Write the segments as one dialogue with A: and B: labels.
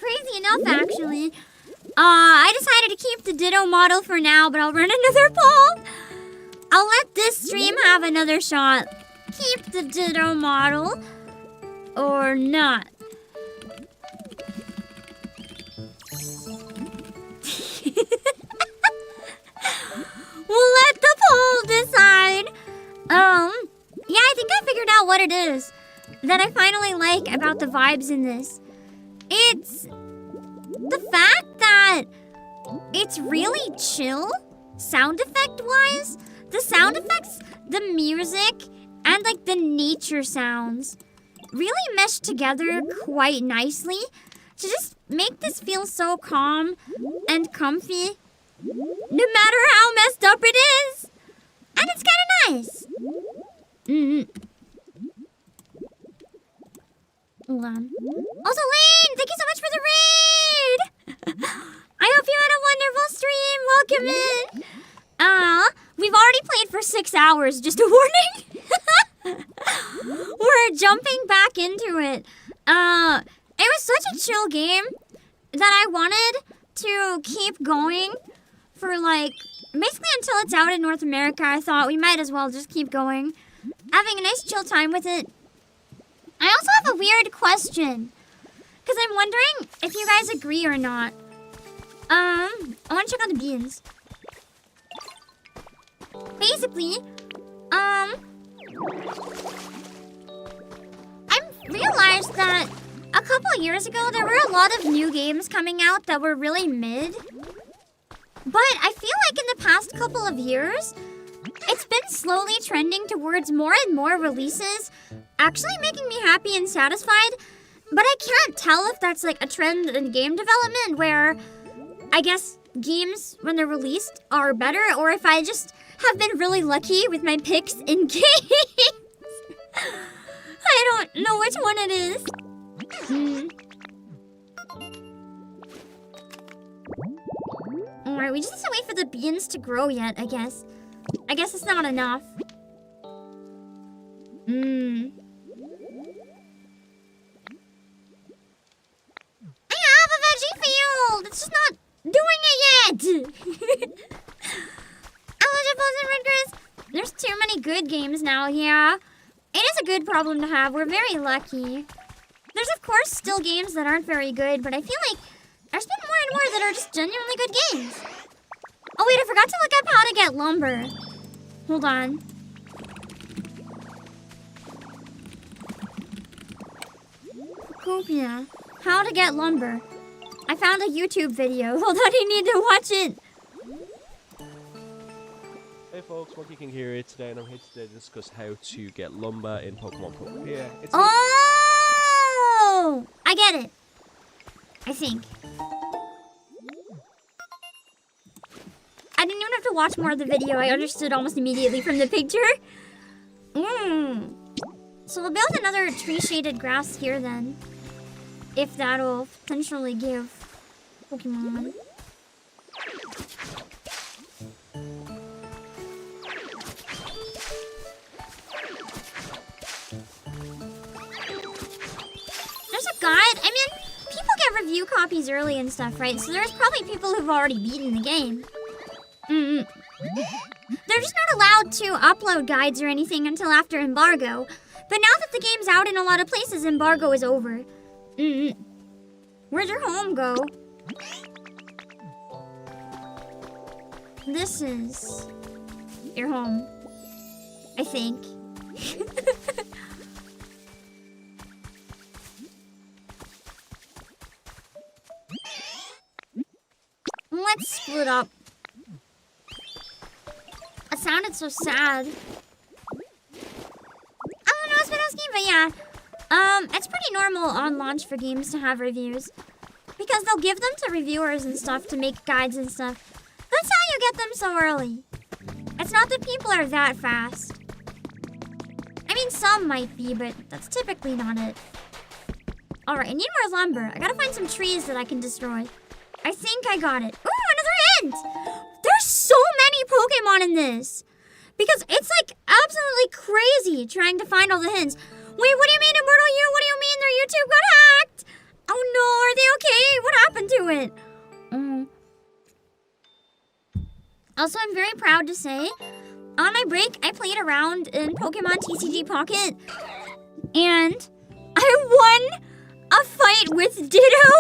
A: Crazy easy enough, actually. I decided to keep the Ditto model for now, but I'll run another poll. I'll let this stream have another shot. Keep the Ditto model or not. We'll let the poll decide. Yeah, I think I figured out what it is that I finally like about the vibes in this. It's the fact that it's really chill, sound effect-wise. The sound effects, the music, and like the nature sounds really mesh together quite nicely to just make this feel so calm and comfy, no matter how messed up it is. And it's kind of nice. Hold on. Also, Lane, thank you so much for the raid. I hope you had a wonderful stream. Welcome in. We've already played for 6 hours, just a warning. We're jumping back into it. It was such a chill game that I wanted to keep going for like, basically until it's out in North America. I thought we might as well just keep going, having a nice chill time with it. I also have a weird question, because I'm wondering if you guys agree or not. I want to check on the beans. Basically, I realized that a couple years ago there were a lot of new games coming out that were really mid. But I feel like in the past couple of years, it's been slowly trending towards more and more releases, actually making me happy and satisfied. But I can't tell if that's like a trend in game development where I guess games, when they're released, are better, or if I just have been really lucky with my picks in games. I don't know which one it is. Alright, we just have to wait for the beans to grow yet, I guess. I guess it's not enough. I have a veggie field! It's just not doing it yet! Eligibles and Redgris. There's too many good games now, yeah. It is a good problem to have. We're very lucky. There's, of course, still games that aren't very good, but I feel like there's been more and more that are just genuinely good games. Oh, wait, I forgot to look up how to get lumber. Hold on. Pokopia. How to get lumber. I found a YouTube video. Hold on, I need to watch it.
B: Hey folks, Monkey King here today, and I'm here today to discuss how to get lumber in Pokemon Pokopia.
A: Oh! I get it. I think. I didn't even have to watch more of the video. I understood almost immediately from the picture. So we'll build another tree-shaded grass here then. If that'll potentially give Pokemon. There's a guide. I mean, people get review copies early and stuff, right? So there's probably people who've already beaten the game. They're just not allowed to upload guides or anything until after embargo. But now that the game's out in a lot of places, embargo is over. Where'd your home go? This is your home, I think. Let's split up. It sounded so sad. I don't know, Spinowski, but yeah. It's pretty normal on launch for games to have reviews. Because they'll give them to reviewers and stuff to make guides and stuff. That's how you get them so early. It's not that people are that fast. I mean, some might be, but that's typically not it. Alright, I need more lumber. I gotta find some trees that I can destroy. I think I got it. Ooh, another hint! There's so many Pokemon in this. Because it's like absolutely crazy trying to find all the hints. Wait, what do you mean, Immortal You? What do you mean their YouTube got hacked? Oh no, are they okay? What Also, I'm very proud to say, on my break, I played around in Pokemon TCG Pocket, and I won a fight with Ditto,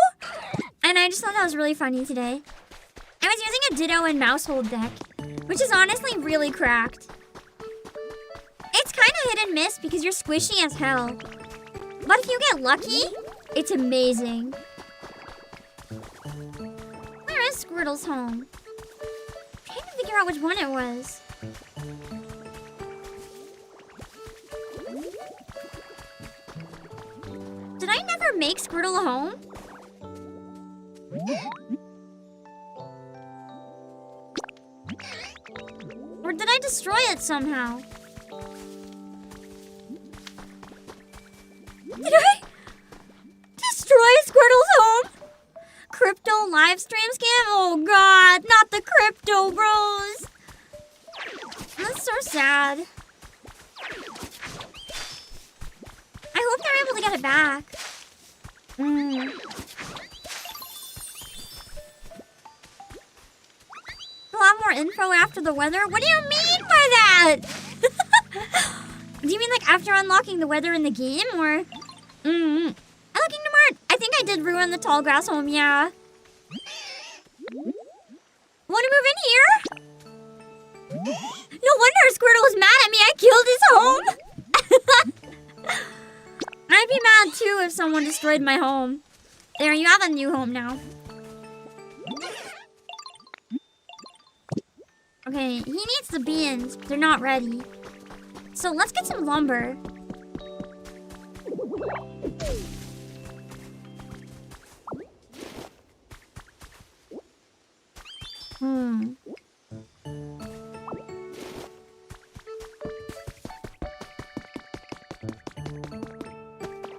A: and I just thought that was really funny today. I was using a Ditto and Mousehold deck, which is honestly really cracked. It's kind of hit and miss because you're squishy as hell. But if you get lucky, it's amazing. Where is Squirtle's home? I'm trying to figure out which one it was. Did I never make Squirtle a home? Or did I destroy it somehow? Did I destroy Squirtle's home? Crypto live stream scam? Oh god, not the crypto bros. That's so sad. I hope they're able to get it back. We'll have more info after the weather? What do you mean by that? Do you mean like after unlocking the weather in the game, or? Hello, Kingdom Heart. I think I did ruin the tall grass home, yeah. Want to move in here? No wonder Squirtle was mad at me. I killed his home. I'd be mad too if someone destroyed my home. There, you have a new home now. Okay, he needs the beans. They're not ready. So let's get some lumber.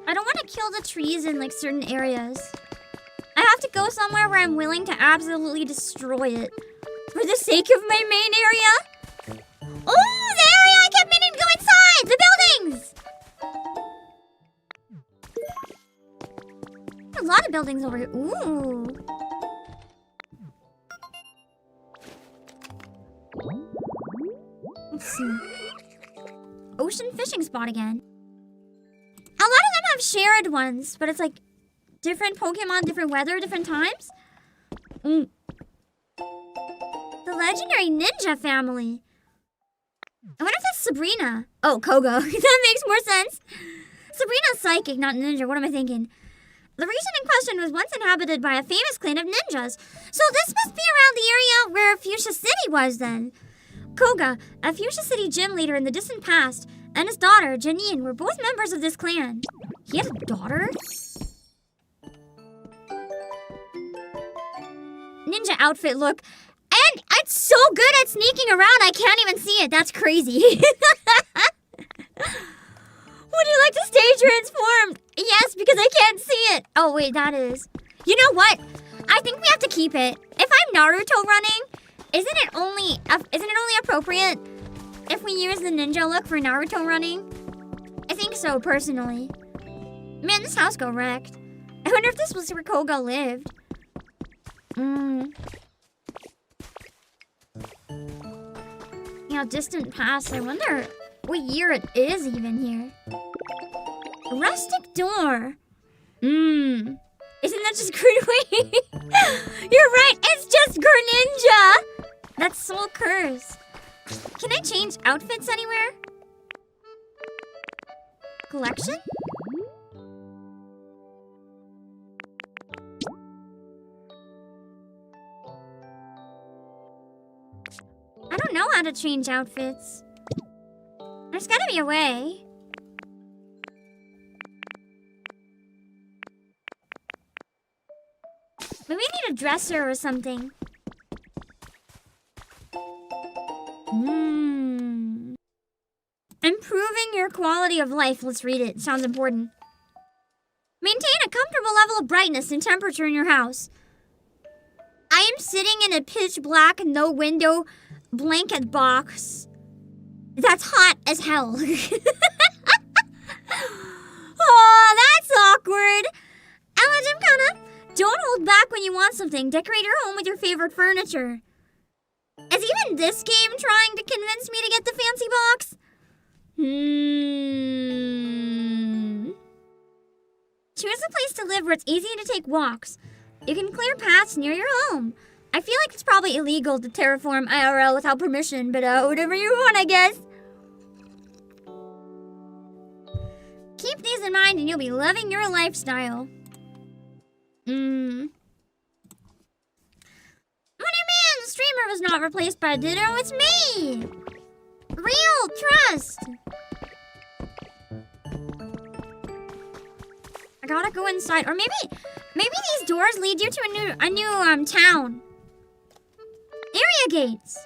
A: I don't want to kill the trees in like certain areas. I have to go somewhere where I'm willing to absolutely destroy it. For the sake of my main area? Oh, the area I kept meaning to go inside! The buildings! A lot of buildings over here. Ooh. Let's see. Ocean fishing spot again. A lot of them have shared ones, but it's like different Pokemon, different weather, different times. The legendary ninja family. I wonder if that's Sabrina. Oh, Koga. That makes more sense. Sabrina's psychic, not ninja. What am I thinking? The region in question was once inhabited by a famous clan of ninjas. So this must be around the area where Fuchsia City was then. Koga, a Fuchsia City gym leader in the distant past, and his daughter, Janine, were both members of this clan. He had a daughter? Ninja outfit look. And it's so good at sneaking around, I can't even see it. That's crazy. Would you like to stay transformed? Yes, because I can't see it. Oh, wait, that is. You know what? I think we have to keep it. If I'm Naruto running, isn't it only appropriate if we use the ninja look for Naruto running? I think so, personally. Man, this house got wrecked. I wonder if this was where Koga lived. Yeah, distant past. I wonder what year it is even here. A rustic door. Isn't that just Greninja? You're right, it's just Greninja! That's Soul Curse. Can I change outfits anywhere? Collection? I don't know how to change outfits. There's gotta be a way. Maybe we need a dresser or something. Improving your quality of life. Let's read it. Sounds important. Maintain a comfortable level of brightness and temperature in your house. I am sitting in a pitch black, no window blanket box. That's hot as hell. Oh, that's awkward. Ella Gymkhana, don't hold back when you want something. Decorate your home with your favorite furniture. Is even this game trying to convince me to get the fancy box? Choose a place to live where it's easy to take walks. You can clear paths near your home. I feel like it's probably illegal to terraform IRL without permission, but whatever you want, I guess. Keep these in mind and you'll be loving your lifestyle. What do you mean? The streamer was not replaced by Ditto, it's me! Real trust! I gotta go inside, or maybe these doors lead you to a new town. Area gates.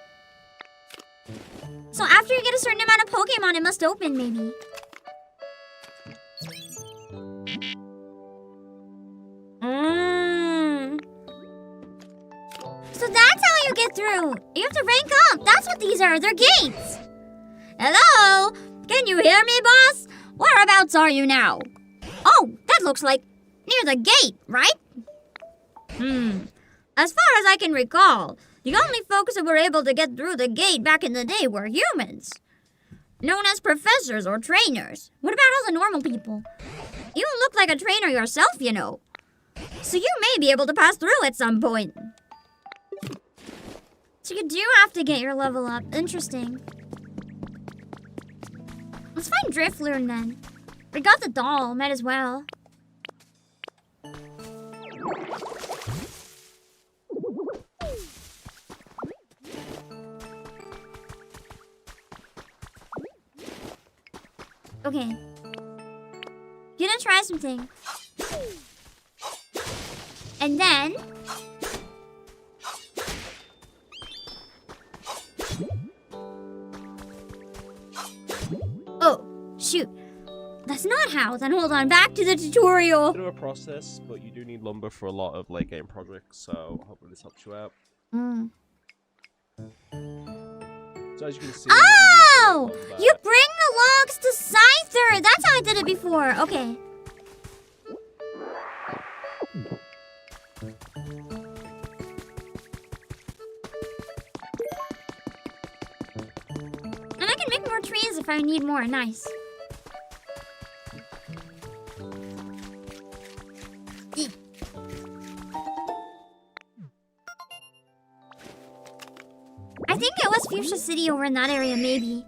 A: So after you get a certain amount of Pokemon, it must open, maybe. So that's how you get through. You have to rank up. That's what these are. They're gates. Hello? Can you hear me, boss? Whereabouts are you now? Oh, that looks like near the gate, right? As far as I can recall, the only folks who were able to get through the gate back in the day were humans, known as professors or trainers. What about all the normal people? You look like a trainer yourself, you know. So you may be able to pass through at some point. So you do have to get your level up. Interesting. Let's find Drifloon then. We got the doll, might as well. Okay. Gonna try something. And then... oh, shoot. That's not how. Then hold on, back to the tutorial.
B: Bit of a process, but you do need lumber for a lot of late game projects, so hopefully this helps you out. So as you can see,
A: oh! You bring the logs to Scyther! That's how I did it before. Okay. And I can make more trees if I need more. Nice. I think it was Fuchsia City over in that area, maybe.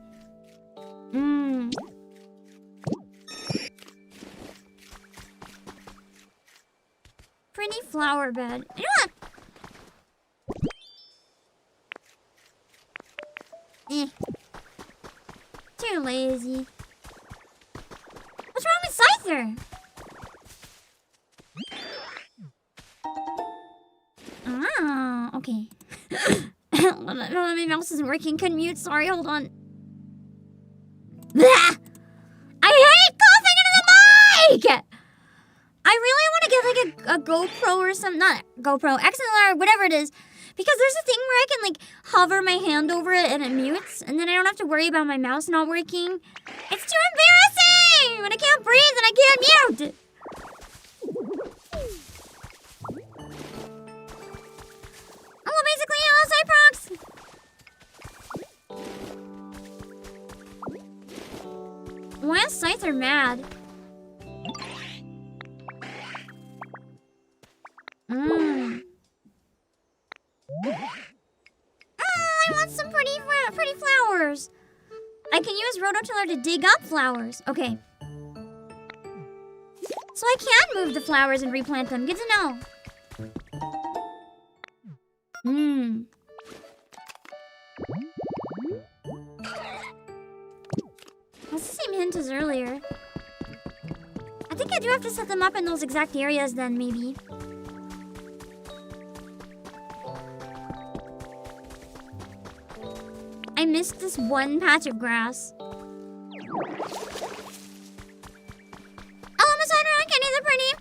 A: Pretty flower bed. You know what? Too lazy. What's wrong with Scyther? Ah, okay. My mouse isn't working. Couldn't mute. Sorry, hold on. Blah! I hate coughing into the mic! I really want to get like a GoPro or something. Not GoPro, XLR, whatever it is. Because there's a thing where I can like hover my hand over it and it mutes. And then I don't have to worry about my mouse not working. It's too embarrassing when I can't breathe and I can't mute. Well, basically, hello, Cyprox! Why is Scyther mad? I want some pretty flowers. I can use rototiller to dig up flowers. Okay. So I can move the flowers and replant them. Good to know. That's the same hint as earlier. I think I do have to set them up in those exact areas then, maybe. I missed this one patch of grass. Kenny the Pretty.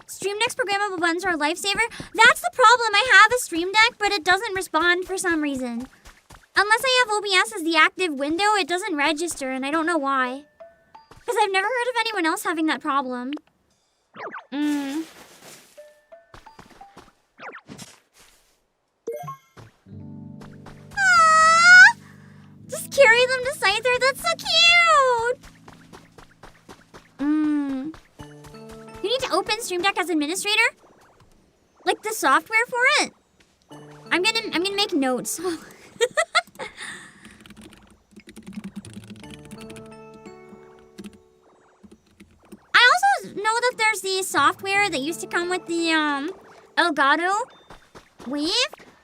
A: Stream Deck's programmable buttons are a lifesaver. That's the problem. I have a Stream Deck, but it doesn't respond for some reason. Unless I have OBS as the active window, it doesn't register, and I don't know why. Because I've never heard of anyone else having that problem. carry them to Scyther. That's so cute. You need to open Stream Deck as administrator? Like the software for it? I'm gonna make notes. I also know that there's the software that used to come with the Elgato Wave.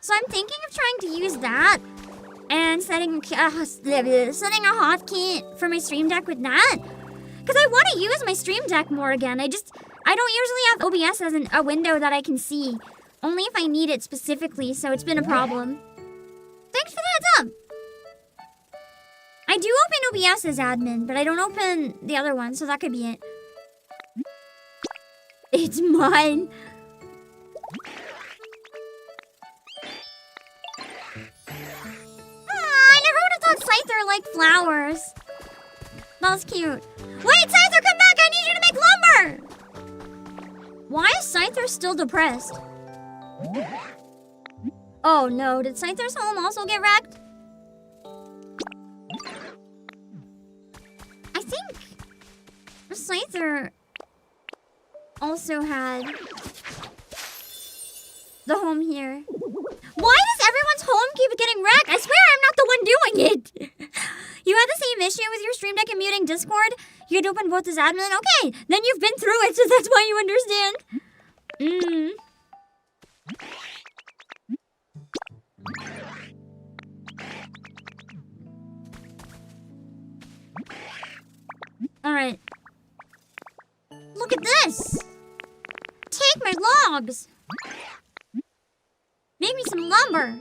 A: So I'm thinking of trying to use that and setting a hotkey for my Stream Deck with that. Because I want to use my Stream Deck more again. I don't usually have OBS as a window that I can see. Only if I need it specifically, so it's been a problem. Thanks for the heads up. I do open OBS as admin, but I don't open the other one, so that could be it. It's mine. I never would have thought Scyther liked flowers. That was cute. Wait, Scyther, come back! I need you to make lumber! Why is Scyther still depressed? Oh no, did Scyther's home also get wrecked? I think Scyther also had the home here. Why does everyone's home keep getting wrecked? I swear I'm not the one doing it. You had the same issue with your Stream Deck and muting Discord? You had opened both as admin? Okay, then you've been through it, so that's why you understand. Alright. Look at this! Take my logs! Make me some lumber!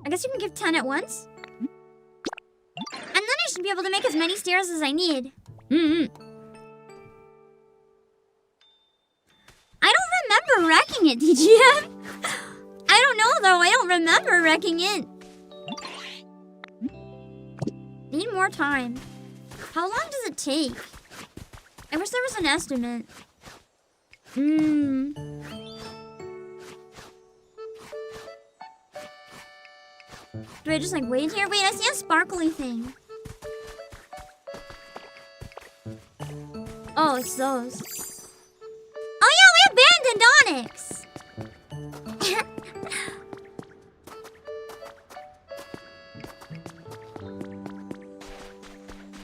A: I guess you can give 10 at once? And then I should be able to make as many stairs as I need. I don't remember wrecking it, DGM. I don't know though, I don't remember wrecking it. Need more time. How long does it take? I wish there was an estimate. Do I just like wait here? Wait, I see a sparkly thing. Oh, it's those. Oh yeah, we abandoned Onyx!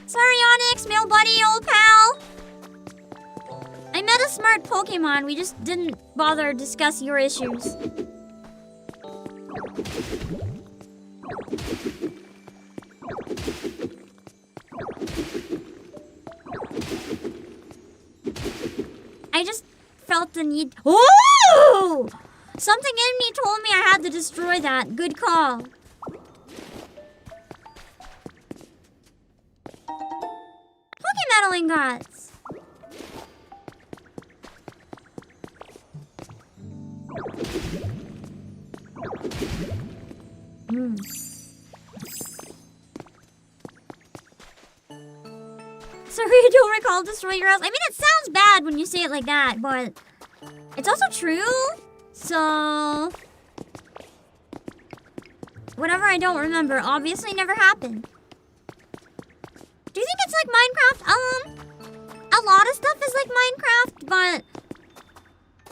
A: Sorry, Onyx, male buddy, old pal. I met a smart Pokemon. We just didn't bother to discuss your issues. I just felt the need. Oh! Something in me told me I had to destroy that. Good call. Pokemetal ingots. Sorry, I don't recall destroy your house. I mean, it sounds bad when you say it like that, but it's also true. So whatever I don't remember obviously never happened. Do you think it's like Minecraft? A lot of stuff is like Minecraft, but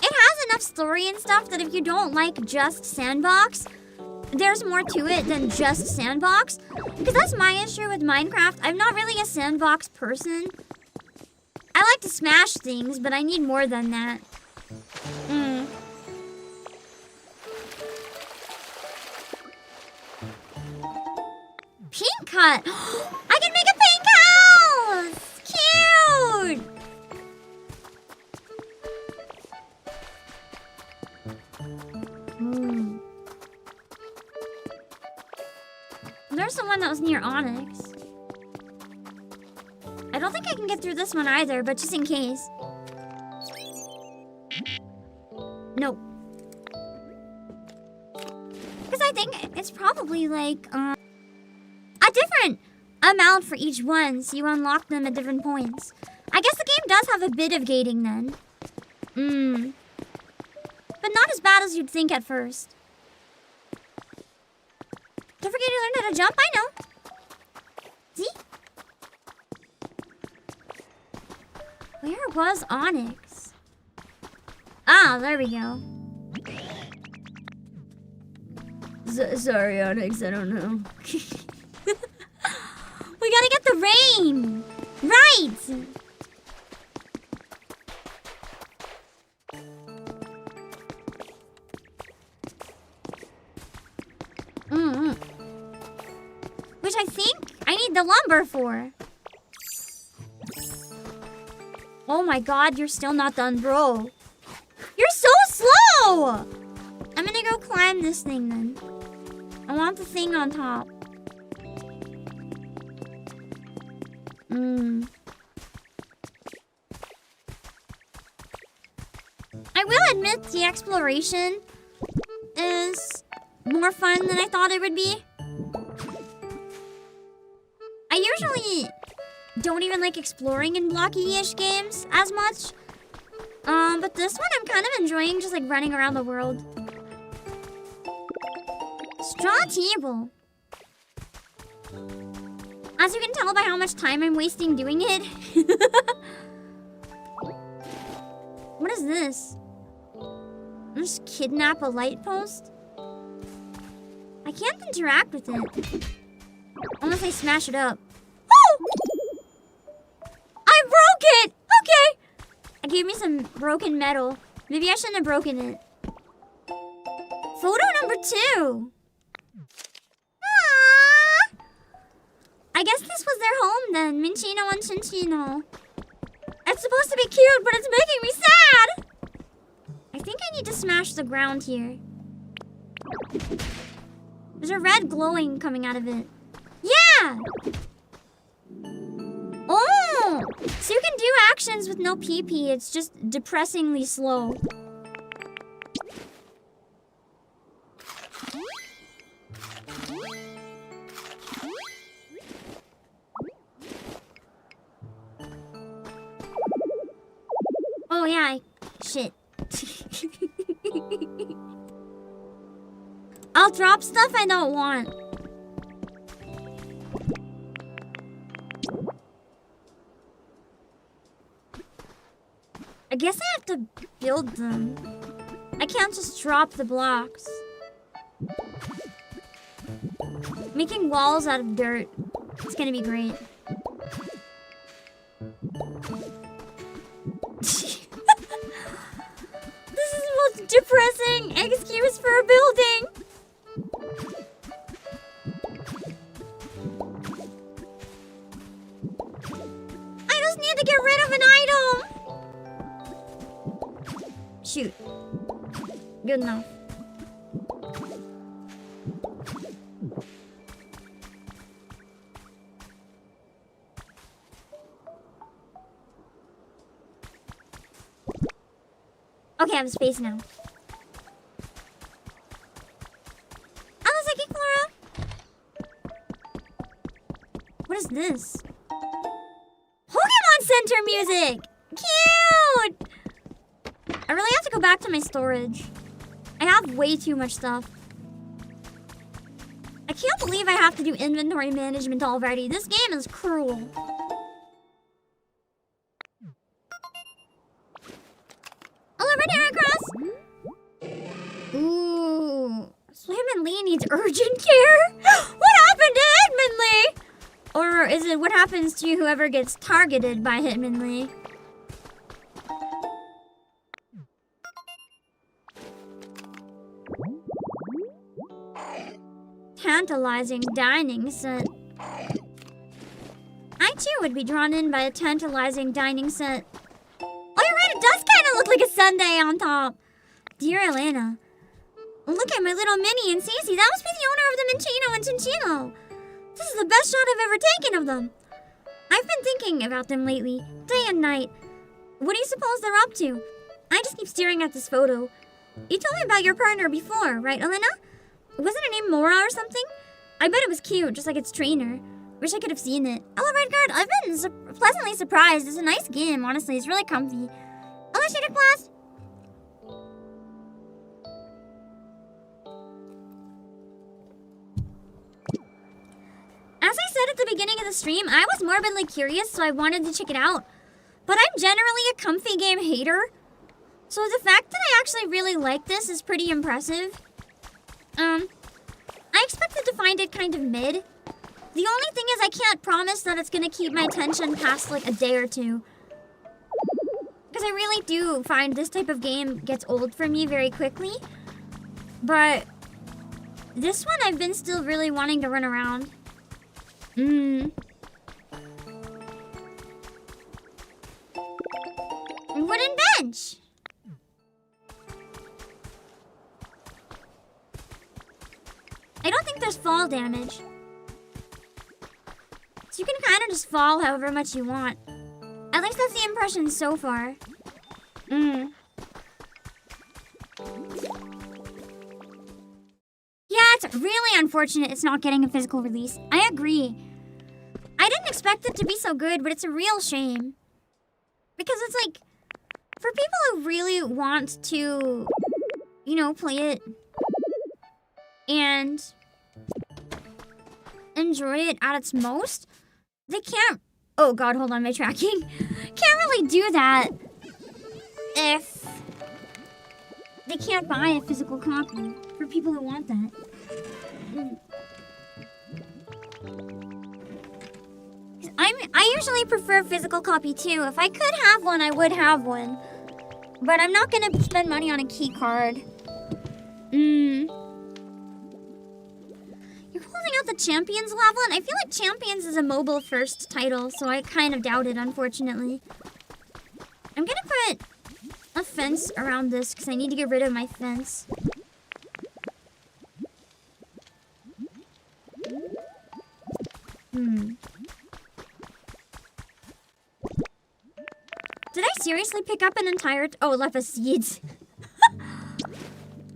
A: it has enough story and stuff that if you don't like just sandbox, there's more to it than just sandbox. Because that's my issue with Minecraft. I'm not really a sandbox person. I like to smash things, but I need more than that. Pink cut! I can make a pink house! Cute! There's the one that was near Onyx. I don't think I can get through this one either, but just in case. Nope. Because I think it's probably like a different amount for each one, so you unlock them at different points. I guess the game does have a bit of gating then. But not as bad as you'd think at first. okay to learn how to jump, I know. See? Where was Onyx? Ah, there we go. Sorry, Onyx, I don't know. We gotta get the rain! Right! Which I think I need the lumber for. Oh my god, you're still not done, bro. You're so slow! I'm gonna go climb this thing then. I want the thing on top. I will admit the exploration is more fun than I thought it would be. I usually don't even like exploring in blocky-ish games as much. But this one I'm kind of enjoying just like running around the world. Straw table. As you can tell by how much time I'm wasting doing it. What is this? Just kidnap a light post? I can't interact with it. Unless I smash it up. Oh! I broke it! Okay! It gave me some broken metal. Maybe I shouldn't have broken it. Photo number 2. Aww. I guess this was their home then. Minchino and Chinchino. It's supposed to be cute, but it's making me sad! I think I need to smash the ground here. There's a red glowing coming out of it. Yeah! Oh! So you can do actions with no PP. It's just depressingly slow. Oh yeah, shit. I'll drop stuff I don't want. I guess I have to build them. I can't just drop the blocks. Making walls out of dirt. It's gonna be great. This is the most depressing excuse for a building. I just need to get rid of an item. Shoot. Good enough. Okay, I have space now. Alaseki Flora! What is this? Pokémon Center music! Cute! I really have to go back to my storage. I have way too much stuff. I can't believe I have to do inventory management already. This game is cruel. Hello, Red Heracross! Ooh. Hitmonlee needs urgent care? What happened to Hitmonlee? Or is it what happens to whoever gets targeted by Hitmonlee? Tantalizing dining set. I too would be drawn in by a tantalizing dining set. Oh, you're right, it does kind of look like a sundae on top. Dear Elena, look at my little Minnie and Cece. That must be the owner of the Minchino and Chinchino. This is the best shot I've ever taken of them. I've been thinking about them lately, day and night. What do you suppose they're up to? I just keep staring at this photo. You told me about your partner before, right, Elena? Wasn't her name Mora or something? I bet it was cute, just like its trainer. Wish I could have seen it. Hello, Redguard. I've been pleasantly surprised. It's a nice game, honestly. It's really comfy. Hello, Shaded Class. at the beginning of the stream, I was morbidly curious, so I wanted to check it out. But I'm generally a comfy game hater. So the fact that I actually really like this is pretty impressive. I expected to find it kind of mid. The only thing is I can't promise that it's gonna keep my attention past like a day or two. Because I really do find this type of game gets old for me very quickly. But this one I've been still really wanting to run around. Wooden bench! I don't think there's fall damage. So you can kind of just fall however much you want. At least that's the impression so far. Yeah, it's really unfortunate it's not getting a physical release. I agree. I didn't expect it to be so good, but it's a real shame. Because it's like, for people who really want to, you know, play it and enjoy it at its most, they can't, oh god, hold on, my tracking. Can't really do that if they can't buy a physical copy for people who want that. I usually prefer physical copy too. If I could have one, I would have one. But I'm not gonna spend money on a key card. You're holding out the Champions level, and I feel like Champions is a mobile first title, so I kind of doubt it, unfortunately. I'm gonna put a fence around this because I need to get rid of my fence. Did I seriously pick up an entire... oh, Lepa seeds.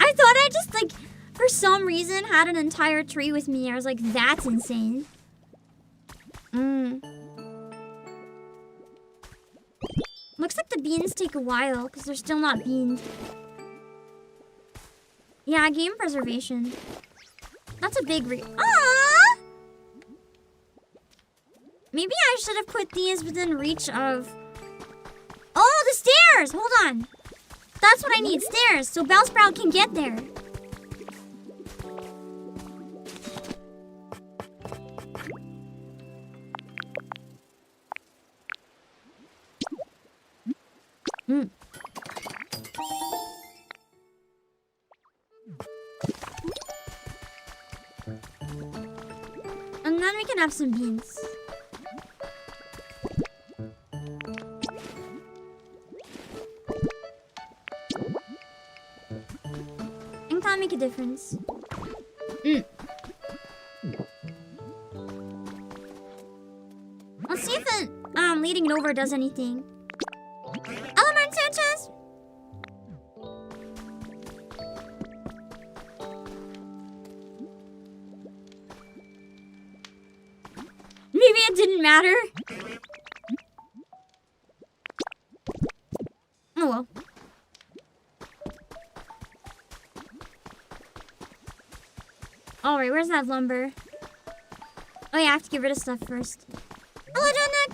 A: I thought I just, like, for some reason had an entire tree with me. I was like, that's insane. Looks like the beans take a while because they're still not beaned. Yeah, game preservation. That's a big Aww! Maybe I should have put these within reach of... oh, the stairs! Hold on. That's what I need, stairs, so Bellsprout can get there. And then we can have some beans. And that'll make a difference. Let's see if the leading it over does anything. Elamar Sanchez! Maybe it didn't matter. Oh well. Alright, where's that lumber? Oh yeah, I have to get rid of stuff first. Hello, John Nick!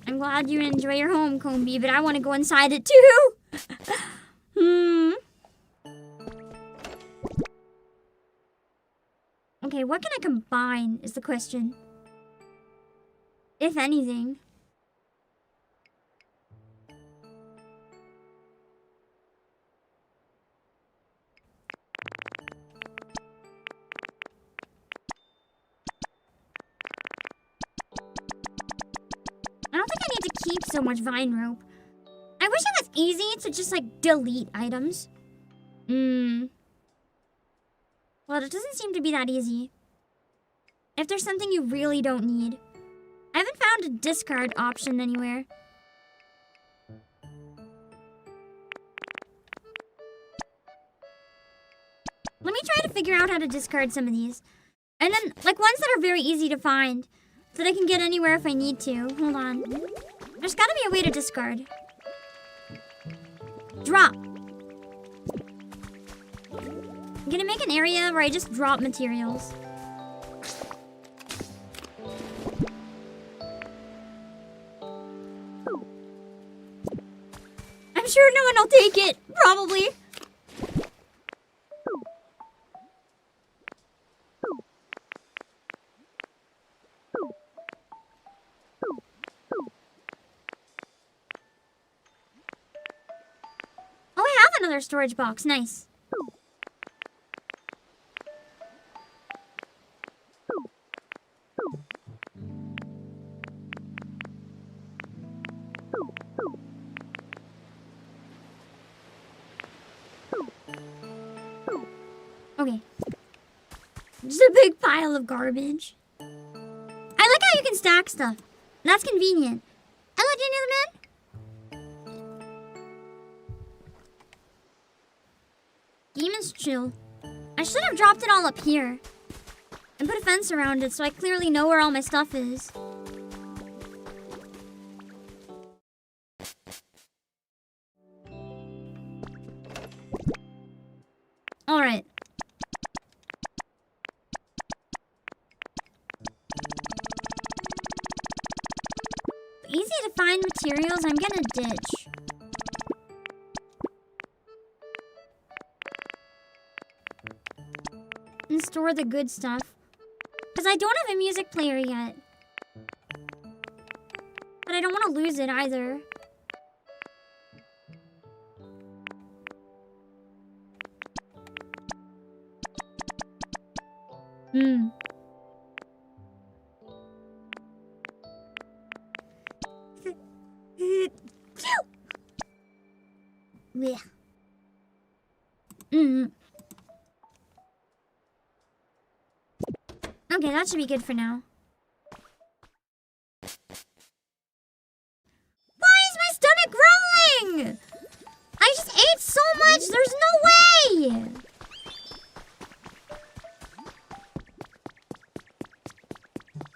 A: I'm glad you enjoy your home, Combi, but I want to go inside it too! Okay, what can I combine is the question. If anything. I don't think I need to keep so much vine rope. I wish it was easy to just, like, delete items. Well, it doesn't seem to be that easy. If there's something you really don't need. I haven't found a discard option anywhere. Let me try to figure out how to discard some of these. And then, like, ones that are very easy to find. So that I can get anywhere if I need to. Hold on. There's gotta be a way to discard. Drop. gonna make an area where I just drop materials. I'm sure no one will take it, probably. Oh, I have another storage box. Nice. Okay. Just a big pile of garbage. I like how you can stack stuff. That's convenient. Hello, Daniel the Man. Game is chill. I should have dropped it all up here. And put a fence around it so I clearly know where all my stuff is. Alright. Easy to find materials I'm gonna ditch. And store the good stuff. Because I don't have a music player yet. But I don't want to lose it either. Yeah. Okay, that should be good for now. Why is my stomach growling? I just ate so much, there's no way!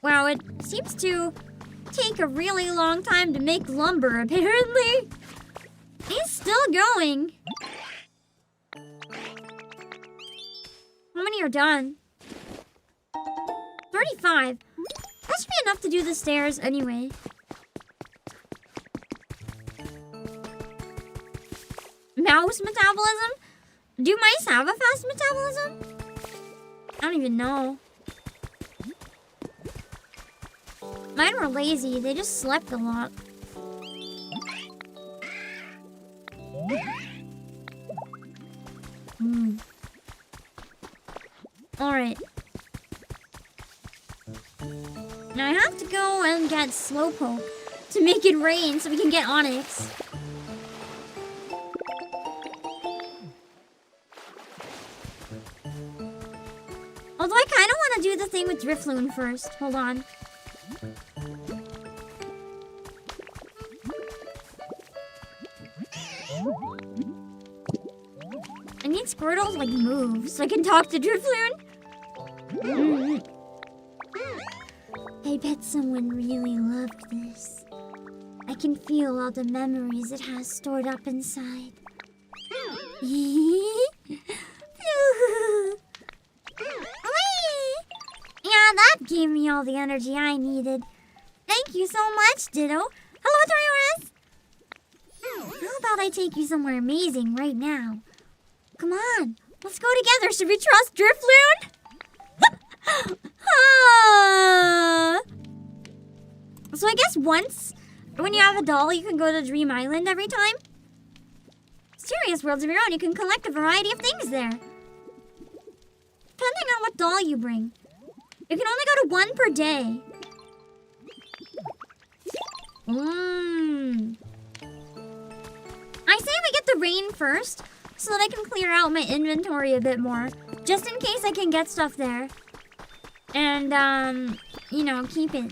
A: Wow, it seems to take a really long time to make lumber, apparently. It's still going. How many are done? 35. That should be enough to do the stairs anyway. Mouse metabolism? Do mice have a fast metabolism? I don't even know. Mine were lazy. They just slept a lot. Alright. Now I have to go and get slowpoke to make it rain so we can get Onyx. Although I kind of want to do the thing with Drifloon first. Hold on. I need Squirtle to like move so I can talk to Drifloon. I bet someone really loved this. I can feel all the memories it has stored up inside. Yeah, that gave me all the energy I needed. Thank you so much, Ditto. Hello, Toriorus. How about I take you somewhere amazing right now? Come on, let's go together. Should we trust Drifloon? So I guess once, when you have a doll, you can go to Dream Island every time. Serious worlds of your own, you can collect a variety of things there. Depending on what doll you bring. You can only go to one per day. I say we get the rain first, so that I can clear out my inventory a bit more. Just in case I can get stuff there. And, you know, keep it.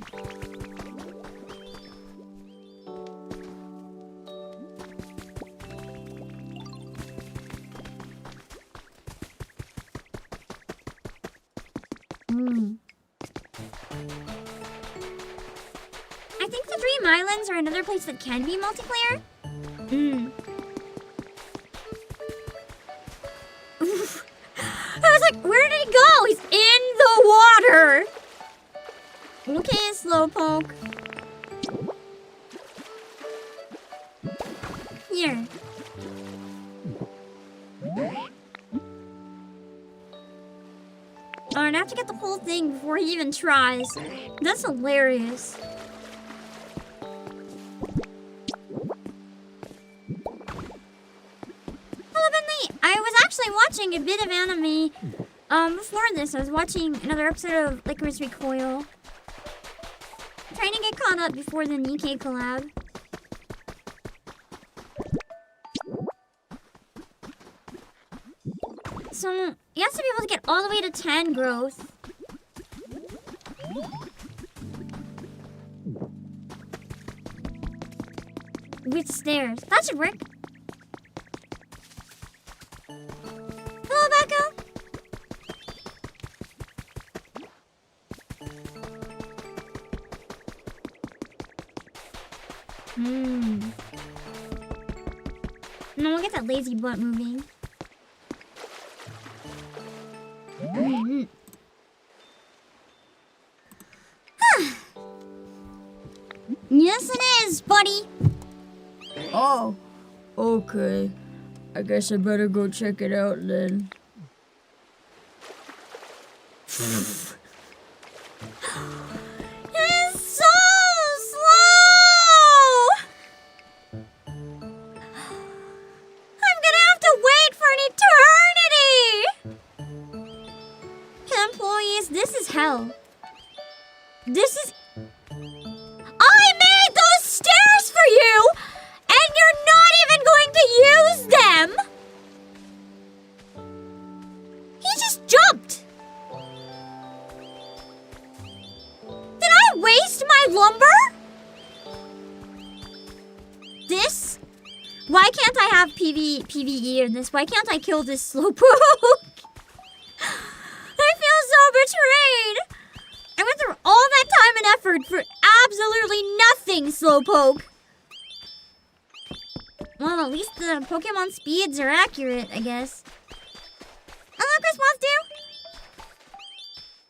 A: I think the Dream Islands are another place that can be multiplayer. like, where did he go? He's in the water. Okay, slowpoke. Here. Oh, I'd have to get the whole thing before he even tries. That's hilarious. Hello, Bentley. I was actually watching a bit of anime. Before this, I was watching another episode of Licorice Recoil. Trying to get caught up before the Nikkei collab. So, he has to be able to get all the way to 10 growth. With stairs. That should work. Hello, Becca. No, we'll get that lazy butt moving. Yes, it is, buddy.
C: Oh, okay. I guess I better go check it out then.
A: It's so slow. I'm gonna have to wait for an eternity. Employees, this is hell. This is... I made those stairs for you, and you're not even going to use them. He just jumped. Did I waste my lumber? This? Why can't I have PvE in this? Why can't I kill this slowpoke? I feel so betrayed. I went through all that time and effort for absolutely nothing, slowpoke. Well, at least the Pokemon speeds are accurate, I guess. Hello, Chris wants to.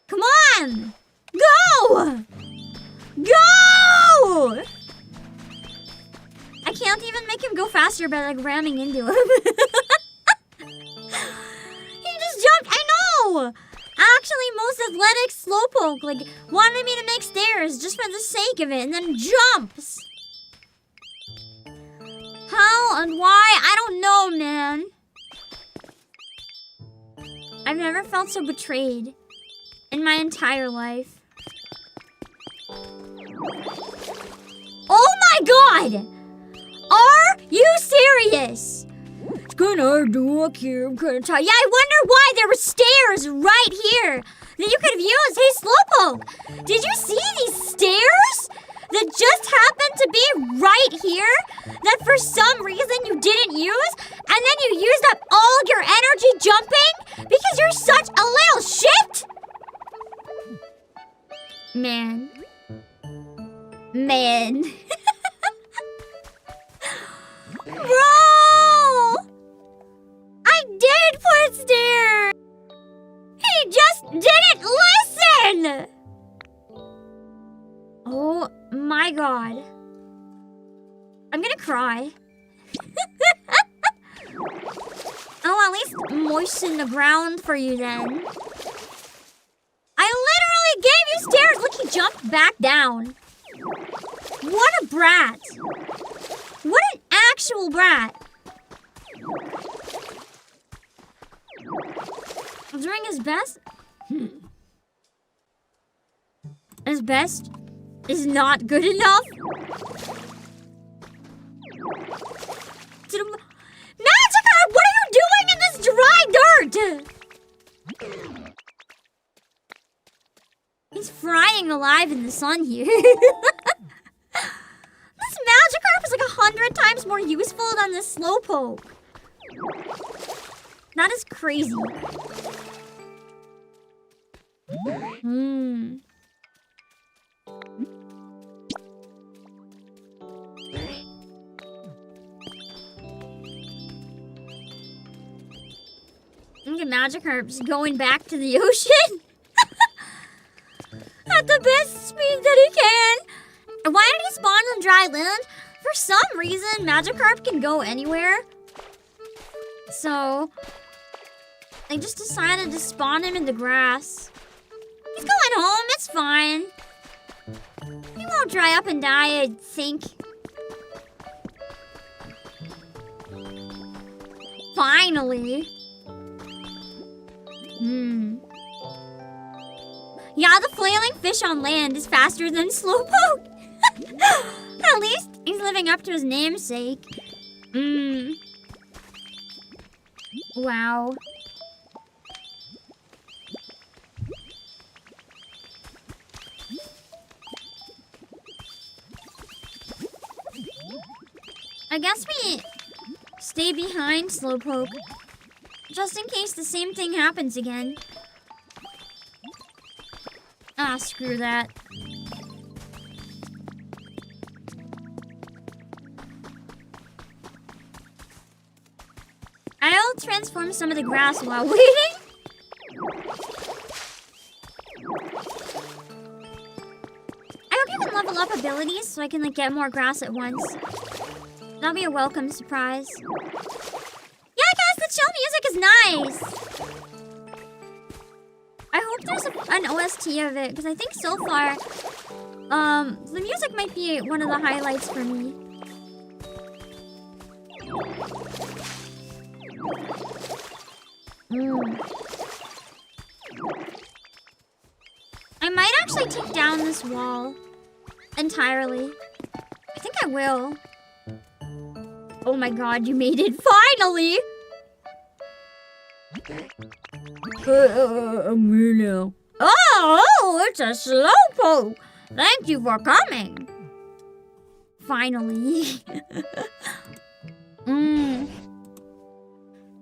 A: Come on! Go! Go! I can't even make him go faster by like ramming into him. He just jumped. I know! Actually, most athletic slowpoke like wanted me to make stairs just for the sake of it and then jumps. How and why? I don't know, man. I've never felt so betrayed in my entire life. Oh my god! Are you serious?
C: It's kinda hard to walk here. I'm kinda tired.
A: Yeah, I wonder why there were stairs right here that you could have used. Hey, slowpoke, did you see these stairs that just happened to be right here that for some reason you didn't use, and then you used up all your energy jumping because you're such a little shit? Man. Bro! I did put stairs! He just didn't listen! Oh my god. I'm gonna cry. Oh, at least moisten the ground for you then. I literally gave you stairs! Look, he jumped back down. What a brat. What an actual brat. Doing his best? His best is not good enough? Magikarp, what are you doing in this dry dirt? He's frying alive in the sun here. This Magikarp is like 100 times more useful than this slowpoke. That is crazy. Look at Magikarp's going back to the ocean at the best speed that he can. Why did he spawn on dry land? For some reason, Magikarp can go anywhere. So, they just decided to spawn him in the grass. He's going home, it's fine. He won't dry up and die, I think. Finally. Yeah, the flailing fish on land is faster than Slowpoke. At least he's living up to his namesake. Wow. I guess we stay behind Slowpoke, just in case the same thing happens again. Ah, screw that. I'll transform some of the grass while waiting. I hope you can level up abilities so I can get more grass at once. That'll be a welcome surprise. Yeah, guys, the chill music is nice. I hope there's an OST of it, because I think so far, the music might be one of the highlights for me. I might actually take down this wall entirely. I think I will. Oh my god, you made it finally!
C: I'm here now.
A: Oh, it's a slowpoke! Thank you for coming! Finally.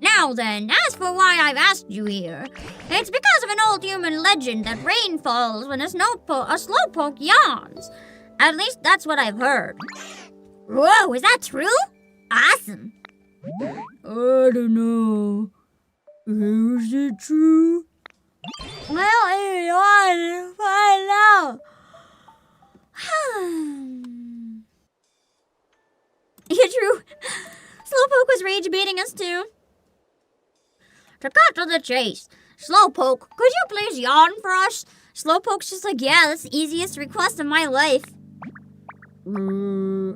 A: Now then, as for why I've asked you here, it's because of an old human legend that rain falls when a slowpoke yawns. At least that's what I've heard. Whoa, is that true? Awesome.
C: I don't know. Is it true?
A: Well, if you want to find out. Yeah, true. Slowpoke was rage baiting us too. To cut to the chase, Slowpoke, could you please yawn for us? Slowpoke's just like, yeah, that's the easiest request of my life.
C: I'm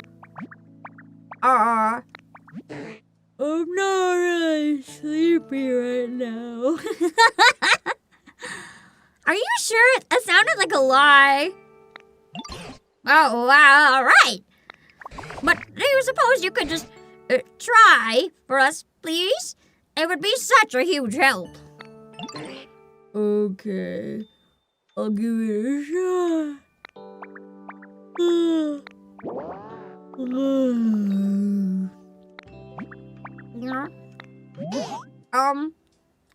C: not really sleepy right now.
A: Are you sure? That sounded like a lie. Oh, wow, all right. But do you suppose you could just try for us, please? It would be such a huge help.
C: Okay, I'll give it a shot.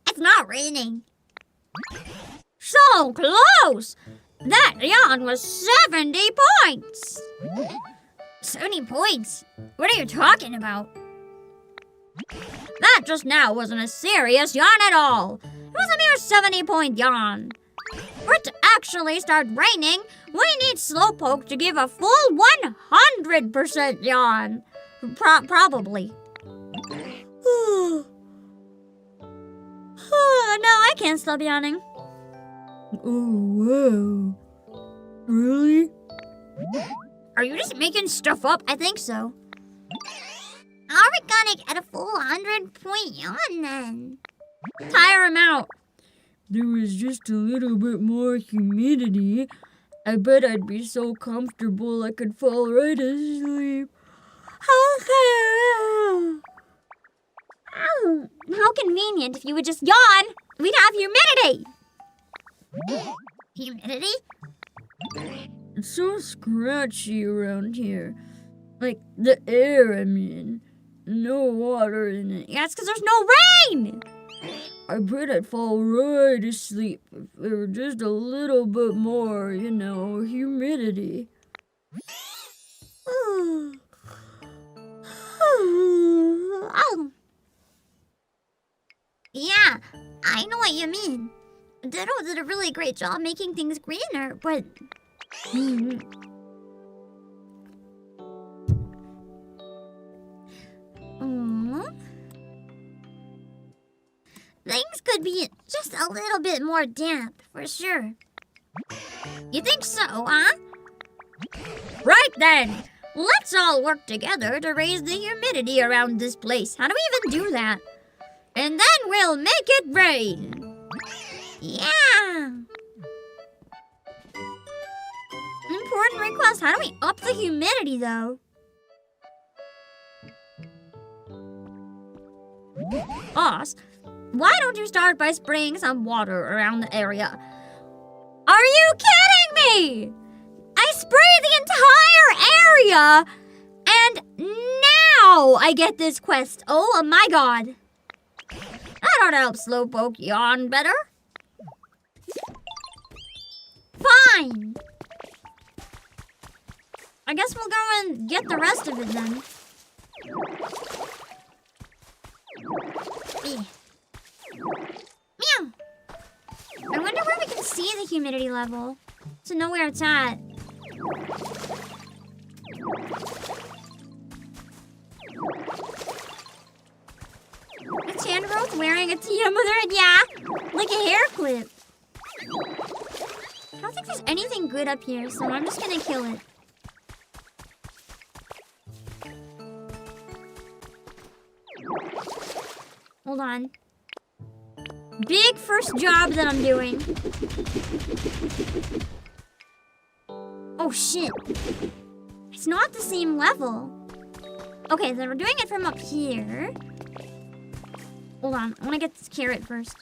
A: It's not raining. So close! That yawn was 70 points! 70 points? What are you talking about? That just now wasn't a serious yawn at all. It was a mere 70-point yawn. For it to actually start raining, we need Slowpoke to give a full 100% yawn. Probably. No, I can't stop yawning.
C: Oh, wow. Really?
A: Are you just making stuff up? I think so. How are we gonna get a full 100-point yawn then? Tire him out.
C: There was just a little bit more humidity. I bet I'd be so comfortable I could fall right asleep.
A: Okay. Oh, how convenient. If you would just yawn, we'd have humidity. Humidity?
C: It's so scratchy around here. Like the air, I mean. No water in it.
A: Yeah, it's because there's no rain.
C: I bet I'd fall right asleep if there were just a little bit more, humidity.
A: Oh. Yeah, I know what you mean. Ditto did a really great job making things greener, but... Things could be just a little bit more damp, for sure. You think so, huh? Right then! Let's all work together to raise the humidity around this place. How do we even do that? And then we'll make it rain. Yeah! Important request. How do we up the humidity, though? Boss, why don't you start by spraying some water around the area? Are you kidding me? I sprayed the entire area, and now I get this quest. Oh my god. That ought to help Slowpoke yawn better. Fine. I guess we'll go and get the rest of it then. Meow. I wonder where we can see the humidity level to know where it's at. A tan growth wearing a Tia mother, yeah, like a hair clip. I don't think there's anything good up here, so I'm just gonna kill it. Hold on. Big first job that I'm doing. Oh shit. It's not the same level. Okay, then we're doing it from up here. Hold on, I wanna get this carrot first.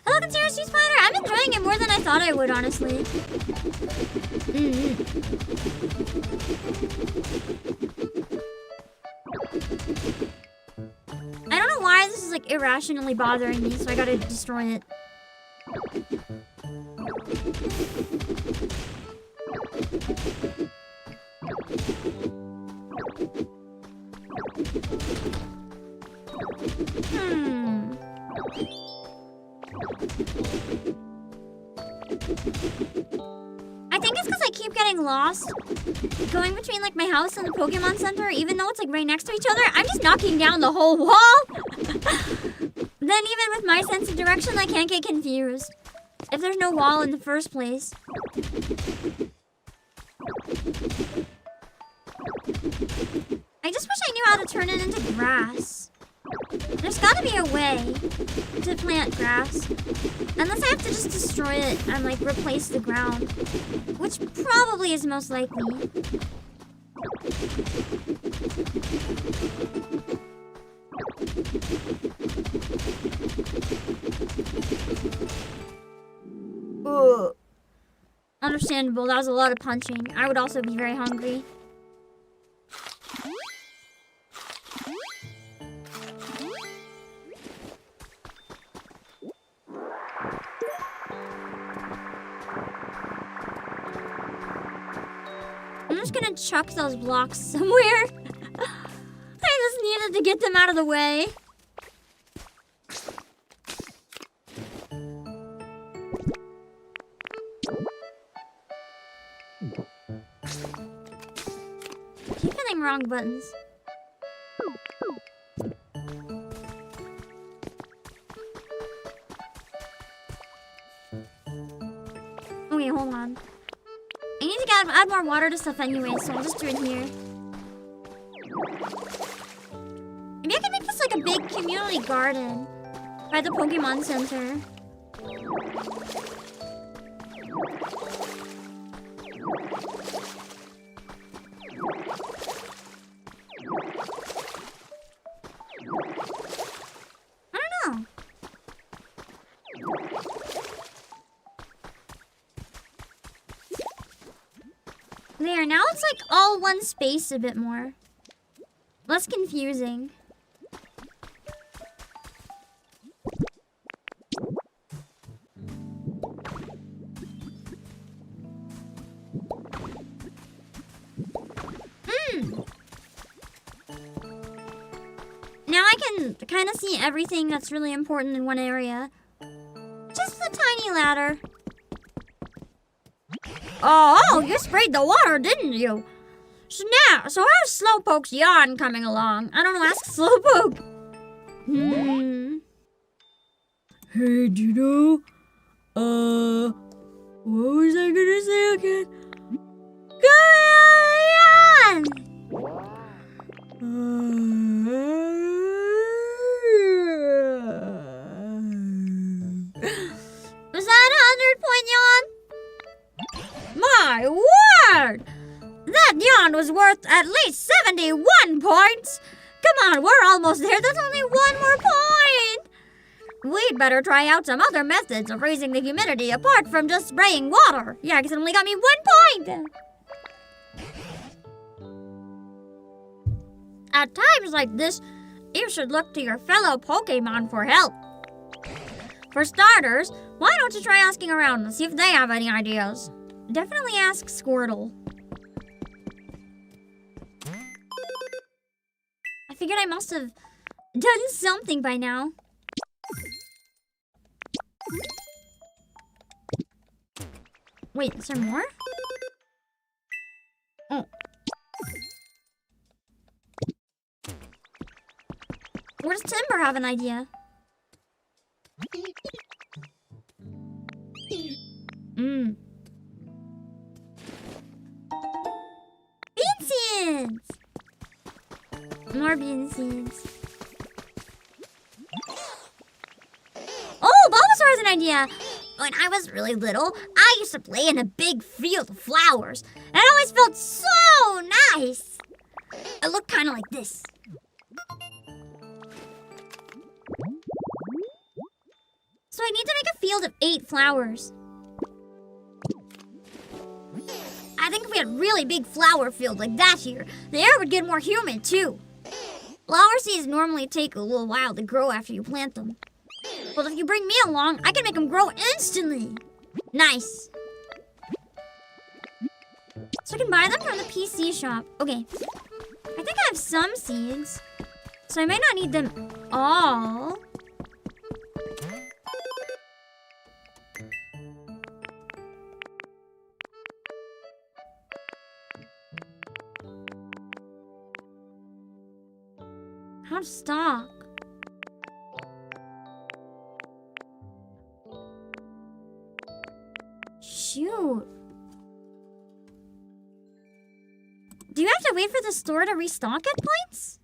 A: Hello, Conspiracy Spider. I'm enjoying it more than I thought I would, honestly. I don't know why this is like irrationally bothering me, so I gotta destroy it. I think it's because I keep getting lost going between like my house and the Pokemon Center, even though it's like right next to each other. I'm just knocking down the whole wall. Then even with my sense of direction, I can't get confused if there's no wall in the first place. I just wish I knew how to turn it into grass. There's gotta be a way to plant grass. Unless I have to just destroy it and like replace the ground. Which probably is most likely. Ugh. Understandable, that was a lot of punching. I would also be very hungry. I'm just gonna chuck those blocks somewhere. I just needed to get them out of the way. Keep hitting wrong buttons. Okay, hold on. I need to add more water to stuff anyway, so I'll just do it here. Maybe I can make this like a big community garden by the Pokemon Center. I don't know. There, now it's like all one space a bit more. Less confusing. can kind of see everything that's really important in one area. Just the tiny ladder. Oh, you sprayed the water, didn't you? So how's Slowpoke's yawn coming along? I don't know, ask Slowpoke.
C: Hey, do you know? What was I gonna say again?
A: Yawn! Was that a 100-point yawn?
C: My word!
A: That yawn was worth at least 71 points! Come on, we're almost there. That's only one more point! We'd better try out some other methods of raising the humidity apart from just spraying water. Yeah, because it only got me 1 point! At times like this, you should look to your fellow Pokemon for help. For starters, why don't you try asking around and see if they have any ideas? Definitely ask Squirtle. I figured I must have done something by now. Wait, is there more? Oh. Or does Timber have an idea? Bean seeds! More bean seeds. Oh, Bulbasaur has an idea! When I was really little, I used to play in a big field of flowers. And it always felt so nice! It looked kind of like this. So I need to make a field of 8 flowers. I think if we had a really big flower field like that here, the air would get more humid too. Flower seeds normally take a little while to grow after you plant them. But if you bring me along, I can make them grow instantly. Nice. So I can buy them from the PC shop. Okay. I think I have some seeds. So I might not need them all. How to stock? Shoot. Do you have to wait for the store to restock at points?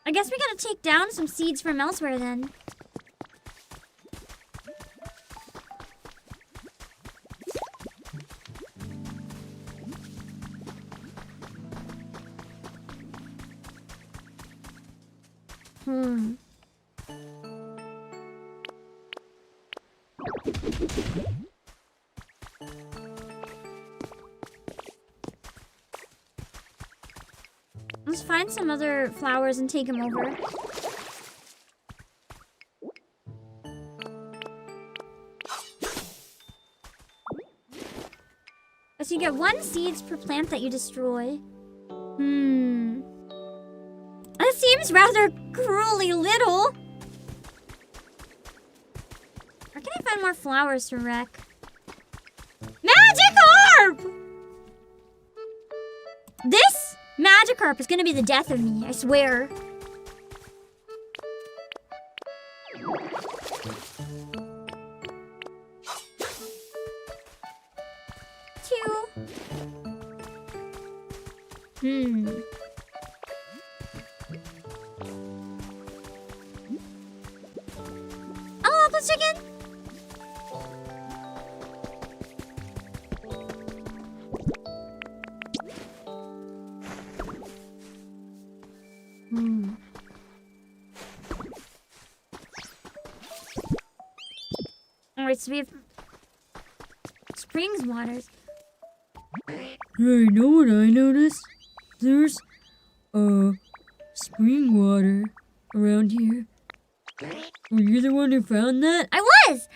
A: I guess we gotta take down some seeds from elsewhere then. Let's find some other flowers and take them over. So you get 1 seeds per plant that you destroy. That seems rather cruelly little. Where can I find more flowers to wreck? Magikarp! This Magikarp is gonna be the death of me, I swear. Oh, the chicken! Alright, so we have springs waters.
C: Hey, you know what I noticed? There's, spring water around here. Were you the one who found that?
A: I was!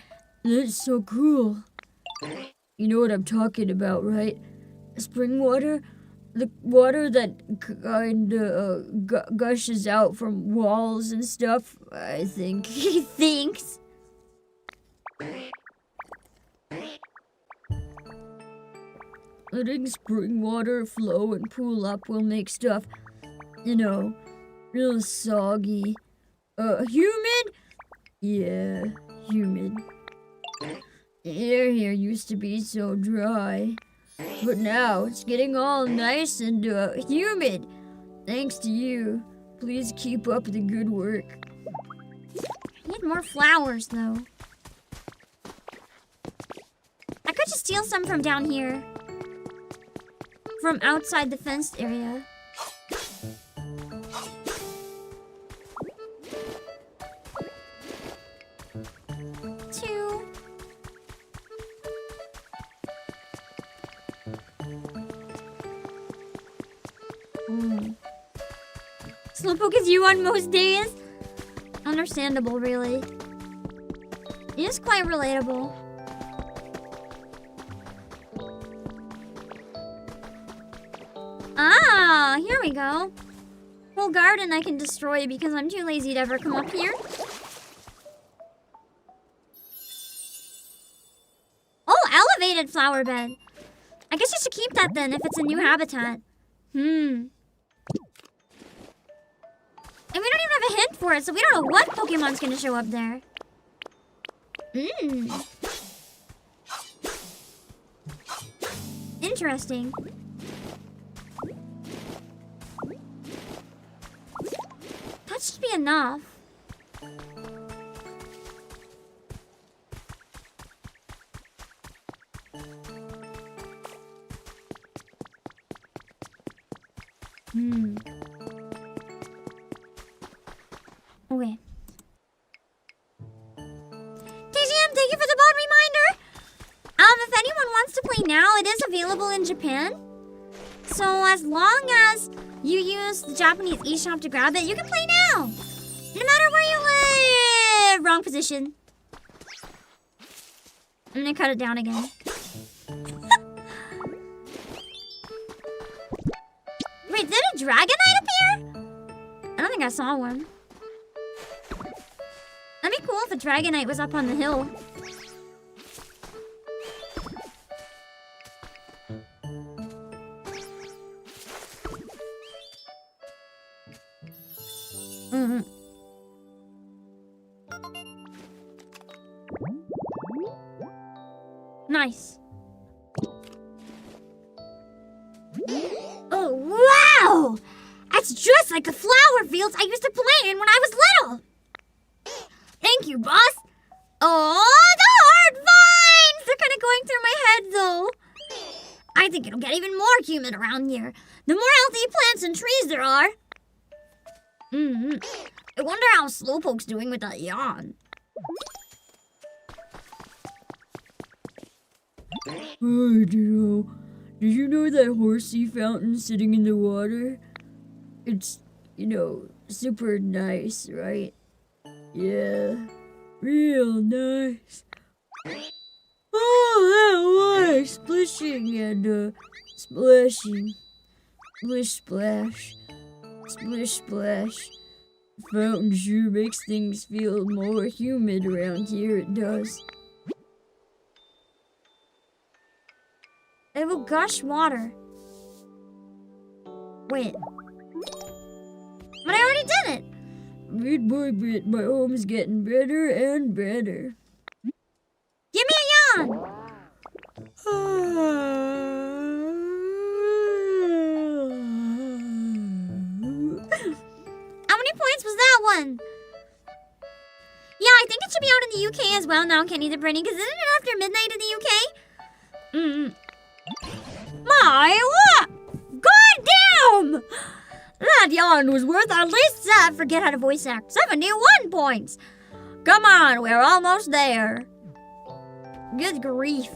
C: That's so cool. You know what I'm talking about, right? Spring water? The water that kinda gushes out from walls and stuff, I think.
A: He thinks.
C: Letting spring water flow and pool up will make stuff, you know, real soggy. Humid? Yeah, humid. The air here used to be so dry, but now it's getting all nice and humid. Thanks to you. Please keep up the good work.
A: I need more flowers, though. I could just steal some from down here. From outside the fenced area. Two. Slowpoke is you on most days? Understandable, really. He is quite relatable. Ah, here we go. Whole garden I can destroy because I'm too lazy to ever come up here. Oh, elevated flower bed. I guess I should keep that then if it's a new habitat. And we don't even have a hint for it, so we don't know what Pokemon's gonna show up there. Interesting. That should be enough. Okay. TGM, thank you for the bot reminder. If anyone wants to play now, it is available in Japan. So as long as you use the Japanese eshop to grab it, you can play now. No matter where you live. Wrong position. I'm gonna cut it down again. Wait, did a Dragonite appear? I don't think I saw one. That'd be cool if a Dragonite was up on the hill. Nice. Oh, wow! That's just like the flower fields I used to play in when I was little. Thank you, boss. Oh, the hard vines! They're kind of going through my head, though. I think it'll get even more humid around here. The more healthy plants and trees there are. I wonder how Slowpoke's doing with that yawn.
C: Oh, did you know that horsey fountain sitting in the water? It's, you know, super nice, right? Yeah, real nice. Oh, that water splishing and splashing. Splish splash. Splish splash. The fountain sure makes things feel more humid around here, it does.
A: It will gush water. Wait. But I already did it.
C: Bit by bit, my home's getting better and better.
A: Give me a yawn. How many points was that one? Yeah, I think it should be out in the UK as well now, Kenny the Brainy, because isn't it after midnight in the UK? My, what? God damn! That yawn was worth at least forget how to voice act. 71 points. Come on, we're almost there. Good grief.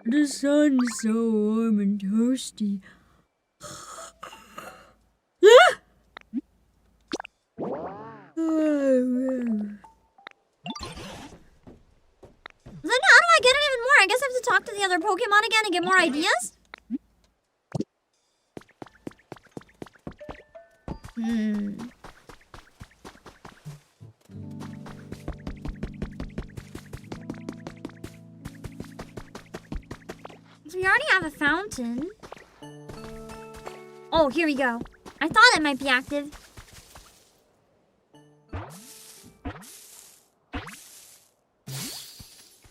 C: The sun's so warm and toasty.
A: other Pokemon again and get more ideas? So we already have a fountain. Oh, here we go. I thought it might be active.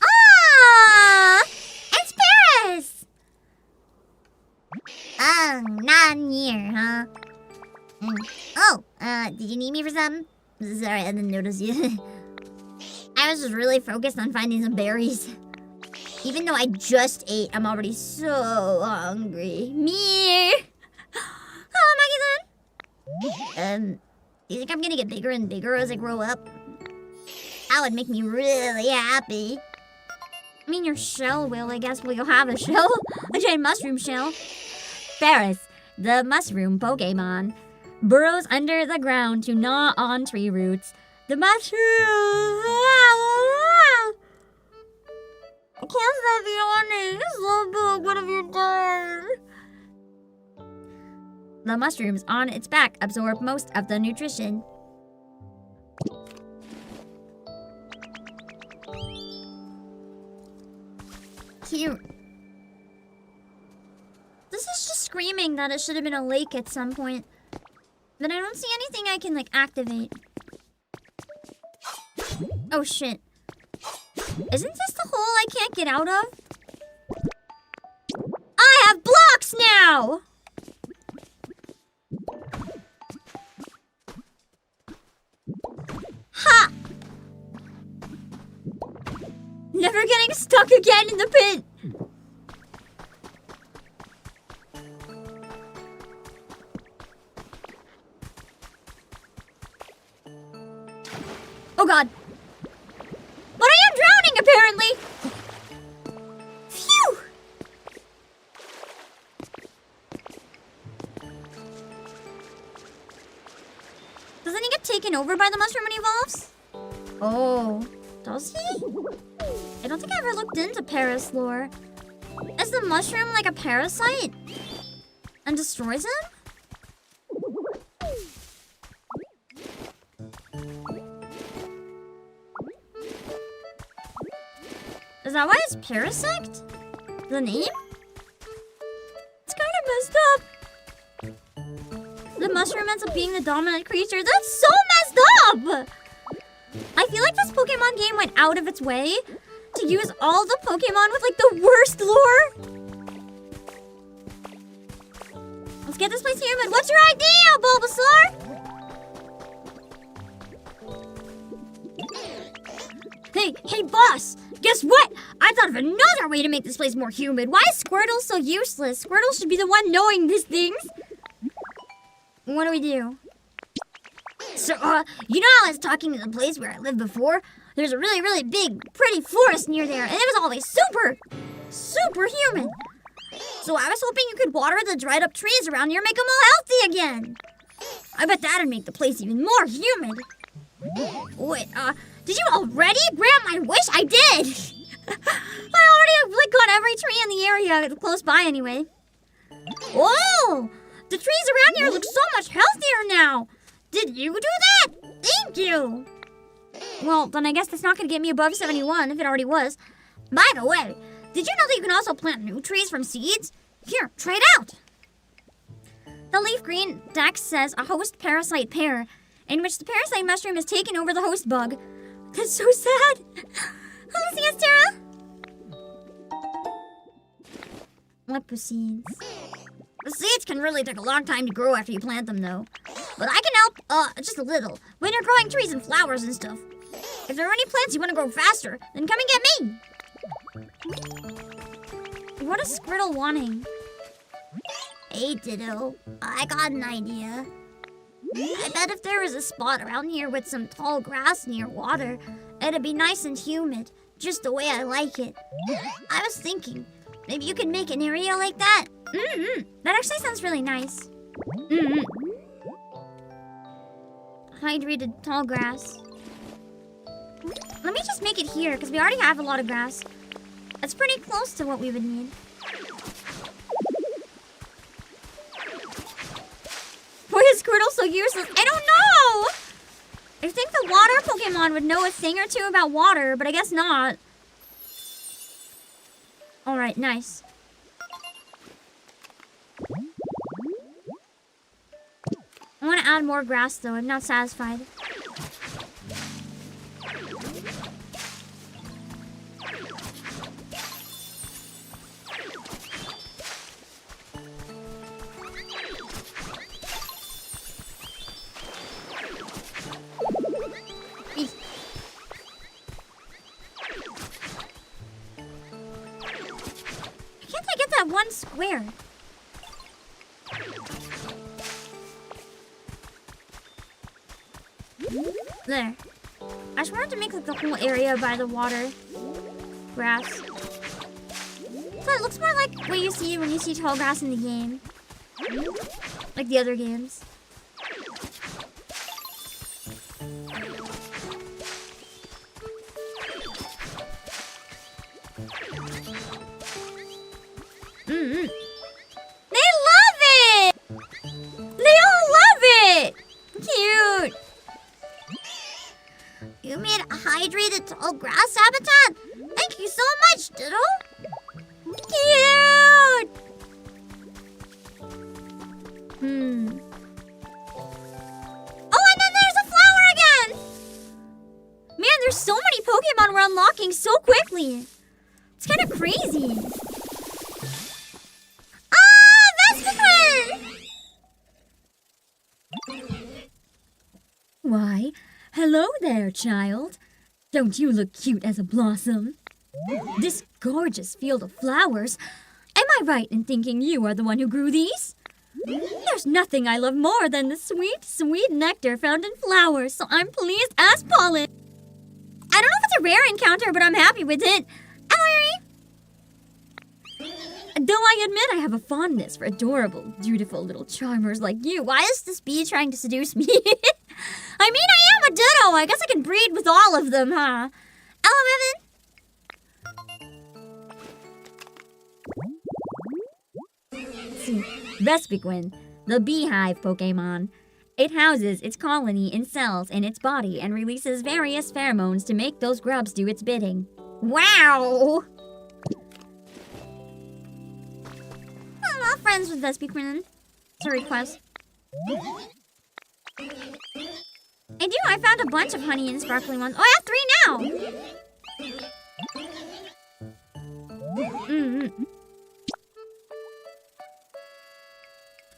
A: Ah! It's Paris! Oh, not in here, huh? Oh, did you need me for something? Sorry, I didn't notice you. I was just really focused on finding some berries. Even though I just ate, I'm already so hungry. Me! Oh, Maggie-san! Do you think I'm gonna get bigger and bigger as I grow up? That would make me really happy. I mean, your shell will, I guess. Well, you'll have a shell. A giant mushroom shell. Ferris, the mushroom Pokemon, burrows under the ground to gnaw on tree roots. The mushroom... I can't stop yawning. Slowpoke, what have you done? The mushrooms on its back absorb most of the nutrition. Cute. This is just screaming that it should have been a lake at some point. But I don't see anything I can, like, activate. Oh, shit. Isn't this the hole I can't get out of? I have blocks now! Ha! Never getting stuck again in the pit! Oh god. But I am drowning, apparently! Phew! Doesn't he get taken over by the mushroom when he evolves? Oh, does he? I don't think I ever looked into Paris lore. Is the mushroom like a parasite? And destroys him? Is that why it's Parasect? The name? It's kind of messed up. The mushroom ends up being the dominant creature. That's so messed up! I feel like this Pokemon game went out of its way to use all the Pokemon with like the worst lore. Let's get this place human. What's your idea, Bulbasaur? Hey, boss! Guess what? I thought of another way to make this place more humid. Why is Squirtle so useless? Squirtle should be the one knowing these things. What do we do? So, you know how I was talking to the place where I lived before? There's a really, really big, pretty forest near there, and it was always super humid. So I was hoping you could water the dried up trees around here and make them all healthy again. I bet that'd make the place even more humid. Wait, did you already grant my wish? I did! I already have blick on every tree in the area, close by anyway. Oh! The trees around here look so much healthier now! Did you do that? Thank you! Well, then I guess that's not gonna get me above 71 if it already was. By the way, did you know that you can also plant new trees from seeds? Here, try it out! The leaf green deck says a host parasite pair, in which the parasite mushroom has taken over the host bug. That's so sad. Hello, Siestera. What seeds? The seeds can really take a long time to grow after you plant them, though. But I can help, just a little, when you're growing trees and flowers and stuff. If there are any plants you want to grow faster, then come and get me. What is Squirtle wanting? Hey, Ditto. I got an idea. I bet if there was a spot around here with some tall grass near water, it'd be nice and humid, just the way I like it. I was thinking, maybe you could make an area like that. That actually sounds really nice. Hydrated tall grass. Let me just make it here, because we already have a lot of grass. That's pretty close to what we would need. Why is Squirtle so useless? I don't know! I think the water Pokemon would know a thing or two about water, but I guess not. Alright, nice. I want to add more grass though, I'm not satisfied. One square. There. I just wanted to make like the whole area by the water grass. So it looks more like what you see when you see tall grass in the game. Like the other games. They love it! They all love it! Cute! You made a hydrated tall grass habitat? Thank you so much, Diddle! Cute! Oh, and then there's a flower again! Man, there's so many Pokemon we're unlocking so quickly. It's kind of crazy.
C: Why, hello there, child. Don't you look cute as a blossom? This gorgeous field of flowers. Am I right in thinking you are the one who grew these? There's nothing I love more than the sweet, sweet nectar found in flowers, so I'm pleased as pollen.
A: I don't know if it's a rare encounter, but I'm happy with it. Ellery!
C: Though I admit I have a fondness for adorable, dutiful little charmers like you.
A: Why is this bee trying to seduce me? I mean, I am a Ditto. I guess I can breed with all of them, huh? Evan?
C: See, Vespiquen, the beehive Pokemon. It houses its colony in cells in its body and releases various pheromones to make those grubs do its bidding.
A: Wow! I'm not friends with Vespiquen. It's a request. I do. I found a bunch of honey and sparkling ones. Oh, I have 3 now.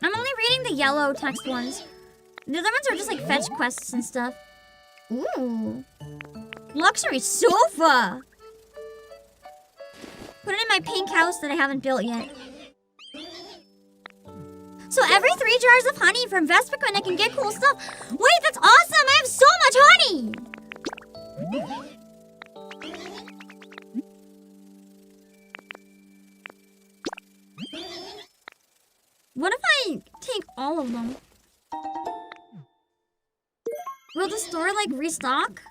A: I'm only reading the yellow text ones. The other ones are just like fetch quests and stuff. Ooh. Luxury sofa. Put it in my pink house that I haven't built yet. So every 3 jars of honey from Vespiquen I can get cool stuff. Wait, that's awesome! I have so much honey! What if I take all of them? Will the store like restock?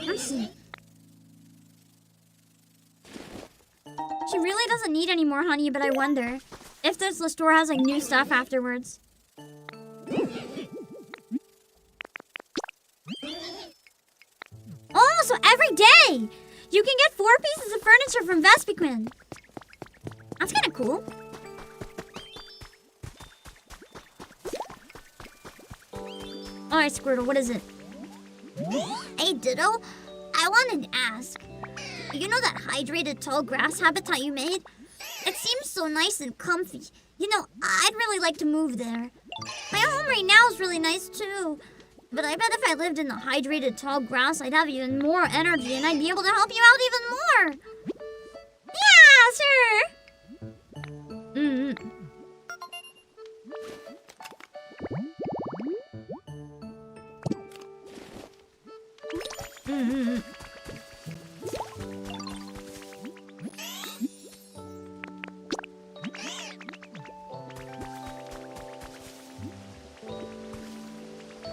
A: Let's see. She really doesn't need any more honey, but I wonder if the store has like new stuff afterwards. Oh, so every day you can get 4 pieces of furniture from Vespiquen. That's kind of cool. Alright, Squirtle, what is it? Hey, Ditto, I wanted to ask. You know that hydrated tall grass habitat you made? It seems so nice and comfy. You know, I'd really like to move there. My home right now is really nice too. But I bet if I lived in the hydrated tall grass, I'd have even more energy and I'd be able to help you out even more. Yeah, sure.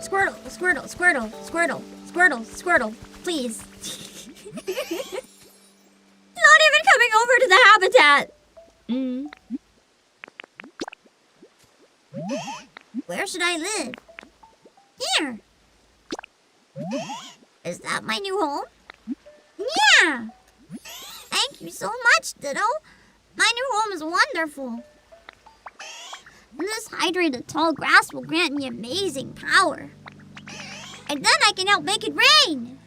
A: Squirtle, Squirtle, Squirtle, Squirtle, Squirtle, Squirtle, please. Not even coming over to the habitat. Where should I live? Here. Is that my new home? Yeah. Thank you so much, Ditto. My new home is wonderful. This hydrated tall grass will grant me amazing power. And then I can help make it rain.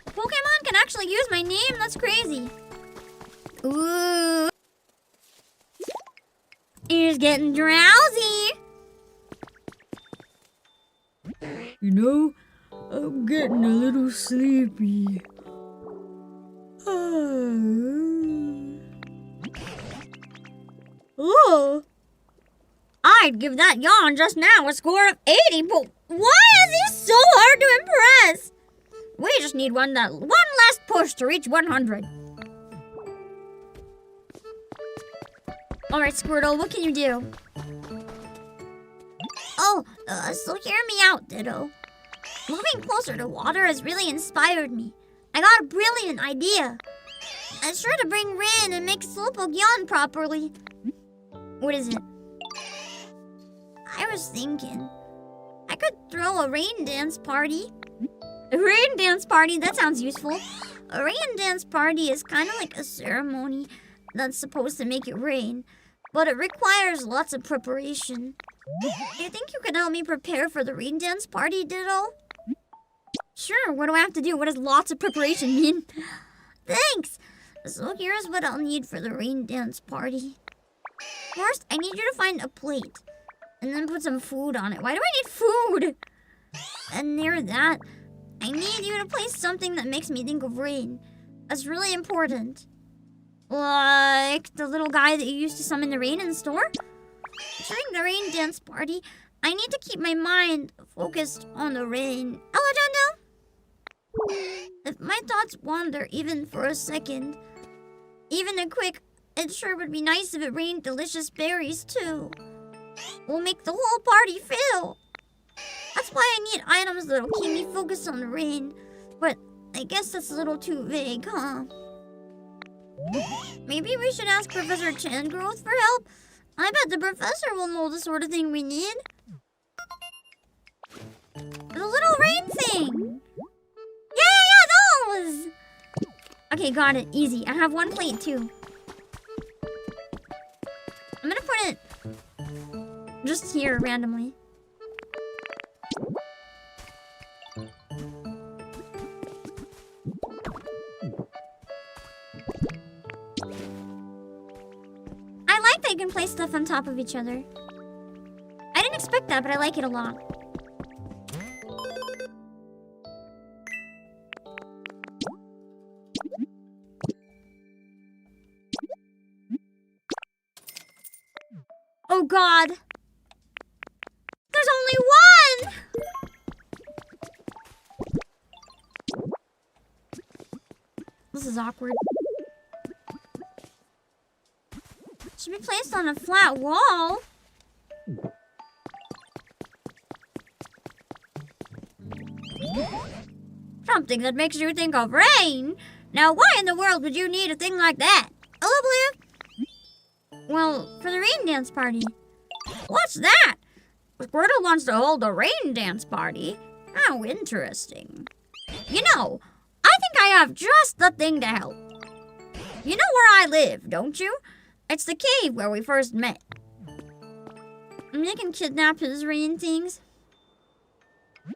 A: Pokemon can actually use my name? That's crazy. Ooh. Ears getting drowsy.
C: You know, I'm getting a little sleepy.
A: Oh. I'd give that yawn just now a score of 80, but why is he so hard to impress? We just need one last push to reach 100. Alright, Squirtle, what can you do? Oh, so hear me out, Ditto. Moving closer to water has really inspired me. I got a brilliant idea. I'm sure to bring rain and make Slowpoke yawn properly. What is it? I was thinking, I could throw a rain dance party. A rain dance party? That sounds useful. A rain dance party is kind of like a ceremony that's supposed to make it rain, but it requires lots of preparation. Do you think you could help me prepare for the rain dance party, Ditto? Sure, what do I have to do? What does lots of preparation mean? Thanks! So here's what I'll need for the rain dance party. First, I need you to find a plate, and then put some food on it. Why do I need food? And near that, I need you to place something that makes me think of rain. That's really important. Like the little guy that you used to summon the rain in the store? During the rain dance party, I need to keep my mind focused on the rain. Alejandro? If my thoughts wander even for a second, even a quick, it sure would be nice if it rained delicious berries too. We'll make the whole party fill. That's why I need items that'll keep me focused on the rain. But I guess that's a little too vague, huh? Maybe we should ask Professor Changrowth for help. I bet the professor will know the sort of thing we need. The little rain thing! Yeah, those! Okay, got it. Easy. I have one plate, too. I'm gonna put it just here, randomly. I like that you can place stuff on top of each other. I didn't expect that, but I like it a lot. Oh God! There's only one! This is awkward. Should be placed on a flat wall. Something that makes you think of rain. Now, why in the world would you need a thing like that? Hello, Blue? Well, for the rain dance party. What's that? Squirtle wants to hold a rain dance party. How interesting. You know, I think I have just the thing to help. You know where I live, don't you? It's the cave where we first met. They can kidnap his rain things.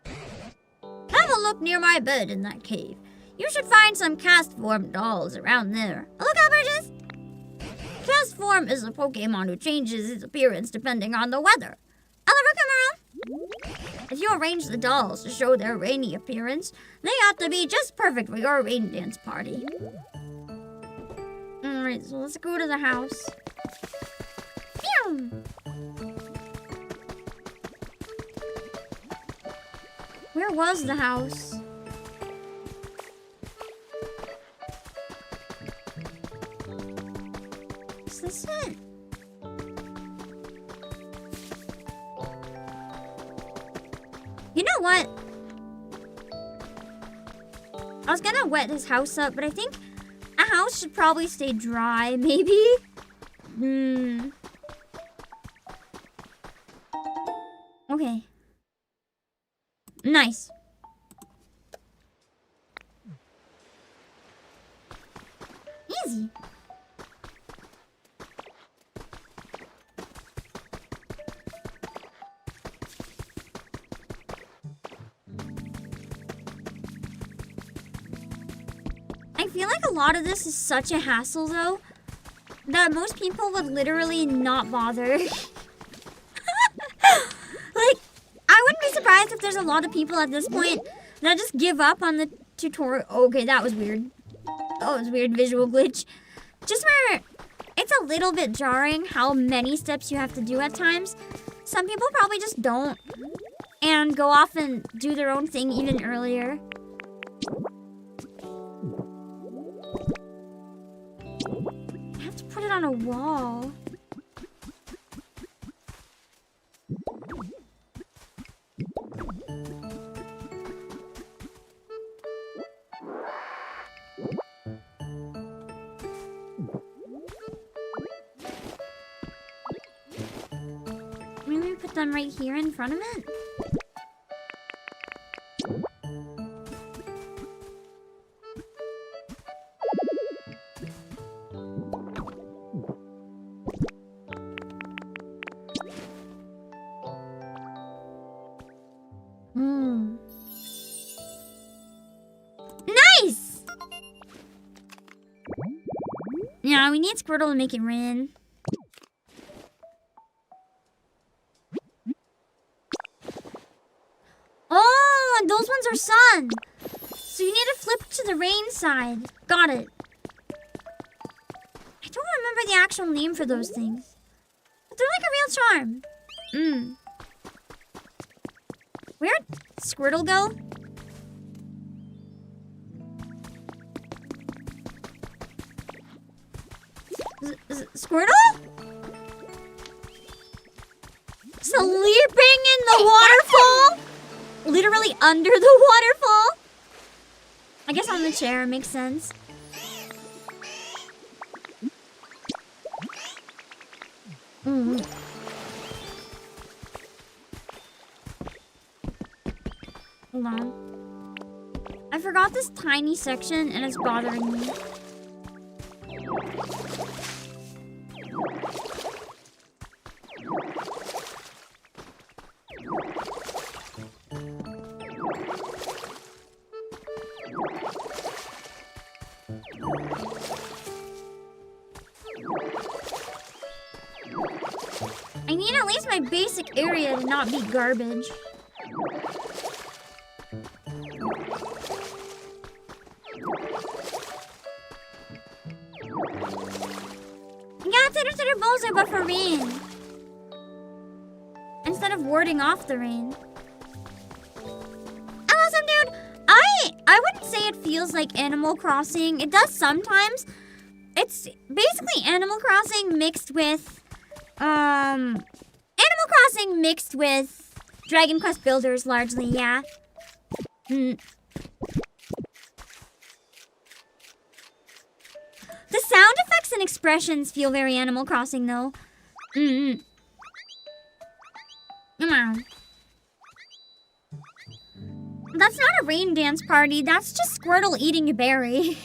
A: Have a look near my bed in that cave. You should find some cast-form dolls around there. Look out, Burgess! Cast-form is a Pokemon who changes its appearance depending on the weather. Oliver, come around. If you arrange the dolls to show their rainy appearance, they ought to be just perfect for your rain dance party. Alright, so let's go to the house. Pew! Where was the house? You know what? I was gonna wet his house up, but I think a house should probably stay dry, maybe? Okay. Nice. Easy. I feel like a lot of this is such a hassle, though, that most people would literally not bother. Like, I wouldn't be surprised if there's a lot of people at this point that just give up on the tutorial. Okay, that was weird. That was weird visual glitch. Just where it's a little bit jarring how many steps you have to do at times. Some people probably just don't and go off and do their own thing even earlier. I have to put it on a wall. Maybe put them right here in front of it? Nice! Yeah, we need Squirtle to make it rain. Oh, and those ones are sun. So you need to flip to the rain side. Got it. I don't remember the actual name for those things. But they're like a real charm. Where'd Squirtle go? Squirtle? Sleeping in the waterfall? Literally under the waterfall? I guess on the chair makes sense. Hold on. I forgot this tiny section and it's bothering me. I need at least my basic area to not be garbage. Yeah, Titter Bullseye, but for rain. Instead of warding off the rain. Awesome, dude! I wouldn't say it feels like Animal Crossing. It does sometimes. It's basically Animal Crossing mixed with Animal Crossing mixed with Dragon Quest Builders, largely, yeah. The sound effects and expressions feel very Animal Crossing, though. Come on. That's not a rain dance party. That's just Squirtle eating a berry.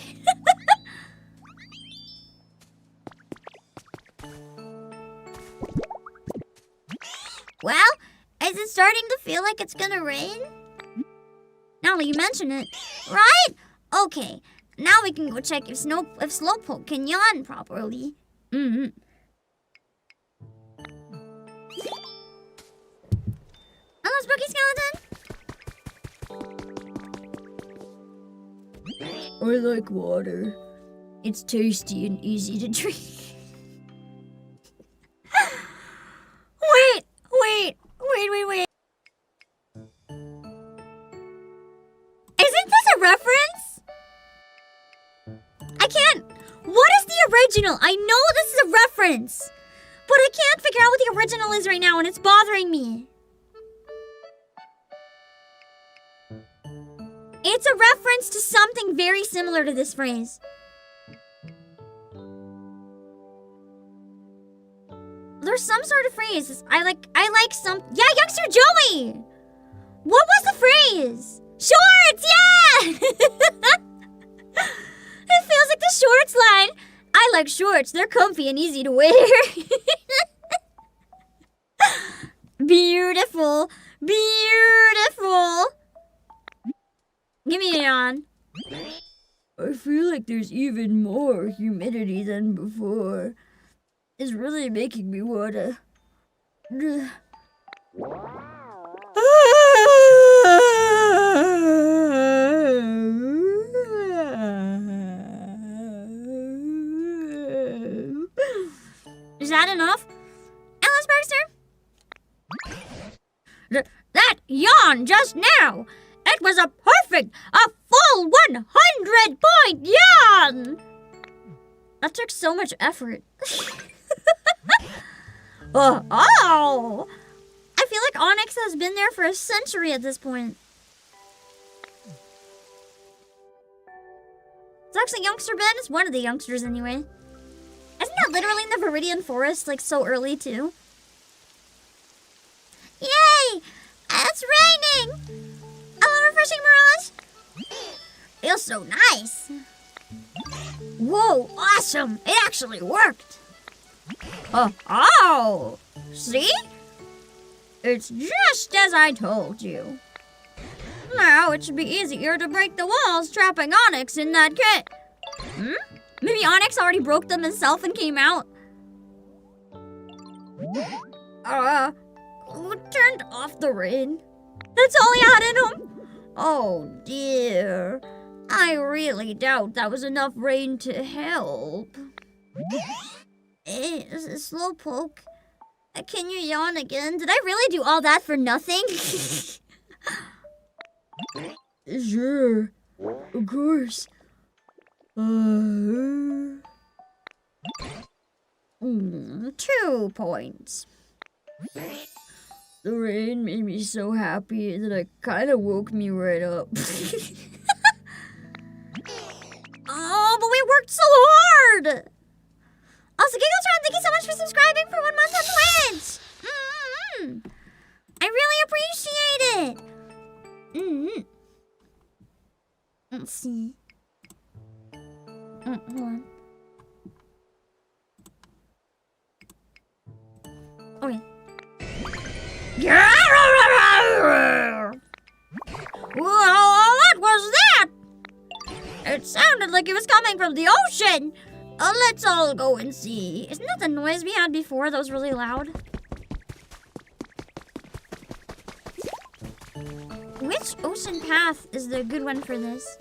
A: Well, is it starting to feel like it's gonna rain? Now that you mention it, right? Okay, now we can go check if Slowpoke can yawn properly. Hello, Spooky Skeleton.
C: I like water. It's tasty and easy to drink.
A: Wait. Isn't this a reference? I can't. What is the original? I know this is a reference, but I can't figure out what the original is right now, and it's bothering me. It's a reference to something very similar to this phrase. There's some sort of phrase. I like some. Yeah, youngster Joey. What was the phrase? Shorts. Yeah. It feels like the shorts line. I like shorts. They're comfy and easy to wear. Beautiful. Beautiful. Give me a yawn.
C: I feel like there's even more humidity than before. It's really making me wanna...
A: Is that enough? Alice Bergster? That yawn just now! It was a full 100-point yawn! That took so much effort. Oh! I feel like Onyx has been there for a century at this point. It's actually Youngster Ben. It's one of the youngsters anyway. Isn't that literally in the Viridian Forest, like so early too? Yay! It's raining! A little refreshing mirage. Feels so nice. Whoa, awesome! It actually worked. Oh! See? It's just as I told you. Now it should be easier to break the walls trapping Onyx in that kit. Maybe Onyx already broke them himself and came out. Who turned off the rain? That's all he had in him. Oh dear. I really doubt that was enough rain to help. Hey, this is Slowpoke. Can you yawn again? Did I really do all that for nothing?
C: Sure. Of course.
A: 2 points.
C: The rain made me so happy that it kind of woke me right up.
A: Oh, but we worked so hard! Also, Giggletron, thank you so much for subscribing for 1 month on Twitch! I really appreciate it! Let's see. Hold on. Okay. What was that? It sounded like it was coming from the ocean. Let's all go and see. Isn't that the noise we had before that was really loud? Which ocean path is the good one for this?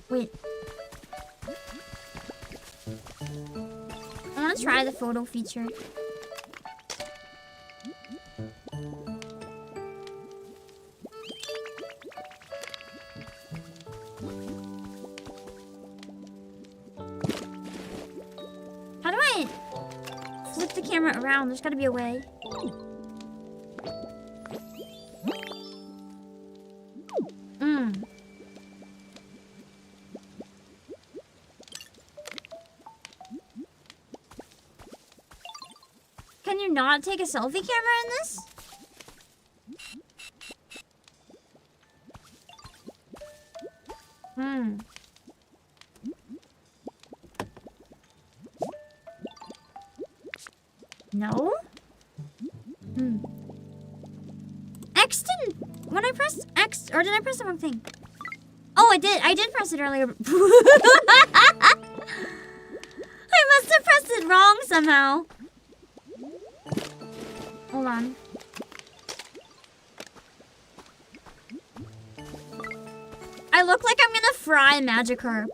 A: Wait. I want to try the photo feature. How do I flip the camera around? There's got to be a way. Can you not take a selfie camera in this? No? X didn't... When I pressed X... Or did I press the wrong thing? Oh, I did. I did press it earlier. I must have pressed it wrong somehow. Hold on. I look like I'm gonna fry Magikarp.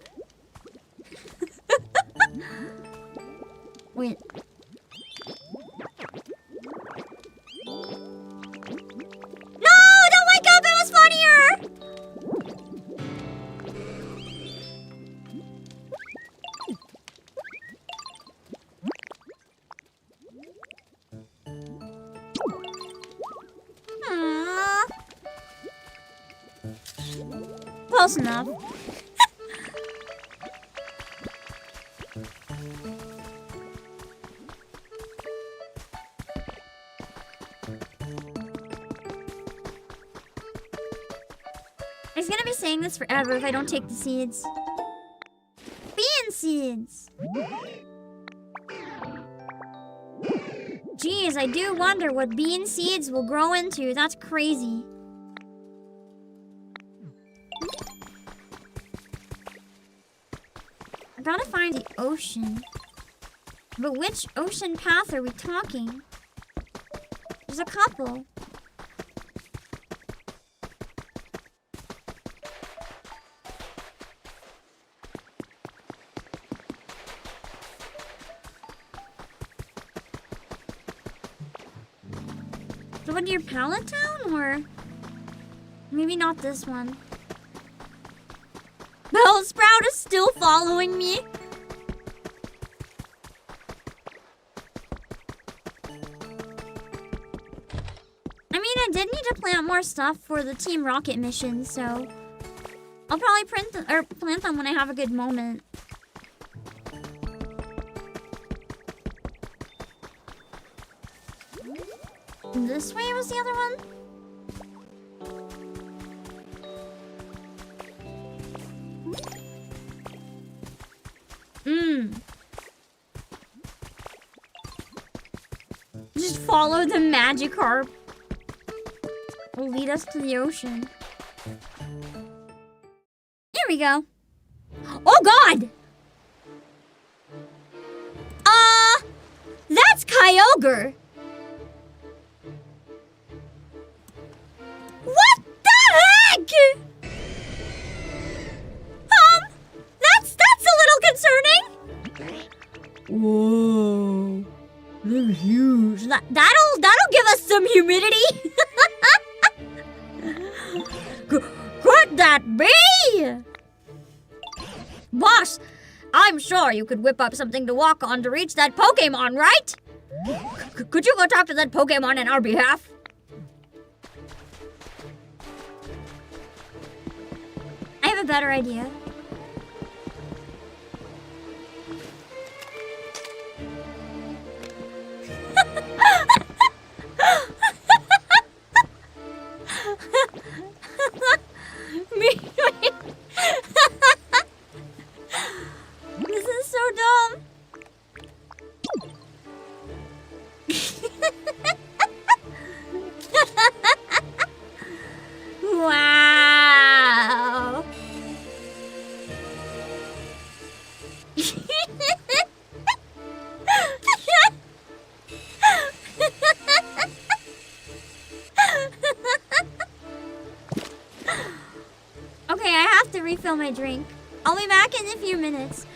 A: Wait. No! Don't wake up! It was funnier! Close enough. He's gonna be saying this forever if I don't take the seeds. Bean seeds! Geez, I do wonder what bean seeds will grow into. That's crazy. I gotta find the ocean. But which ocean path are we talking? There's a couple. The one near Pallet Town, or maybe not this one? Bellsprout is still following me. I mean, I did need to plant more stuff for the Team Rocket mission, so I'll probably plant them when I have a good moment. This way was the other one? Just follow the Magikarp. Will lead us to the ocean. Here we go. Oh God! That's Kyogre. What the heck? That's a little concerning. Whoa, they're huge. That'll give us some humidity. Could that be? Boss, I'm sure you could whip up something to walk on to reach that Pokemon, right? Could you go talk to that Pokemon on our behalf? I have a better idea. This is so dumb. Wow. Okay, I have to refill my drink. I'll be back in a few minutes.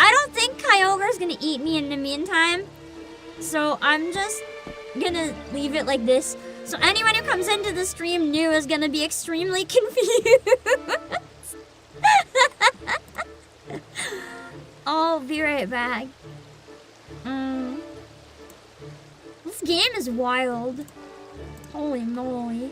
A: I don't think Kyogre's gonna eat me in the meantime, so I'm just gonna leave it like this. So anyone who comes into the stream new is gonna be extremely confused. I'll be right back. This game is wild. Holy moly.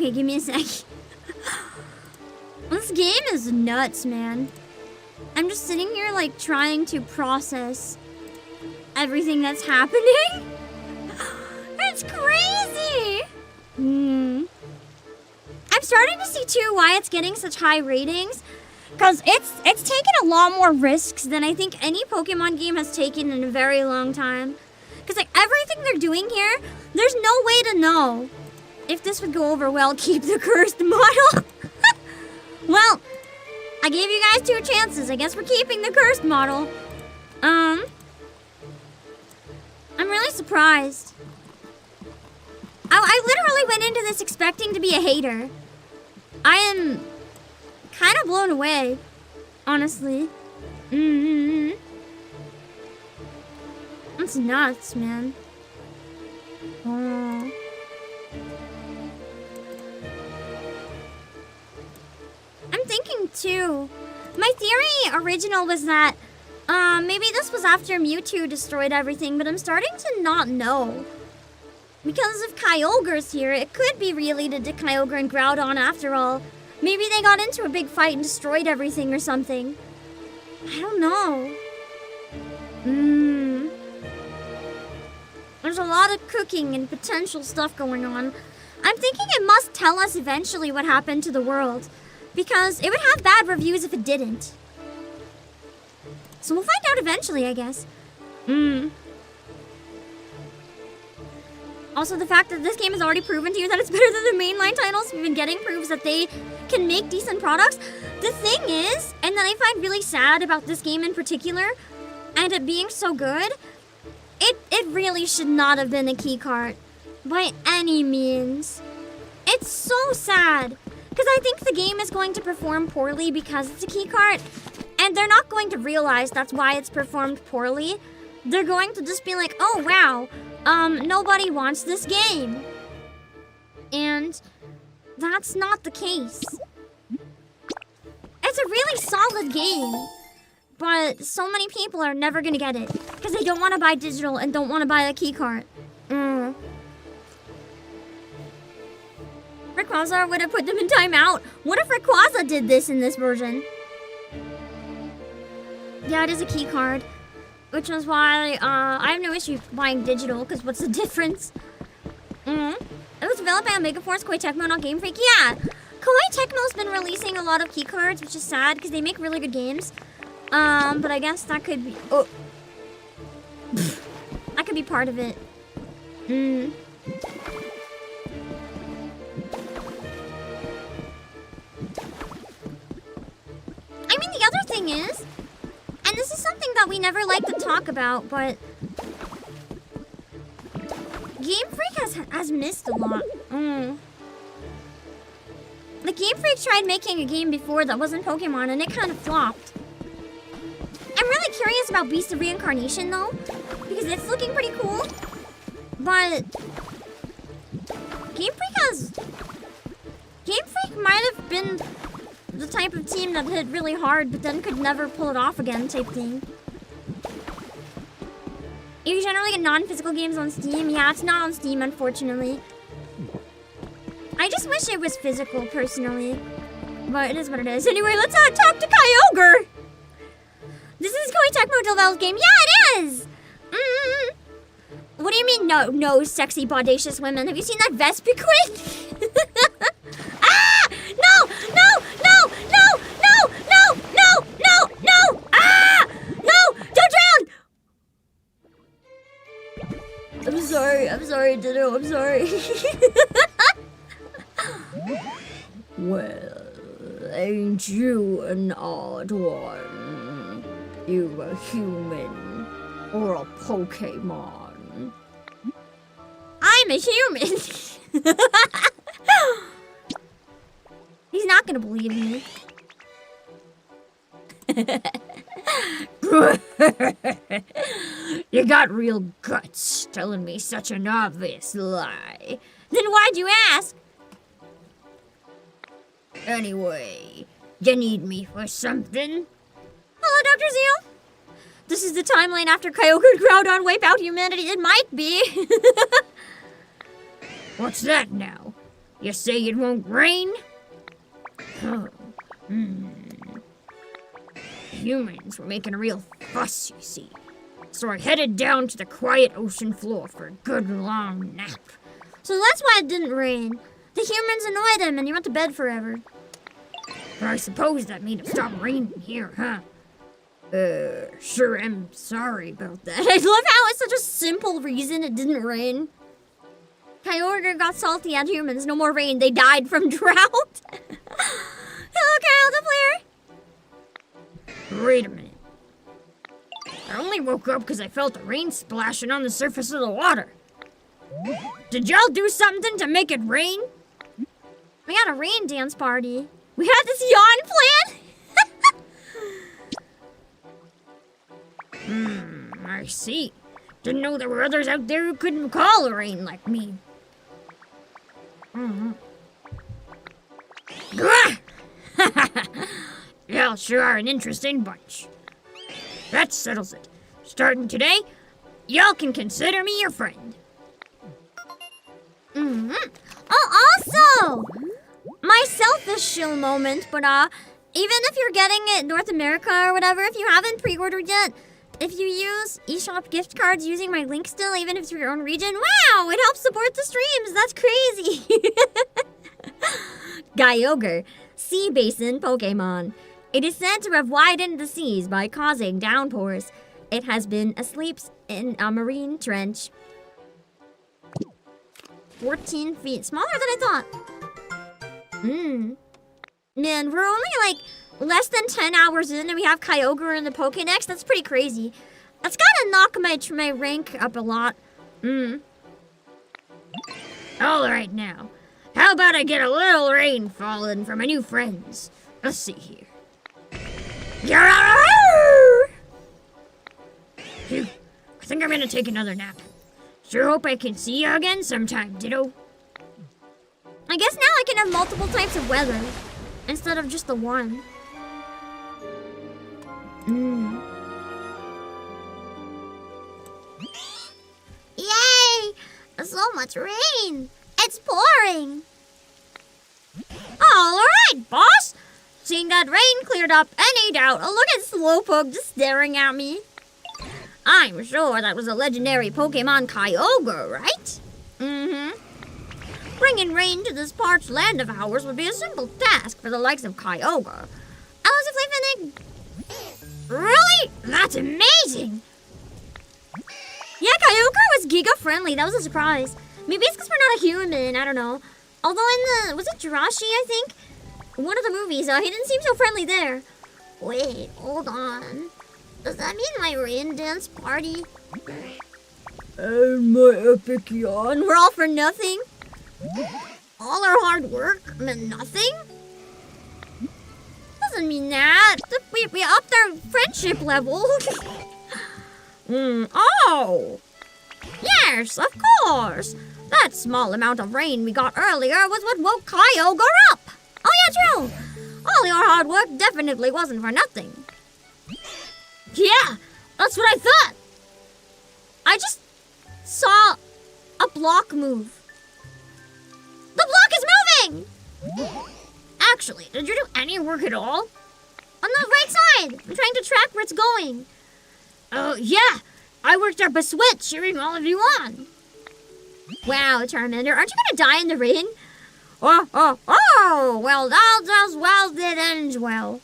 A: Okay, give me a sec. This game is nuts, man. I'm just sitting here, like, trying to process everything that's happening. It's crazy! I'm starting to see, too, why it's getting such high ratings. Because it's taken a lot more risks than I think any Pokemon game has taken in a very long time. Because, like, everything they're doing here, there's no way to know if this would go over well. Keep the cursed model. Well, I gave you guys 2 chances. I guess we're keeping the cursed model. I'm really surprised. I literally went into this expecting to be a hater. I am kind of blown away, honestly. It's nuts, man. Oh. I'm thinking too. My theory original was that maybe this was after Mewtwo destroyed everything, but I'm starting to not know. Because if Kyogre's here, it could be related to Kyogre and Groudon after all. Maybe they got into a big fight and destroyed everything or something. I don't know. There's a lot of cooking and potential stuff going on. I'm thinking it must tell us eventually what happened to the world. Because it would have bad reviews if it didn't. So we'll find out eventually, I guess. Also, the fact that this game has already proven to you that it's better than the mainline titles we've been getting proves that they can make decent products. The thing is, and that I find really sad about this game in particular, and it being so good, it really should not have been a keycard. By any means. It's so sad. Because I think the game is going to perform poorly because it's a keycard. And they're not going to realize that's why it's performed poorly. They're going to just be like, oh wow, nobody wants this game. And that's not the case. It's a really solid game. But so many people are never going to get it. Because they don't want to buy digital and don't want to buy a keycard. Rayquaza would have put them in timeout. What if Rayquaza did this in this version? Yeah, it is a key card, which is why I have no issue buying digital, because what's the difference? It was developed by Omega Force, Koei Tecmo, not Game Freak. Yeah, Koei Tecmo's been releasing a lot of key cards, which is sad, because they make really good games. But I guess that could be... Oh. That could be part of it. I mean, the other thing is, and this is something that we never like to talk about, but Game Freak has missed a lot. The Game Freak tried making a game before that wasn't Pokemon, and it kind of flopped. I'm really curious about Beast of Reincarnation, though, because it's looking pretty cool. But Game Freak might have been the type of team that hit really hard, but then could never pull it off again type thing. You generally get non-physical games on Steam. Yeah, it's not on Steam, unfortunately. I just wish it was physical, personally. But it is what it is. Anyway, let's talk to Kyogre! This is Koei Tecmo developed game. Yeah, it is! What do you mean, no, sexy, bodacious women? Have you seen that Vespiquid? Ah! No! Ah! No! Don't drown! I'm sorry, Ditto, I'm sorry. Well, ain't you an odd one? You a human or a Pokemon? I'm a human. He's not gonna believe me. You got real guts telling me such an obvious lie. Then why'd you ask? Anyway, you need me for something? Hello, Dr. Zeal. This is the timeline after Kyogre and Groudon wipe out humanity. It might be. What's that now?
C: You say it won't rain? Humans were making a real fuss, you see. So I headed down to the quiet ocean floor for a good long nap.
A: So that's why it didn't rain. The humans annoyed him and he went to bed forever.
C: But I suppose that made it stop raining here, huh? Sure am sorry about that.
A: I love how it's such a simple reason it didn't rain. Kyogre got salty at humans. No more rain. They died from drought. Hello, Kyle the player.
C: Wait a minute. I only woke up because I felt the rain splashing on the surface of the water. Did y'all do something to make it rain?
A: We had a rain dance party. We had this yawn plan.
C: I see. Didn't know there were others out there who couldn't call a rain like me. Y'all sure are an interesting bunch. That settles it. Starting today, y'all can consider me your friend.
A: Oh, also, my selfish shill moment, but even if you're getting it North America or whatever, if you haven't pre-ordered yet, if you use eShop gift cards using my link still, even if it's for your own region, wow, it helps support the streams. That's crazy. Kyogre, sea basin Pokemon. It is said to have widened the seas by causing downpours. It has been asleep in a marine trench. 14 feet. Smaller than I thought. Man, we're only like less than 10 hours in and we have Kyogre in the Pokédex. That's pretty crazy. That's gotta knock my rank up a lot.
C: Alright now. How about I get a little rain falling for my new friends? Let's see here. Phew, I think I'm gonna take another nap. Sure hope I can see you again sometime, Ditto.
A: I guess now I can have multiple types of weather instead of just the one. Yay! So much rain! It's pouring! Alright, boss! Seeing that rain cleared up any doubt. Oh, look at Slowpoke just staring at me. I'm sure that was a legendary Pokemon Kyogre, right? Bringing rain to this parched land of ours would be a simple task for the likes of Kyogre. Elusifying.
C: Really? That's amazing!
A: Yeah, Kyogre was giga-friendly. That was a surprise. Maybe it's because we're not a human. I don't know. Although in the... Was it Jirachi, I think? One of the movies. He didn't seem so friendly there. Wait, hold on. Does that mean my rain dance party?
C: And my epic yawn.
A: We're all for nothing? All our hard work meant nothing? Doesn't mean that. We upped our friendship level.
C: Oh!
A: Yes, of course. That small amount of rain we got earlier was what woke Kyogre up. Oh yeah, true. All your hard work definitely wasn't for nothing.
C: Yeah, that's what I thought.
A: I just saw a block move. The block is moving!
C: Actually, did you do any work at all?
A: On the right side. I'm trying to track where it's going.
C: Oh, yeah. I worked up a sweat cheering all of you on.
A: Wow, Charmander, aren't you gonna die in the rain?
C: Oh, well, all does well that ends well.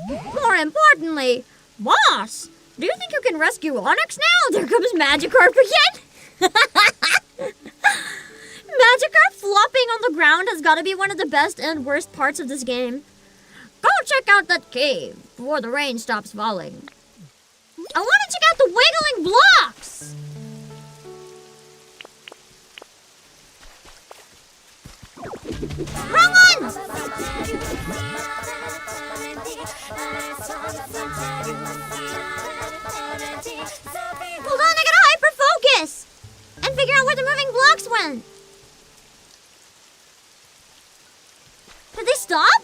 A: More importantly, boss, do you think you can rescue Onyx now? There comes Magikarp again. Magikarp flopping on the ground has got to be one of the best and worst parts of this game.
C: Go check out that cave before the rain stops falling.
A: I want to check out the wiggling blocks. Wrong one! Hold on, I gotta hyper focus and figure out where the moving blocks went. Did they stop?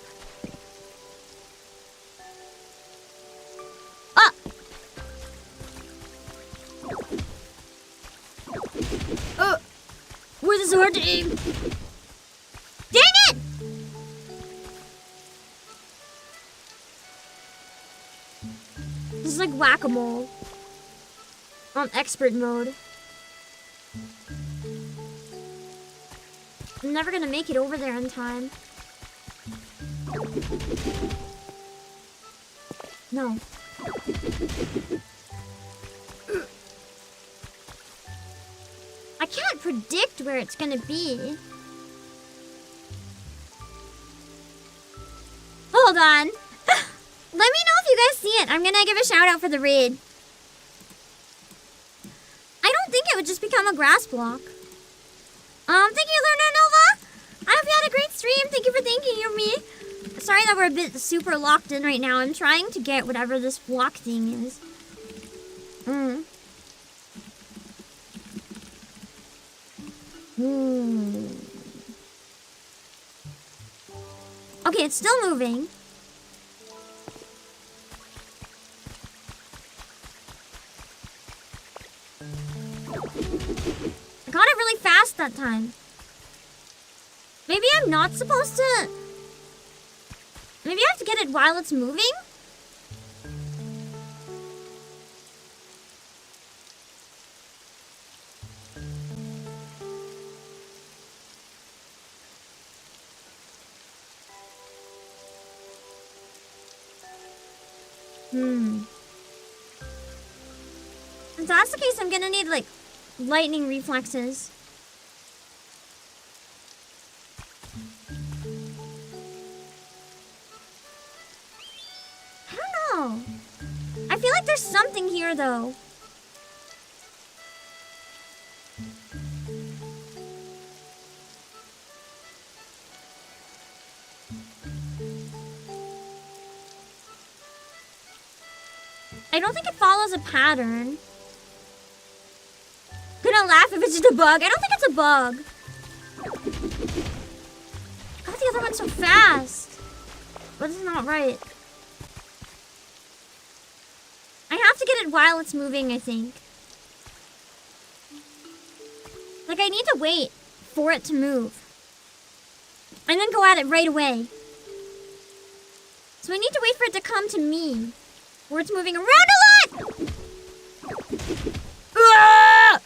C: Where's the sword aim?
A: is like whack-a-mole. On expert mode. I'm never gonna make it over there in time. No. I can't predict where it's gonna be. Hold on. Let me know if you guys see it. I'm gonna give a shout out for the raid. I don't think it would just become a grass block. Thank you, Luna Nova. I hope you had a great stream. Thank you for thanking me. Sorry that we're a bit super locked in right now. I'm trying to get whatever this block thing is. Okay, it's still moving. I got it really fast that time. Maybe I'm not supposed to... Maybe I have to get it while it's moving? If that's the case, I'm gonna need, like, lightning reflexes. I don't know. I feel like there's something here, though. I don't think it follows a pattern. Gonna laugh if it's just a bug. I don't think it's a bug. I got the other one so fast. But it's not right. I have to get it while it's moving, I think. Like, I need to wait for it to move. And then go at it right away. So I need to wait for it to come to me. Where it's moving around a lot! Ah!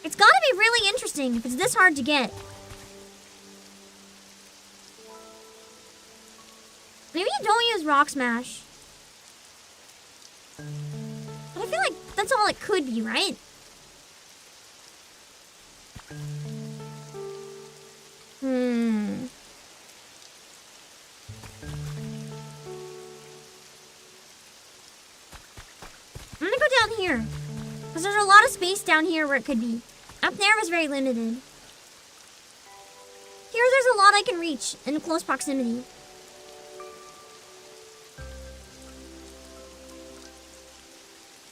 A: It's gotta be really interesting if it's this hard to get. Maybe you don't use Rock Smash. But I feel like that's all it could be, right? I'm gonna go down here. Because there's a lot of space down here where it could be. Up there was very limited. Here there's a lot I can reach in close proximity.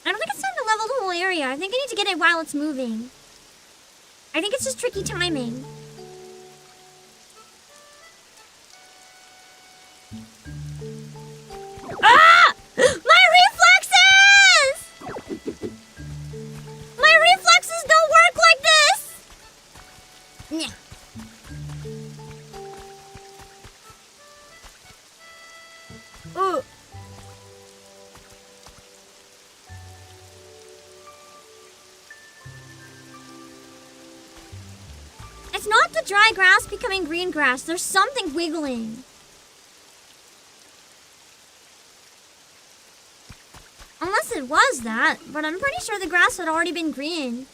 A: I don't think it's time to level the whole area. I think I need to get it while it's moving. I think it's just tricky timing. Ah! My reflexes! My reflexes don't work like this! Yeah. Ooh. It's not the dry grass becoming green grass. There's something wiggling. Unless it was that, but I'm pretty sure the grass had already been green.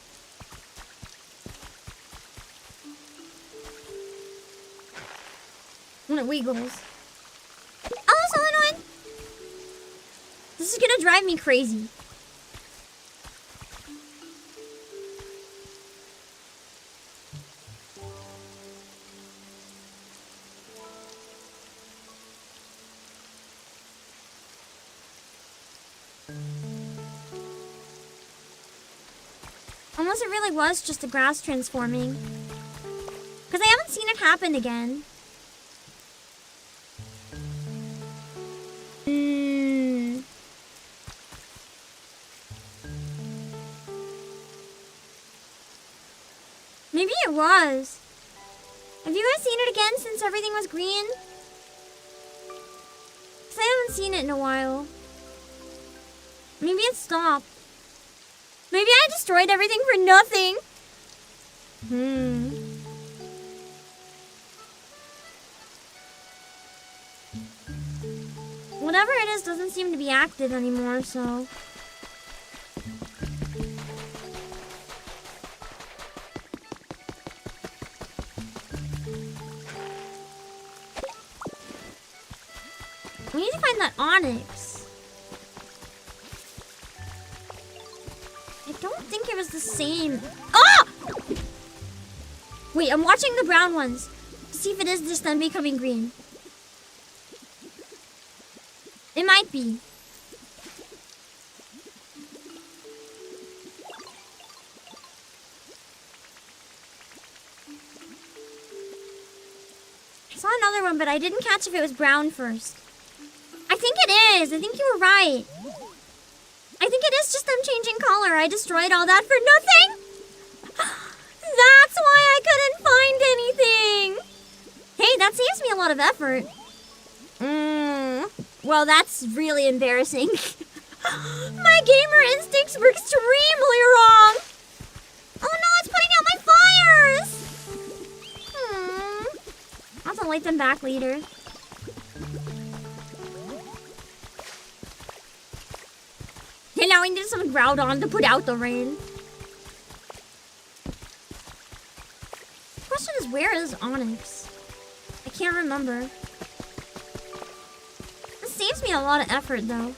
A: When it wiggles. Oh, Solenoid! This is gonna drive me crazy. Unless it really was just the grass transforming. Because I haven't seen it happen again. Maybe it was. Have you guys seen it again since everything was green? Because I haven't seen it in a while. Maybe it stopped. Maybe I destroyed everything for nothing. Whatever it is doesn't seem to be active anymore, so... We need to find that Onyx. I don't think it was the same. Ah! Wait, I'm watching the brown ones to see if it is just them becoming green. It might be. I saw another one, but I didn't catch if it was brown first. I think it is. I think you were right. I think it is just them changing color. I destroyed all that for nothing. That's why I couldn't find anything. Hey, that saves me a lot of effort. Well, that's really embarrassing. My gamer instincts were extremely wrong. Oh no, it's putting out my fires. I'll have to light them back later. And now I need some Groudon to put out the rain. The question is, where is Onyx? I can't remember. This saves me a lot of effort, though.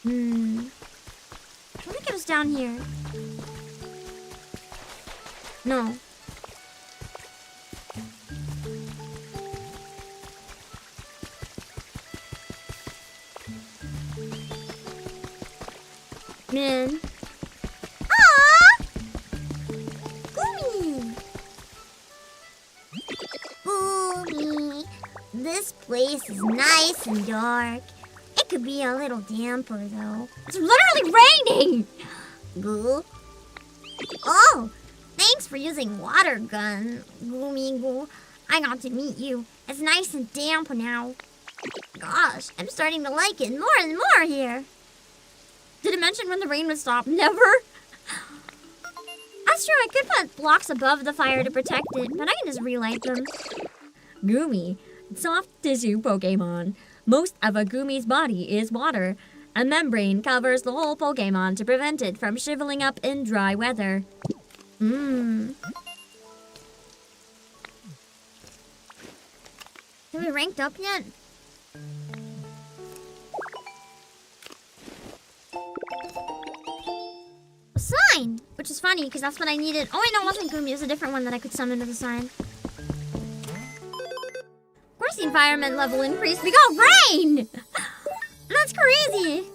A: I don't think it was down here. No. Man. Aww! Goomy! Goomy! This place is nice and dark. It could be a little damper, though. It's literally raining! Goo. Oh! Thanks for using water gun, Goomy Goo. I got to meet you. It's nice and damp now. Gosh, I'm starting to like it more and more here. Did it mention when the rain would stop? Never. That's true, I could put blocks above the fire to protect it, but I can just relight them.
C: Goomy, soft tissue Pokemon. Most of a Goomy's body is water. A membrane covers the whole Pokemon to prevent it from shriveling up in dry weather.
A: Have we ranked up yet? A sign! Which is funny, because that's what I needed. Oh, wait, no, it wasn't Goomy. It was a different one that I could summon as a sign. Of course the environment level increased. We got rain! That's crazy!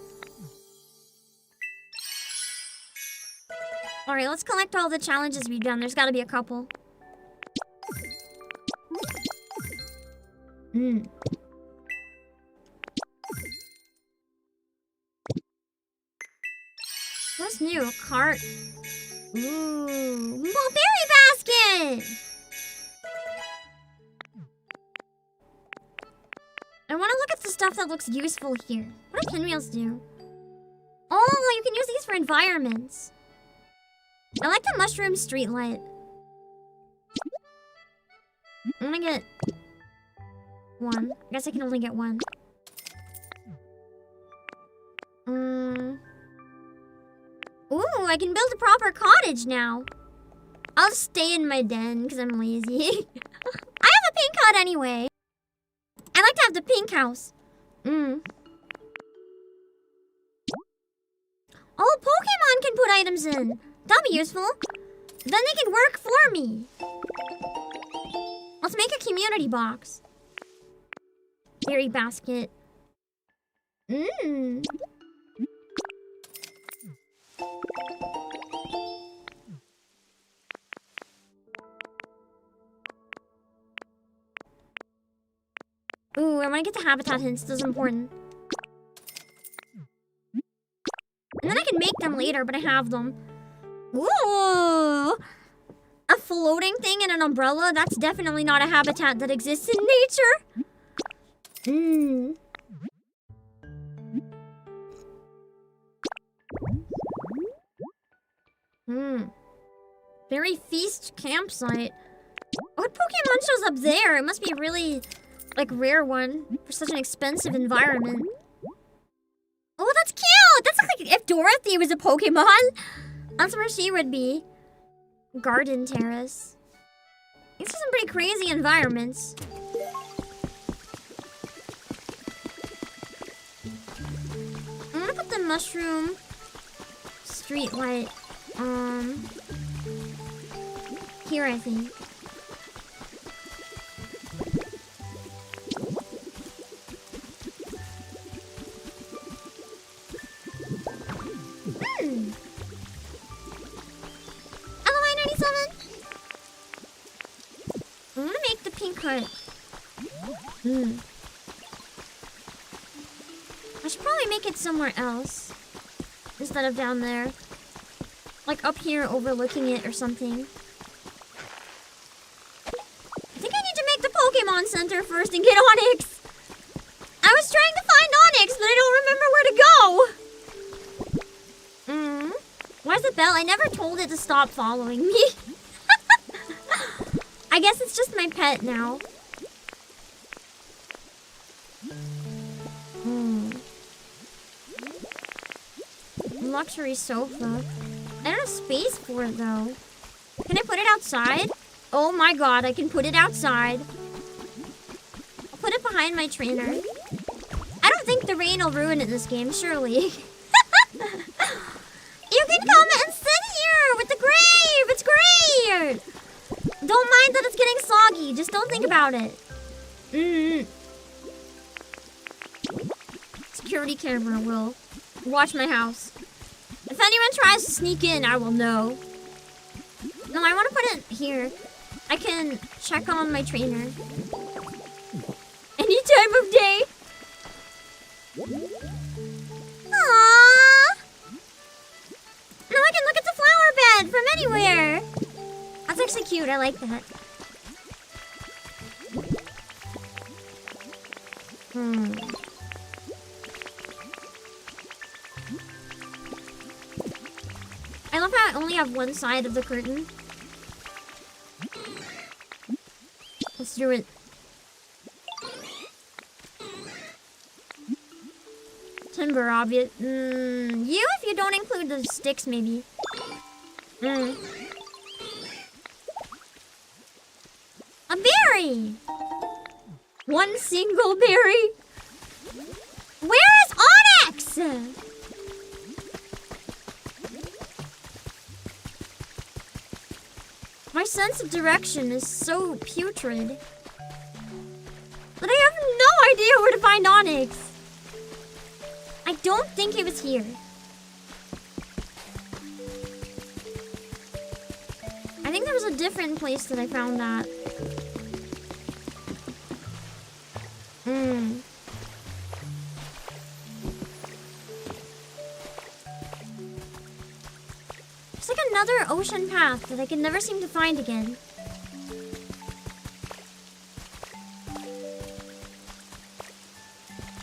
A: Alright, let's collect all the challenges we've done. There's gotta be a couple. What's new? A cart? Ooh. Mulberry basket! I want to look at the stuff that looks useful here. What do pinwheels do? Oh, you can use these for environments. I like the mushroom streetlight. I'm gonna get one. I guess I can only get one. Ooh, I can build a proper cottage now. I'll stay in my den because I'm lazy. I have a pink hut anyway. I like to have the pink house. Oh, Pokemon can put items in. That'll be useful. Then they can work for me. Let's make a community box. Berry basket. Ooh, I want to get the habitat hints. This is important. And then I can make them later, but I have them. Ooh! A floating thing in an umbrella, that's definitely not a habitat that exists in nature. Berry feast campsite. What Pokemon shows up there? It must be a really, like, rare one for such an expensive environment. Oh, that's cute! That's like if Dorothy was a Pokemon. That's where she would be. Garden terrace. These are some pretty crazy environments. I'm gonna put the mushroom streetlight here, I think. I'm gonna make the pink hut. I should probably make it somewhere else instead of down there. Like up here overlooking it or something. I think I need to make the Pokemon Center first and get Onyx. I was trying to find Onyx, but I don't remember where to go. Where's the bell? I never told it to stop following me. I guess it's just my pet now. Luxury sofa. I don't have space for it though. Can I put it outside? Oh my god, I can put it outside. I'll put it behind my trainer. I don't think the rain will ruin it this game, surely. You can come and sit here with the grave. It's great. Don't mind that it's getting soggy. Just don't think about it. Security camera will watch my house. If anyone tries to sneak in, I will know. No, I want to put it here. I can check on my trainer. Any time of day. Aww. Now I can look at the flower bed from anywhere. That's actually cute. I like that. I love how I only have one side of the curtain. Let's do it. Timber, obvious. You if you don't include the sticks, maybe. A berry! One single berry? Where is Onyx? My sense of direction is so putrid that I have no idea where to find Onyx. I don't think he was here. I think there was a different place that I found that. It's like another ocean path that I can never seem to find again.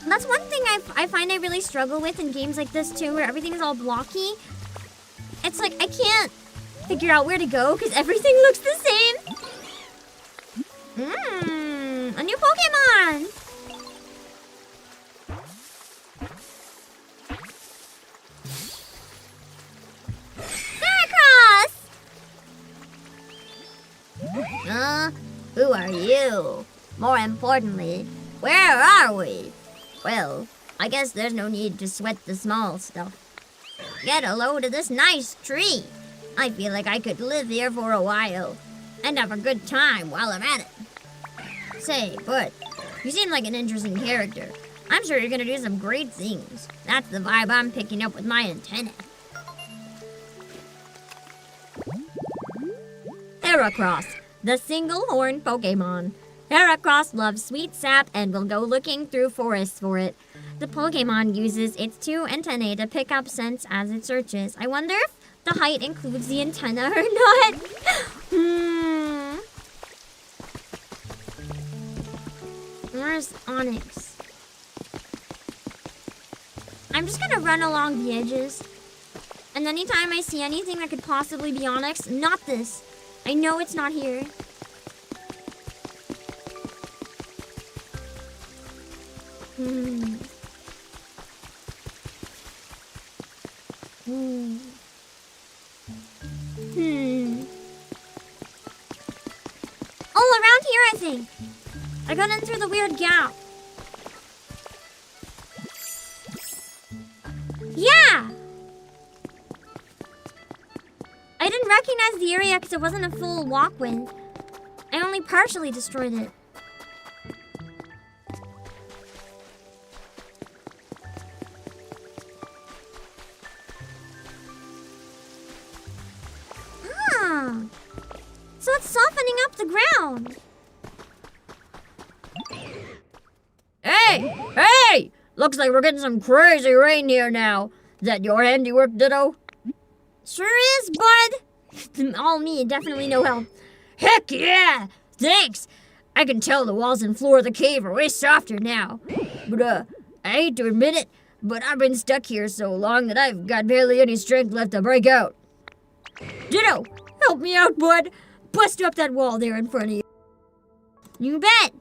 A: That's one thing I find I really struggle with in games like this too, where everything's all blocky. It's like I can't figure out where to go because everything looks the same. A new Pokemon!
D: Who are you? More importantly, where are we? Well, I guess there's no need to sweat the small stuff. Get a load of this nice tree. I feel like I could live here for a while and have a good time while I'm at it. Say, Bud, you seem like an interesting character. I'm sure you're gonna do some great things. That's the vibe I'm picking up with my antenna.
A: Heracross, the single-horned Pokemon. Heracross loves sweet sap and will go looking through forests for it. The Pokemon uses its two antennae to pick up scents as it searches. I wonder if the height includes the antenna or not. Where's Onyx? I'm just gonna run along the edges. And anytime I see anything that could possibly be Onyx, not this. I know it's not here. Hmm. Oh, around here, I think. I got in through the weird gap. Yeah! I didn't recognize the area because it wasn't a full walkway. I only partially destroyed it. Ah! So it's softening up the ground.
C: Hey! Hey! Looks like we're getting some crazy rain here now. Is that your handiwork, Ditto?
A: Sure is, bud. All me, definitely no help.
C: Heck yeah! Thanks! I can tell the walls and floor of the cave are way softer now. But, I hate to admit it, but I've been stuck here so long that I've got barely any strength left to break out. Ditto, help me out, bud. Bust up that wall there in front of you.
A: You bet.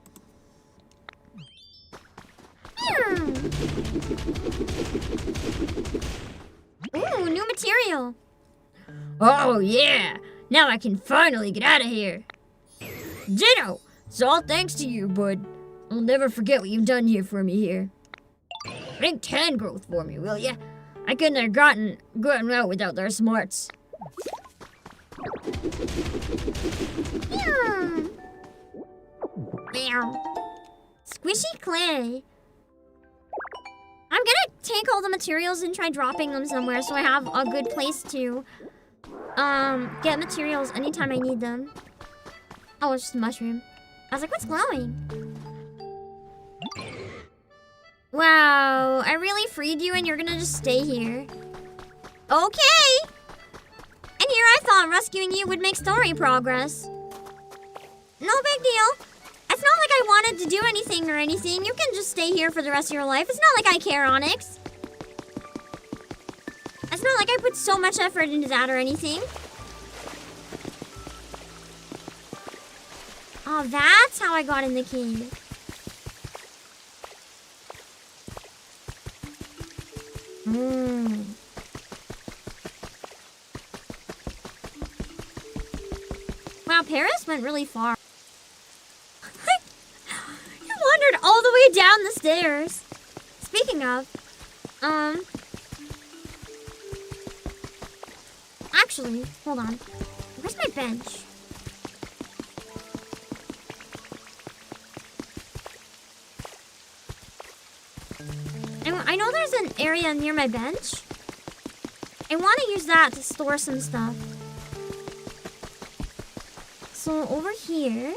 A: Ooh, new material.
C: Oh, yeah! Now I can finally get out of here. Ditto, it's all thanks to you, bud. I'll never forget what you've done here for me here. Make 10 growth for me, will ya? I couldn't have gotten out without their smarts.
A: Squishy clay. I'm gonna take all the materials and try dropping them somewhere so I have a good place to get materials anytime I need them. Oh, it's just a mushroom. I was like, what's glowing? Wow, I really freed you and you're gonna just stay here. Okay! And here I thought rescuing you would make story progress. No big deal. It's not like I wanted to do anything or anything. You can just stay here for the rest of your life. It's not like I care, Onyx. It's not like I put so much effort into that or anything. Oh, that's how I got in the cave. Wow, Paris went really far. You wandered all the way down the stairs. Speaking of, actually, hold on. Where's my bench? I know there's an area near my bench. I want to use that to store some stuff. So over here,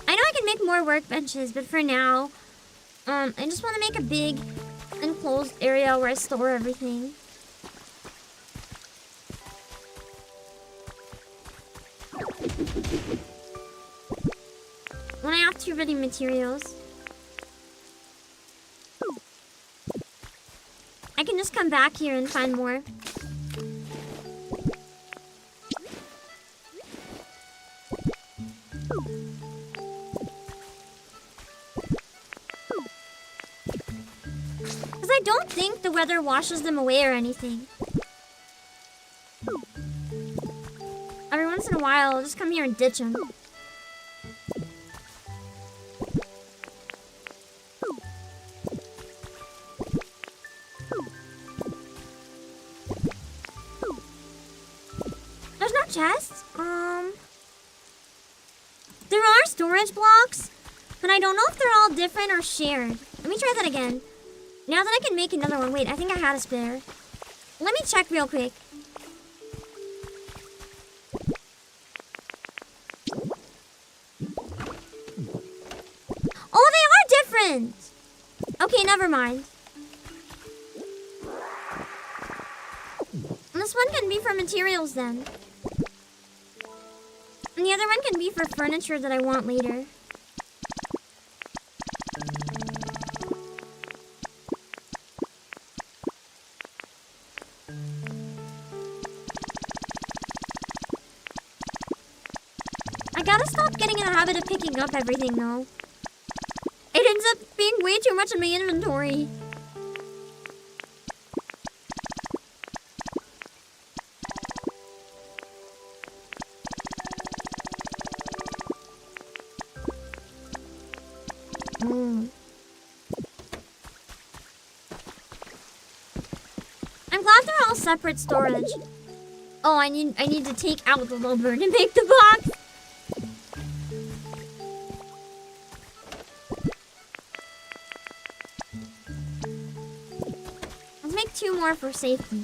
A: I know I can make more workbenches, but for now, I just want to make a big enclosed area where I store everything. When I have too many materials, I can just come back here and find more. Because I don't think the weather washes them away or anything. Every once in a while, I'll just come here and ditch them. There's no chests? There are storage blocks, but I don't know if they're all different or shared. Let me try that again. Now that I can make another one. Wait, I think I had a spare. Let me check real quick. Oh, they are different! Okay, never mind. This one can be for materials then. And the other one can be for furniture that I want later. gotta stop getting in the habit of picking up everything, though. It ends up being way too much in my inventory. I'm glad they're all separate storage. Oh, I need to take out the lumber to make the box. Let's make 2 more for safety.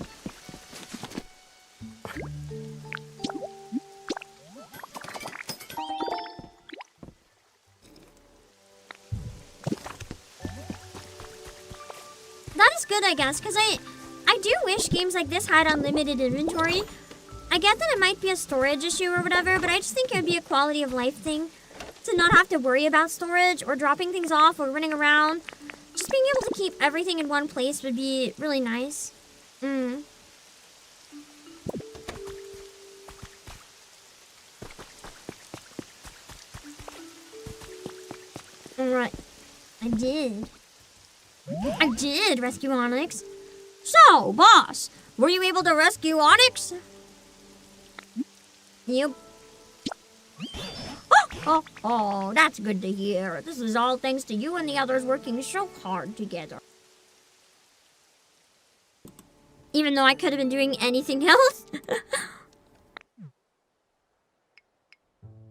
A: That is good, I guess, because I do wish games like this had unlimited inventory. I get that it might be a storage issue or whatever, but I just think it would be a quality of life thing to not have to worry about storage or dropping things off or running around. Just being able to keep everything in one place would be really nice. Alright. I did rescue Onyx. So, boss, were you able to rescue Onyx? Yep. Oh, that's good to hear. This is all thanks to you and the others working so hard together. Even though I could have been doing anything else.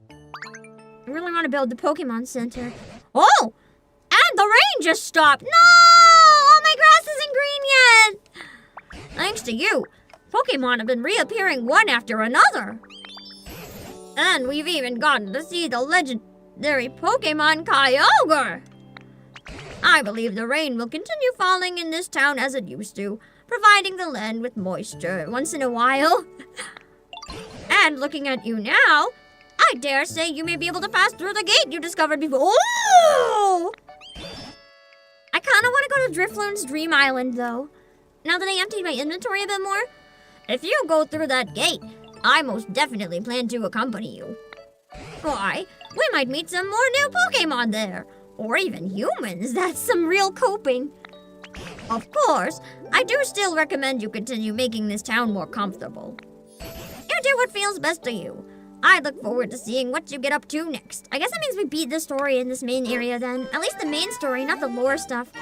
A: I really want to build the Pokemon Center. Oh! And the rain just stopped! No! All my grass isn't green yet! Thanks to you, Pokemon have been reappearing one after another. And we've even gotten to see the legendary Pokemon Kyogre. I believe the rain will continue falling in this town as it used to, providing the land with moisture once in a while. And looking at you now, I dare say you may be able to pass through the gate you discovered before. Oh! I kind of want to go to Drifloon's Dream Island, though. Now that I emptied my inventory a bit more, if you go through that gate, I most definitely plan to accompany you. Why, we might meet some more new Pokemon there. Or even humans. That's some real coping. Of course, I do still recommend you continue making this town more comfortable. You do what feels best to you. I look forward to seeing what you get up to next. I guess that means we beat the story in this main area then. At least the main story, not the lore stuff.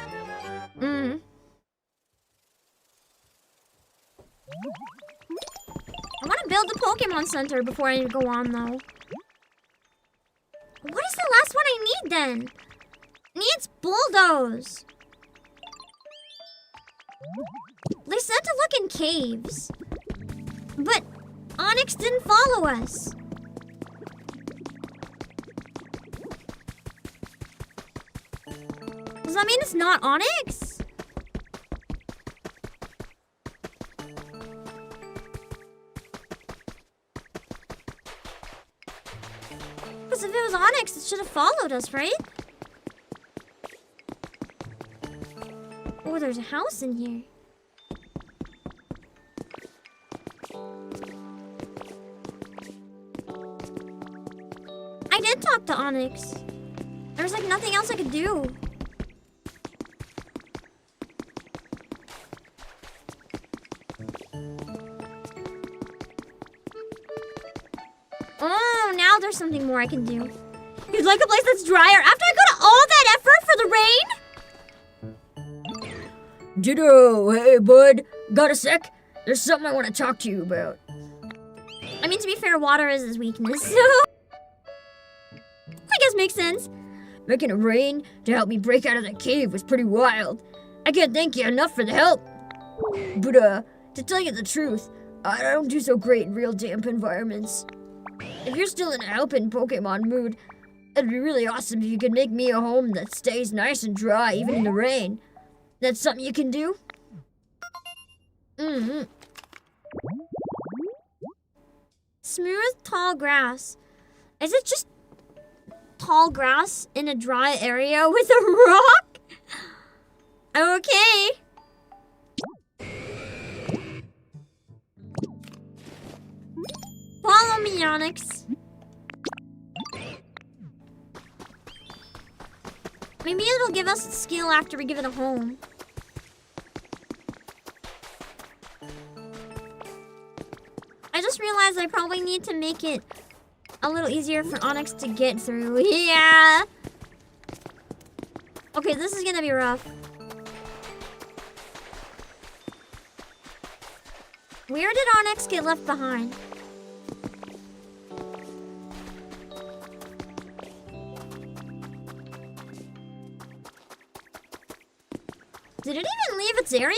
A: I want to build the Pokemon Center before I go on, though. What is the last one I need, then? Needs bulldoze. They said to look in caves. But Onyx didn't follow us. Does that mean it's not Onyx? Because if it was Onyx, it should have followed us, right? Oh, there's a house in here. I did talk to Onyx. There was like nothing else I could do. Oh, now there's something more I can do. You'd like a place that's drier after I go to all that effort for the rain?
C: Ditto, hey bud, got a sec? There's something I want to talk to you about.
A: I mean, to be fair, water is his weakness, so I guess makes sense.
C: Making it rain to help me break out of that cave was pretty wild. I can't thank you enough for the help. But, to tell you the truth, I don't do so great in real damp environments. If you're still in a helping Pokemon mood, it'd be really awesome if you could make me a home that stays nice and dry even in the rain. That's something you can do?
A: Smooth, tall grass. Is it just tall grass in a dry area with a rock? Okay. Follow me, Onyx. Maybe it'll give us a skill after we give it a home. I just realized I probably need to make it a little easier for Onyx to get through. Yeah. Okay, this is gonna be rough. Where did Onyx get left behind? Did it even leave its area?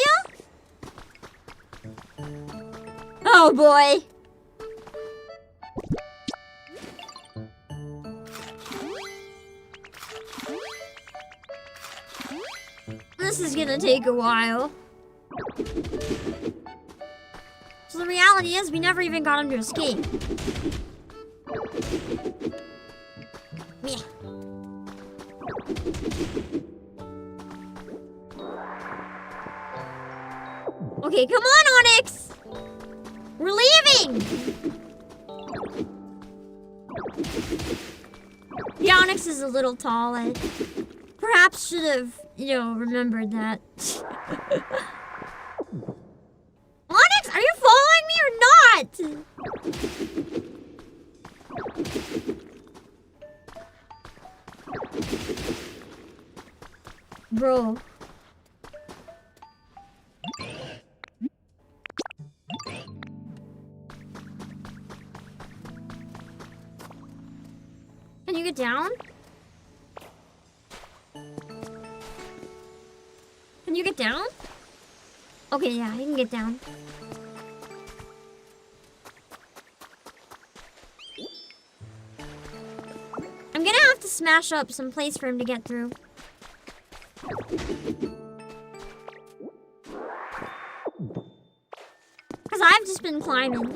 A: Oh boy. This is gonna take a while. So the reality is we never even got him to escape. Meh. Okay, come on, Onyx! We're leaving! The Onyx is a little tall. I perhaps should have, remembered that. Onyx, are you following me or not? Bro. Can you get down? Can you get down? Okay, yeah, he can get down. I'm gonna have to smash up some place for him to get through. Because I've just been climbing.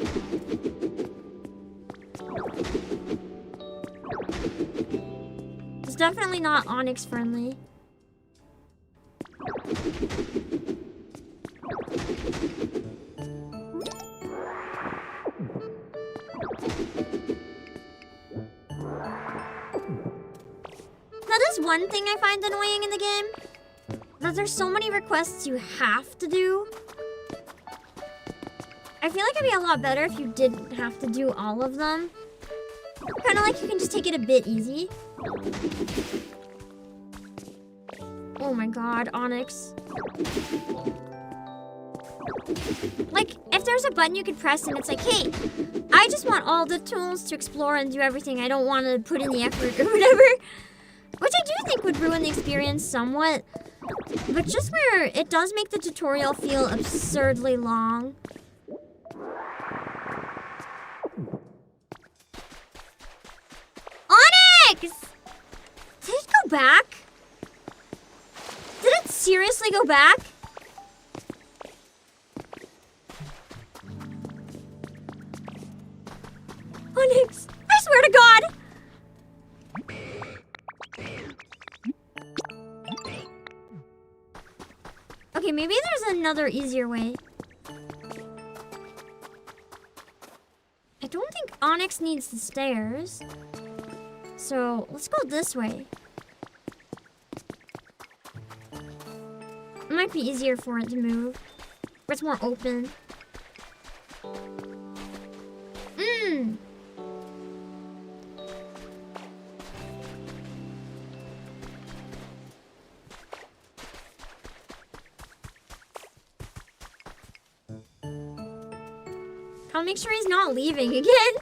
A: It's definitely not Onyx friendly. That is one thing I find annoying in the game. That there's so many requests you have to do. I feel like it'd be a lot better if you didn't have to do all of them. Kind of like you can just take it a bit easy. Oh my god, Onyx. Like, if there's a button you could press and it's like, hey, I just want all the tools to explore and do everything. I don't want to put in the effort or whatever. Which I do think would ruin the experience somewhat. But just where it does make the tutorial feel absurdly long. Onyx! Did it go back? Did it seriously go back? Onyx, I swear to God! Okay, maybe there's another easier way. I don't think Onyx needs the stairs. So, let's go this way. It might be easier for it to move. Where it's more open. I'll make sure he's not leaving again.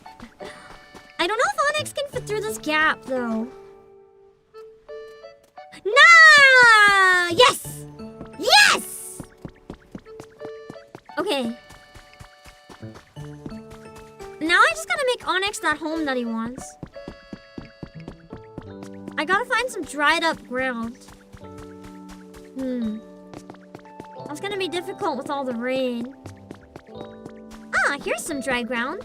A: I don't know if Onyx can fit through this gap, though. Nah! Yes! Yes! Okay. Now I just gotta make Onyx that home that he wants. I gotta find some dried up ground. That's gonna be difficult with all the rain. Ah, here's some dry ground.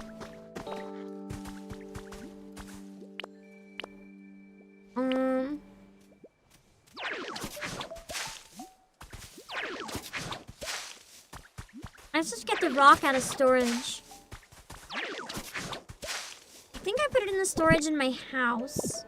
A: Let's just get the rock out of storage. I think I put it in the storage in my house.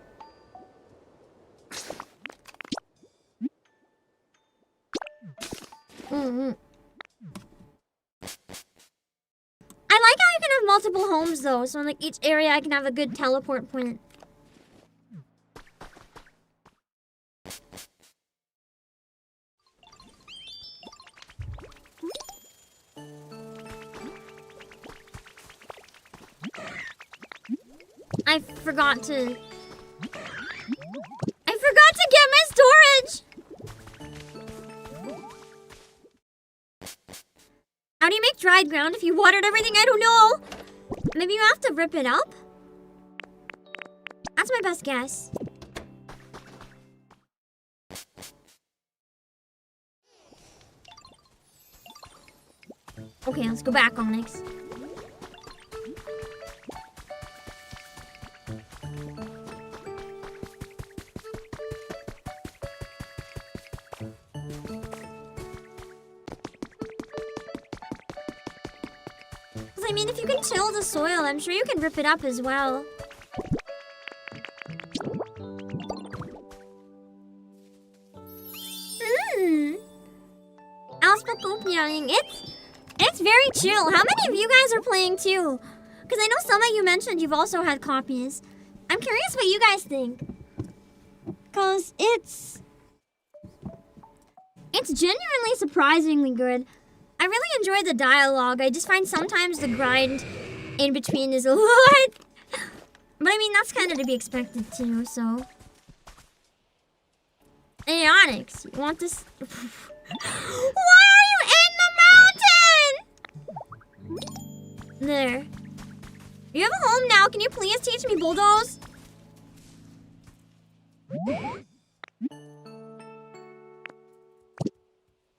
A: have multiple homes though, so in like each area I can have a good teleport point. I forgot to get my storage! How do you make dried ground if you watered everything? I don't know! Maybe you have to rip it up? That's my best guess. Okay, let's go back, Onyx. I mean, if you can till the soil, I'm sure you can rip it up as well. Pokopiaing. It's very chill. How many of you guys are playing too? Because I know some of you mentioned you've also had copies. I'm curious what you guys think. Because it's genuinely surprisingly good. I really enjoy the dialogue. I just find sometimes the grind in between is a lot. But I mean, that's kind of to be expected too, so. Hey, Onyx, you want this? Why are you in the mountain? There. You have a home now. Can you please teach me bulldoze?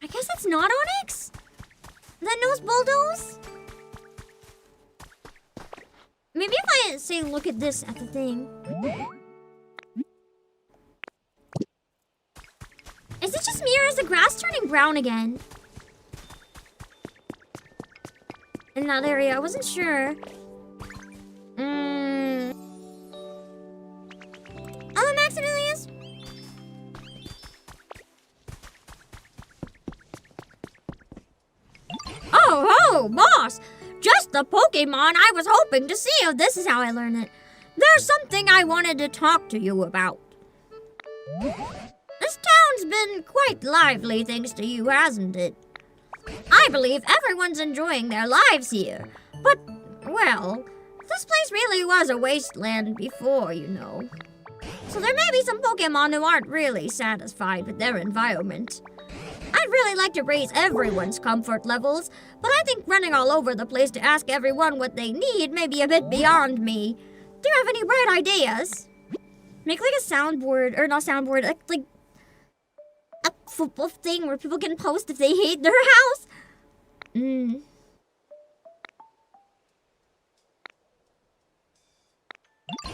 A: I guess it's not Onyx that knows bulldoze. Maybe if I say look at this at the thing. Is it just me or is the grass turning brown again? In that area, I wasn't sure. Oh, Maximilius. Oh, boss! Just the Pokemon I was hoping to see. Oh, this is how I learn it. There's something I wanted to talk to you about. This town's been quite lively thanks to you, hasn't it? I believe everyone's enjoying their lives here. But, well, this place really was a wasteland before, you know. So there may be some Pokemon who aren't really satisfied with their environment. I'd really like to raise everyone's comfort levels, but I think running all over the place to ask everyone what they need may be a bit beyond me. Do you have any bright ideas? Make like a soundboard, or not soundboard, like a football thing where people can post if they hate their house.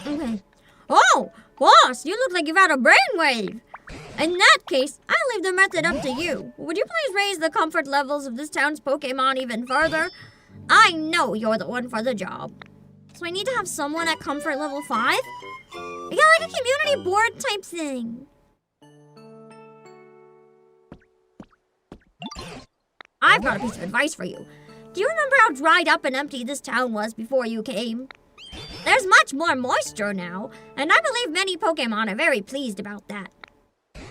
A: Okay. Oh, boss, you look like you've had a brainwave. In that case, I'll leave the method up to you. Would you please raise the comfort levels of this town's Pokemon even further? I know you're the one for the job. So I need to have someone at comfort level 5? You got like a community board type thing. I've got a piece of advice for you. Do you remember how dried up and empty this town was before you came? There's much more moisture now, and I believe many Pokemon are very pleased about that.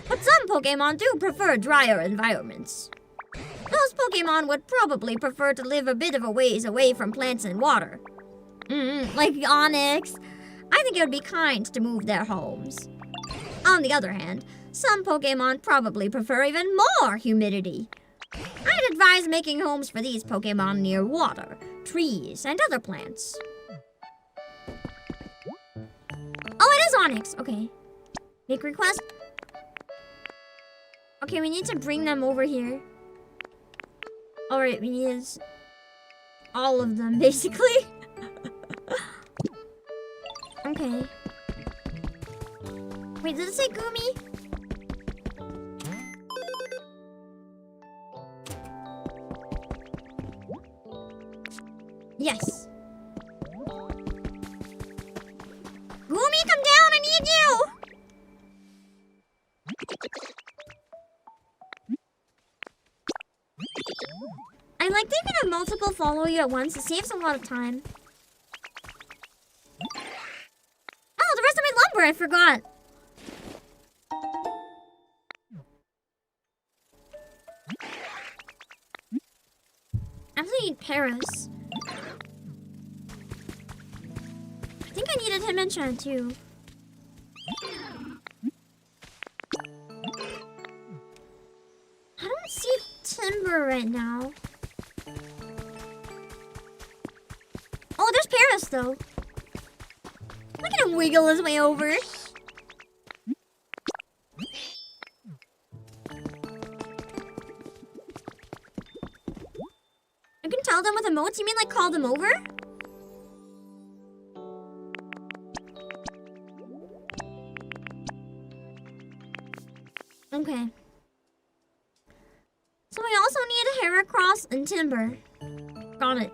A: But some Pokemon do prefer drier environments. Those Pokemon would probably prefer to live a bit of a ways away from plants and water. Like Onyx. I think it would be kind to move their homes. On the other hand, some Pokemon probably prefer even more humidity. I'd advise making homes for these Pokemon near water, trees, and other plants. Oh, it is Onyx. Okay. Make request. Okay, we need to bring them over here. Alright, we need all of them, basically. Okay. Wait, did it say Gumi? Yes. Gumi, come down! I need you! I like that you can have multiple follow you at once. It saves a lot of time. lumber, I forgot. I have to eat Paris. I think I needed him enchant too. I don't see timber right now. Oh, there's Paris though. Look at him wiggle his way over. You can tell them with emotes? You mean like call them over? Okay. So we also need a Heracross and timber. Got it.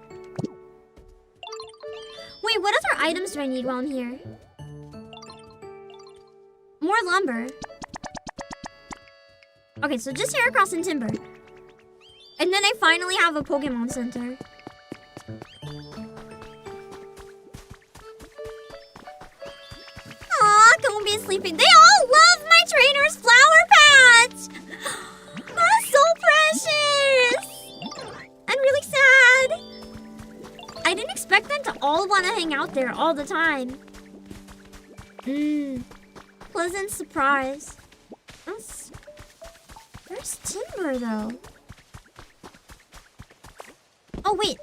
A: Wait, what other items do I need while I'm here? More lumber. Okay, so just Heracross and timber. And then I finally have a Pokemon Center. Aw, don't be sleeping. They all love my trainer's flower patch! That's so precious! I'm really sad. I didn't expect them to all want to hang out there all the time. Pleasant surprise. Where's timber though? Oh wait,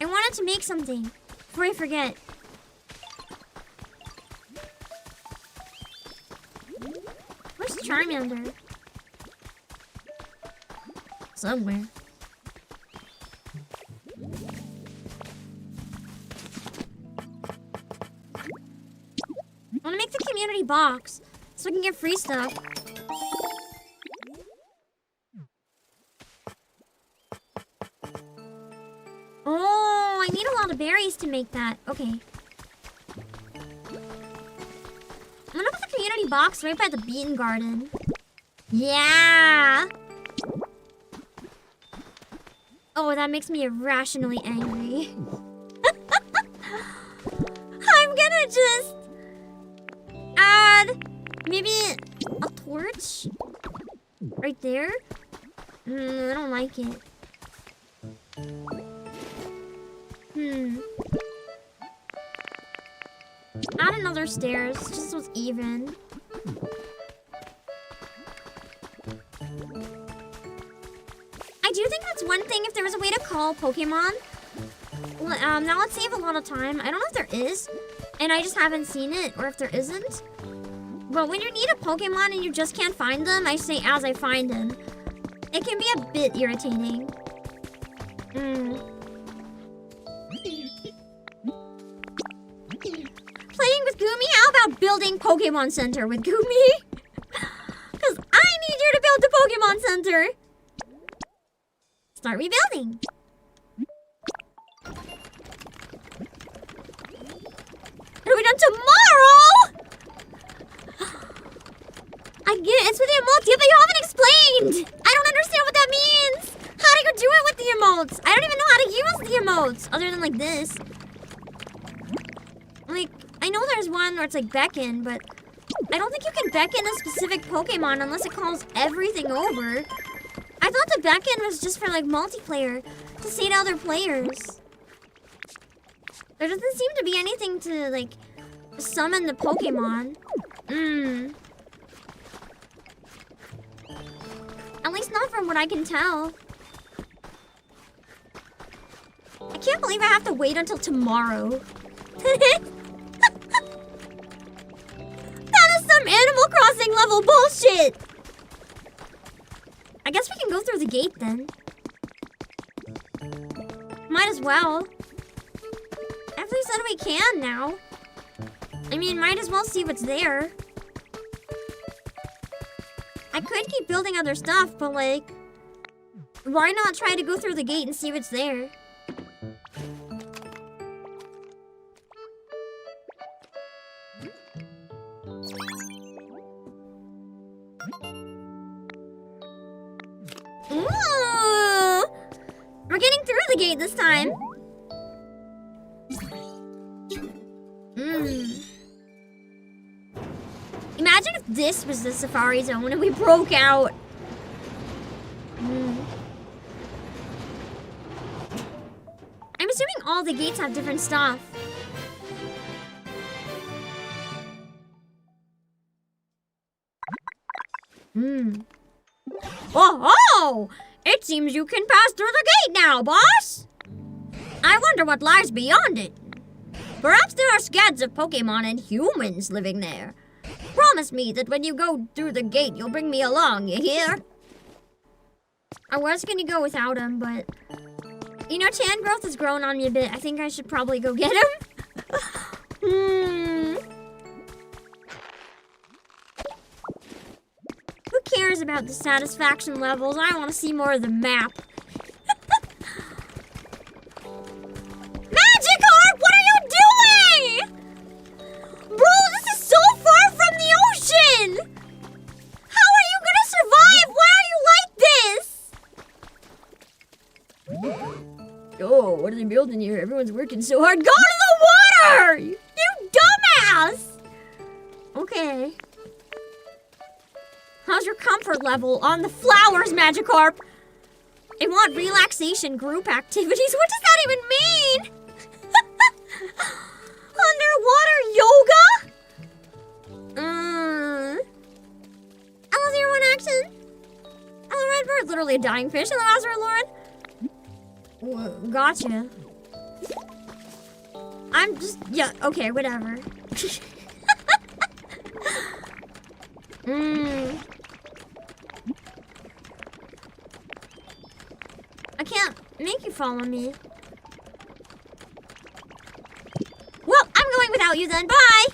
A: I wanted to make something before I forget. Where's Charmander? Somewhere. I want to make the community box so I can get free stuff. Oh, I need a lot of berries to make that. Okay. I'm gonna put the community box right by the bean garden. Yeah! Oh, that makes me irrationally angry. I'm gonna just add maybe a torch right there. I don't like it. Add another stairs, just so it's even. I do think that's one thing, if there was a way to call Pokemon, that would save a lot of time. I don't know if there is, and I just haven't seen it, or if there isn't. But when you need a Pokemon and you just can't find them, I say as I find them. It can be a bit irritating. Playing with Gumi? How about building Pokemon Center with Gumi? Because I need you to build the Pokemon Center. Start rebuilding. It'll be done tomorrow! I get it, it's with the emotes. Yeah, but you haven't explained! I don't understand what that means! How do you do it with the emotes? I don't even know how to use the emotes, other than like this. Like, I know there's one where it's like beckon, but I don't think you can beckon a specific Pokemon unless it calls everything over. I thought the beckon was just for like multiplayer, to say to other players. There doesn't seem to be anything to like summon the Pokemon. At least not from what I can tell. I can't believe I have to wait until tomorrow. That is some Animal Crossing level bullshit! I guess we can go through the gate then. Might as well. After we said we can now. I mean, might as well see what's there. I could keep building other stuff, but like, why not try to go through the gate and see what's there? Ooh! We're getting through the gate this time. this was the safari zone and we broke out. I'm assuming all the gates have different stuff. Oh! It seems you can pass through the gate now, boss! I wonder what lies beyond it. Perhaps there are scads of Pokemon and humans living there. Promise me that when you go through the gate, you'll bring me along, you hear? I was gonna go without him, but... You know, tan growth has grown on me a bit. I think I should probably go get him. Who cares about the satisfaction levels? I want to see more of the map. Magikarp, what are you doing? Bro, this is so far from the ocean! How are you gonna survive? Why are you like this?
C: Oh, what are they building here? Everyone's working so hard.
A: Go to the water! You dumbass! Okay. How's your comfort level on the flowers, Magikarp? I want relaxation group activities. What does that even mean? Underwater yoga? Hello, 01 action. Hello, Redbird. Literally a dying fish. Hello, Azra Lauren. Gotcha. I'm just, yeah, okay, whatever. I can't make you follow me. Well, I'm going without you then. Bye!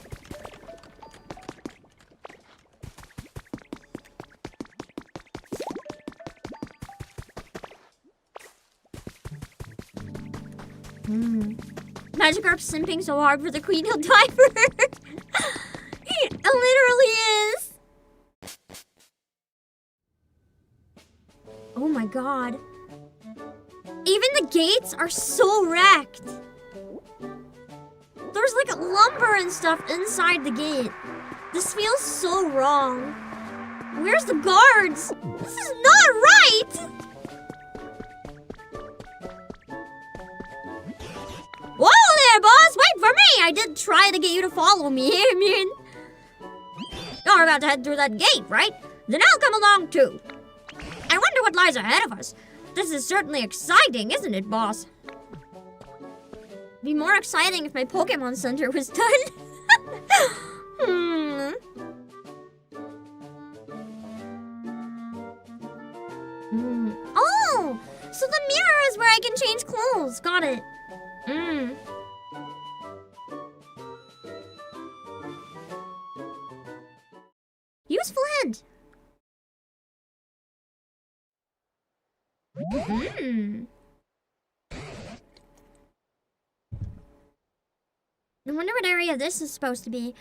A: Magikarp's simping so hard for the queen, he'll die for her. He literally is. Oh my god. Even the gates are so wrecked. There's like lumber and stuff inside the gate. This feels so wrong. Where's the guards? This is not right! Whoa there, boss! Wait for me! I did try to get you to follow me. I mean... You're about to head through that gate, right? Then I'll come along too. I wonder what lies ahead of us. This is certainly exciting, isn't it, boss? It'd be more exciting if my Pokemon Center was done. Oh! So the mirror is where I can change clothes. Got it. Useful hint. I wonder what area this is supposed to be.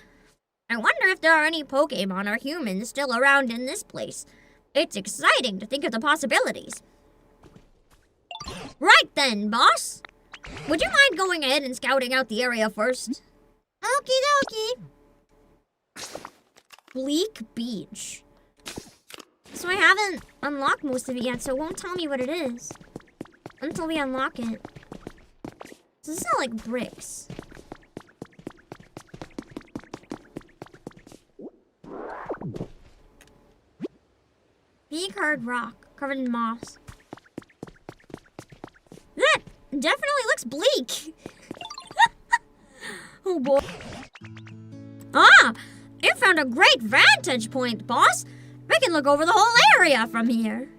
A: I wonder if there are any Pokemon or humans still around in this place. It's exciting to think of the possibilities. Right then, boss. Would you mind going ahead and scouting out the area first? Okie dokie. Bleak Beach. So I haven't unlocked most of it yet, so it won't tell me what it is until we unlock it. So this is not like bricks. Big hard rock covered in moss. That definitely looks bleak. Oh boy. Ah! You found a great vantage point, boss. We can look over the whole area from here.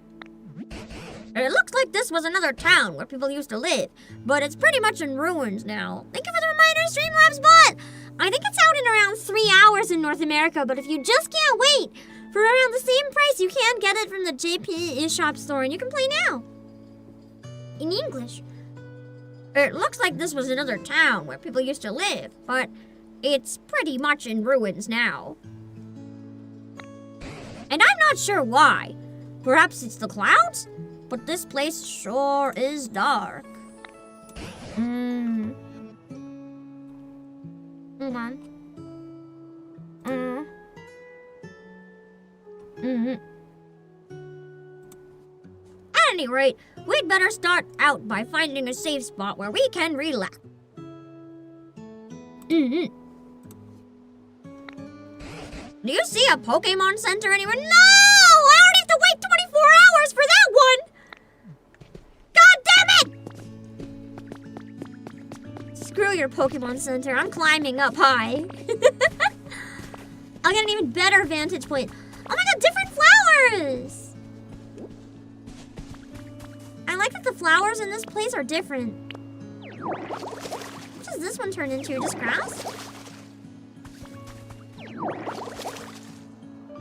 A: It looks like this was another town where people used to live, but it's pretty much in ruins now. Thank you for the reminder, Streamlabs bot! I think it's out in around 3 hours in North America, but if you just can't wait, for around the same price, you can get it from the JP eShop store, and you can play now. In English. It looks like this was another town where people used to live, but it's pretty much in ruins now. And I'm not sure why. Perhaps it's the clouds? But this place sure is dark. Hold on.
D: any rate, we'd better start out by finding a safe spot where we can relax.
A: Mm-hmm.
D: Do you see a Pokemon Center anywhere? No! I already have to wait 24 hours for that one! God damn it!
A: Screw your Pokemon Center. I'm climbing up high. I'll get an even better vantage point. Oh my god, different flowers! I like that the flowers in this place are different. What does this one turn into? Just grass?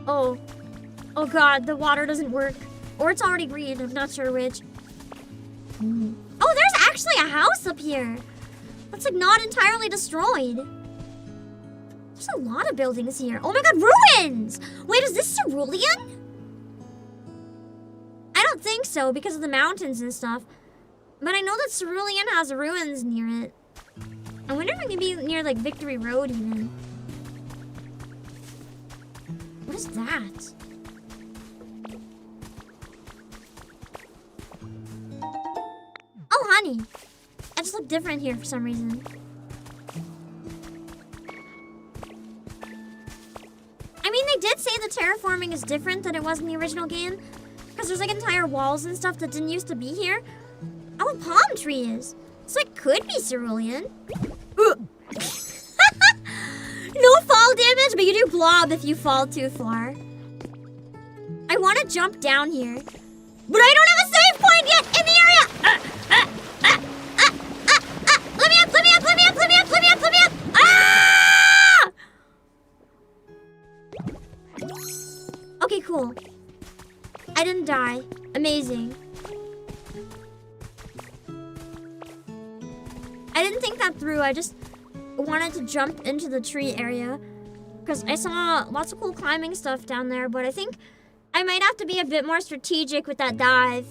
A: Oh. Oh god, the water doesn't work. Or it's already green, I'm not sure which. Oh, there's actually a house up here. That's like not entirely destroyed. There's a lot of buildings here. Oh my god, ruins! Wait, is this cerulean? I don't think so because of the mountains and stuff. But I know that cerulean has ruins near it. I wonder if it could be near like Victory Road even. What is that? Oh, honey. I just look different here for some reason. I mean, they did say the terraforming is different than it was in the original game. Because there's like entire walls and stuff that didn't used to be here. Oh, a palm tree is. So it could be cerulean. No fall damage, but you do blob if you fall too far. I want to jump down here. But I don't have a save point yet in the area! Let me up, let me up, let me up, let me up, let me up, let me up! Ah! Okay, cool. I didn't die. Amazing. I didn't think that through. I just wanted to jump into the tree area because I saw lots of cool climbing stuff down there, but I think I might have to be a bit more strategic with that dive.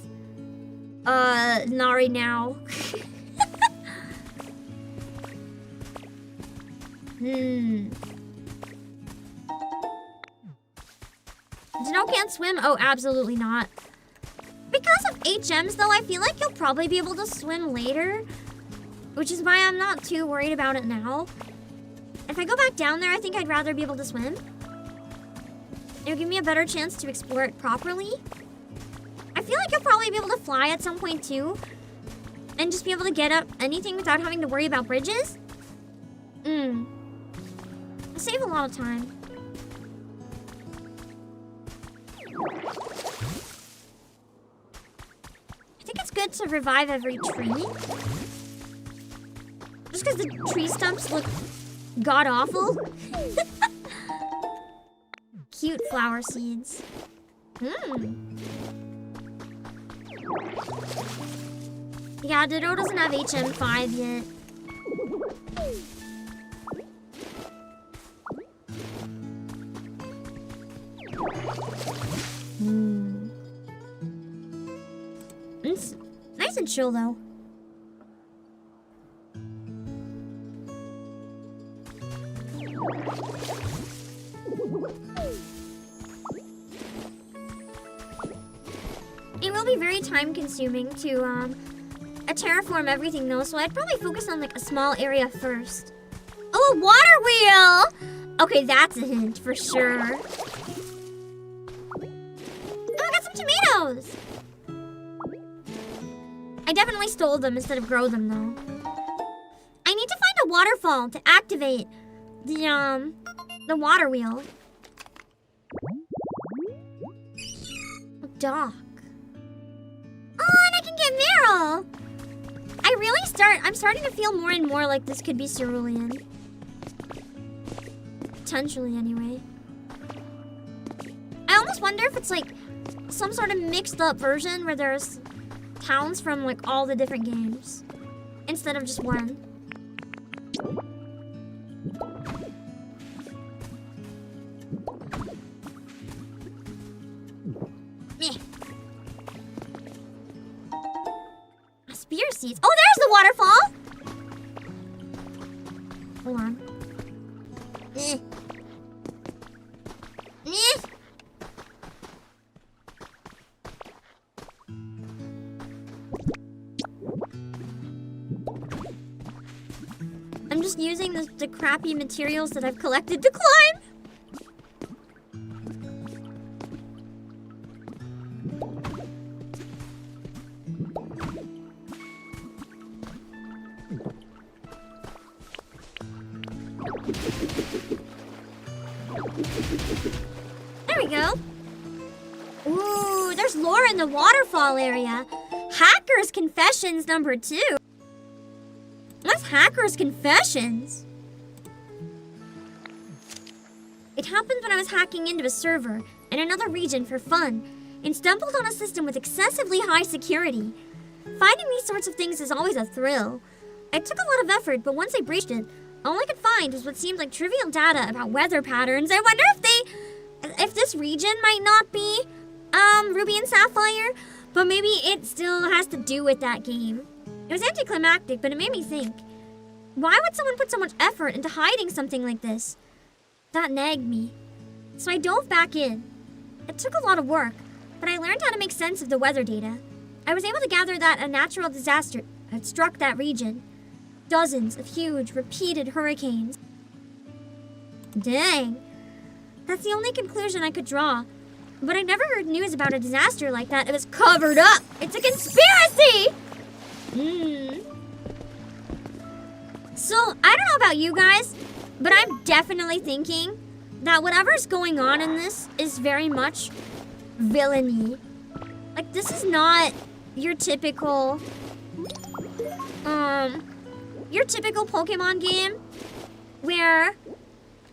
A: Not right now. Dino can't swim? Oh, absolutely not. Because of HMs, though, I feel like you'll probably be able to swim later, which is why I'm not too worried about it now. If I go back down there, I think I'd rather be able to swim. It'll give me a better chance to explore it properly. I feel like you'll probably be able to fly at some point, too, and just be able to get up anything without having to worry about bridges. It'll save a lot of time. I think it's good to revive every tree. Just because the tree stumps look god-awful. Cute flower seeds. Yeah, Ditto doesn't have HM5 yet. It's nice and chill, though. It will be very time-consuming to terraform everything, though, so I'd probably focus on like a small area first. Oh, a water wheel! Okay, that's a hint for sure. Oh, I got some tomatoes! I definitely stole them instead of grow them, though. I need to find a waterfall to activate the water wheel. Dock. Oh, and I can get Meryl! I'm starting to feel more and more like this could be cerulean. Potentially, anyway. I almost wonder if it's like some sort of mixed up version where there's towns from like all the different games instead of just one. Spear seeds. Oh, there's the waterfall! Hold on. just using the crappy materials that I've collected to climb. There we go. Ooh, there's lore in the waterfall area. Hacker's Confessions number 2. What's Hacker's Confessions? It happened when I was hacking into a server in another region for fun and stumbled on a system with excessively high security. Finding these sorts of things is always a thrill. It took a lot of effort, but once I breached it, all I could find was what seemed like trivial data about weather patterns. I wonder if this region might not be Ruby and Sapphire, but maybe it still has to do with that game. It was anticlimactic, but it made me think. Why would someone put so much effort into hiding something like this? That nagged me. So I dove back in. It took a lot of work, but I learned how to make sense of the weather data. I was able to gather that a natural disaster had struck that region. Dozens of huge, repeated hurricanes. Dang. That's the only conclusion I could draw. But I never heard news about a disaster like that. It was covered up. It's a conspiracy! So, I don't know about you guys, but I'm definitely thinking that whatever's going on in this is very much villainy. Like, this is not your typical Pokemon game where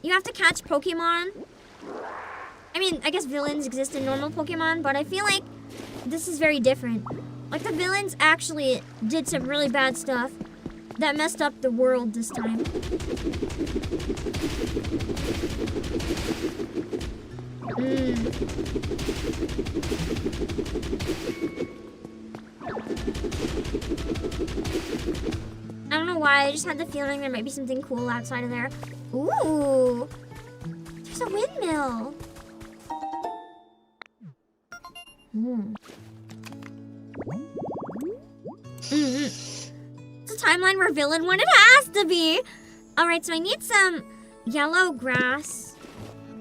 A: you have to catch Pokemon. I mean, I guess villains exist in normal Pokemon, but I feel like this is very different. Like, the villains actually did some really bad stuff that messed up the world this time. I don't know why, I just had the feeling there might be something cool outside of there. Ooh! There's a windmill! It's a timeline where villain one, it has to be! Alright, so I need some yellow grass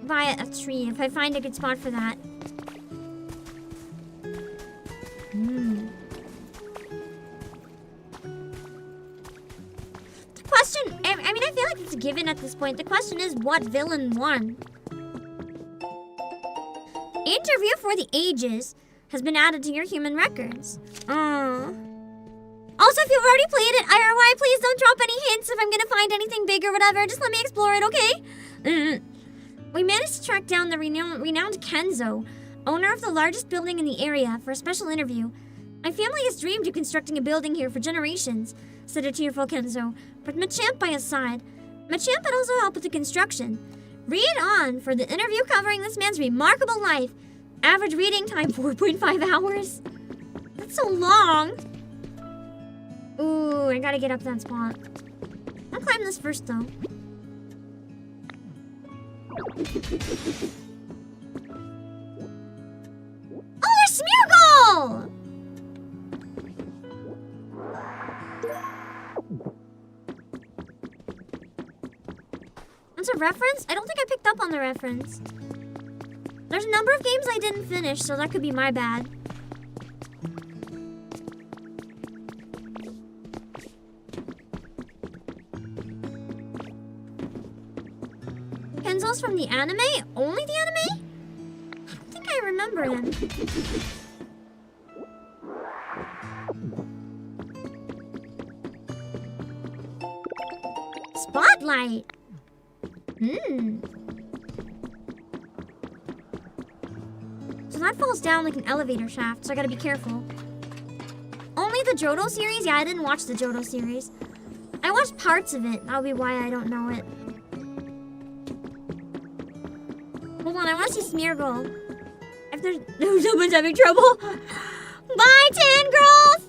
A: by a tree, if I find a good spot for that. The question, I mean, I feel like it's a given at this point. The question is, what villain won? Interview for the ages has been added to your human records. Also, if you've already played it, IRY, please don't drop any hints if I'm gonna find anything big or whatever. Just let me explore it, okay? We managed to track down the renowned Kenzo, owner of the largest building in the area, for a special interview. My family has dreamed of constructing a building here for generations, said a tearful Kenzo, with Machamp by his side. Machamp had also helped with the construction. Read on for the interview covering this man's remarkable life. Average reading time, 4.5 hours. That's so long. Ooh, I gotta get up that spot. I'll climb this first, though. Oh, there's Smeargle! That's a reference? I don't think I picked up on the reference. There's a number of games I didn't finish, so that could be my bad. Kenzo's from the anime? Only the anime? I don't think I remember him. Spotlight! So that falls down like an elevator shaft, so I gotta be careful. Only the Johto series? Yeah, I didn't watch the Johto series. I watched parts of it. That'll be why I don't know it. Hold on, I want to see Smeargle. If there's someone's having trouble. Bye, Tin Girls!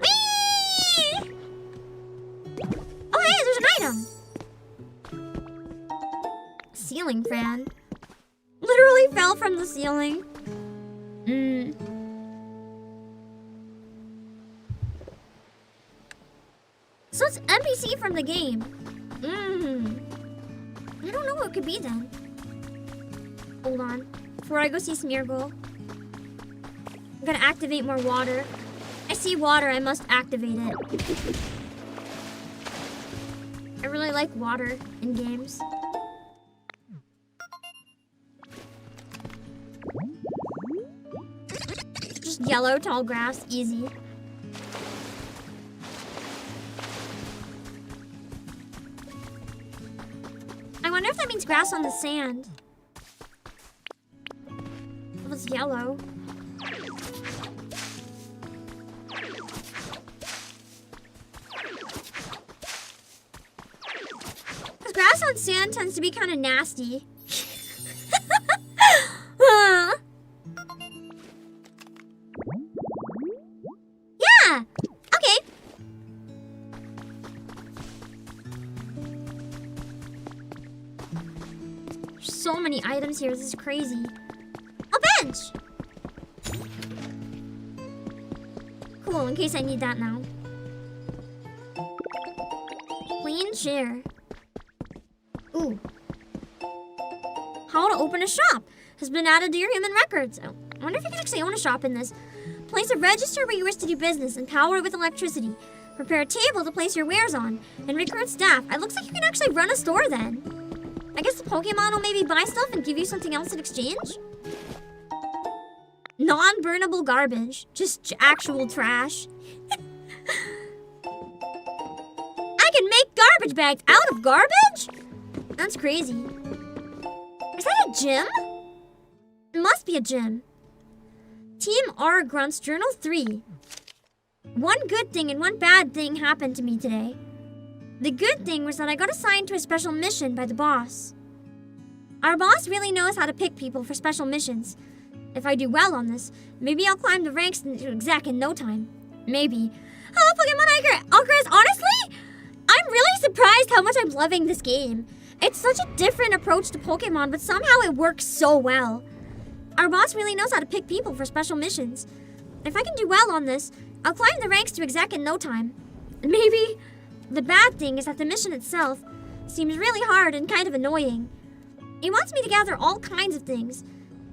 A: Whee! Oh, hey, there's an item. Ceiling fan. Literally fell from the ceiling. So it's NPC from the game. I don't know what it could be then. Hold on. Before I go see Smeargle, I'm gonna activate more water. I see water, I must activate it. I really like water in games. Just yellow, tall grass, easy. I wonder if that means grass on the sand. If it's yellow. Because grass on sand tends to be kind of nasty. Yeah! Okay. There's so many items here. This is crazy. A bench! Cool, in case I need that now. Clean chair. Ooh. How to open a shop has been added to your human records. Oh, I wonder if you can actually own a shop in this. Place a register where you wish to do business and power it with electricity. Prepare a table to place your wares on and recruit staff. It looks like you can actually run a store then. I guess the Pokemon will maybe buy stuff and give you something else in exchange? Non-burnable garbage. Just actual trash. I can make garbage bags out of garbage? That's crazy. Is that a gym? It must be a gym. Team R Grunts Journal 3. One good thing and one bad thing happened to me today. The good thing was that I got assigned to a special mission by the boss. Our boss really knows how to pick people for special missions. If I do well on this, maybe I'll climb the ranks into exec in no time. Maybe. Hello, Pokemon Alchers. Honestly, I'm really surprised how much I'm loving this game. It's such a different approach to Pokemon, but somehow it works so well. Our boss really knows how to pick people for special missions. If I can do well on this, I'll climb the ranks to exec in no time. Maybe. The bad thing is that the mission itself seems really hard and kind of annoying. It wants me to gather all kinds of things.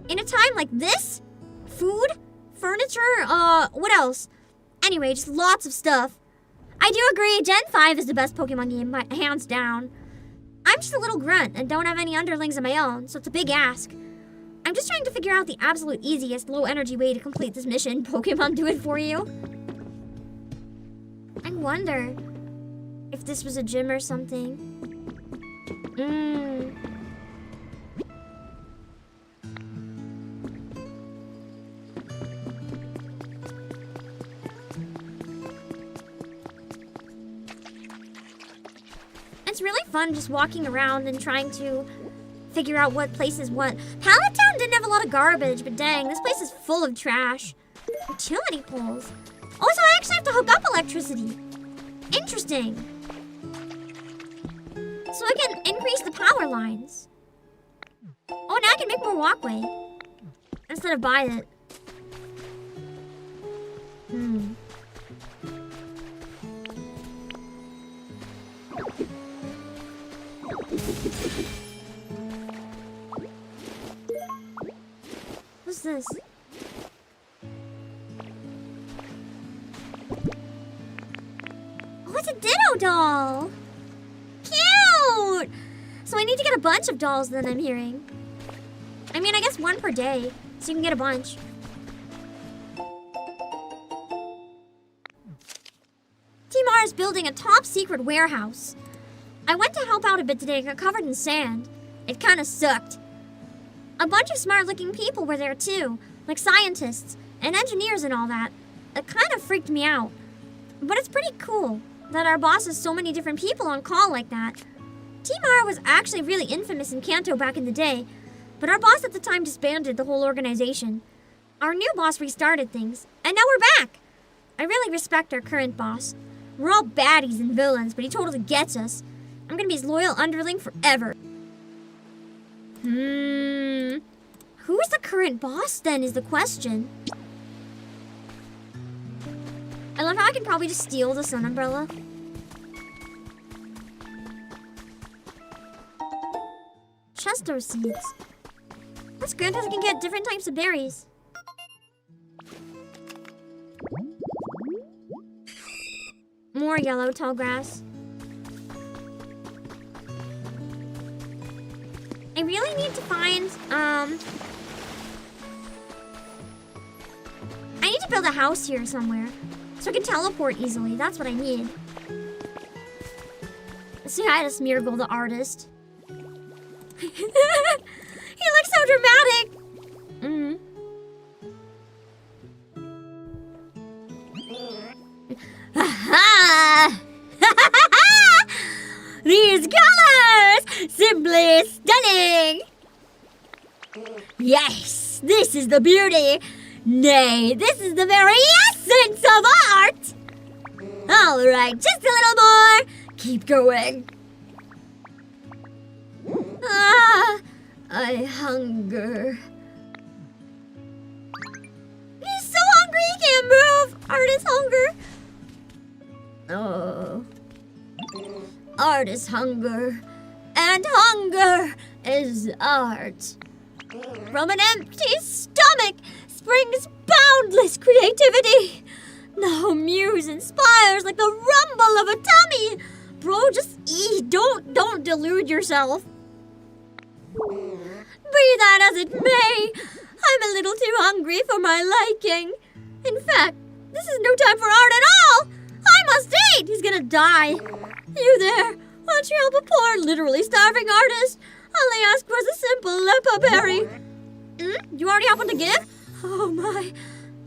A: In a time like this? Food? Furniture? What else? Anyway, just lots of stuff. I do agree, Gen 5 is the best Pokemon game, by hands down. I'm just a little grunt and don't have any underlings of my own, so it's a big ask. I'm just trying to figure out the absolute easiest, low-energy way to complete this mission. Pokemon do it for you. I wonder if this was a gym or something. It's really fun just walking around and trying to figure out what place is what. Pallet Town didn't have a lot of garbage, but dang, this place is full of trash. Utility poles. Oh, so I actually have to hook up electricity. Interesting. So I can increase the power lines. Oh, now I can make more walkway instead of buy it. What's this? Oh, it's a Ditto doll! Cute! So I need to get a bunch of dolls then, I'm hearing. I mean, I guess one per day, so you can get a bunch. Team R is building a top secret warehouse. I went to help out a bit today and got covered in sand. It kinda sucked. A bunch of smart-looking people were there too, like scientists and engineers and all that. It kind of freaked me out. But it's pretty cool that our boss has so many different people on call like that. Team R was actually really infamous in Kanto back in the day, but our boss at the time disbanded the whole organization. Our new boss restarted things, and now we're back. I really respect our current boss. We're all baddies and villains, but he totally gets us. I'm gonna be his loyal underling forever. Who is the current boss then is the question. I love how I can probably just steal the sun umbrella. Chesto seeds. That's good because I can get different types of berries. More yellow tall grass. I really need to find, I need to build a house here somewhere so I can teleport easily. That's what I need. Let's say hi to Smeargle, the artist. He looks so dramatic. Aha! These colors! Simply stunning! Yes, this is the beauty. Nay, this is the very essence of art! Alright, just a little more. Keep going. Ah, I hunger. He's so hungry he can't move. Artist hunger. Oh. Art is hunger, and hunger is art. From an empty stomach springs boundless creativity. No muse inspires like the rumble of a tummy. Bro, just eat. Don't delude yourself. Be that as it may, I'm a little too hungry for my liking. In fact, this is no time for art at all. I must eat. He's gonna die. You there? Won't you help a poor, literally starving artist? All I ask for is a simple lepa berry. You already have one to give? Oh my,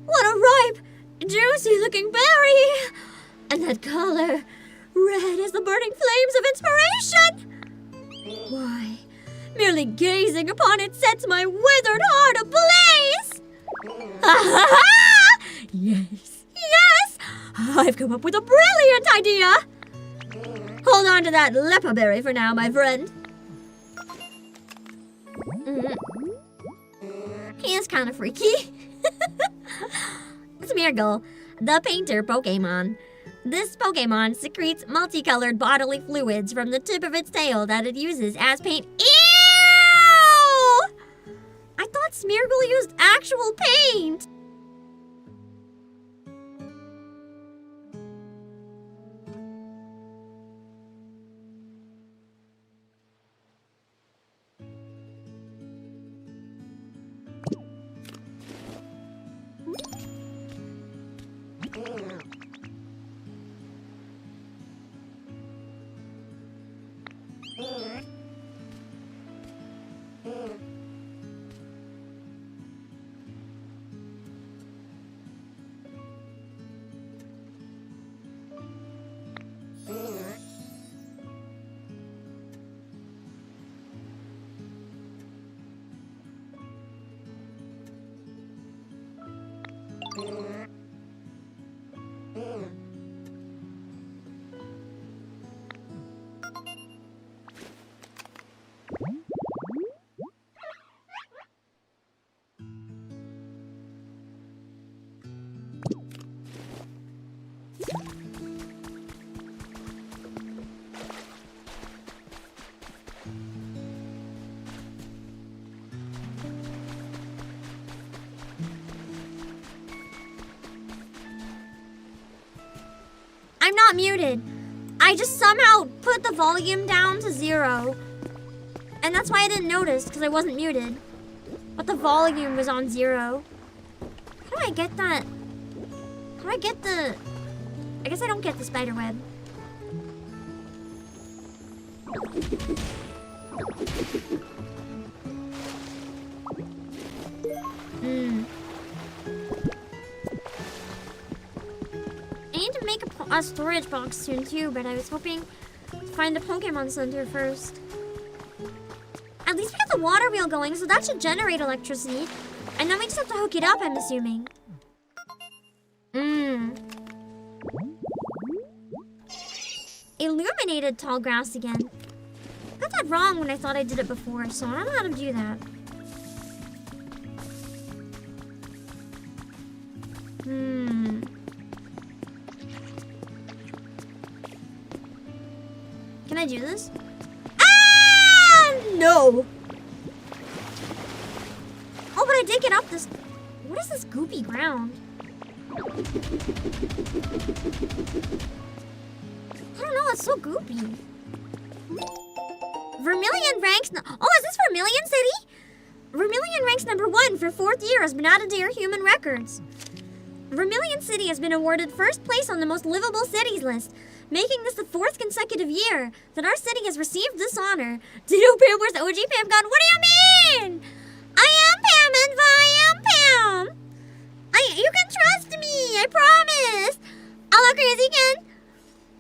A: what a ripe, juicy-looking berry! And that color, red as the burning flames of inspiration! Why, merely gazing upon it sets my withered heart ablaze! Yes, yes! I've come up with a brilliant idea! Hold on to that lepa berry for now, my friend. He is kind of freaky. Smeargle, the painter Pokemon. This Pokemon secretes multicolored bodily fluids from the tip of its tail that it uses as paint. Ew! I thought Smeargle used actual paint. I'm not muted. I just somehow put the volume down to 0. And that's why I didn't notice, because I wasn't muted. But the volume was on 0. How do I get that? How do I get the... I guess I don't get the spider web. I need to make a storage box soon too, but I was hoping to find the Pokemon Center first. At least we got the water wheel going, so that should generate electricity. And then we just have to hook it up, I'm assuming. Illuminated tall grass again. I got that wrong when I thought I did it before, so I don't know how to do that. Can I do this? Ah! No! I did get up this... What is this goopy ground? I don't know, it's so goopy. Vermilion ranks... Oh, is this Vermilion City? Vermilion ranks #1 for 4th year has been added to your human records. Vermilion City has been awarded 1st place on the most livable cities list, making this the 4th consecutive year that our city has received this honor. Ditto Pam, where's the OG Pam gone? What do you mean? I am Pam and I am Pam. You can trust me, I promise. Hello, Crazy Ken.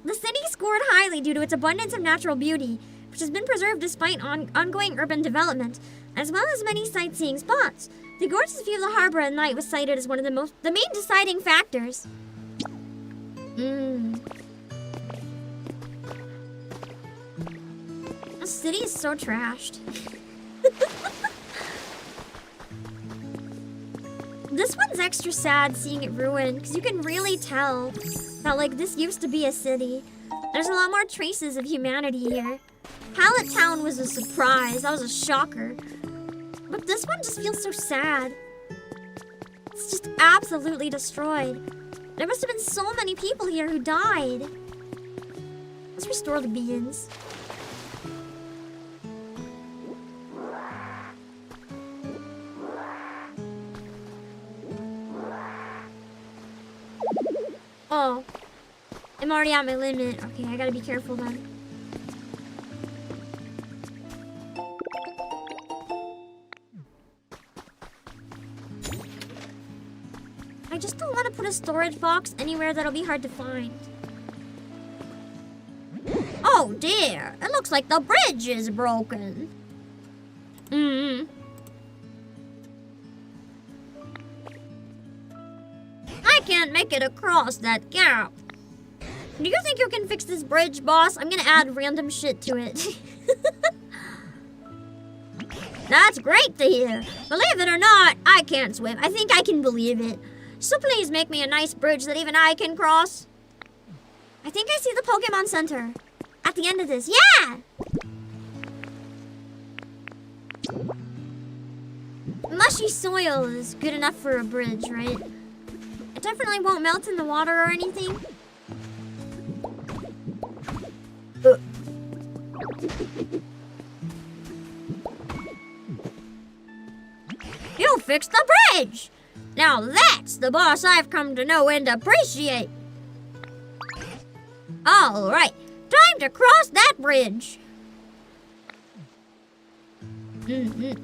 A: The city scored highly due to its abundance of natural beauty, which has been preserved despite ongoing urban development, as well as many sightseeing spots. The gorgeous view of the harbor at night was cited as one of the main deciding factors. The city is so trashed. This one's extra sad seeing it ruined, because you can really tell that, like, this used to be a city. There's a lot more traces of humanity here. Pallet Town was a surprise. That was a shocker. But this one just feels so sad. It's just absolutely destroyed. There must have been so many people here who died. Let's restore the beans. Oh. I'm already at my limit. Okay, I gotta be careful then. I just don't want to put a storage box anywhere that'll be hard to find. Oh dear, it looks like the bridge is broken. I can't make it across that gap. Do you think you can fix this bridge, boss? I'm gonna add random shit to it. That's great to hear. Believe it or not, I can't swim. I think I can believe it. So please make me a nice bridge that even I can cross. I think I see the Pokemon Center at the end of this. Yeah! Mushy soil is good enough for a bridge, right? It definitely won't melt in the water or anything. You fixed the bridge! Now that's the boss I've come to know and appreciate. All right, time to cross that bridge. And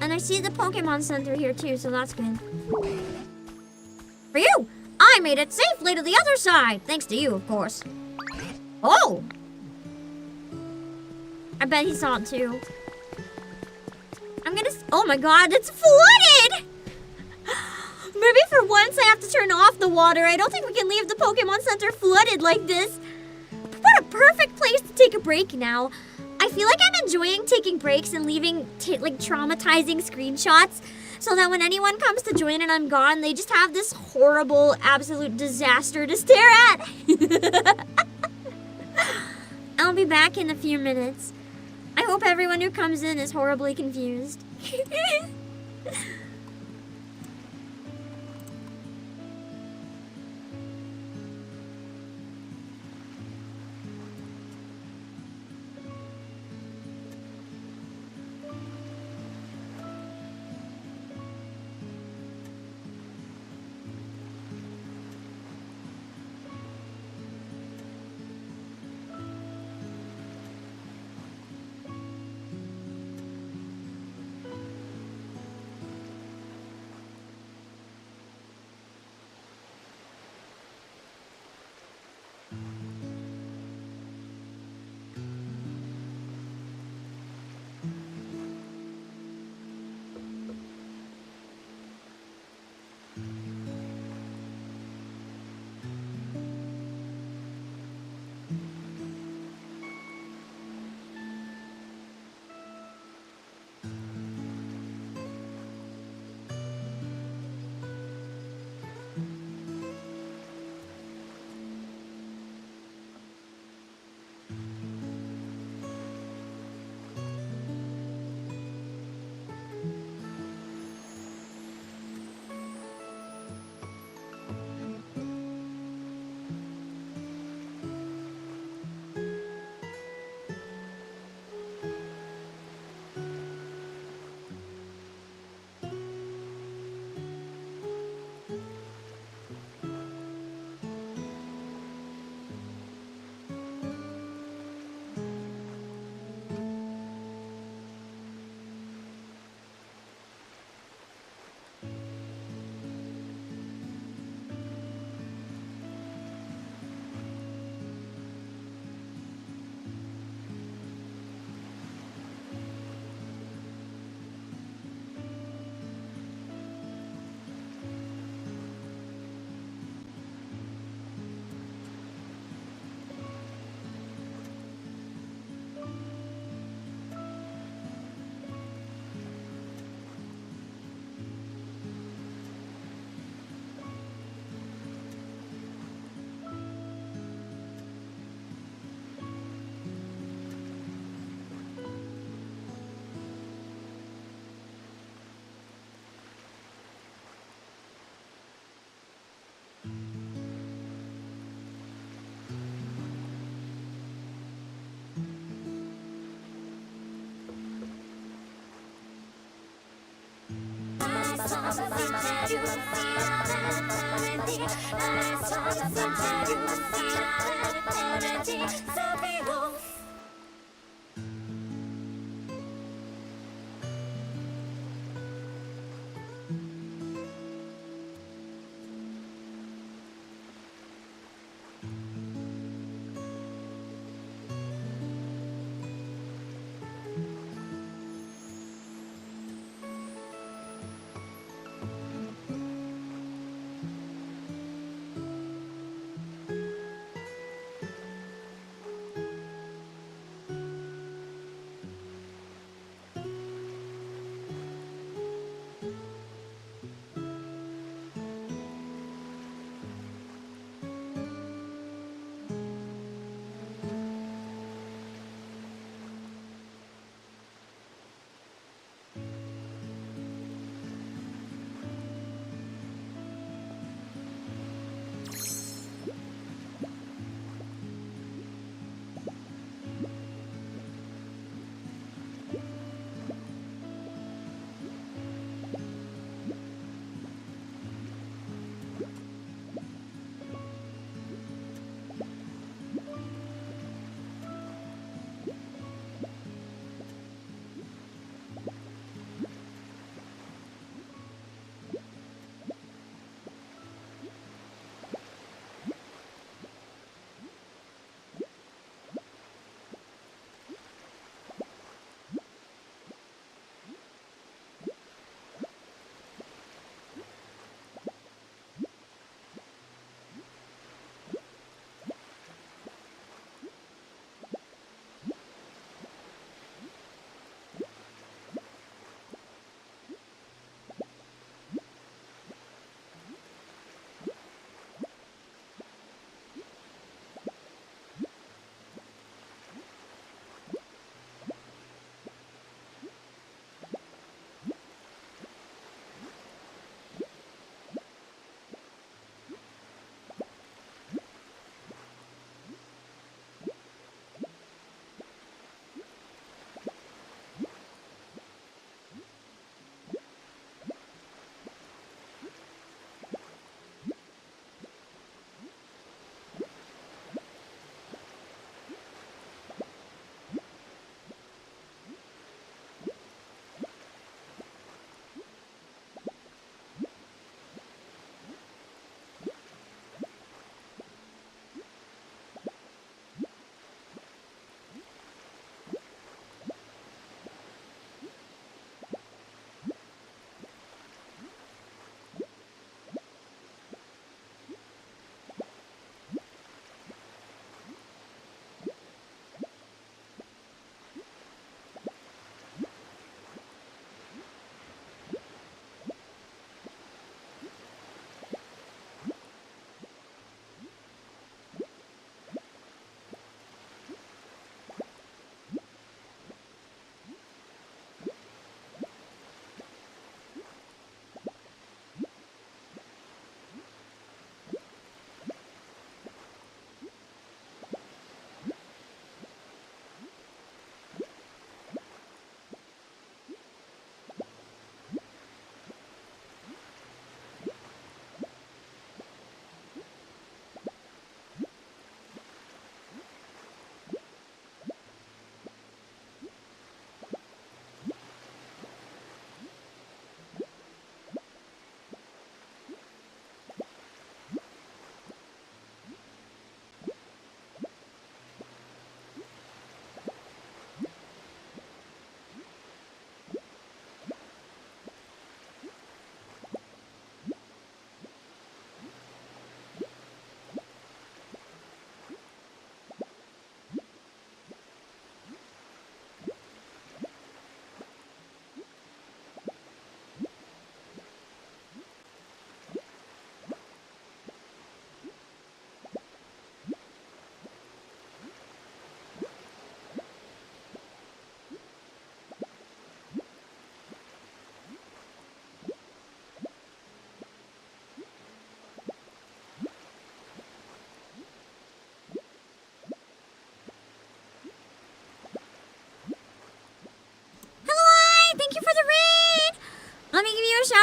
A: I see the Pokemon Center here too, so that's good. For you, I made it safely to the other side, thanks to you, of course. Oh! I bet he saw it too. Oh my god, it's flooded! Maybe for once I have to turn off the water. I don't think we can leave the Pokemon Center flooded like this. What a perfect place to take a break now. I feel like I'm enjoying taking breaks and leaving like traumatizing screenshots so that when anyone comes to join and I'm gone, they just have this horrible, absolute disaster to stare at. I'll be back in a few minutes. I hope everyone who comes in is horribly confused.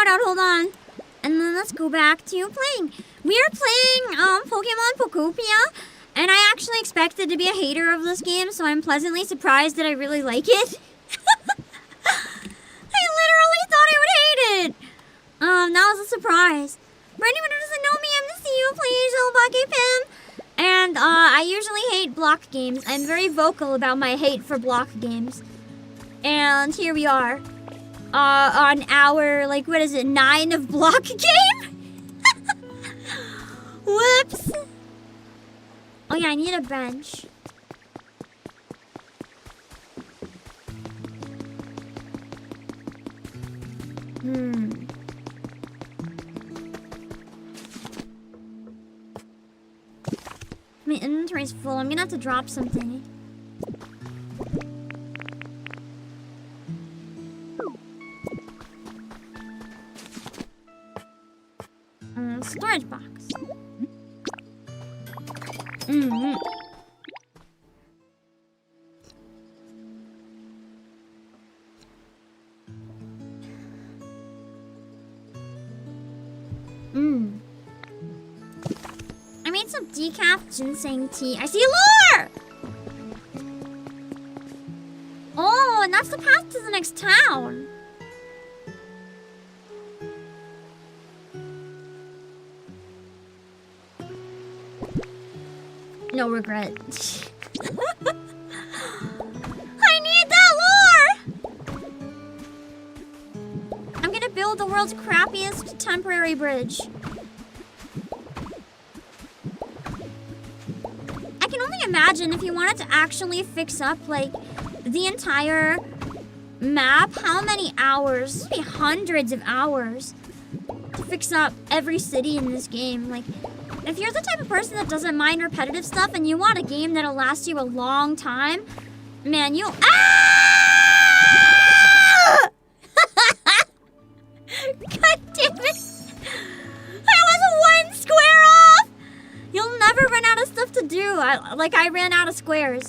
A: shout out, hold on. And then let's go back to playing. We are playing Pokémon Pokopia, and I actually expected to be a hater of this game, so I'm pleasantly surprised that I really like it. I literally thought I would hate it. That was a surprise. For anyone who doesn't know me, I'm the CEO of Obakepam, and I usually hate block games. I'm very vocal about my hate for block games. And here we are. On our, like, what is it, 9 of block game? Whoops. Oh yeah, I need a bench. My inventory's full. I'm gonna have to drop something. Storage box. I made some decaf ginseng tea. I see a lure! Oh, and that's the path to the next town. No regret. I need that lure! I'm gonna build the world's crappiest temporary bridge. I can only imagine if you wanted to actually fix up, like, the entire map, how many hours? This would be hundreds of hours to fix up every city in this game. Like, if you're the type of person that doesn't mind repetitive stuff and you want a game that'll last you a long time, man, you... Ah! God damn it! I was 1 square off! You'll never run out of stuff to do. I ran out of squares.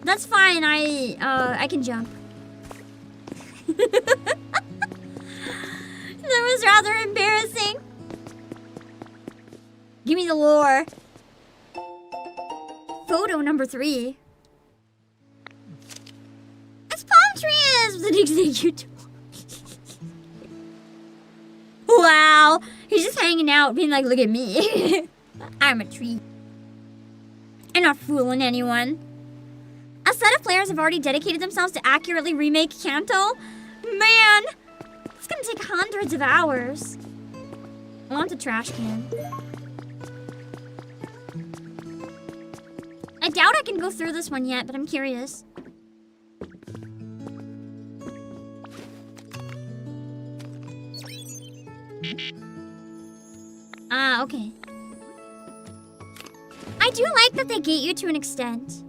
A: That's fine, I can jump. That was rather embarrassing. Give me the lore. Photo number 3. It's palm trees with an executive. Wow. He's just hanging out, being like, look at me. I'm a tree. I'm not fooling anyone. A set of players have already dedicated themselves to accurately remake Kanto. Man, it's gonna take hundreds of hours. I want the trash can. I doubt I can go through this one yet, but I'm curious. Ah, okay. I do like that they gate you to an extent.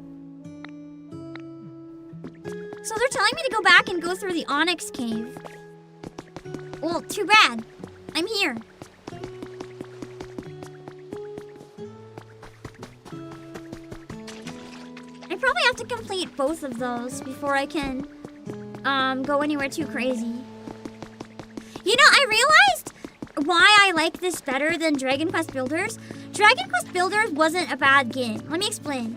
A: So they're telling me to go back and go through the Onyx cave. Well, too bad. I'm here. I probably have to complete both of those before I can go anywhere too crazy. You know, I realized why I like this better than Dragon Quest Builders. Dragon Quest Builders wasn't a bad game. Let me explain.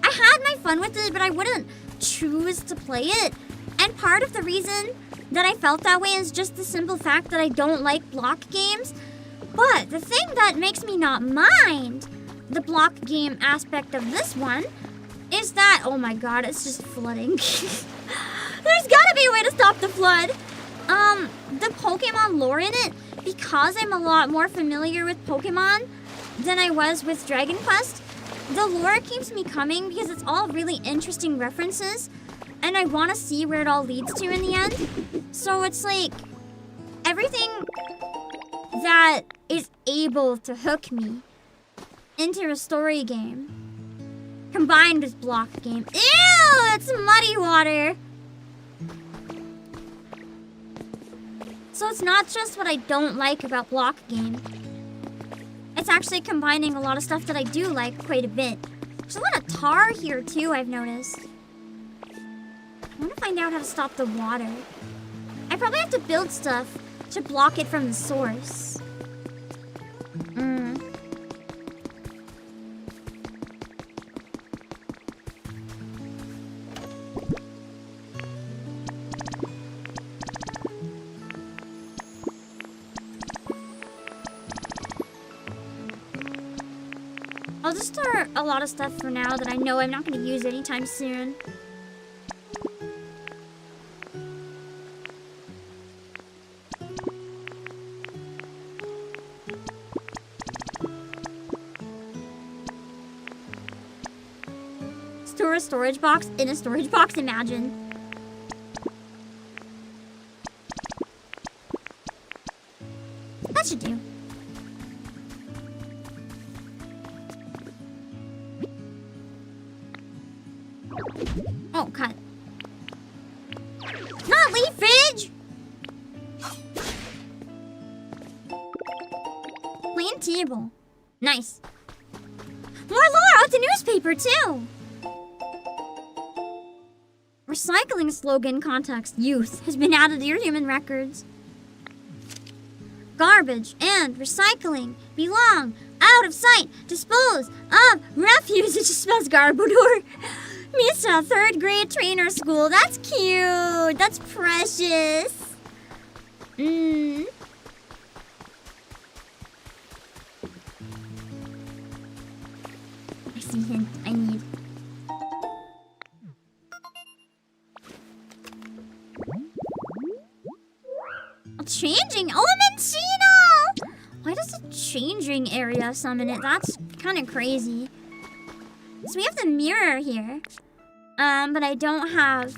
A: I had my fun with it, but I wouldn't choose to play it. And part of the reason that I felt that way is just the simple fact that I don't like block games. But the thing that makes me not mind the block game aspect of this one is that, oh my god, it's just flooding. There's gotta be a way to stop the flood. The Pokemon lore in it, because I'm a lot more familiar with Pokemon than I was with Dragon Quest, the lore keeps me coming because it's all really interesting references, and I want to see where it all leads to in the end. So it's like, everything that is able to hook me into a story game, combined with block game. Ew, it's muddy water. So it's not just what I don't like about block game. It's actually combining a lot of stuff that I do like quite a bit. There's a lot of tar here too, I've noticed. I want to find out how to stop the water. I probably have to build stuff to block it from the source. I'll just store a lot of stuff for now that I know I'm not going to use anytime soon. Store a storage box in a storage box, imagine. That should do. Oh, cut. Not leaf fridge! Plain table. Nice. More lore out the newspaper, too! Recycling slogan context youth has been added to your human records. Garbage and recycling belong out of sight. Dispose of refuse. It just smells Garbodor. Misa, 3rd grade trainer school. That's cute. That's precious. I see hint. I need. A changing Elementino! Why does the changing area summon it? That's kind of crazy. So we have the mirror here. But I don't have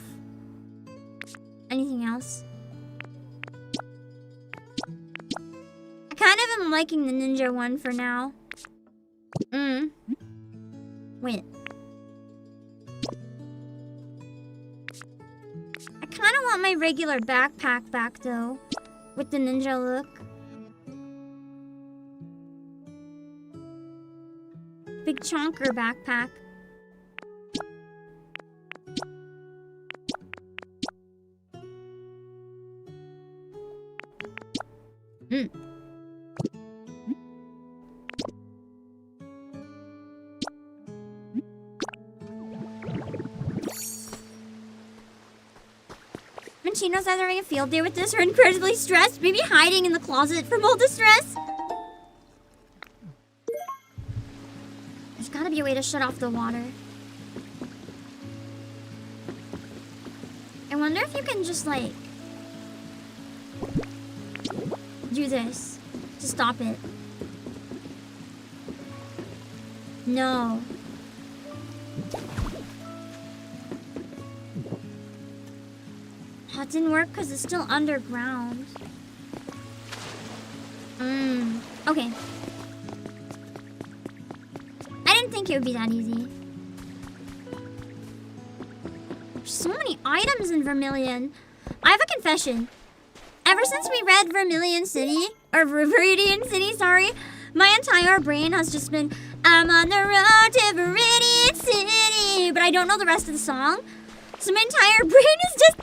A: anything else. I kind of am liking the ninja one for now. Wait. I kind of want my regular backpack back though. With the ninja look. Big chonker backpack. Chino's either having a field day with this or incredibly stressed, maybe hiding in the closet from all the stress. There's gotta be a way to shut off the water. I wonder if you can just like do this to stop it. No. That didn't work because it's still underground. Okay. I didn't think it would be that easy. There's so many items in Vermilion. I have a confession. Ever since we read Vermilion City, or Viridian City, sorry, my entire brain has just been, I'm on the road to Viridian City, but I don't know the rest of the song. So my entire brain is just,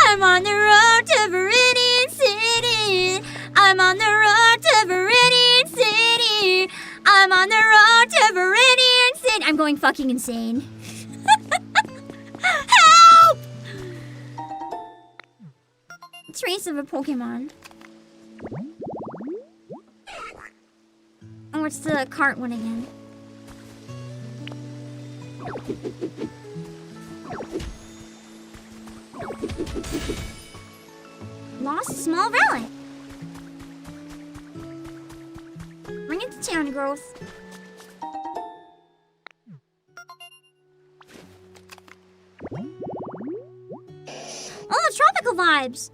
A: I'm on the road to Viridian City. I'm on the road to Viridian City. I'm on the road to Viridian City. I'm going fucking insane. Help! Trace of a Pokemon. Oh, it's the cart one again. Lost small relic. Bring it to town growth. Oh, tropical vibes.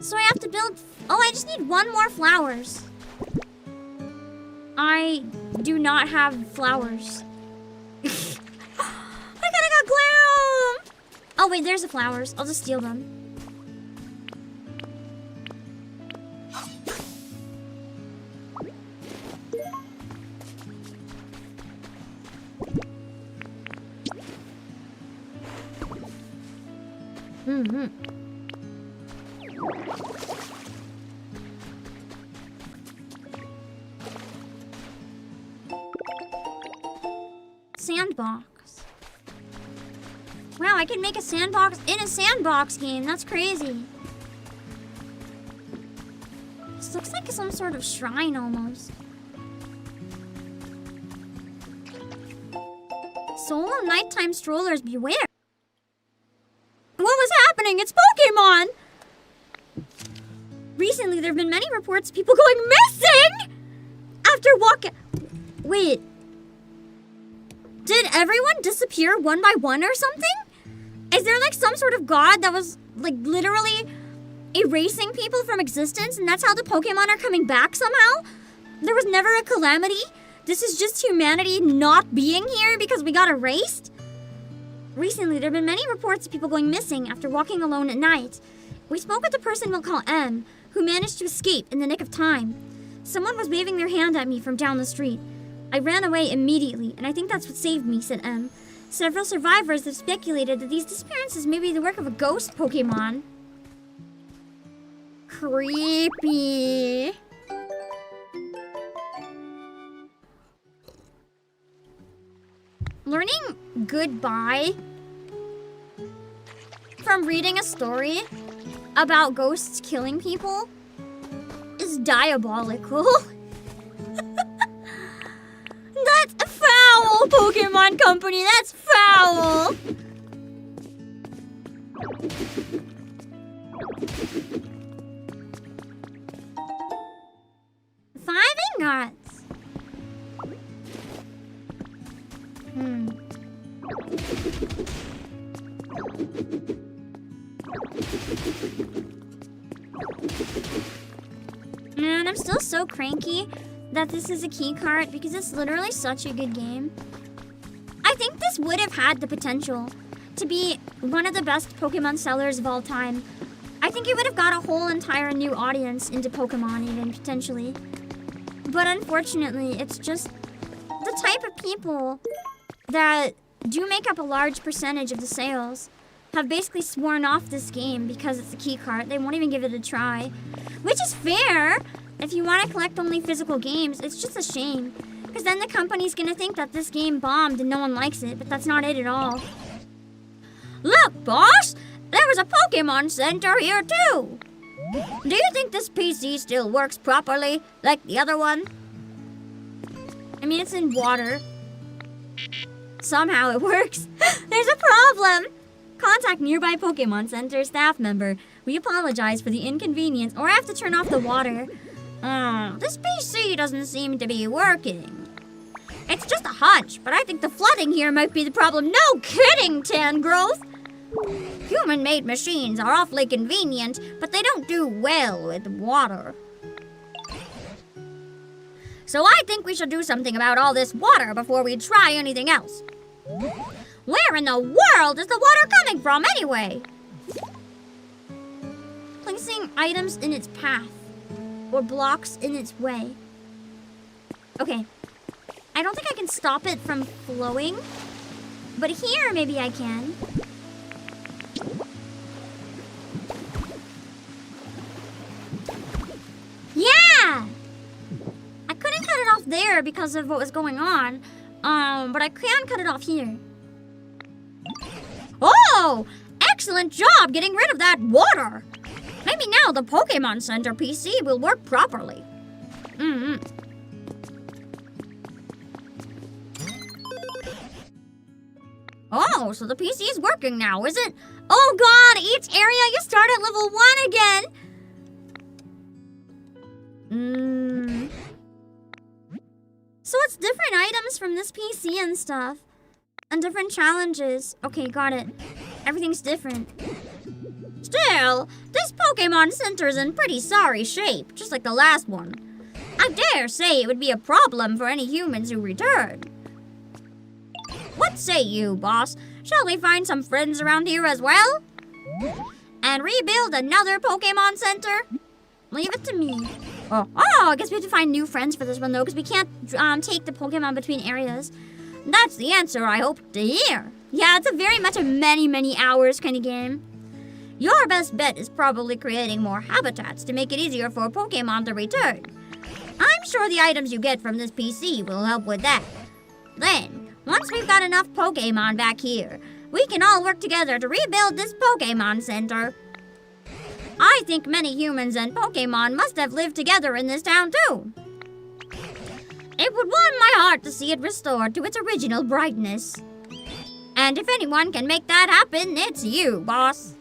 A: So I have to build. Oh, I just need 1 more flowers. I do not have flowers. I kinda got gloom. Oh wait, there's the flowers. I'll just steal them. sandbox. Wow, I can make a sandbox in a sandbox game. That's crazy. This looks like some sort of shrine almost. Solo nighttime strollers beware. What was happening? It's Pokemon! Recently, there have been many reports of people going missing after walking. Wait. Did everyone disappear one by one or something? Is there like some sort of god that was like literally erasing people from existence and that's how the Pokemon are coming back somehow? There was never a calamity? This is just humanity not being here because we got erased? Recently, there have been many reports of people going missing after walking alone at night. We spoke with a person we'll call M, who managed to escape in the nick of time. Someone was waving their hand at me from down the street. I ran away immediately, and I think that's what saved me, said M. Several survivors have speculated that these disappearances may be the work of a ghost Pokemon. Creepy. Learning goodbye from reading a story about ghosts killing people is diabolical. That's foul, Pokemon Company. That's foul. Five ingots. Man, I'm still so cranky that this is a key card because it's literally such a good game. I think this would have had the potential to be one of the best Pokemon sellers of all time. I think it would have got a whole entire new audience into Pokemon even, potentially. But unfortunately, it's just the type of people that do make up a large percentage of the sales have basically sworn off this game because it's a key card. They won't even give it a try. Which is fair. If you want to collect only physical games, it's just a shame. Because then the company's going to think that this game bombed and no one likes it, but that's not it at all. Look, boss! There was a Pokemon Center here, too! Do you think this PC still works properly, like the other one? I mean, it's in water. Somehow it works. There's a problem! Contact nearby Pokemon Center staff member. We apologize for the inconvenience, or I have to turn off the water. This PC doesn't seem to be working. It's just a hunch, but I think the flooding here might be the problem. No kidding, Tangrowth! Human-made machines are awfully convenient, but they don't do well with water. So I think we should do something about all this water before we try anything else. Where in the world is the water coming from anyway? Placing items in its path or blocks in its way. Okay. I don't think I can stop it from flowing, but here maybe I can. Yeah! I couldn't cut it off there because of what was going on, but I can cut it off here. Oh! Excellent job getting rid of that water! Maybe now the Pokemon Center PC will work properly. Oh, so the PC is working now, is it? Oh god, each area you start at level 1 again. So it's different items from this PC and stuff. And different challenges. Okay, got it. Everything's different. Still, this Pokemon Center's in pretty sorry shape, just like the last one. I dare say it would be a problem for any humans who return. What say you, boss? Shall we find some friends around here as well? And rebuild another Pokemon Center? Leave it to me. Oh, I guess we have to find new friends for this one, though, because we can't take the Pokemon between areas. That's the answer I hoped to hear. Yeah, it's a very much a many hours kind of game. Your best bet is probably creating more habitats to make it easier for Pokemon to return. I'm sure the items you get from this PC will help with that. Then,
D: Once we've got enough Pokemon back here, we can all work together to rebuild this Pokemon Center. I think many humans and Pokemon must have lived together in this town too. It would warm my heart to see it restored to its original brightness. And if anyone can make that happen, it's you, boss.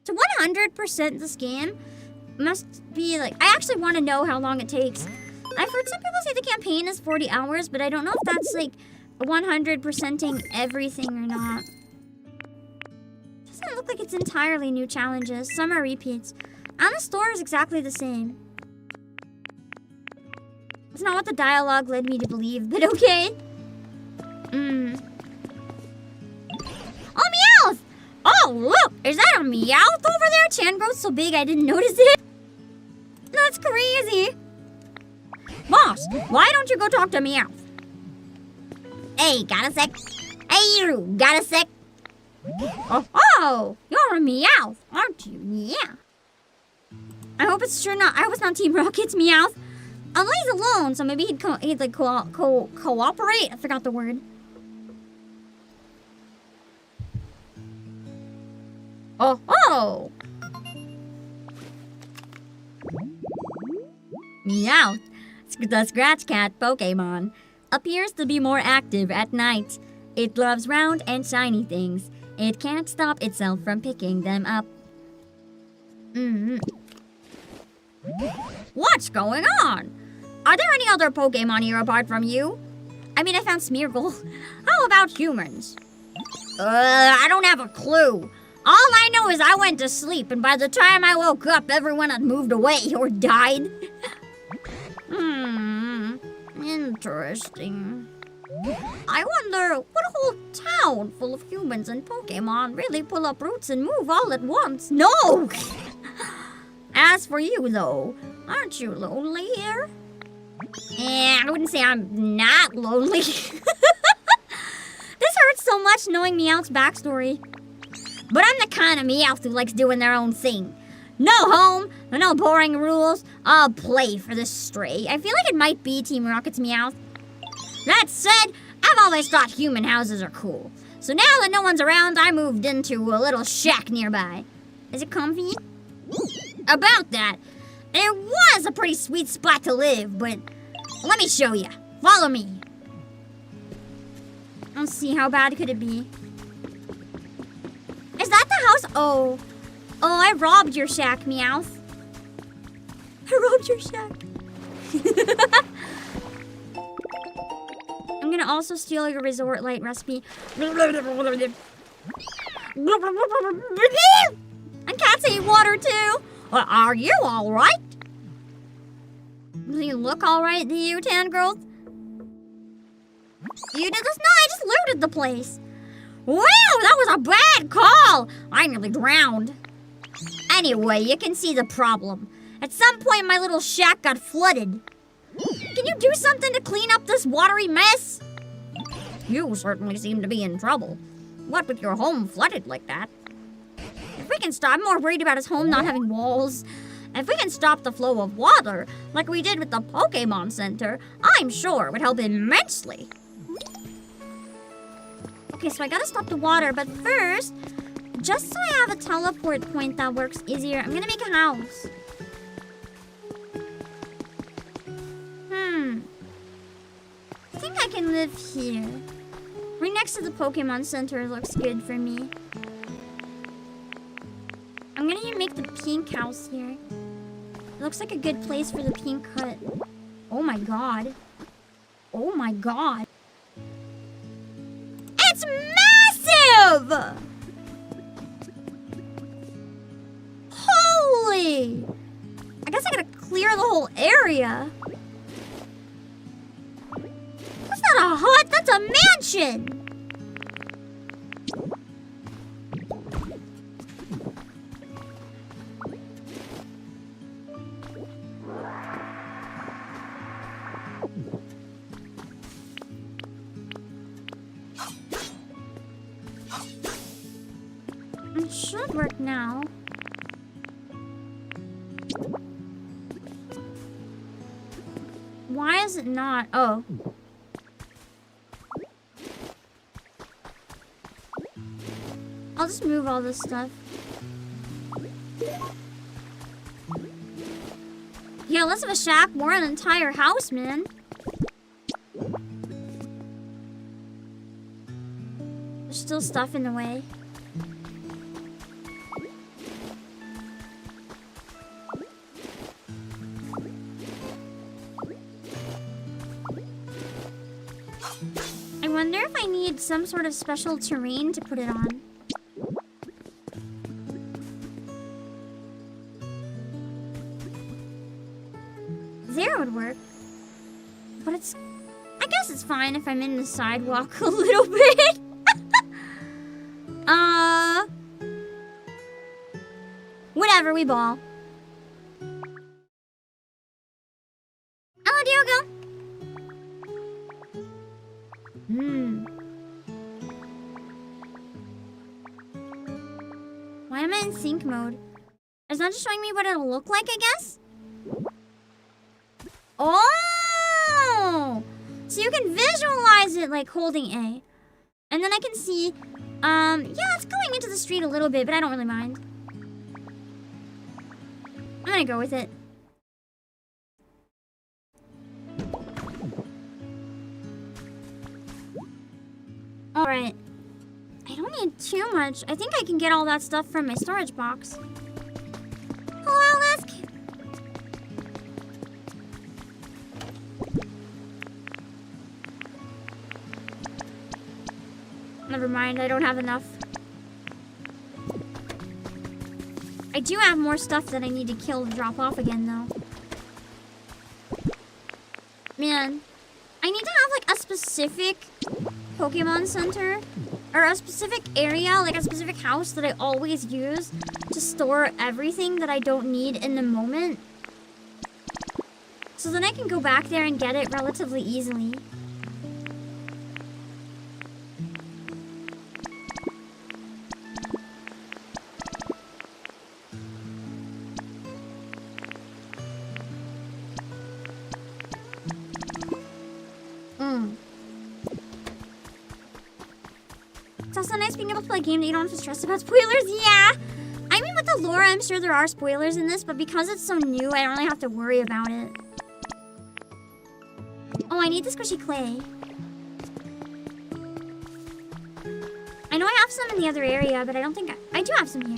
D: To 100% this game must be like... I actually want to know how long it takes. I've heard some people say the campaign is 40 hours, but I don't know if that's like 100%ing everything or not. Doesn't look like it's entirely new challenges. Some are repeats. And the store is exactly the same. It's not what the dialogue led me to believe, but okay. Oh, Meowth! Oh, look! Is that a Meowth over there? Chan grows so big I didn't notice it. That's crazy. Boss, why don't you go talk to Meowth? Hey, got a sec? Hey, you, got a sec? Oh, you're a Meowth, aren't you? Yeah. I hope it's sure not. I hope it's not Team Rocket's Meowth. Although he's alone, so maybe he'd cooperate. I forgot the word. Oh. Meowth, the Scratch Cat Pokemon, appears to be more active at night. It loves round and shiny things. It can't stop itself from picking them up. What's going on? Are there any other Pokemon here apart from you? I mean, I found Smeargle. How about humans? I don't have a clue. All I know is I went to sleep, and by the time I woke up, everyone had moved away or died. Interesting. I wonder, would a whole town full of humans and Pokemon really pull up roots and move all at once? No! As for you, though, aren't you lonely here? I wouldn't say I'm not lonely. This hurts so much knowing Meowth's backstory. But I'm the kind of Meowth who likes doing their own thing. No home, no boring rules. I'll play for this stray. I feel like it might be Team Rocket's Meowth. That said, I've always thought human houses are cool. So now that no one's around, I moved into a little shack nearby. Is it comfy? About that, it was a pretty sweet spot to live, but let me show you. Follow me. Let's see, how bad could it be? Is that the house? Oh, I robbed your shack, Meowth. I robbed your shack. I'm gonna also steal your resort light recipe. And cats ate water too. Well, are you all right? Do you look all right to you, Tangrowth? You did this? No, I just looted the place. Wow, that was a bad call. I nearly drowned. Anyway, you can see the problem. At some point, my little shack got flooded. Can you do something to clean up this watery mess? You certainly seem to be in trouble. What with your home flooded like that? If we can stop, I'm more worried about his home not having walls. If we can stop the flow of water, like we did with the Pokemon Center, I'm sure it would help immensely. Okay, so I gotta stop the water, but first, just so I have a teleport point that works easier, I'm gonna make a house. I think I can live here. Right next to the Pokemon Center looks good for me. I'm gonna make the pink house here. It looks like a good place for the pink hut. Oh my god. Oh my god. It's massive! Holy! I guess I gotta clear the whole area. That's not a hut, that's a mansion! It should work now.
A: Why is it not? Oh. I'll just move all this stuff. Yeah, less of a shack, more an entire house, man. There's still stuff in the way. I wonder if I need some sort of special terrain to put it on. There would work. But it's... I guess it's fine if I'm in the sidewalk a little bit. Whatever, we ball. Hello, Diogo. Why am I in sync mode? Is that just showing me what it'll look like, I guess? Oh! So you can visualize it like holding A. And then I can see, yeah, it's going into the street a little bit, but I don't really mind. I'm gonna go with it. Alright. I don't need too much. I think I can get all that stuff from my storage box. Hello, Alisk. Never mind, I don't have enough. I do have more stuff that I need to kill to drop off again, though. Man, I need to have, like, a specific Pokemon Center, or a specific area, like a specific house that I always use to store everything that I don't need in the moment. So then I can go back there and get it relatively easily. It's also nice being able to play a game that you don't have to stress about spoilers. Yeah! I mean, with the lore, I'm sure there are spoilers in this, but because it's so new, I don't really have to worry about it. Oh, I need the squishy clay. I know I have some in the other area, but I don't think I do have some here.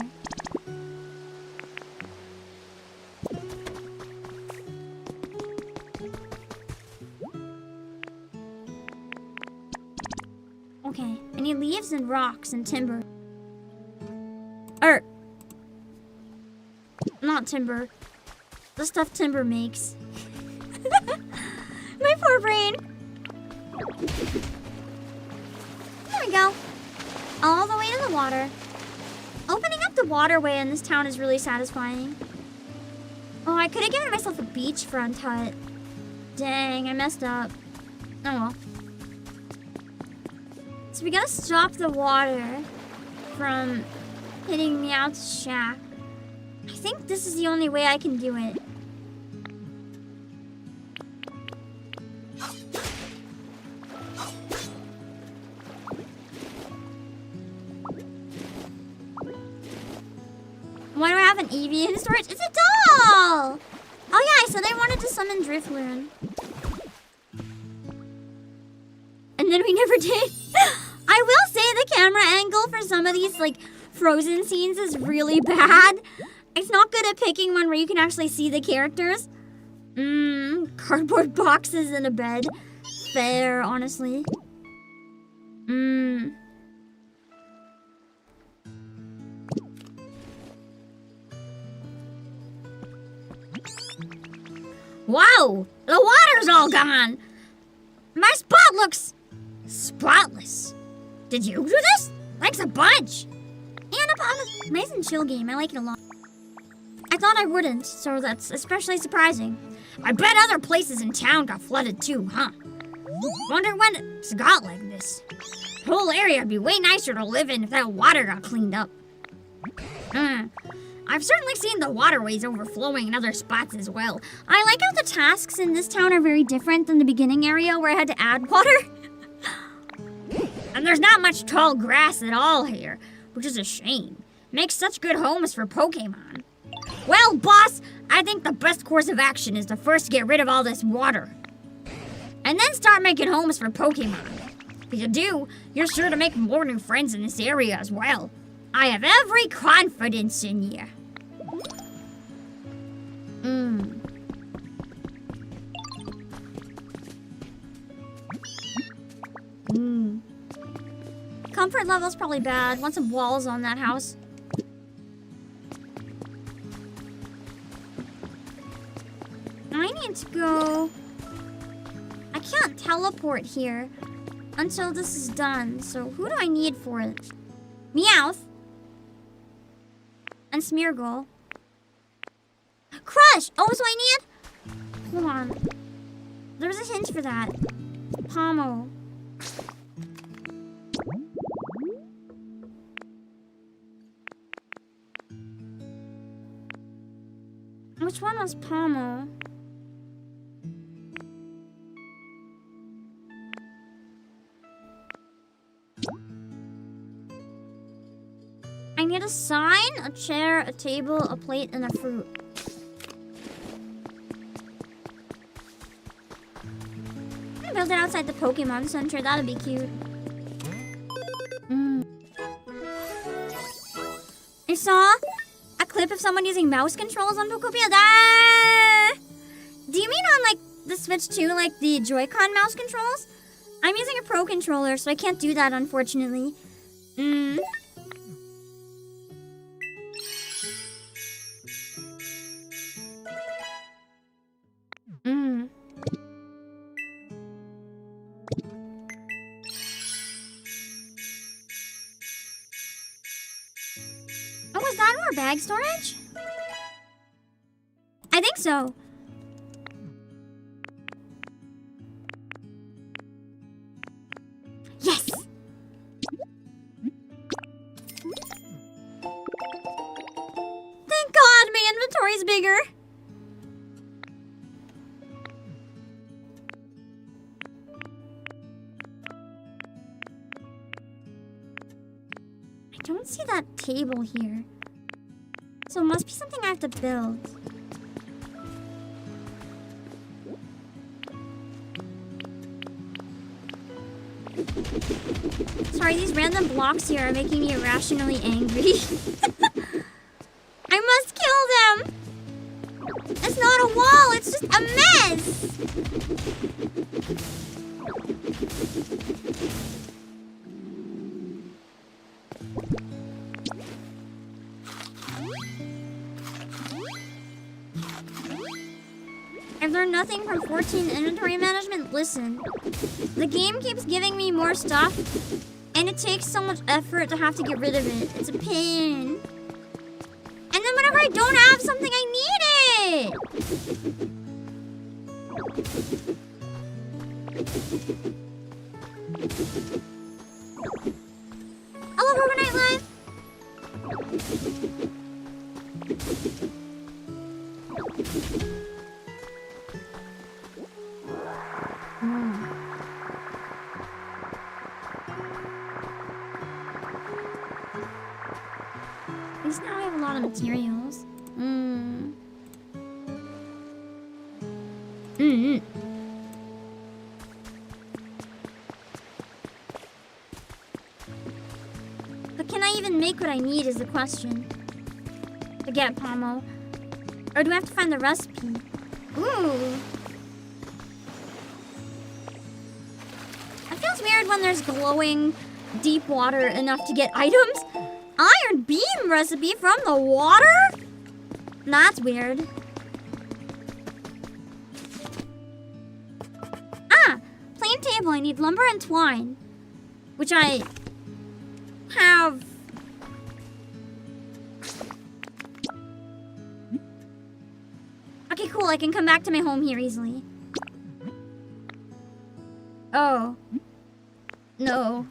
A: Okay, I need leaves and rocks and timber. Not timber. The stuff timber makes. My poor brain. There we go. All the way to the water. Opening up the waterway in this town is really satisfying. Oh, I could have given myself a beachfront hut. Dang, I messed up. Oh well. So we gotta stop the water from hitting me out shack. I think this is the only way I can do it. Why do I have an Eevee in storage? It's a doll! Oh yeah, I said I wanted to summon Drifloon. And then we never did. I will say the camera angle for some of these like frozen scenes is really bad. It's not good at picking one where you can actually see the characters. Cardboard boxes in a bed. Fair, honestly. Wow! The water's all gone! My spot looks spotless. Did you do this? Thanks a bunch. And a nice and chill game. I like it a lot. I thought I wouldn't, so that's especially surprising. I bet other places in town got flooded too, huh? Wonder when it's got like this. The whole area would be way nicer to live in if that water got cleaned up. I've certainly seen the waterways overflowing in other spots as well. I like how the tasks in this town are very different than the beginning area where I had to add water. And there's not much tall grass at all here, which is a shame. Makes such good homes for Pokemon. Well, boss, I think the best course of action is to first get rid of all this water. And then start making homes for Pokemon. If you do, you're sure to make more new friends in this area as well. I have every confidence in you. Comfort level's probably bad. Want some walls on that house. I need to go... I can't teleport here until this is done. So who do I need for it? Meowth. And Smeargle. Crush! Oh, so I need... Hold on. There was a hint for that. Pomo. Which one was Pomo? I need a sign, a chair, a table, a plate, and a fruit. I'm gonna build it outside the Pokemon Center. That'd be cute. I saw a clip of someone using mouse controls on Pokopia. Do you mean on like the Switch 2, like the Joy-Con mouse controls? I'm using a Pro controller, so I can't do that, unfortunately. Oh, is that more bag storage? I think so. Yes! Thank God my inventory's bigger. I don't see that table here. So it must be something I have to build. Sorry, these random blocks here are making me irrationally angry. I must kill them! It's not a wall, it's just a mess! I've learned nothing from 14 inventory management. Listen, the game keeps giving me more stuff, and it takes so much effort to have to get rid of it. It's a pain. And then whenever I don't have something, I need it! Hello, Overnight Live! At least now I have a lot of materials. But can I even make what I need is the question. Forget Pomo. Or do I have to find the recipe? Ooh. It feels weird when there's glowing deep water enough to get items. Iron beam recipe from the water? That's weird. Ah, plain table. I need lumber and twine, which I have. Okay, cool. I can come back to my home here easily. Oh. No.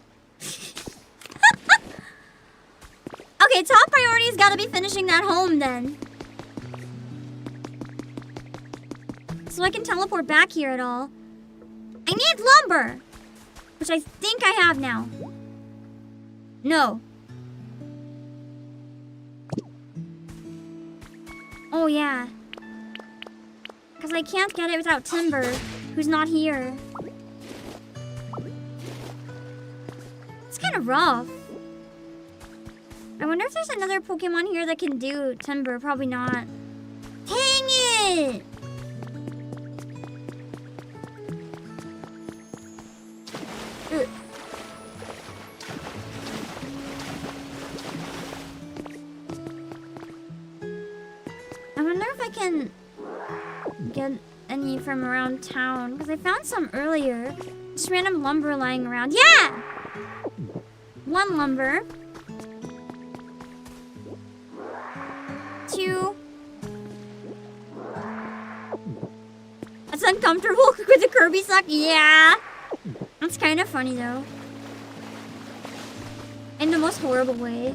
A: Okay, Okay, top priority's gotta be finishing that home then. So I can teleport back here at all. I need lumber! Which I think I have now. No. Oh yeah. Because I can't get it without Timber, who's not here. It's kind of rough. I wonder if there's another Pokemon here that can do Timber. Probably not. Dang it! Ugh. I wonder if I can get any from around town, because I found some earlier. Just random lumber lying around. Yeah! 1 lumber. 2. That's uncomfortable with the Kirby suck. Yeah! That's kind of funny though. In the most horrible way.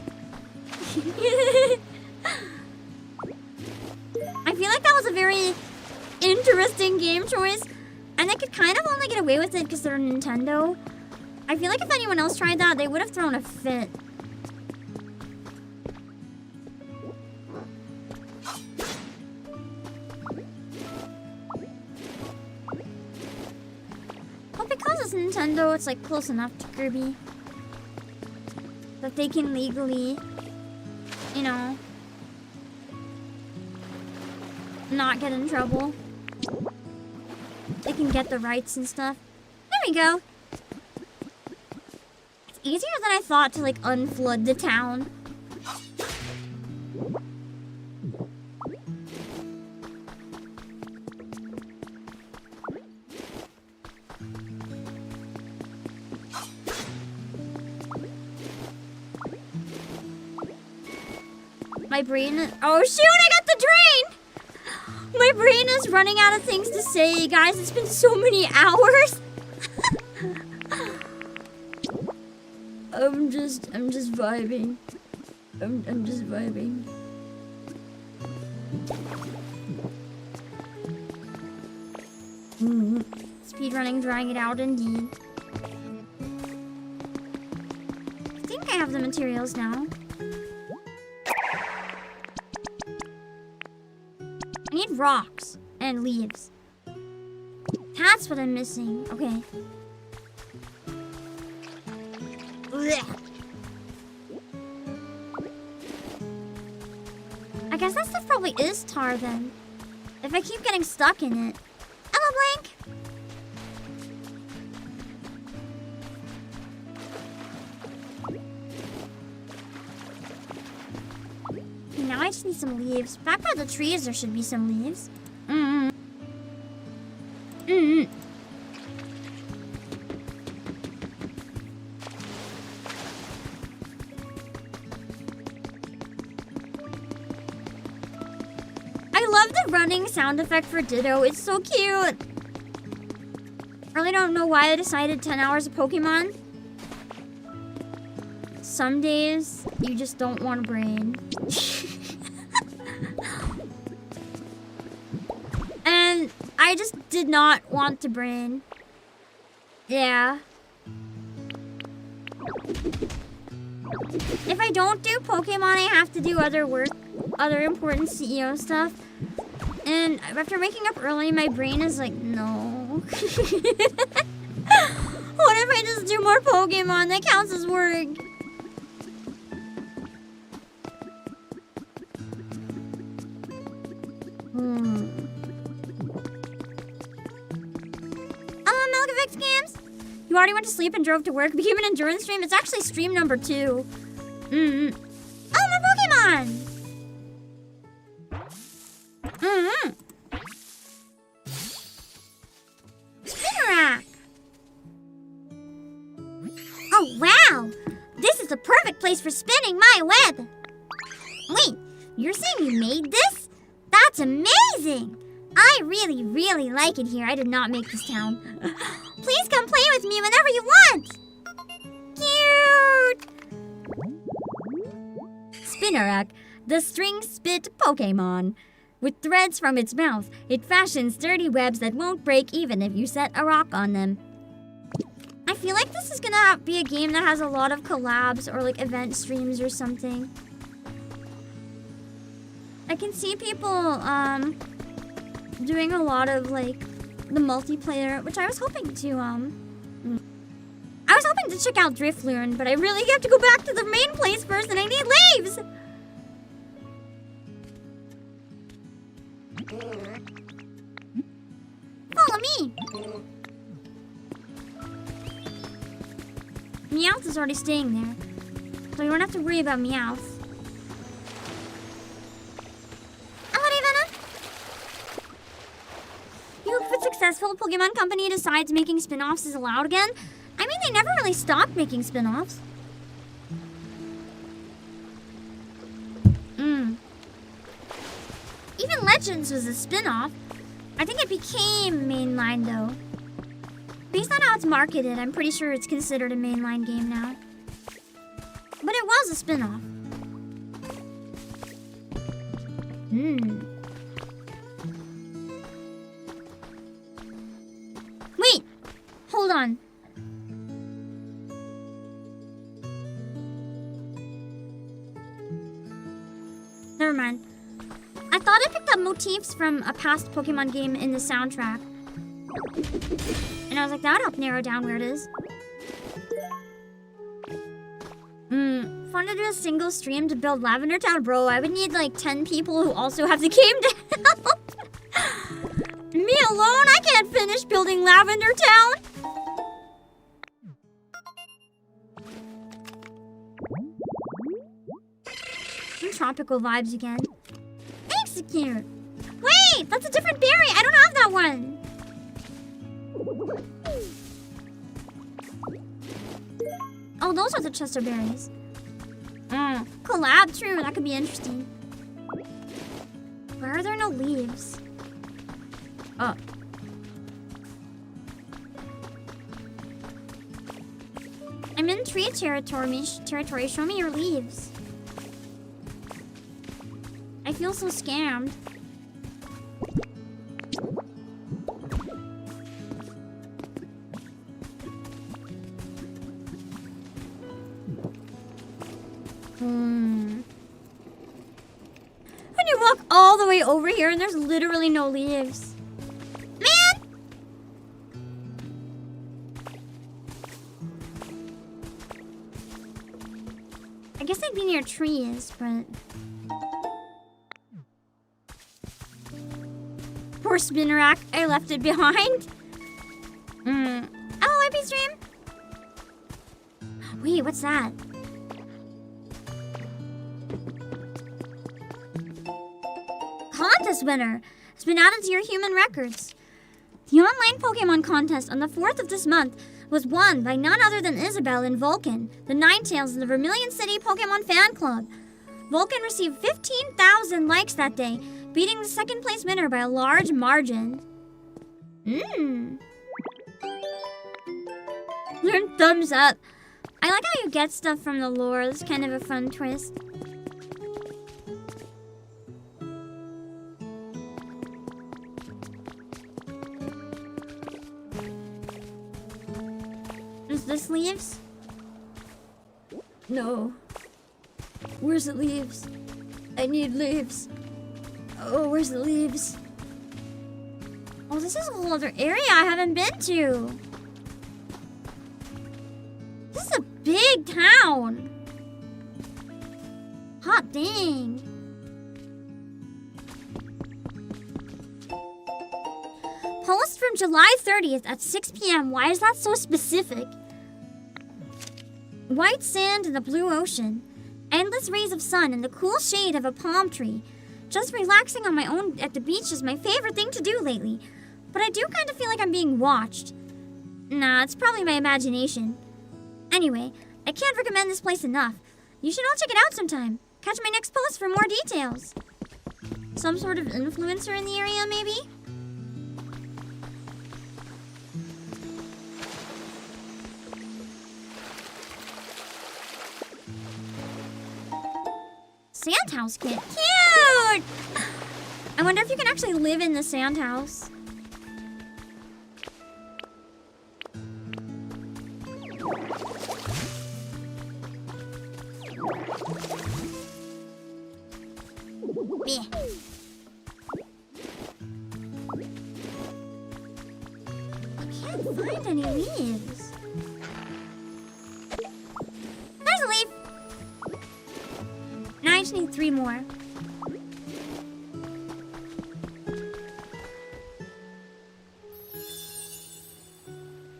A: I feel like that was a very interesting game choice. And they could kind of only get away with it because they're Nintendo. I feel like if anyone else tried that, they would have thrown a fit. But because it's Nintendo, it's like close enough to Kirby that they can legally, you know, not get in trouble. They can get the rights and stuff. There we go. It's easier than I thought to like unflood the town. My brain, oh shoot, I got the drain! My brain is running out of things to say, guys. It's been so many hours.
C: I'm just vibing. I'm just vibing.
A: Speedrunning, drawing it out indeed. I think I have the materials now. I need rocks and leaves. That's what I'm missing. Okay. Blech. I guess that stuff probably is tar then. If I keep getting stuck in it. Hello, Blank. Okay, now I just need some leaves. Back by the trees, there should be some leaves. I love the running sound effect for Ditto. It's so cute. I really don't know why I decided 10 hours of Pokemon. Some days, you just don't want a brain. And I just did not want to brain. Yeah. If I don't do Pokemon, I have to do other work, other important CEO stuff. And after waking up early, my brain is like, no. What if I just do more Pokemon? That counts as work. Milkivix Scams? You already went to sleep and drove to work, became an endurance stream? It's actually stream number 2. Oh, more Pokemon! Spinarak! Oh, wow! This is the perfect place for spinning my web! Wait, you're saying you made this? That's amazing! I really, really like it here. I did not make this town. Please come play with me whenever you want! Cute! Spinnerack, the string-spit Pokémon. With threads from its mouth, it fashions sturdy webs that won't break even if you set a rock on them. I feel like this is gonna be a game that has a lot of collabs or like event streams or something. I can see people doing a lot of like the multiplayer, which I was hoping to check out Drifloon, but I really have to go back to the main place first and I need leaves! Follow me! Meowth is already staying there, so you don't have to worry about Meowth. You hope if it's successful, Pokemon Company decides making spin-offs is allowed again? I mean, they never really stopped making spin-offs. Even Legends was a spin-off. I think it became mainline, though. Based on how it's marketed, I'm pretty sure it's considered a mainline game now. But it was a spin-off. Wait! Hold on. Never mind. I thought I picked up motifs from a past Pokemon game in the soundtrack. And I was like, that would help narrow down where it is. Fun to do a single stream to build Lavender Town. Bro, I would need like 10 people who also have the game to help. Me alone, I can't finish building Lavender Town. Some tropical vibes again. Execute. Wait, that's a different berry. I don't have that one. Oh, those are the Chester berries. Collab, true. That could be interesting. Why are there no leaves? Oh. I'm in tree territory. Show me your leaves. I feel so scammed. When you walk all the way over here and there's literally no leaves. Man! I guess I'd be near trees, but... Poor Spinnerack, I left it behind. Oh, IP stream? Wait, what's that? Contest winner has been added to your human records. The online Pokemon contest on the 4th of this month was won by none other than Isabelle and Vulcan, the Ninetales of the Vermilion City Pokemon Fan Club. Vulcan received 15,000 likes that day, beating the second place winner by a large margin. Learn thumbs up. I like how you get stuff from the lore. It's kind of a fun twist. Is this leaves?
C: No. Where's the leaves? I need leaves. Oh, where's the leaves?
A: Oh, this is a whole other area I haven't been to. This is a big town. Hot dang. Post from July 30th at 6 p.m. Why is that so specific? White sand in the blue ocean. Endless rays of sun in the cool shade of a palm tree. Just relaxing on my own at the beach is my favorite thing to do lately. But I do kind of feel like I'm being watched. Nah, it's probably my imagination. Anyway, I can't recommend this place enough. You should all check it out sometime. Catch my next post for more details. Some sort of influencer in the area, maybe? Sand house kit. Cute! I wonder if you can actually live in the sand house.
D: Meh.
A: I can't find any leaves. There's a leaf. Now I just need 3 more.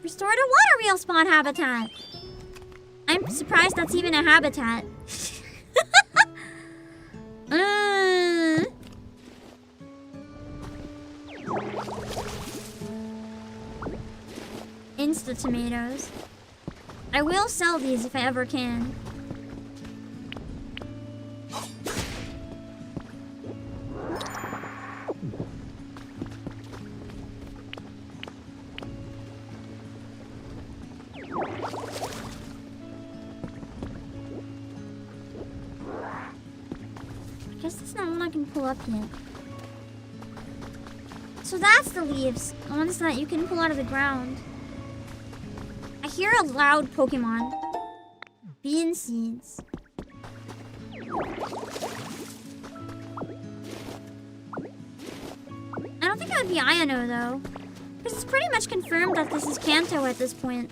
A: Restored a water wheel spawn habitat. I'm surprised that's even a habitat. Insta tomatoes. I will sell these if I ever can. I guess that's not one I can pull up yet. So that's the leaves, the ones that you can pull out of the ground. I hear a loud Pokemon. Bean seeds. I don't think it would be Iono though, because it's pretty much confirmed that this is Kanto at this point.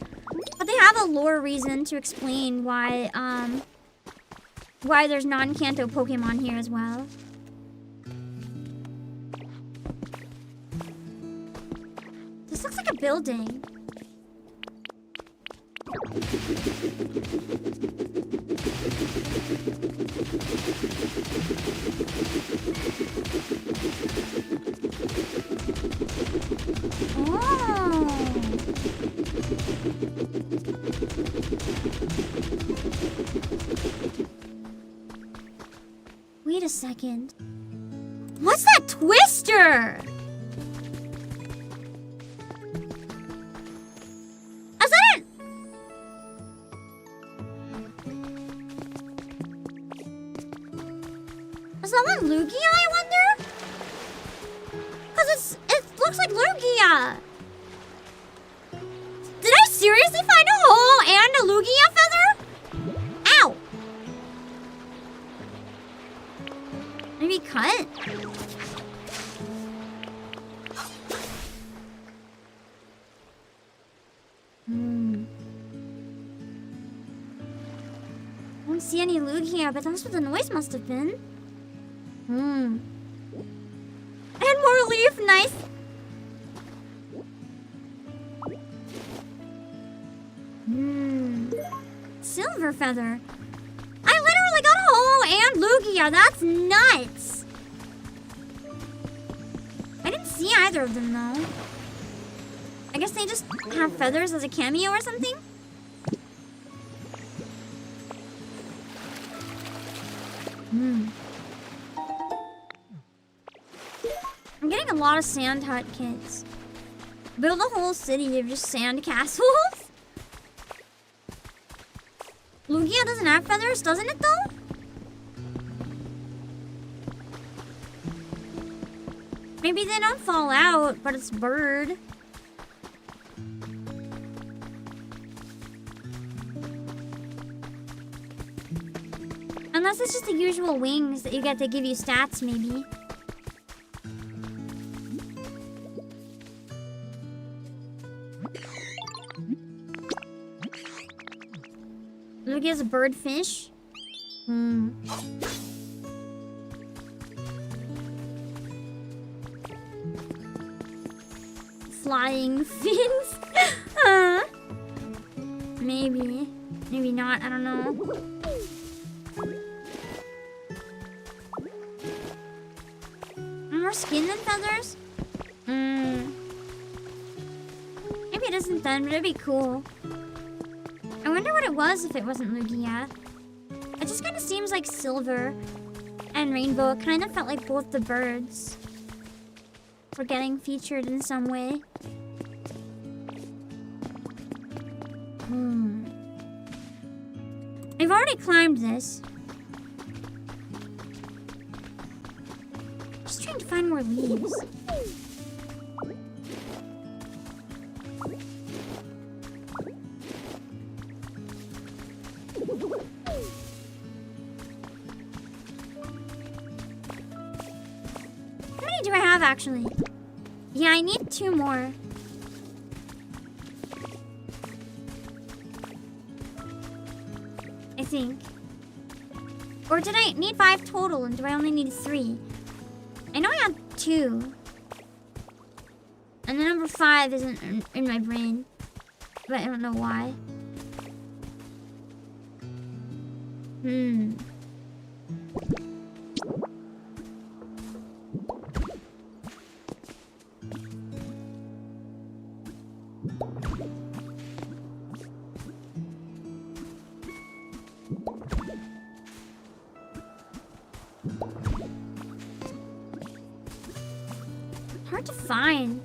A: But they have a lore reason to explain why there's non-Kanto Pokemon here as well. This looks like a building. Oh. Wait a second. What's that twister? Is that it? Is that one Lugia, I wonder? Because it looks like Lugia. Did I seriously find a hole and a Lugia feather? Ow. Maybe cut? I don't see any Lugia, but that's what the noise must have been. And more leaf, nice. Silver feather. I literally got a hole and Lugia. That's nuts. I didn't see either of them though. I guess they just have feathers as a cameo or something. I'm getting a lot of sand hut kits. Build a whole city of just sand castles. Lugia doesn't have feathers, doesn't it though? Maybe they don't fall out, but it's bird. Unless it's just the usual wings that you get to give you stats, maybe. Lugia's a birdfish. Flying fins? Maybe. Maybe not, I don't know. More skin than feathers? Maybe it isn't then, but it'd be cool. I wonder what it was if it wasn't Lugia. It just kind of seems like silver and rainbow. It kind of felt like both the birds were getting featured in some way. I've already climbed this. to find more leaves. How many do I have actually? Yeah, I need 2 more. I think. Or did I need 5 total and do I only need 3? I know I had 2. And the number 5 isn't in my brain. But I don't know why. Hard to find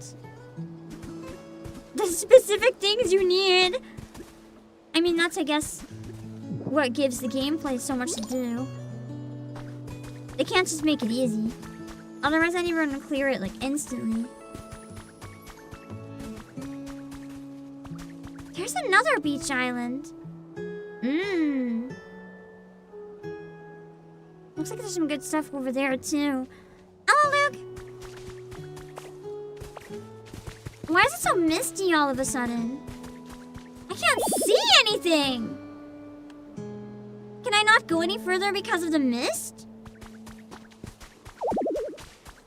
A: the specific things you need. I mean, that's, I guess, what gives the gameplay so much to do. They can't just make it easy. Otherwise, I'd even want to clear it, like, instantly. There's another beach island. Looks like there's some good stuff over there, too. Hello, Luke! Why is it so misty all of a sudden? I can't see anything! Can I not go any further because of the mist?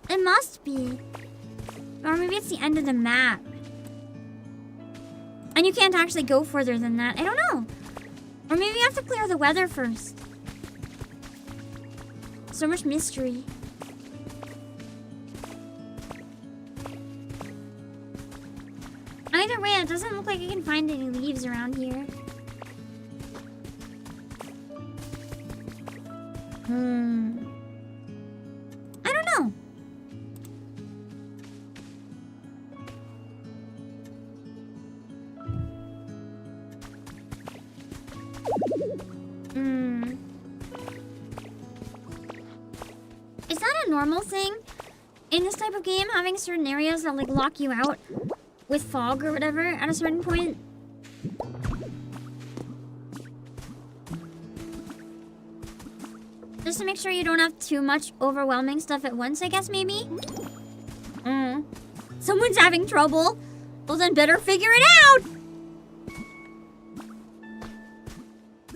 A: It must be. Or maybe it's the end of the map. And you can't actually go further than that. I don't know. Or maybe you have to clear the weather first. So much mystery. Either way, it doesn't look like I can find any leaves around here. I don't know. Is that a normal thing in this type of game, having certain areas that like lock you out with fog or whatever at a certain point? Just to make sure you don't have too much overwhelming stuff at once, I guess, maybe? Someone's having trouble. Well, then better figure it out!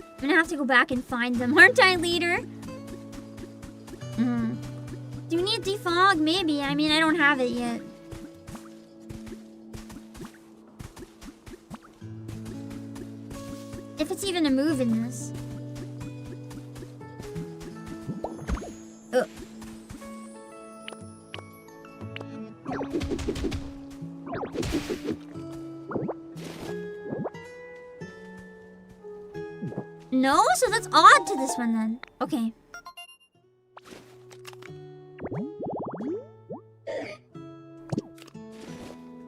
A: I'm gonna have to go back and find them, aren't I, leader? Do we need defog? Maybe. I mean, I don't have it yet. If it's even a move in this. No? So that's odd to this one then. Okay.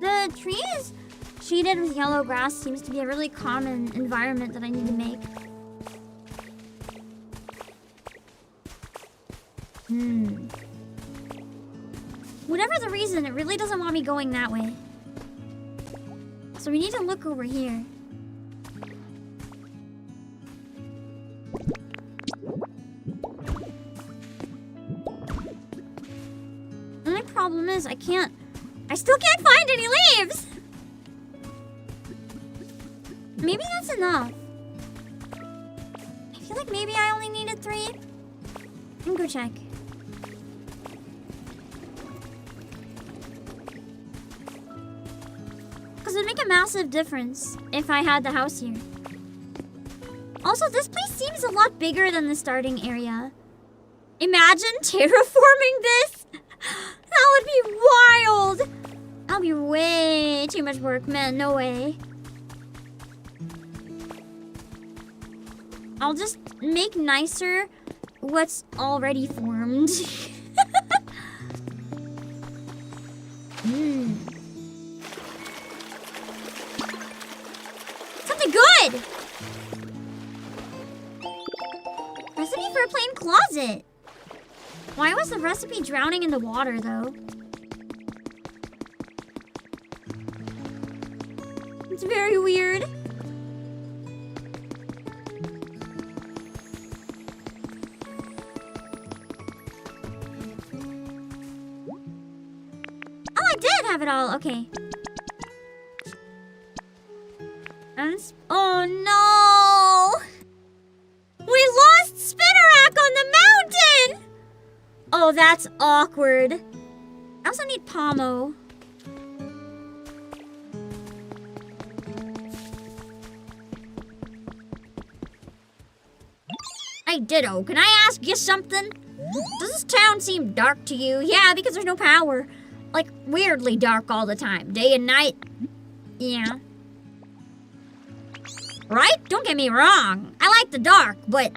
A: The trees shaded with yellow grass seems to be a really common environment that I need to make. Whatever the reason, it really doesn't want me going that way. So we need to look over here. The only problem is I still can't find any leaves! Maybe that's enough. I feel like maybe I only needed 3. I can go check. Because it'd make a massive difference if I had the house here. Also, this place seems a lot bigger than the starting area. Imagine terraforming this! That would be wild! That'll be way too much work, man. No way. I'll just make nicer what's already formed. Something good! Recipe for a plain closet. Why was the recipe drowning in the water, though? It's very weird. Oh, I did have it all. Okay. Oh no! We lost Spinnerack on the mountain! Oh, that's awkward. I also need Pomo. Hey, Ditto, can I ask you something? Does this town seem dark to you? Yeah, because there's no power. Like, weirdly dark all the time. Day and night. Yeah. Right? Don't get me wrong. I like the dark, but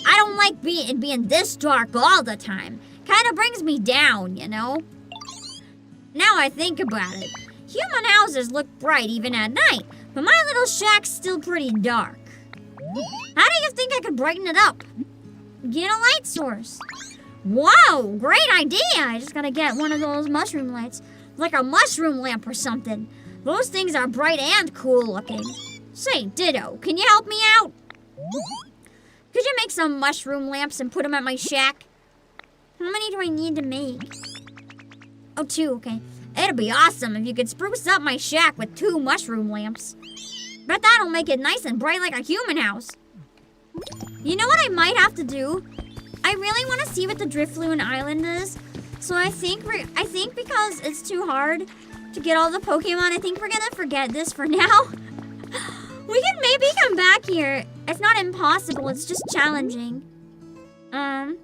A: I don't like being this dark all the time. Kind of brings me down, you know? Now I think about it. Human houses look bright even at night, but my little shack's still pretty dark. How do you think I could brighten it up? Get a light source. Wow, great idea. I just gotta get one of those mushroom lights. Like a mushroom lamp or something. Those things are bright and cool looking. Say, Ditto, can you help me out? Could you make some mushroom lamps and put them at my shack? How many do I need to make? Oh, 2, okay. It'd be awesome if you could spruce up my shack with 2 mushroom lamps. Bet that'll make it nice and bright like a human house. You know what I might have to do? I really want to see what the Drifloon Island is. So I think because it's too hard to get all the Pokemon, I think we're gonna forget this for now. We can maybe come back here. It's not impossible, it's just challenging. I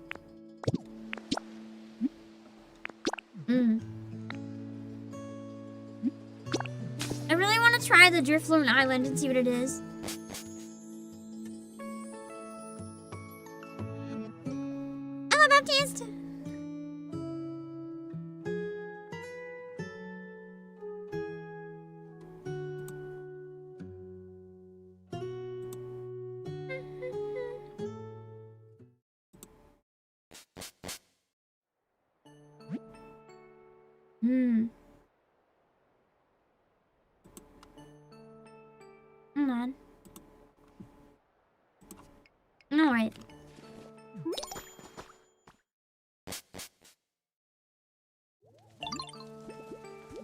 A: really want to try the Drifloon Island and see what it is. Hello, Baptiste! Hold on. Alright.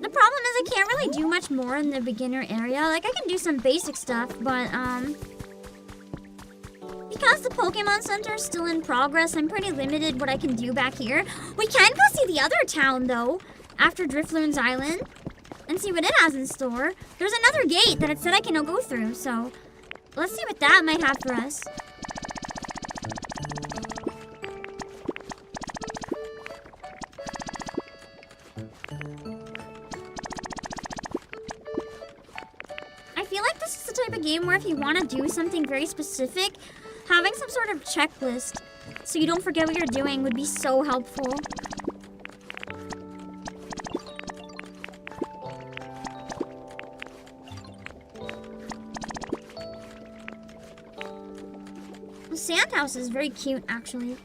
A: The problem is I can't really do much more in the beginner area. Like, I can do some basic stuff, but, because the Pokemon Center is still in progress, I'm pretty limited what I can do back here. We can go see the other town, though, after Drifloon's Island, and see what it has in store. There's another gate that it said I can go through, so let's see what that might have for us. I feel like this is the type of game where if you want to do something very specific, having some sort of checklist so you don't forget what you're doing would be so helpful. The sand house is very cute, actually.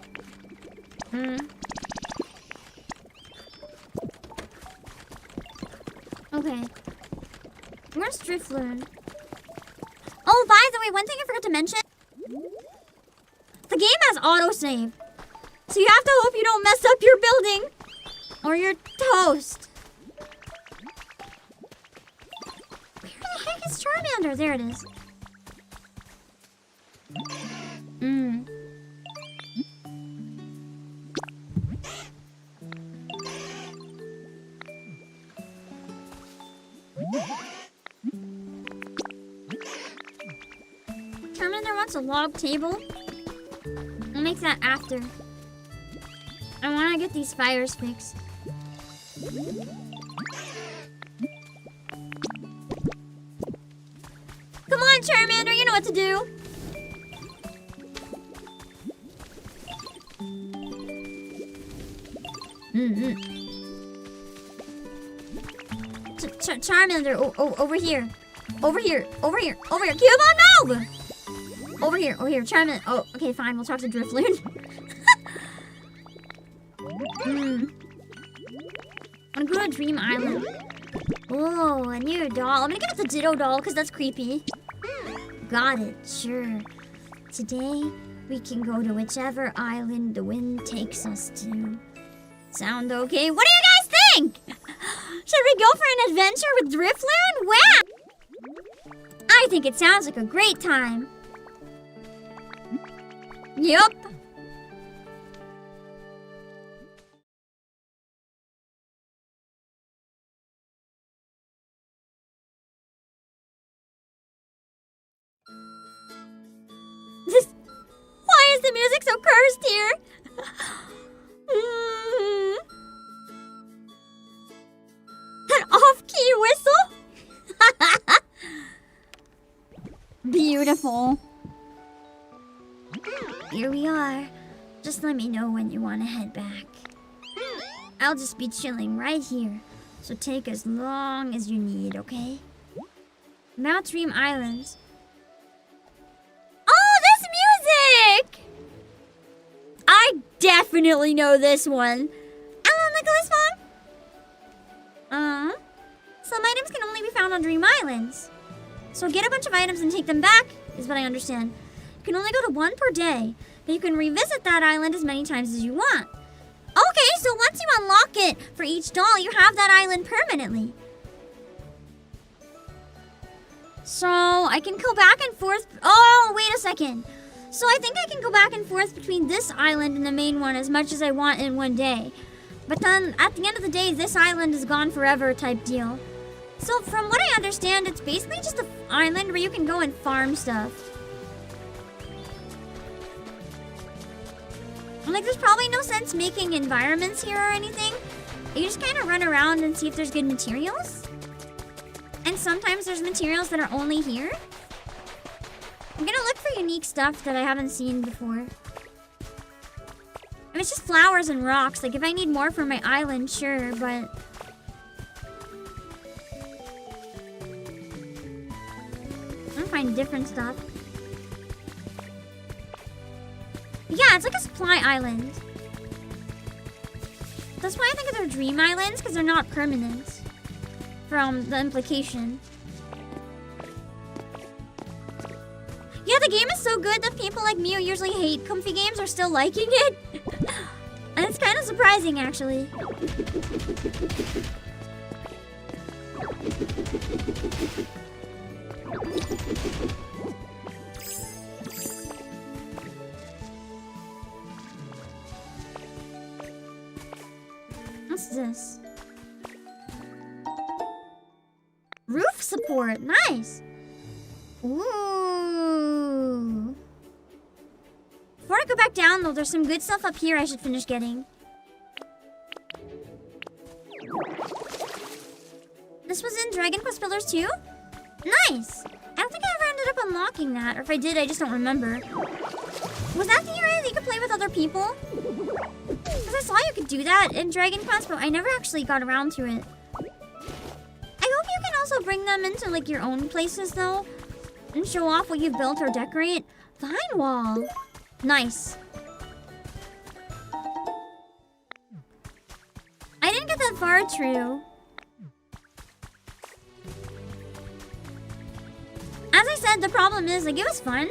A: Okay. Where's Drifloon? Oh, by the way, one thing I forgot to mention. The game has autosave. So you have to hope you don't mess up your building. Or you're toast. Where the heck is Charmander? There it is. Charmander wants a log table. I'll make that after. I want to get these fires fixed. Come on, Charmander, you know what to do. Charmander, over here. Over here. Cubone, move! Over here, Charmander. Oh, okay, fine, we'll talk to Drifloon. I'm gonna go to Dream Island. Oh, a new doll. I'm gonna give it the Ditto doll because that's creepy. Got it, sure. Today, we can go to whichever island the wind takes us to. Sound okay? What do you guys think? Should we go for an adventure with Drifloon? Wow! I think it sounds like a great time. Yup. Why is the music so cursed here? An off-key whistle? Beautiful. Here we are. Just let me know when you want to head back. I'll just be chilling right here, so take as long as you need, okay? Mount Dream Island. Oh, this music! I definitely know this one. Hello, Nicholas Fong. Some items can only be found on Dream Islands. So get a bunch of items and take them back, is what I understand. You can only go to one per day, but you can revisit that island as many times as you want. Okay, so once you unlock it for each doll, you have that island permanently. So I can go back and forth. Oh, wait a second. So I think I can go back and forth between this island and the main one as much as I want in one day. But then at the end of the day, this island is gone forever type deal. So from what I understand, it's basically just an island where you can go and farm stuff. Like, there's probably no sense making environments here or anything. You just kind of run around and see if there's good materials. And sometimes there's materials that are only here. I'm gonna look for unique stuff that I haven't seen before. And it's just flowers and rocks. Like, if I need more for my island, sure, but... I'm gonna find different stuff. Yeah, it's like a supply island. That's why I think they're dream islands, because they're not permanent. From the implication. Yeah, the game is so good that people like me who usually hate comfy games are still liking it. And it's kind of surprising, actually. What's this? Roof support, nice. Ooh. Before I go back down though, there's some good stuff up here I should finish getting. This was in Dragon Quest Pillars 2? Nice. I don't think I ever ended up unlocking that, or if I did, I just don't remember. Was that the area that you could play with other people? Because I saw you could do that in Dragon Quest, but I never actually got around to it. I hope you can also bring them into like your own places though, and show off what you've built or decorate. Vine wall. Nice. I didn't get that far, true. As I said, the problem is, like, it was fun,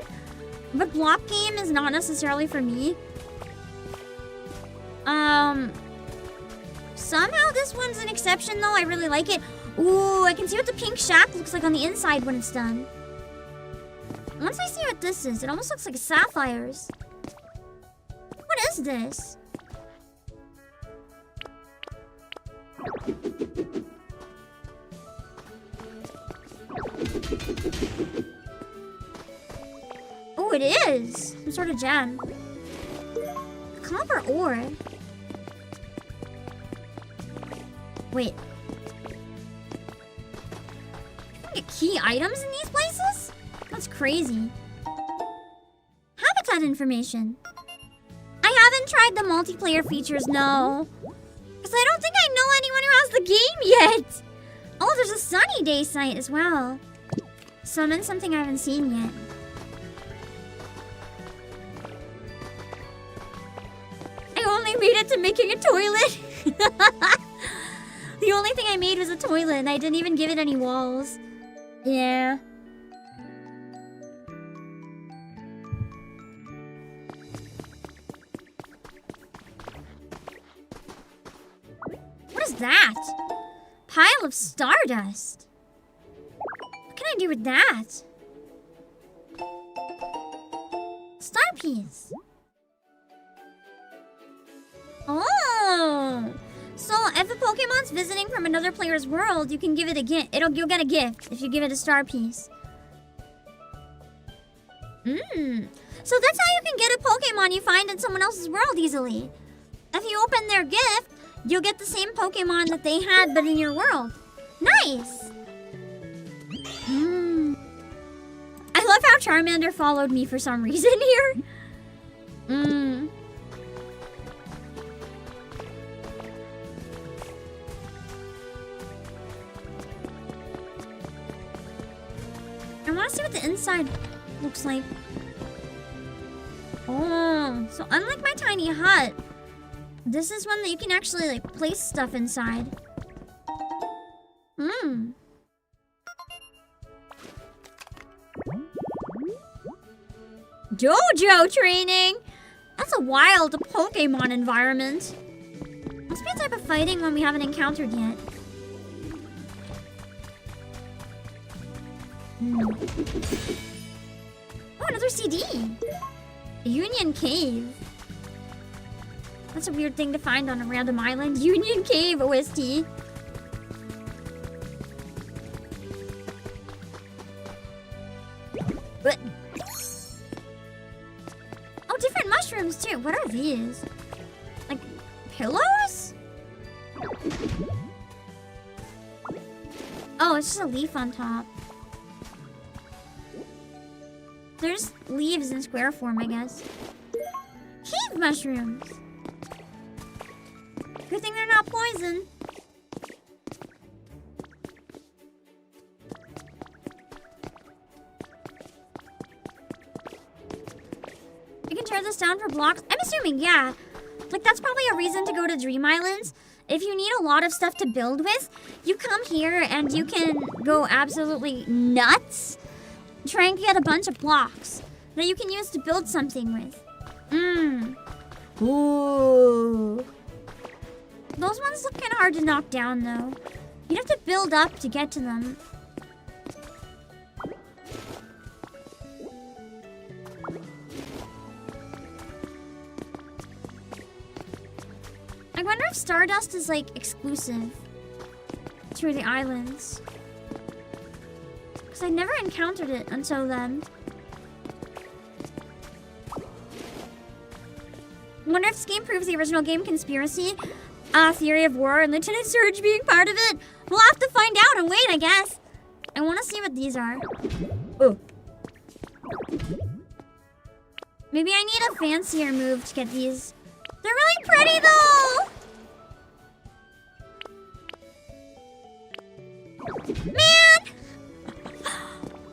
A: but block game is not necessarily for me. Somehow this one's an exception though. I really like it. Ooh, I can see what the pink shack looks like on the inside when it's done. Once I see what this is, it almost looks like sapphires. What is this? Oh, it is some sort of gem. Copper ore. Wait. You can get key items in these places? That's crazy. Habitat information. I haven't tried the multiplayer features, no. Because I don't think I know anyone who has the game yet. Oh, there's a sunny day site as well. Summon something I haven't seen yet. I only made it to making a toilet. The only thing I made was a toilet, and I didn't even give it any walls. Yeah. What is that? Pile of stardust. What can I do with that? Star piece. Oh. So if a Pokemon's visiting from another player's world, you can give it a gift. You'll get a gift if you give it a star piece. So that's how you can get a Pokemon you find in someone else's world easily. If you open their gift, you'll get the same Pokemon that they had but in your world. Nice! I love how Charmander followed me for some reason here. I want to see what the inside looks like. Oh, so unlike my tiny hut, this is one that you can actually like place stuff inside. Dojo training! That's a wild Pokemon environment. Must be a type of fighting one we haven't encountered yet. Oh, another CD! Union Cave. That's a weird thing to find on a random island. Union Cave OST. But oh, different mushrooms too. What are these? Like pillows? Oh, it's just a leaf on top. There's leaves in square form, I guess. Cave mushrooms. Good thing they're not poison. You can tear this down for blocks. I'm assuming, yeah. Like, that's probably a reason to go to Dream Islands. If you need a lot of stuff to build with, you come here and you can go absolutely nuts. Try and get a bunch of blocks that you can use to build something with. Ooh. Those ones look kind of hard to knock down, though. You'd have to build up to get to them. I wonder if Stardust is, like, exclusive to the islands. Because I never encountered it until then. I wonder if this game proves the original game conspiracy, theory of war, and Lieutenant Surge being part of it. We'll have to find out and wait, I guess. I want to see what these are. Oh. Maybe I need a fancier move to get these. They're really pretty, though! Man!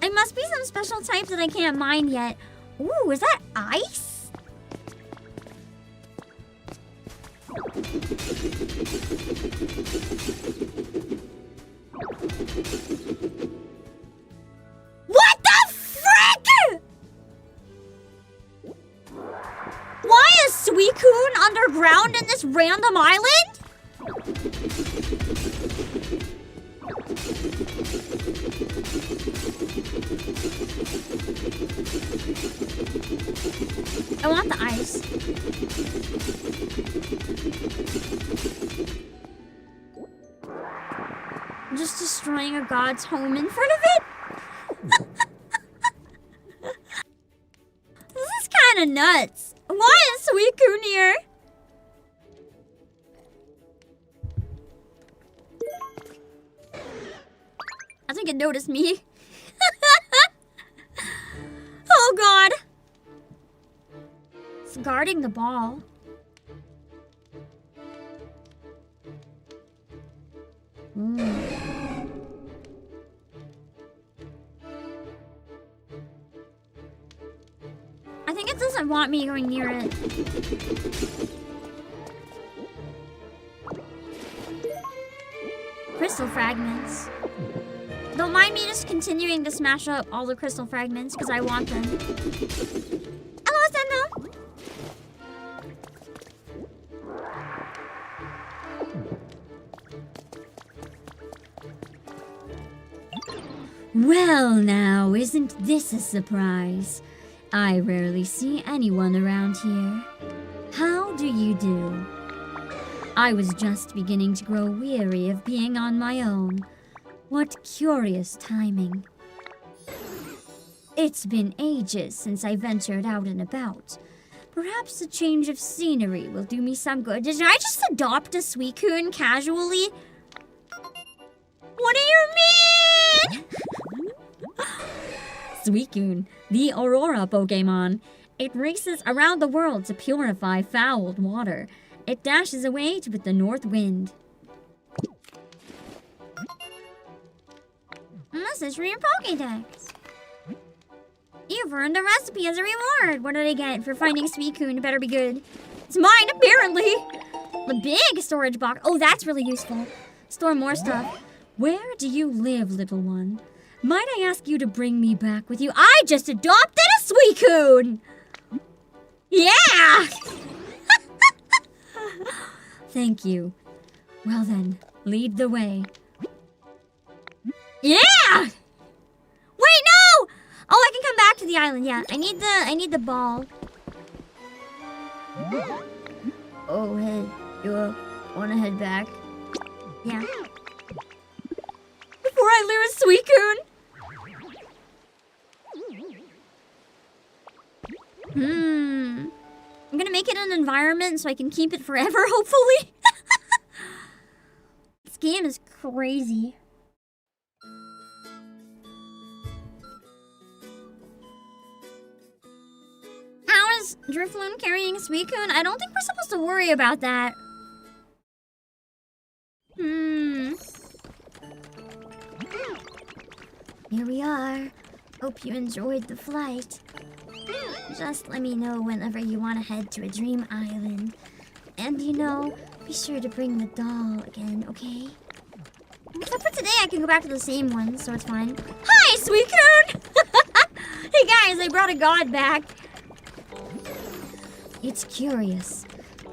A: It must be some special type that I can't mine yet. Ooh, is that ice? What the frick? Why is Suicun underground in this random island? I want the ice. I'm just destroying a god's home in front of it? This is kind of nuts. Why is Suicun here? I think it noticed me. Oh god. It's guarding the ball. I think it doesn't want me going near it. crystal fragments. Don't mind me just continuing to smash up all the crystal fragments because I want them. Hello, Ascendo!
C: Well now, isn't this a surprise? I rarely see anyone around here. How do you do? I was just beginning to grow weary of being on my own. What curious timing. It's been ages since I ventured out and about. Perhaps a change of scenery will do me some good.
A: Did I just adopt a Suicun casually? What do you mean?
C: Suicun, the Aurora Pokémon. It races around the world to purify fouled water. It dashes away with the north wind.
A: Message for your Pokédex. You've earned a recipe as a reward. What did I get for finding Suicun? It better be good. It's mine, apparently. The big storage box. Oh, that's really useful. Store more stuff.
C: Where do you live, little one? Might I ask you to bring me back with you?
A: I just adopted a Suicun! Yeah!
C: Thank you. Well then, lead the way.
A: Yeah! Wait, no! Oh, I can come back to the island. Yeah, I need the ball.
D: Oh, hey, you wanna head back?
A: Yeah. Before I lose Suicun. I'm gonna make it an environment so I can keep it forever, hopefully. This game is crazy. How is Drifloon carrying Suicun? I don't think we're supposed to worry about that.
D: Here we are. Hope you enjoyed the flight. Just let me know whenever you want to head to a dream island. And you know, be sure to bring the doll again, okay?
A: Except for today, I can go back to the same one, so it's fine. Hi, Suicun! Hey guys, I brought a god back.
D: It's curious.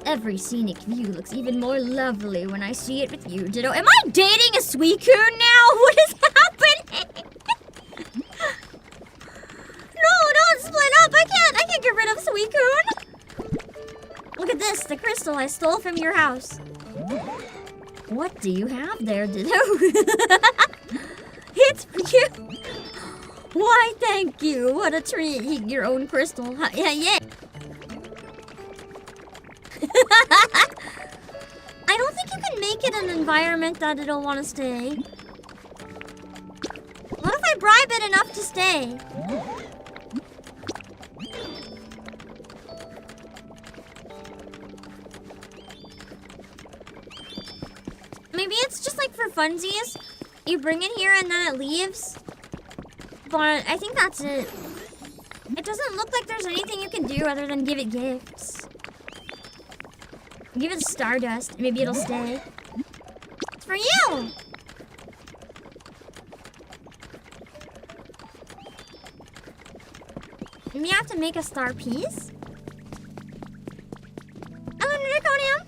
D: Every scenic view looks even more lovely when I see it with you, Ditto.
A: Am I dating a Suicun now? What is happening? No, don't split up. I can't get rid of Suicun. Look at this, the crystal I stole from your house.
D: What do you have there, Ditto?
A: It's for you. Why, thank you. What a treat. Your own crystal. Yeah. I don't think you can make it an environment that it'll want to stay. What if I bribe it enough to stay? Maybe it's just like for funsies. You bring it here and then it leaves. But I think that's it. It doesn't look like there's anything you can do other than give it gifts. Give it stardust. Maybe it'll stay. It's for you! Maybe I have to make a star piece? Hello, Draconium!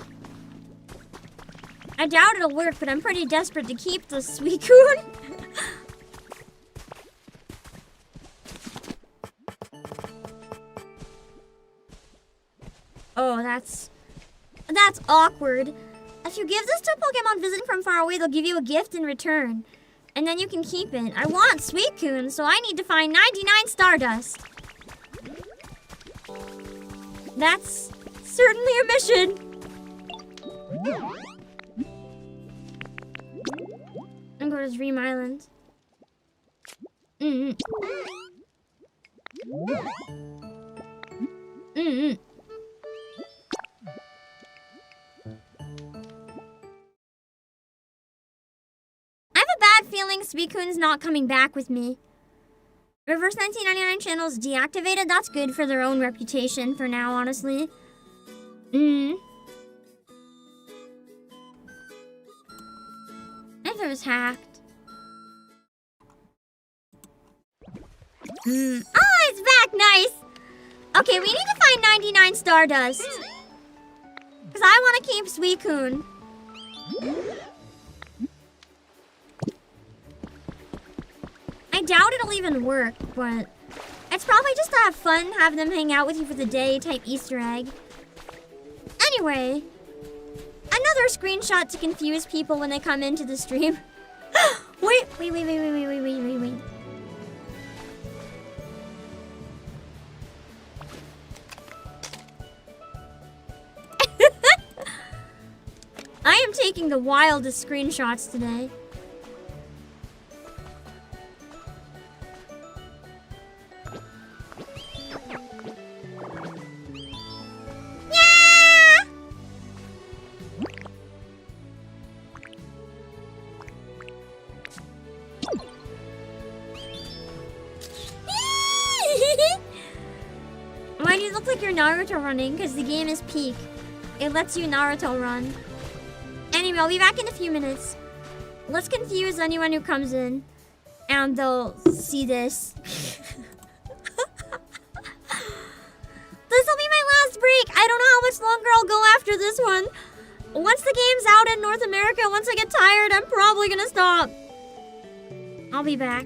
A: I doubt it'll work, but I'm pretty desperate to keep the Suicun. Oh, that's awkward. If you give this to a Pokemon visiting from far away, they'll give you a gift in return. And then you can keep it. I want Suicun, so I need to find 99 Stardust. That's certainly a mission. I'm going to Dream Island. Feeling Suicun's not coming back with me. Reverse 1999 channels deactivated. That's good for their own reputation for now, honestly. I if it was hacked. Oh, it's back. Nice. Okay, we need to find 99 Stardust. Because I want to keep Suicun. I doubt it'll even work, but it's probably just to have fun, have them hang out with you for the day type Easter egg. Anyway, another screenshot to confuse people when they come into the stream. Wait. I am taking the wildest screenshots today. Yeah! Why do you look like you're Naruto running? Because the game is peak. It lets you Naruto run. Anyway, I'll be back in a few minutes. Let's confuse anyone who comes in. And they'll see this. This'll be my last break. I don't know how much longer I'll go after this one. Once the game's out in North America, once I get tired, I'm probably gonna stop. I'll be back.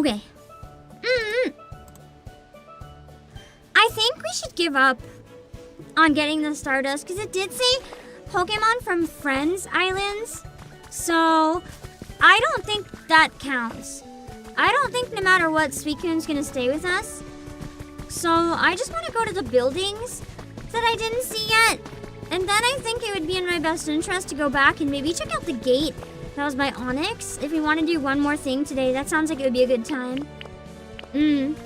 A: Okay. I think we should give up on getting the Stardust because it did say Pokemon from Friends Islands. So I don't think that counts. I don't think no matter what, Suicun's gonna stay with us. So I just want to go to the buildings that I didn't see yet. And then I think it would be in my best interest to go back and maybe check out the gate that was by Onyx. If we want to do one more thing today, that sounds like it would be a good time. And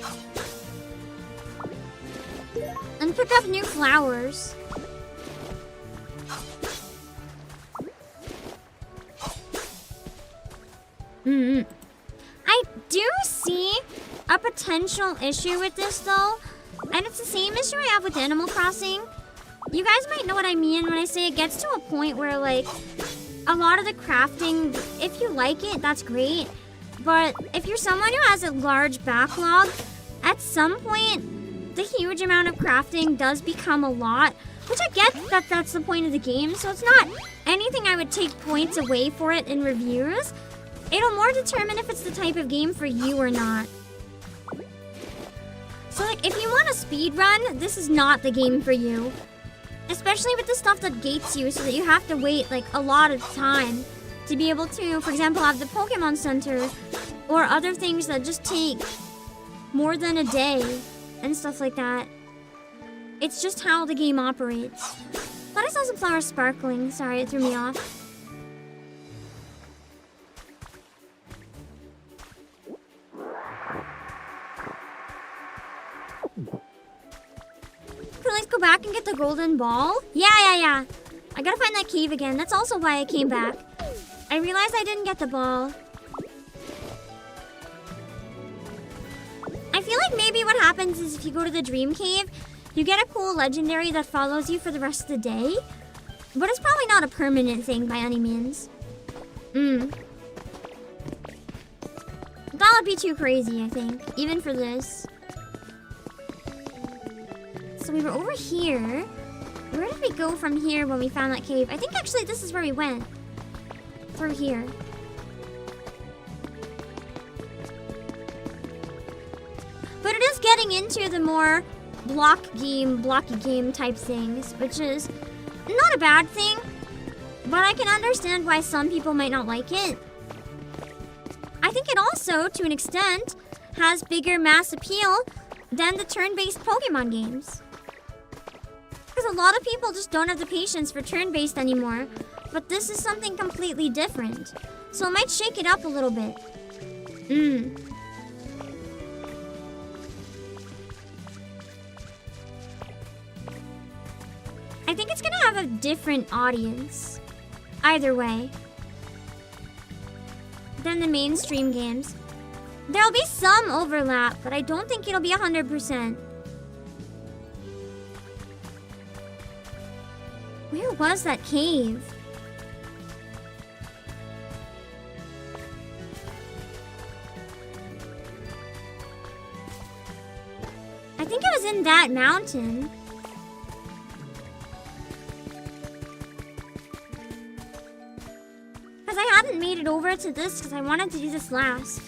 A: pick up new flowers. I do see a potential issue with this though, and it's the same issue I have with Animal Crossing. You guys might know what I mean when I say it gets to a point where like a lot of the crafting, if you like it, that's great. But if you're someone who has a large backlog, at some point, the huge amount of crafting does become a lot, which I get that that's the point of the game, so it's not anything I would take points away for it in reviews. It'll more determine if it's the type of game for you or not. So like, if you want a speed run, this is not the game for you. Especially with the stuff that gates you so that you have to wait like a lot of time to be able to, for example, have the Pokemon Center or other things that just take more than a day and stuff like that. It's just how the game operates. Thought I saw some flowers sparkling. Sorry, it threw me off. Can I go back and get the golden ball? Yeah. I gotta find that cave again. That's also why I came back. I realized I didn't get the ball. I feel like maybe what happens is if you go to the dream cave, you get a cool legendary that follows you for the rest of the day. But it's probably not a permanent thing by any means. That would be too crazy, I think. Even for this. So we were over here. Where did we go from here when we found that cave? I think actually this is where we went. Through here. But it is getting into the more blocky game type things, which is not a bad thing. But I can understand why some people might not like it. I think it also, to an extent, has bigger mass appeal than the turn-based Pokemon games. Because a lot of people just don't have the patience for turn-based anymore. But this is something completely different. So it might shake it up a little bit. I think it's gonna have a different audience. Either way. Than the mainstream games. There'll be some overlap, but I don't think it'll be 100%. Where was that cave? I think it was in that mountain. Because I hadn't made it over to this because I wanted to do this last.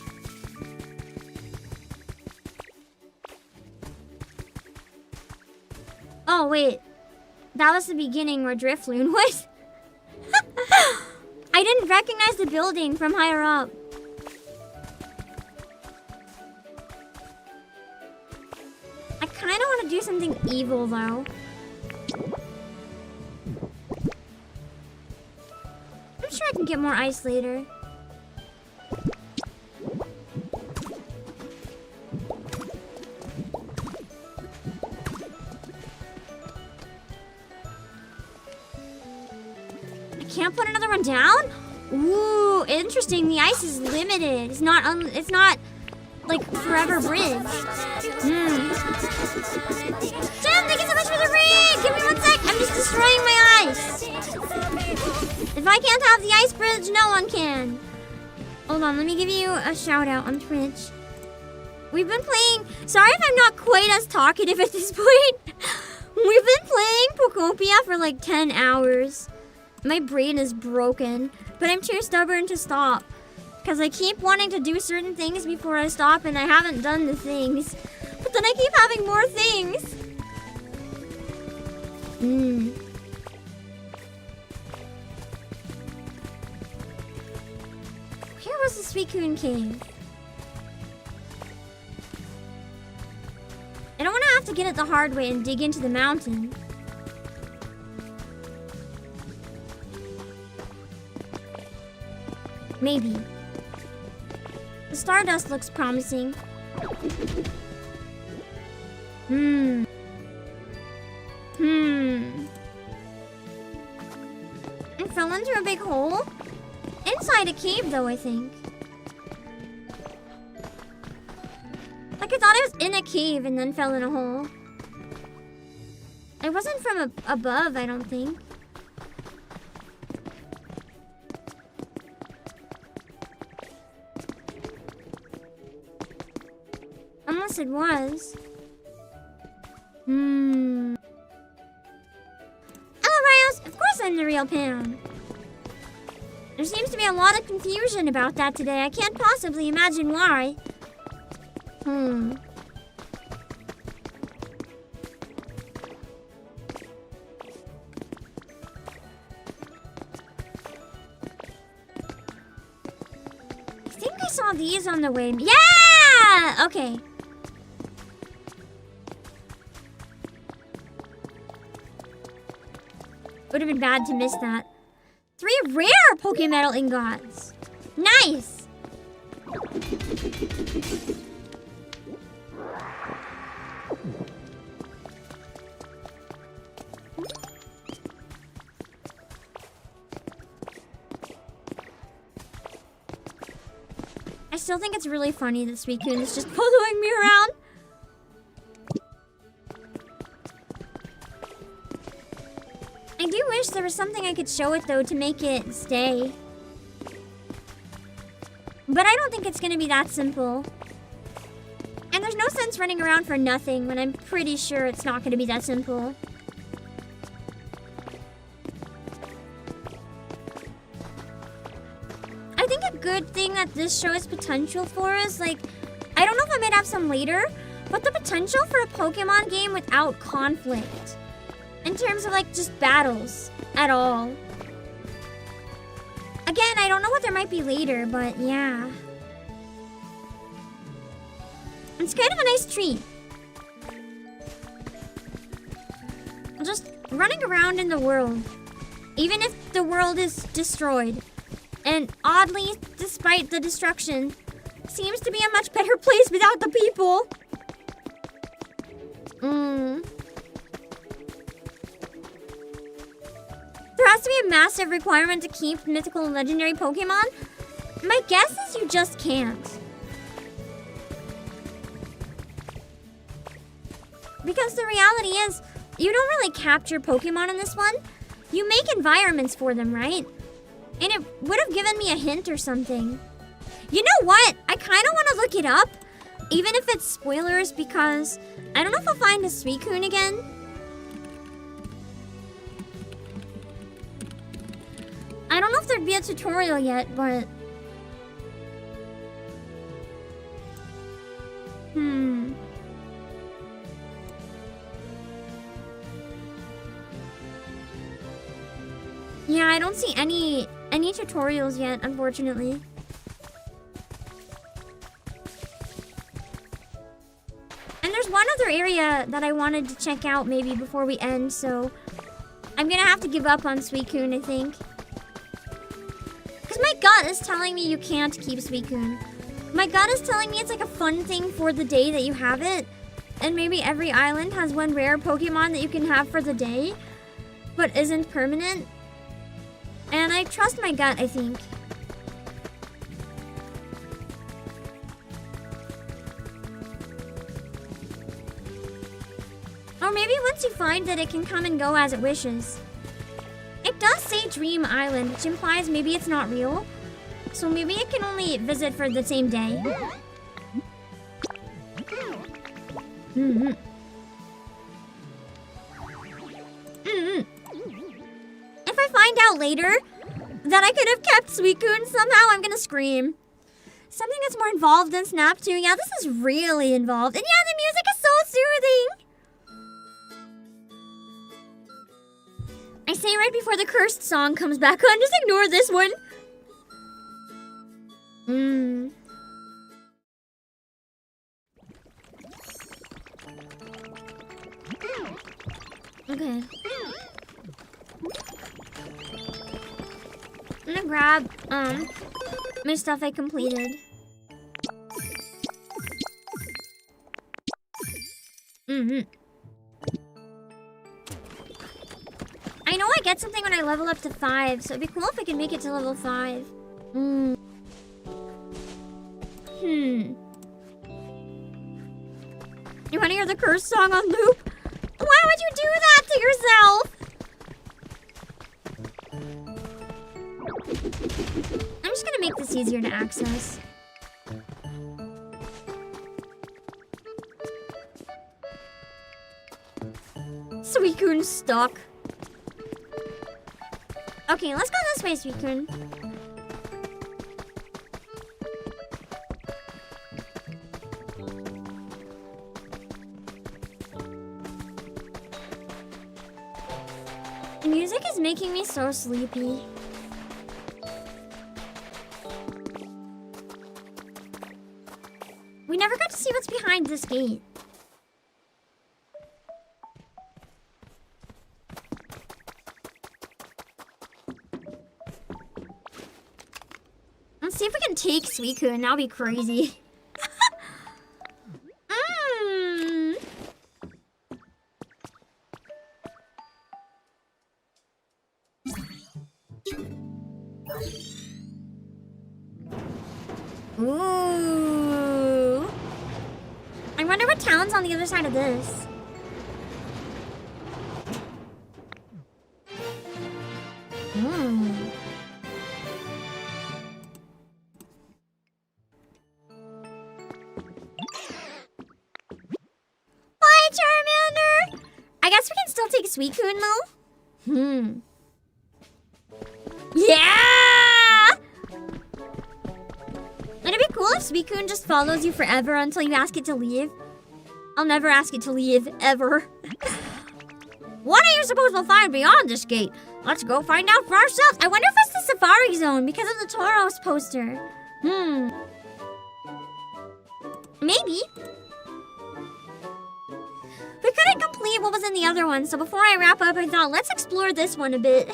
A: Oh, wait. That was the beginning where Drifloon was. I didn't recognize the building from higher up. I kind of want to do something evil, though. I'm sure I can get more ice later. Can't put another one down? Ooh, interesting. The ice is limited. It's not like forever bridge. Jen, thank you so much for the raid. Give me 1 sec. I'm just destroying my ice. If I can't have the ice bridge, no one can. Hold on, let me give you a shout out on Twitch. We've been playing. Sorry if I'm not quite as talkative at this point. We've been playing Pokopia for like 10 hours. My brain is broken, but I'm too stubborn to stop. Because I keep wanting to do certain things before I stop, and I haven't done the things. But then I keep having more things. Where was the Suicun cave? I don't want to have to get it the hard way and dig into the mountain. Maybe. The stardust looks promising. It fell into a big hole? Inside a cave, though, I think. Like, I thought it was in a cave and then fell in a hole. It wasn't from above, I don't think. Unless it was. Hello, Rios! Of course I'm the real Pam. There seems to be a lot of confusion about that today. I can't possibly imagine why. I think I saw these on the way. Yeah! Okay. Would have been bad to miss that. 3 rare Pokemetal ingots. Nice. I still think it's really funny that Suicun is just following me around. I do wish there was something I could show it, though, to make it stay. But I don't think it's gonna be that simple. And there's no sense running around for nothing when I'm pretty sure it's not gonna be that simple. I think a good thing that this shows potential for is, like, I don't know if I might have some later, but the potential for a Pokemon game without conflict. In terms of, like, just battles at all. Again, I don't know what there might be later, but yeah. It's kind of a nice treat. Just running around in the world. Even if the world is destroyed. And oddly, despite the destruction, seems to be a much better place without the people. There has to be a massive requirement to keep mythical and legendary Pokemon. My guess is you just can't. Because the reality is, you don't really capture Pokemon in this one. You make environments for them, right? And it would have given me a hint or something. You know what? I kind of want to look it up. Even if it's spoilers, because I don't know if I'll find a Suicun again. I don't know if there'd be a tutorial yet, but... Yeah, I don't see any tutorials yet, unfortunately. And there's one other area that I wanted to check out maybe before we end, so... I'm gonna have to give up on Suicun, I think. Because my gut is telling me you can't keep Suicun. My gut is telling me it's like a fun thing for the day that you have it. And maybe every island has one rare Pokemon that you can have for the day, but isn't permanent. And I trust my gut, I think. Or maybe once you find that it can come and go as it wishes. It does say Dream Island, which implies maybe it's not real. So maybe it can only visit for the same day. If I find out later that I could have kept Suicun somehow, I'm gonna scream. Something that's more involved than Snap 2. Yeah, this is really involved. And yeah, the music is so soothing. I say right before the cursed song comes back on, just ignore this one. Okay. I'm gonna grab, my stuff I completed. I know I get something when I level up to 5, so it'd be cool if I could make it to level 5. You wanna hear the curse song on loop? Why would you do that to yourself? I'm just gonna make this easier to access. Suicun's stuck. Okay, let's go this way, Suicun. The music is making me so sleepy. We never got to see what's behind this gate. Let's see if we can take Suicun. That'll be crazy. Ooh. I wonder what town's on the other side of this. Bye, Charmander! I guess we can still take Suicun, though. Yeah! It'd be cool if Suicun just follows you forever until you ask it to leave. I'll never ask it to leave, ever. What are you supposed to find beyond this gate? Let's go find out for ourselves. I wonder if it's the Safari Zone because of the Tauros poster. Maybe. We couldn't complete what was in the other one, so before I wrap up, I thought, let's explore this one a bit.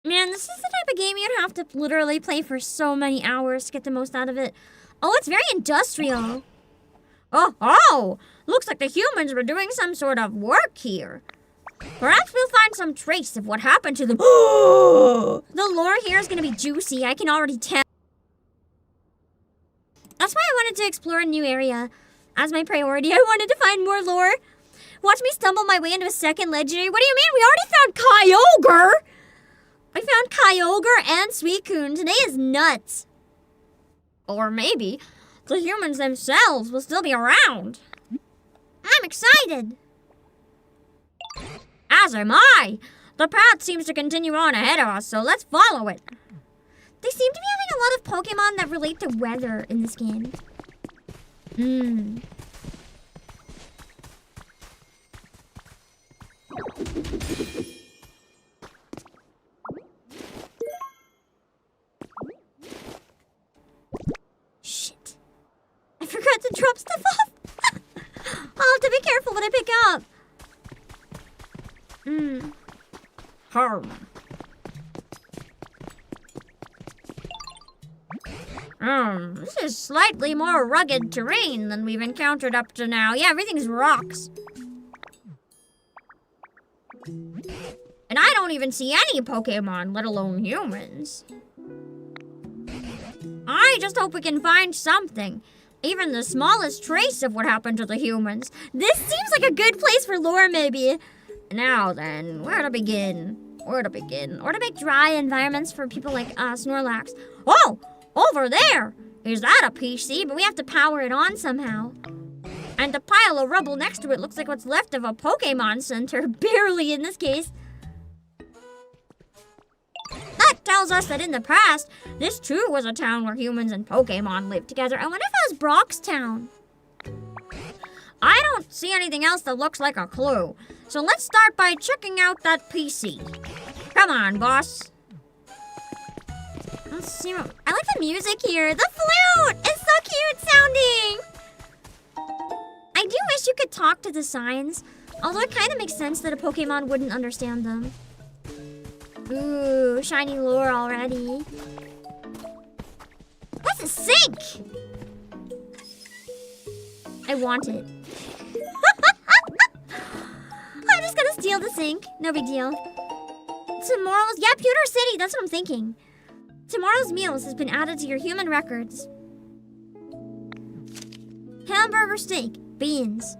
A: Man, this is the type of game you'd have to literally play for so many hours to get the most out of it. Oh, it's very industrial. Oh, looks like the humans were doing some sort of work here. Perhaps we'll find some trace of what happened to them. The lore here is gonna be juicy, I can already tell. That's why I wanted to explore a new area. As my priority, I wanted to find more lore. Watch me stumble my way into a second legendary. What do you mean? We already found Kyogre! We found Kyogre and Suicun. Today is nuts. Or maybe the humans themselves will still be around. I'm excited. As am I. The path seems to continue on ahead of us, so let's follow it. They seem to be having a lot of Pokemon that relate to weather in this game. Shit. I forgot to drop stuff off. I'll have to be careful what I pick up. This is slightly more rugged terrain than we've encountered up to now. Yeah, everything's rocks. And I don't even see any Pokemon, let alone humans. I just hope we can find something. Even the smallest trace of what happened to the humans. This seems like a good place for lore, maybe. Now then, where to begin? Or to make dry environments for people like Snorlax. Oh, over there! Is that a PC? But we have to power it on somehow. And the pile of rubble next to it looks like what's left of a Pokemon Center. Barely in this case. That tells us that in the past, this too was a town where humans and Pokemon lived together. I wonder if it was Brock's town. I don't see anything else that looks like a clue. So let's start by checking out that PC. Come on, boss. Let's see. I like the music here. The flute! It's so cute sounding! I do wish you could talk to the signs. Although it kind of makes sense that a Pokemon wouldn't understand them. Ooh, shiny lure already. What's a sink? I want it. I'm just gonna steal the sink. No big deal. Tomorrow's... Yeah, Pewter City. That's what I'm thinking. Tomorrow's meals has been added to your human records. Hamburger steak. Beans.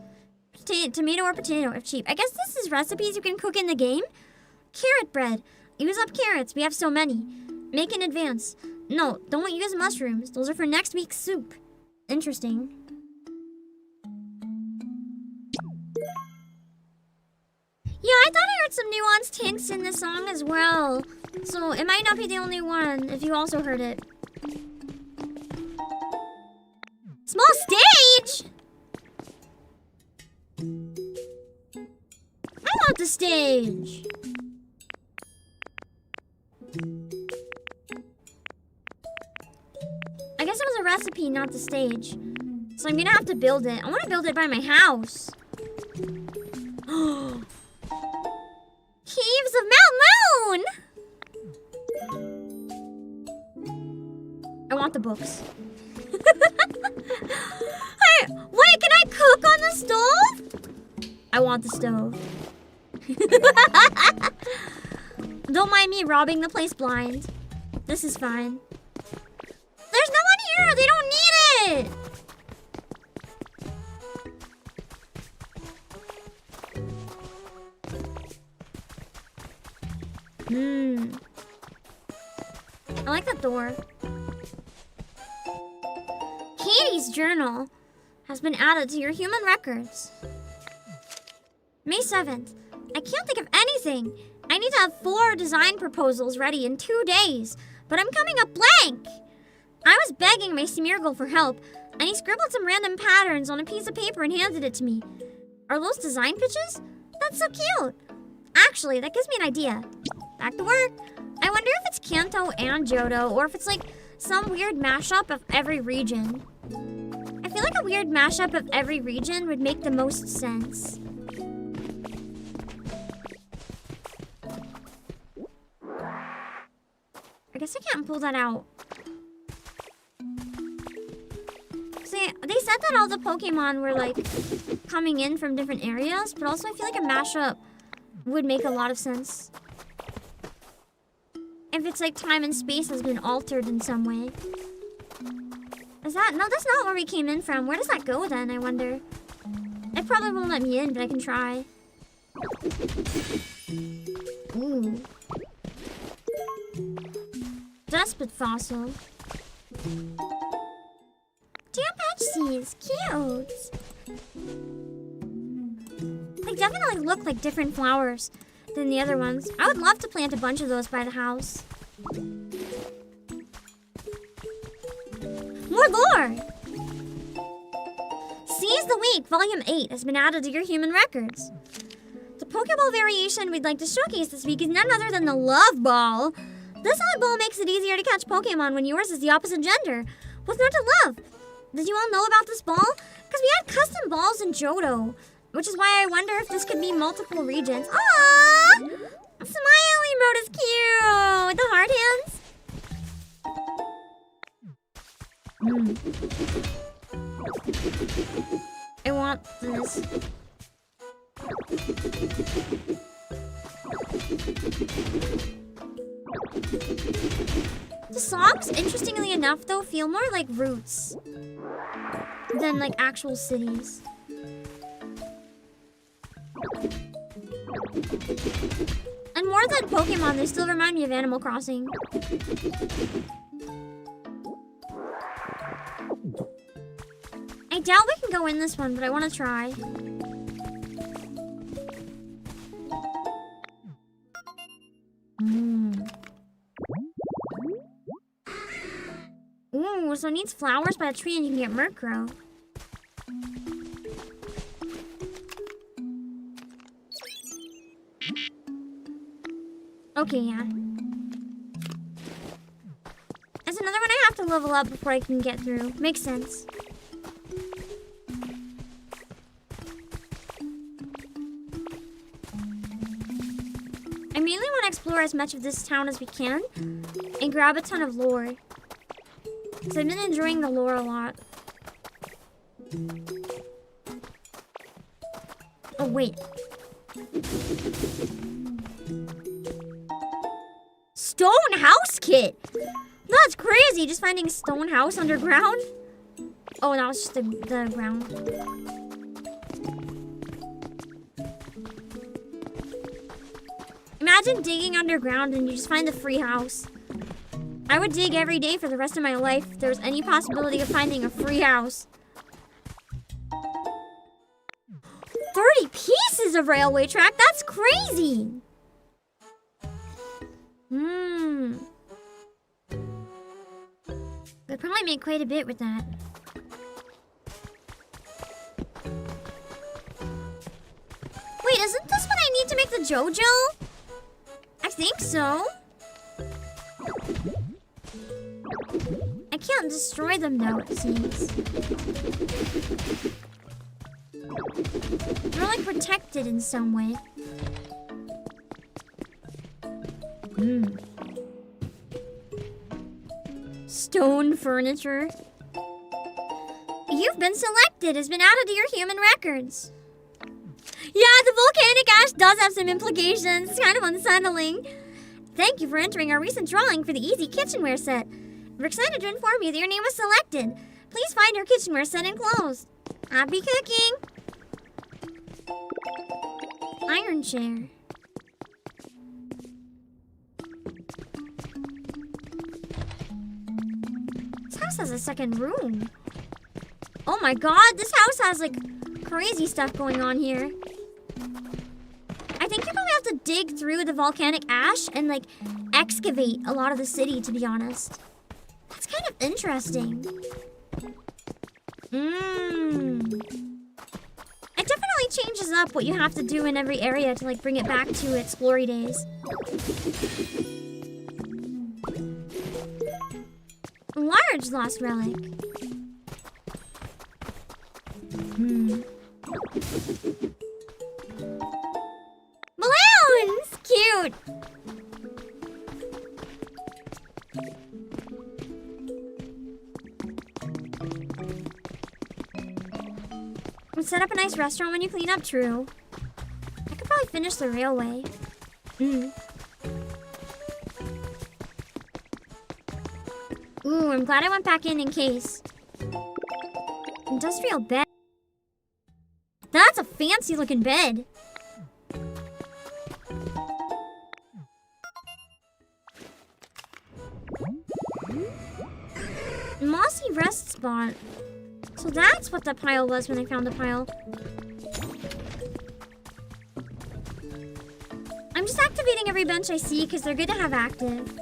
A: Tomato or potato if cheap. I guess this is recipes you can cook in the game. Carrot bread. Use up carrots. We have so many. Make in advance. No, don't use mushrooms. Those are for next week's soup. Interesting. Yeah, I thought I heard some nuanced hints in this song as well. So it might not be the only one if you also heard it. Small stage? I want the stage. I guess it was a recipe, not the stage. So I'm gonna have to build it. I want to build it by my house. Caves of Mount Moon! I want the books. Hey, wait, can I cook on the stove? I want the stove. Don't mind me robbing the place blind. This is fine. There's no one here! They don't need it! I like that door. Katie's journal has been added to your human records. May 7th. I can't think of anything. I need to have 4 design proposals ready in 2 days, but I'm coming up blank. I was begging my Smeargle for help, and he scribbled some random patterns on a piece of paper and handed it to me. Are those design pitches? That's so cute. Actually, that gives me an idea. Back to work. I wonder if it's Kanto and Johto, or if it's like some weird mashup of every region. I feel like a weird mashup of every region would make the most sense. I guess I can't pull that out. See, they said that all the Pokemon were like coming in from different areas, but also I feel like a mashup would make a lot of sense. If it's like time and space has been altered in some way. Is that? No, that's not where we came in from. Where does that go then, I wonder? It probably won't let me in, but I can try. Ooh. Despot fossil. Tampachies, cute. They definitely look like different flowers than the other ones. I would love to plant a bunch of those by the house. More lore! Seize the Week, Volume 8 has been added to your human records. The Pokeball variation we'd like to showcase this week is none other than the Love Ball. This odd ball makes it easier to catch Pokemon when yours is the opposite gender. What's not to love? Did you all know about this ball? Because we had custom balls in Johto, which is why I wonder if this could be multiple regions. Aww! Smile emote is cute! With the heart hands. I want this. The songs, interestingly enough, though, feel more like roots than like actual cities. And more than Pokemon, they still remind me of Animal Crossing. I doubt we can go in this one, but I want to try. Ooh, so it needs flowers by a tree and you can get Murkrow. Okay, yeah. There's another one I have to level up before I can get through. Makes sense. I mainly want to explore as much of this town as we can and grab a ton of lore. So I've been enjoying the lore a lot. Oh, wait. Stone house kit! That's crazy, just finding a stone house underground. Oh, that was just the ground. Imagine digging underground and you just find a free house. I would dig every day for the rest of my life if there was any possibility of finding a free house. 30 pieces of railway track? That's crazy! I'd probably make quite a bit with that. Wait, isn't this what I need to make the JoJo? I think so. I can't destroy them though, it seems. They're like protected in some way. Stone furniture. You've been selected, has been added to your human records. Yeah, the volcanic ash does have some implications. It's kind of unsettling. Thank you for entering our recent drawing for the Easy Kitchenware set. We're excited to inform you that your name was selected. Please find your kitchenware set enclosed. Happy cooking! Iron chair. This house has a second room. Oh my god, this house has like crazy stuff going on here. I think you probably have to dig through the volcanic ash and like excavate a lot of the city, to be honest. That's kind of interesting. It definitely changes up what you have to do in every area to like bring it back to its glory days. Large lost relic. Balloons! Cute! And set up a nice restaurant when you clean up, true. I could probably finish the railway. Ooh, I'm glad I went back in case. Industrial bed. That's a fancy looking bed. Mossy rest spot. So that's what the pile was when I found the pile. I'm just activating every bench I see because they're good to have active.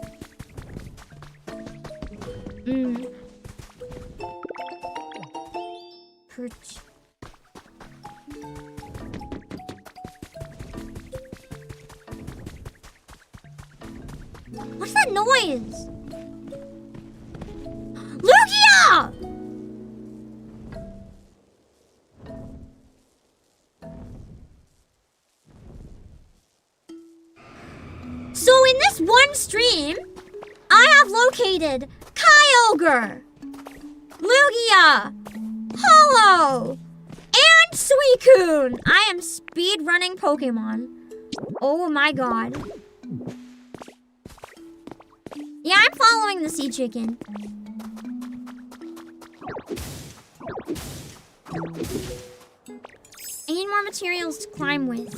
A: Perch. What's that noise? Lugia! So in this one stream, I have located Kyogre, Lugia, Hollow, and Suicun. I am speedrunning Pokemon. Oh my god. Yeah, I'm following the sea chicken. I need more materials to climb with.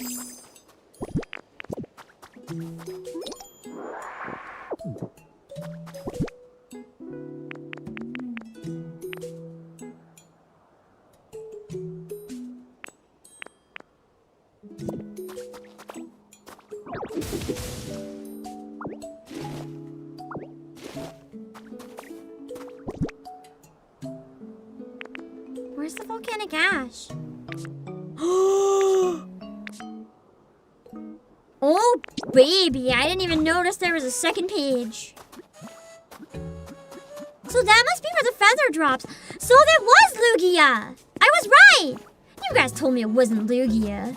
A: Oh, baby, I didn't even notice there was a second page. So that must be where the feather drops. So that was Lugia. I was right. You guys told me it wasn't Lugia.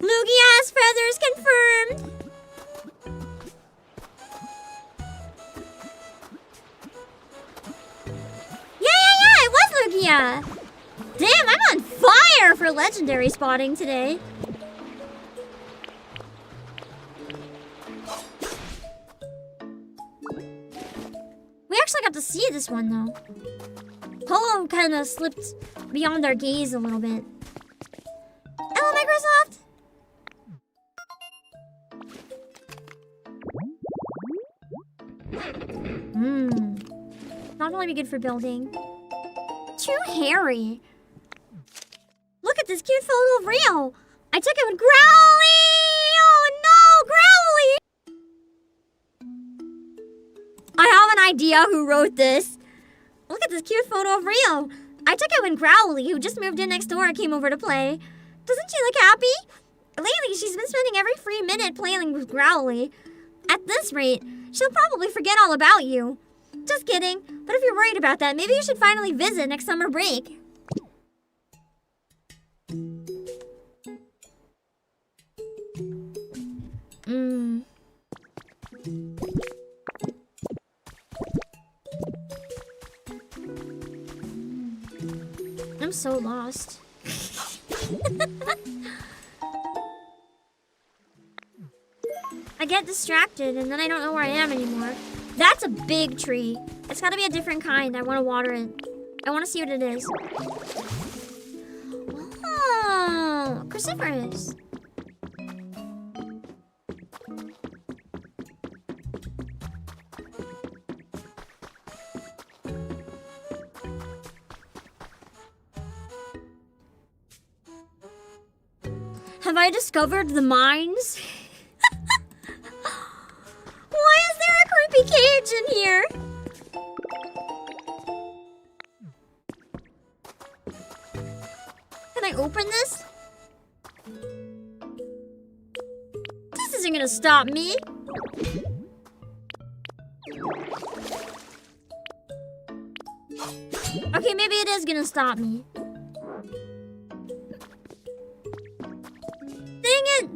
A: Lugia has feathers confirmed. Yeah, it was Lugia. Damn, I'm on fire for legendary spotting today. We actually got to see this one though. Polo kind of slipped beyond our gaze a little bit. Hello, Microsoft. Not only be good for building. Too hairy. Look at this cute photo of Rio. I took it with Growly. Oh no, Growly. I have an idea who wrote this. Look at this cute photo of Rio. I took it when Growly, who just moved in next door, came over to play. Doesn't she look happy? Lately, she's been spending every free minute playing with Growly. At this rate, she'll probably forget all about you. Just kidding. But if you're worried about that, maybe you should finally visit next summer break. I'm so lost. I get distracted and then I don't know where I am anymore. That's a big tree. It's gotta be a different kind. I wanna water it. I wanna see what it is. Oh, cruciferous. Have I discovered the mines? Why is there a creepy cage in here? Can I open this? This isn't gonna stop me. Okay, maybe it is gonna stop me. Dang it!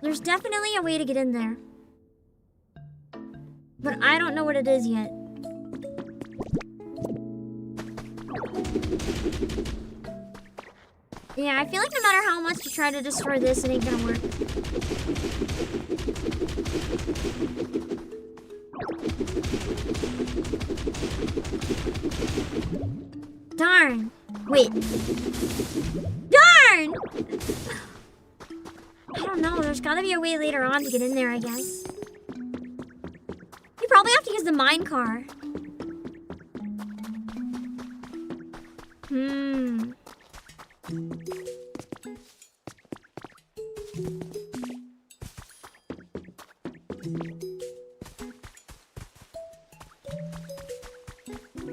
A: There's definitely a way to get in there. But I don't know what it is yet. Yeah, I feel like no matter how much you try to destroy this, it ain't gonna work. Darn! Wait. Darn! I don't know, there's gotta be a way later on to get in there, I guess. You probably have to use the mine car.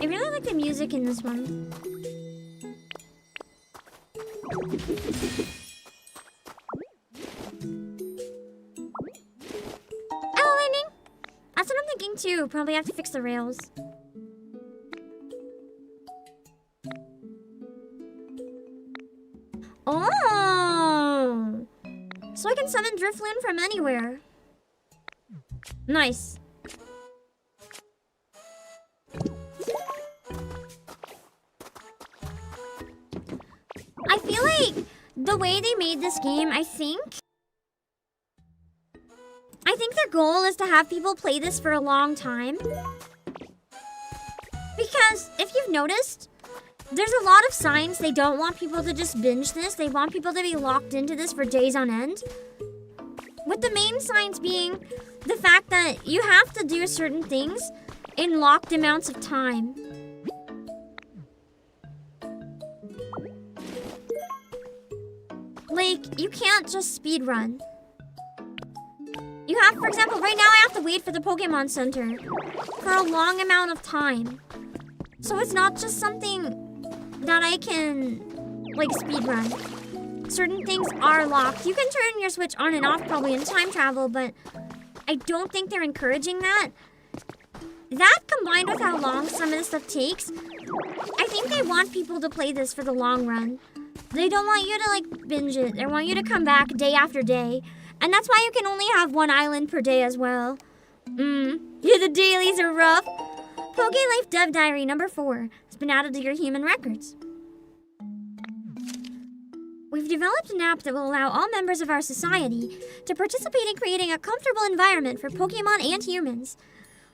A: I really like the music in this one. Hello, Lightning. That's what I'm thinking too. Probably have to fix the rails. Oh! So I can summon Drifloon from anywhere. Nice. I feel like the way they made this game, I think their goal is to have people play this for a long time. Because if you've noticed, there's a lot of signs they don't want people to just binge this. They want people to be locked into this for days on end. With the main signs being the fact that you have to do certain things in locked amounts of time. Like, you can't just speedrun. You have, for example, right now I have to wait for the Pokemon Center for a long amount of time. So it's not just something that I can like speedrun. Certain things are locked. You can turn your Switch on and off probably in time travel, but I don't think they're encouraging that. That combined with how long some of this stuff takes, I think they want people to play this for the long run. They don't want you to like binge it. They want you to come back day after day. And that's why you can only have one island per day as well. Yeah, the dailies are rough. Poke Life Dev Diary number 4 has been added to your human records. We've developed an app that will allow all members of our society to participate in creating a comfortable environment for Pokemon and humans.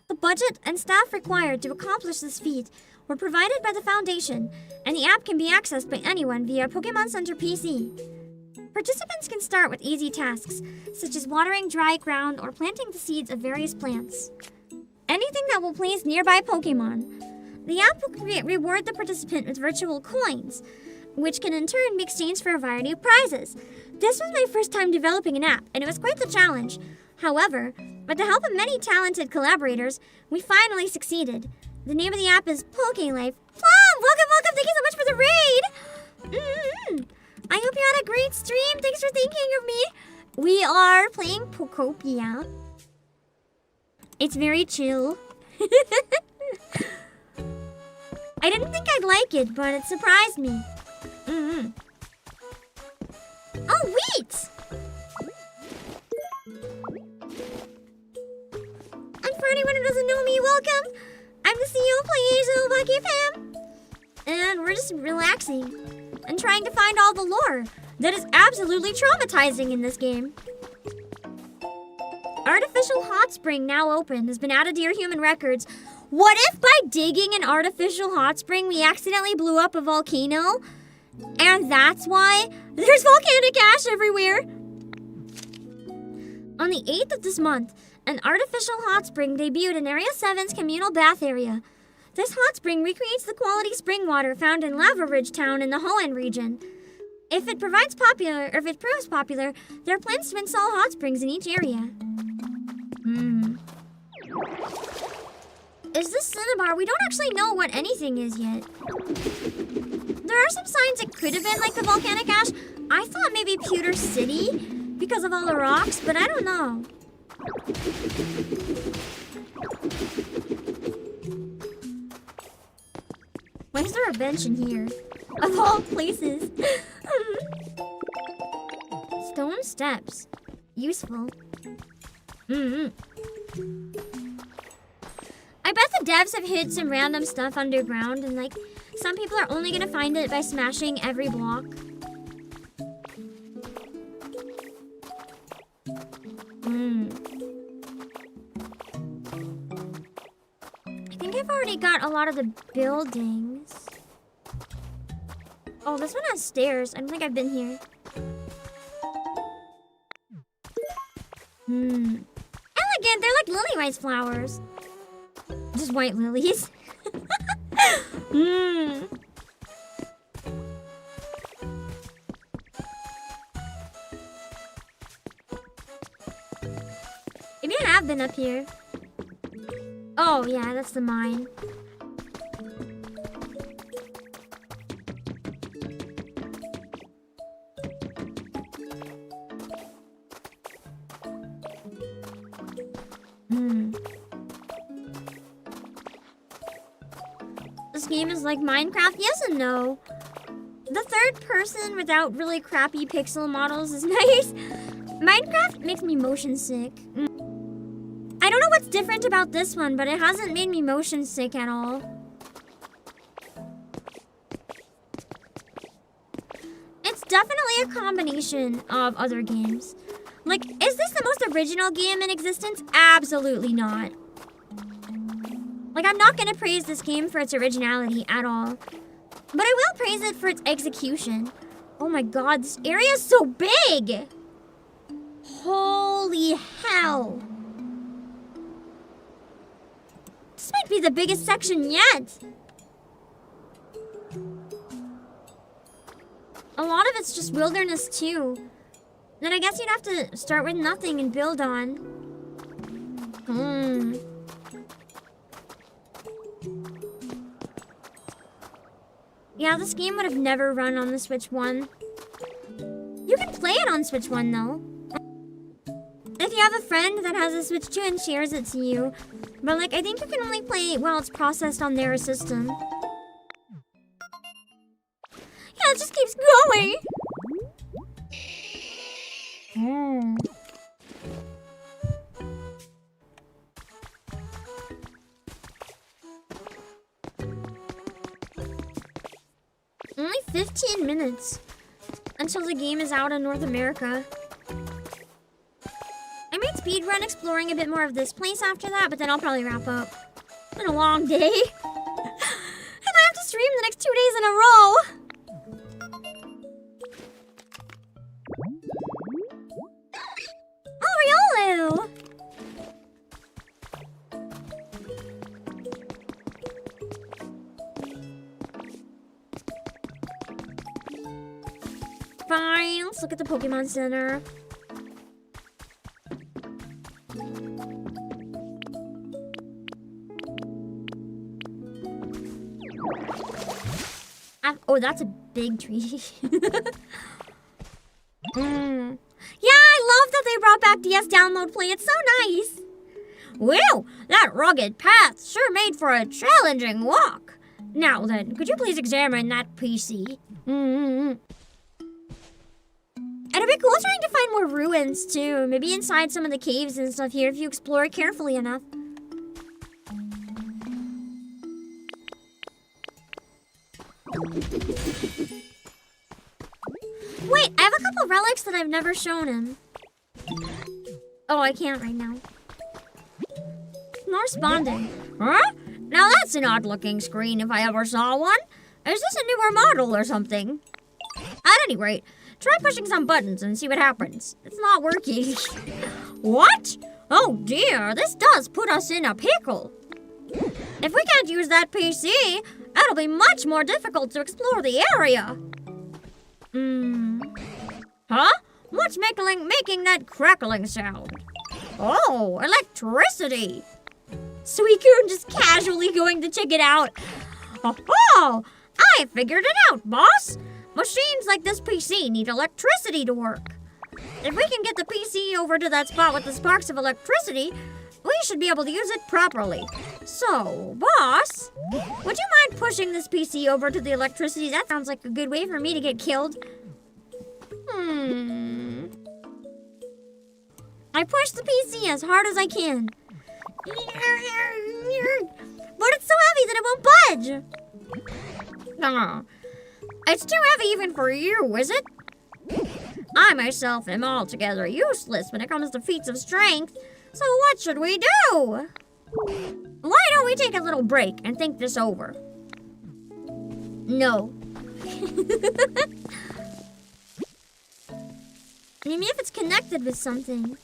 A: The budget and staff required to accomplish this feat were provided by the Foundation, and the app can be accessed by anyone via Pokemon Center PC. Participants can start with easy tasks, such as watering dry ground or planting the seeds of various plants. Anything that will please nearby Pokemon. The app will reward the participant with virtual coins, which can in turn be exchanged for a variety of prizes. This was my first time developing an app, and it was quite the challenge. However, with the help of many talented collaborators, we finally succeeded. The name of the app is Poke Life. Plum! Welcome! Thank you so much for the raid! I hope you had a great stream. Thanks for thinking of me. We are playing Pokopia. It's very chill. I didn't think I'd like it, but it surprised me. Oh, wait! And for anyone who doesn't know me, welcome! I'm the CEO of obakepam. And we're just relaxing and trying to find all the lore that is absolutely traumatizing in this game. Artificial hot spring now open has been added to your human records. What if by digging an artificial hot spring we accidentally blew up a volcano? And that's why there's volcanic ash everywhere. On the 8th of this month, an artificial hot spring debuted in Area 7's communal bath area. This hot spring recreates the quality spring water found in Lava Ridge Town in the Hoenn region. If it proves popular, there are plans to install hot springs in each area. Is this Cinnabar? We don't actually know what anything is yet. There are some signs it could have been like the volcanic ash. I thought maybe Pewter City because of all the rocks, but I don't know. Why is there a bench in here? Of all places. Stone steps. Useful. I bet the devs have hid some random stuff underground and like some people are only gonna find it by smashing every block. I think I've already got a lot of the buildings. Oh, this one has stairs. I don't think I've been here. Elegant! They're like lily rice flowers. Just white lilies. Maybe I have been up here. Oh, yeah, that's the mine. This game is like Minecraft? Yes and no. The third person without really crappy pixel models is nice. Minecraft makes me motion sick. I don't know what's different about this one, but it hasn't made me motion sick at all. It's definitely a combination of other games. Like, is this the most original game in existence? Absolutely not. Like, I'm not gonna praise this game for its originality at all. But I will praise it for its execution. Oh my god, this area is so big! Holy hell! This might be the biggest section yet! A lot of it's just wilderness too. Then I guess you'd have to start with nothing and build on. Yeah, this game would have never run on the Switch 1. You can play it on Switch 1 though. If you have a friend that has a Switch 2 and shares it to you. But like, I think you can only play it while it's processed on their system. Yeah, it just keeps going. Only 15 minutes until the game is out in North America. I might speedrun exploring a bit more of this place after that, but then I'll probably wrap up. It's been a long day. And I have to stream the next 2 days in a row. Oh, Riolu! Fine, let's look at the Pokemon Center. Oh, that's a big tree. Yeah, I love that they brought back DS Download Play. It's so nice. Well, that rugged path sure made for a challenging walk. Now then, could you please examine that PC? It'd be cool trying to find more ruins, too. Maybe inside some of the caves and stuff here if you explore it carefully enough. Wait, I have a couple relics that I've never shown him. Oh, I can't right now. Not responding. Huh? Now that's an odd-looking screen if I ever saw one. Is this a newer model or something? At any rate, try pushing some buttons and see what happens. It's not working. What? Oh dear, this does put us in a pickle. If we can't use that PC, it'll be much more difficult to explore the area. Huh? What's making that crackling sound? Oh, electricity. Suicun just casually going to check it out. Oh, I figured it out, boss. Machines like this PC need electricity to work. If we can get the PC over to that spot with the sparks of electricity, we should be able to use it properly. So, boss, would you mind pushing this PC over to the electricity? That sounds like a good way for me to get killed. I push the PC as hard as I can. But it's so heavy that it won't budge. It's too heavy even for you, is it? I myself am altogether useless when it comes to feats of strength. So what should we do? Why don't we take a little break and think this over? No. Maybe if it's connected with something.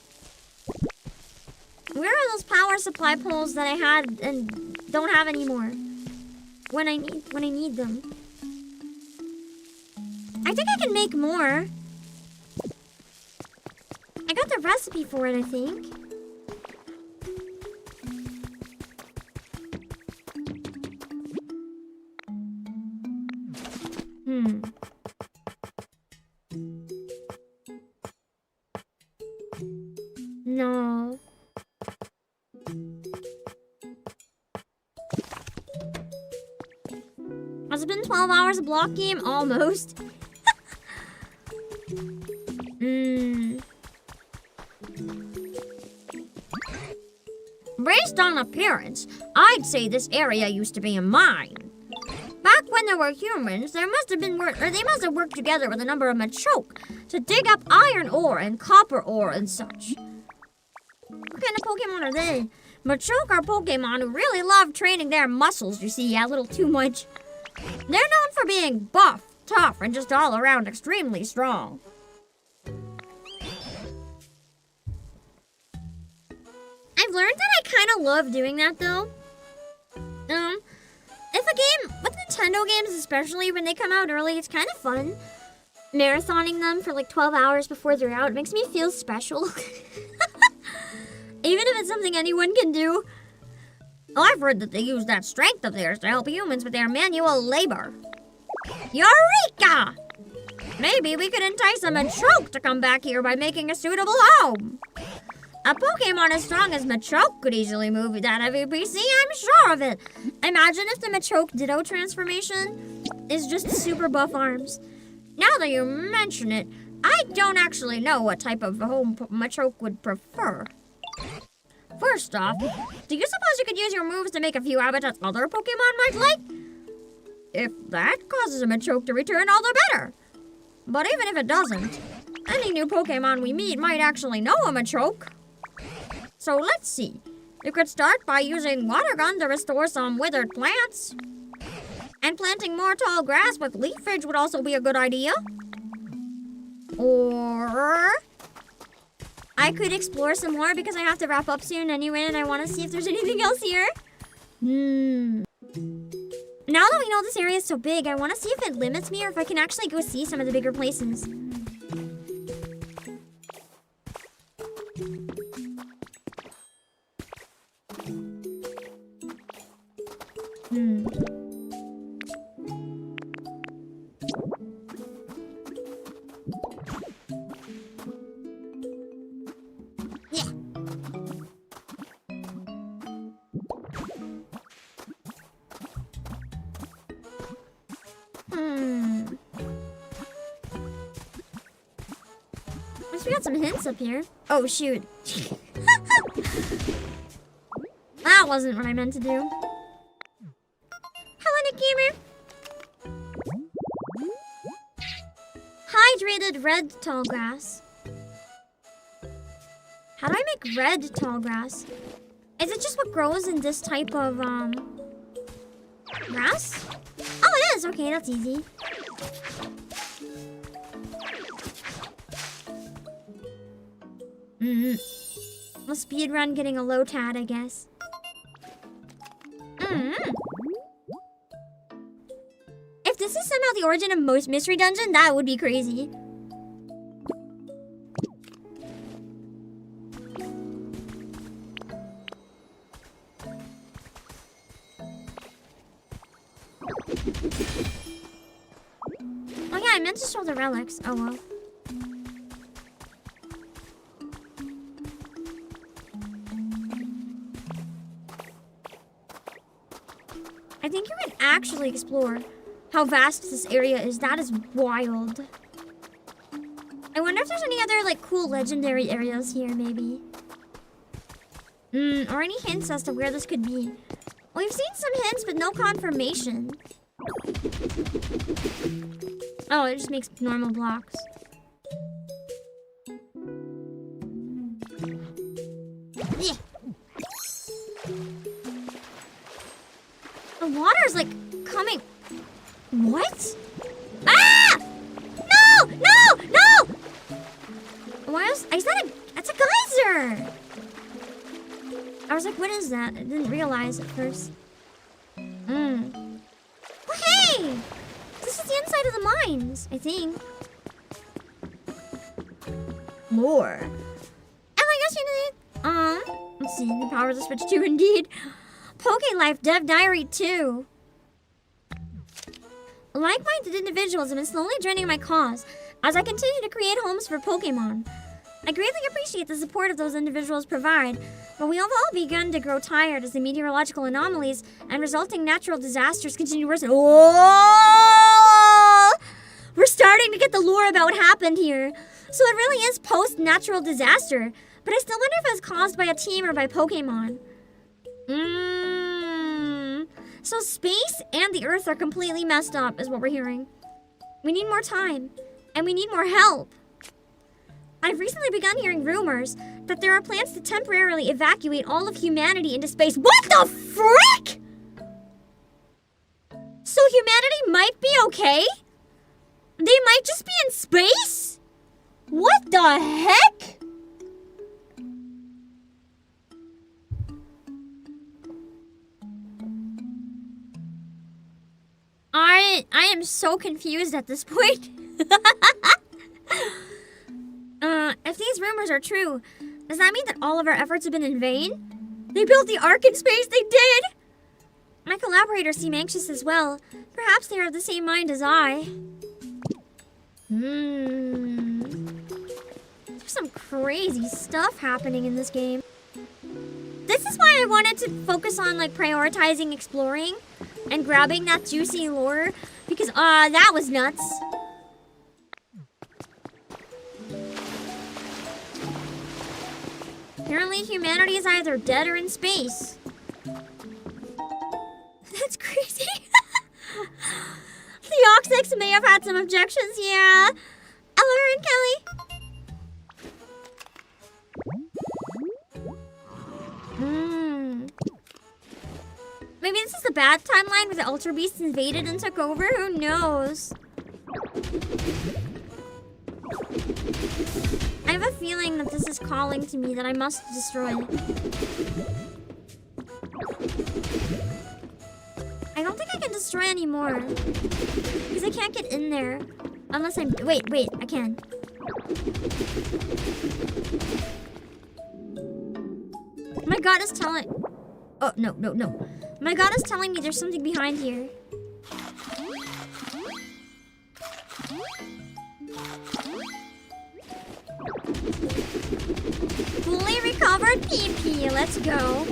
A: Where are those power supply poles that I had and don't have anymore? When I need them. I think I can make more. I got the recipe for it, I think. No. Has it been 12 hours of block game? Almost. Based on appearance, I'd say this area used to be a mine. Back when there were humans, they must have worked together with a number of Machoke to dig up iron ore and copper ore and such. What kind of Pokemon are they? Machoke are Pokemon who really love training their muscles, you see, a little too much. They're known for being buff, tough, and just all around extremely strong. I've learned that I kind of love doing that, though. If a game, with Nintendo games especially, when they come out early, it's kind of fun. Marathoning them for like 12 hours before they're out, it makes me feel special. Even if it's something anyone can do. Oh, I've heard that they use that strength of theirs to help humans with their manual labor.
D: Eureka! Maybe we could entice a Machoke to come back here by making a suitable home. A Pokemon as strong as Machoke could easily move that heavy PC, I'm sure of it. Imagine if the Machoke Ditto transformation is just super buff arms. Now that you mention it, I don't actually know what type of home Machoke would prefer. First off, do you suppose you could use your moves to make a few habitats other Pokemon might like? If that causes a Machoke to return, all the better. But even if it doesn't, any new Pokemon we meet might actually know a Machoke. So let's see. You could start by using Water Gun to restore some withered plants. And planting more tall grass with leafage would also be a good idea. Or I could explore some more because I have to wrap up soon anyway and I want to see if there's anything else here. Now that we know this area is so big, I want to see if it limits me or if I can actually go see some of the bigger places. We got some hints up here. Oh, shoot. That wasn't what I meant to do. Hello, Nick Gamer. Hydrated red tall grass. How do I make red tall grass? Is it just what grows in this type of, grass? Oh, it is. Okay, that's easy. A speed run getting a low tad, I guess. If this is somehow the origin of most mystery dungeon, that would be crazy. Oh yeah, I meant to show the relics. Oh well. I think you can actually explore how vast this area is. That is wild. I wonder if there's any other, like, cool legendary areas here, maybe. Or any hints as to where this could be. Well, we've seen some hints, but no confirmation. Oh, it just makes normal blocks. Yeah. The water's like coming. What? Ah! No! No! No! Why is that that's a geyser? I was like, what is that? I didn't realize at first. Well, hey! This is the inside of the mines, I think. More. And I guess you need, let's see, the power of the Switch 2 indeed. Poke Life Dev Diary 2. Like-minded individuals have been slowly joining my cause as I continue to create homes for Pokemon. I greatly appreciate the support of those individuals provide, but we have all begun to grow tired as the meteorological anomalies and resulting natural disasters continue to worsen. Oh! We're starting to get the lore about what happened here. So it really is post-natural disaster, but I still wonder if it's caused by a team or by Pokemon. So space and the Earth are completely messed up, is what we're hearing. We need more time, and we need more help. I've recently begun hearing rumors that there are plans to temporarily evacuate all of humanity into space. What the frick? So humanity might be okay? They might just be in space? What the heck? I am so confused at this point. If these rumors are true, does that mean that all of our efforts have been in vain? They built the Ark in space, they did!
A: My collaborators seem anxious as well. Perhaps they are of the same mind as I. There's some crazy stuff happening in this game. This is why I wanted to focus on like prioritizing exploring and grabbing that juicy lore, because that was nuts. Apparently humanity is either dead or in space. That's crazy. The Onyx may have had some objections, yeah. Eleanor and Kelly. Maybe this is the bad timeline where the Ultra Beasts invaded and took over? Who knows? I have a feeling that this is calling to me that I must destroy it. I don't think I can destroy anymore. Because I can't get in there. Unless I'm... Wait, I can. My god is telling... Oh, no. My god is telling me there's something behind here. Fully recovered PP. Let's go.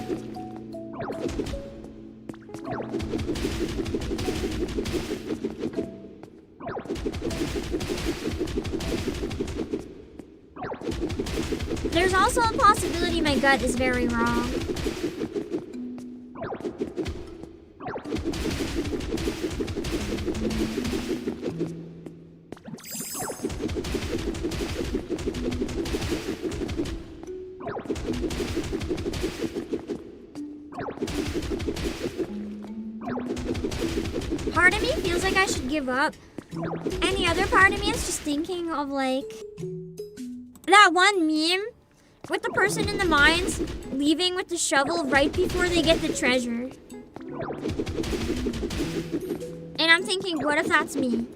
A: There's also a possibility my gut is very wrong. Part of me feels like I should give up. And the other part of me is just thinking of like that one meme with the person in the mines leaving with the shovel right before they get the treasure. And I'm thinking, what if that's me?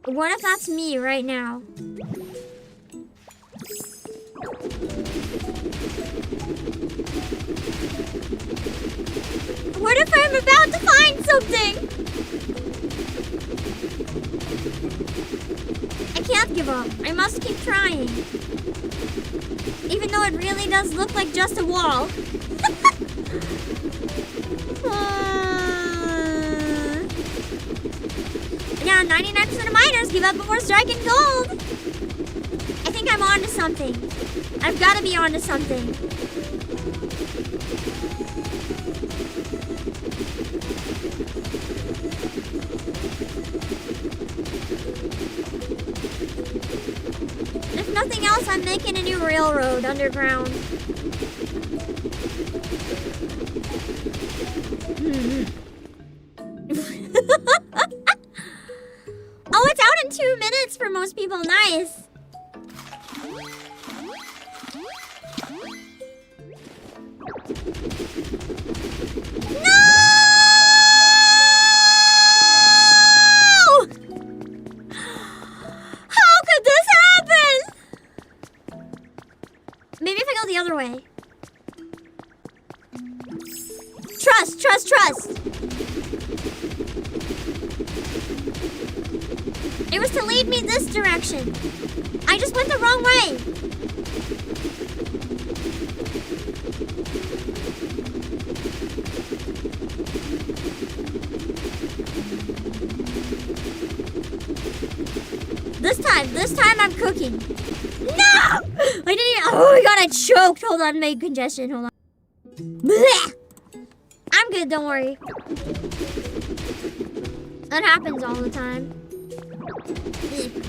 A: What if that's me right now? What if I'm about to find something? I can't give up. I must keep trying. Even though it really does look like just a wall. Yeah, 99% of miners give up before striking gold. I think I'm onto something. I've got to be onto something. If nothing else, I'm making a new railroad underground. Oh, it's out in 2 minutes for most people. Nice. No! How could this happen? Maybe if I go the other way. Trust. It was to lead me this direction. I just went the wrong way. This time I'm cooking. No! I didn't even, oh my god, I choked. Hold on, made congestion, hold on. Blech! I'm good, don't worry. That happens all the time.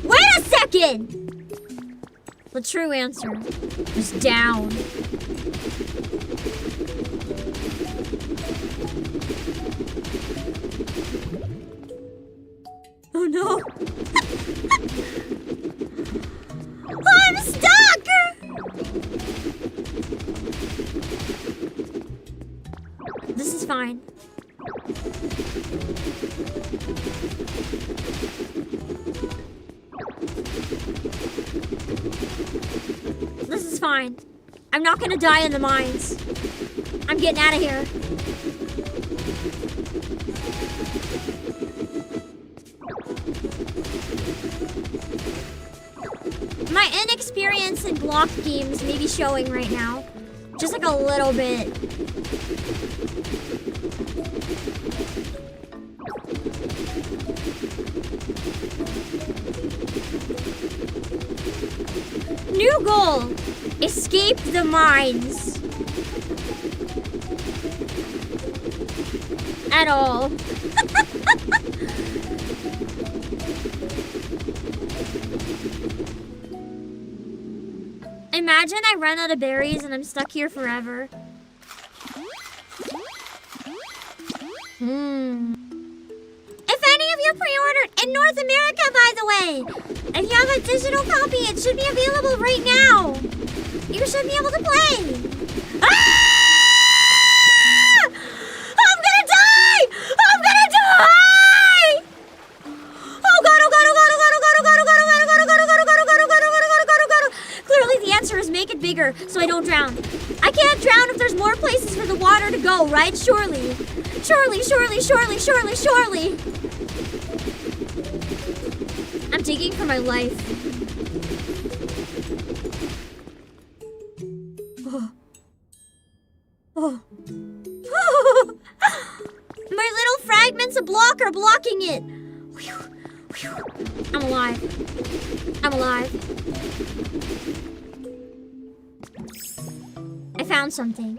A: Wait a second! The true answer is down. Oh no. I'm stuck! This is fine. This is fine. I'm not gonna die in the mines. I'm getting out of here. experience in block games may be showing right now. Just like a little bit. New goal. Escape the mines. At all. Imagine I run out of berries and I'm stuck here forever. If any of you pre-ordered in North America, by the way, if you have a digital copy, it should be available right now. You should be able to play. Ah! I'm gonna die! I'm gonna die! Oh god, oh god, oh god, oh god, oh god, oh god, oh god, oh god, oh god, oh god, oh god, oh god, oh god, oh god, oh god, oh god, oh god. Clearly the answer is make it bigger so I don't drown. I can't drown if there's more places for the water to go, right? Surely. Surely, surely, surely, surely, surely. I'm digging for my life. Oh. My little fragments of block are blocking it. I'm alive. I'm alive. I found something.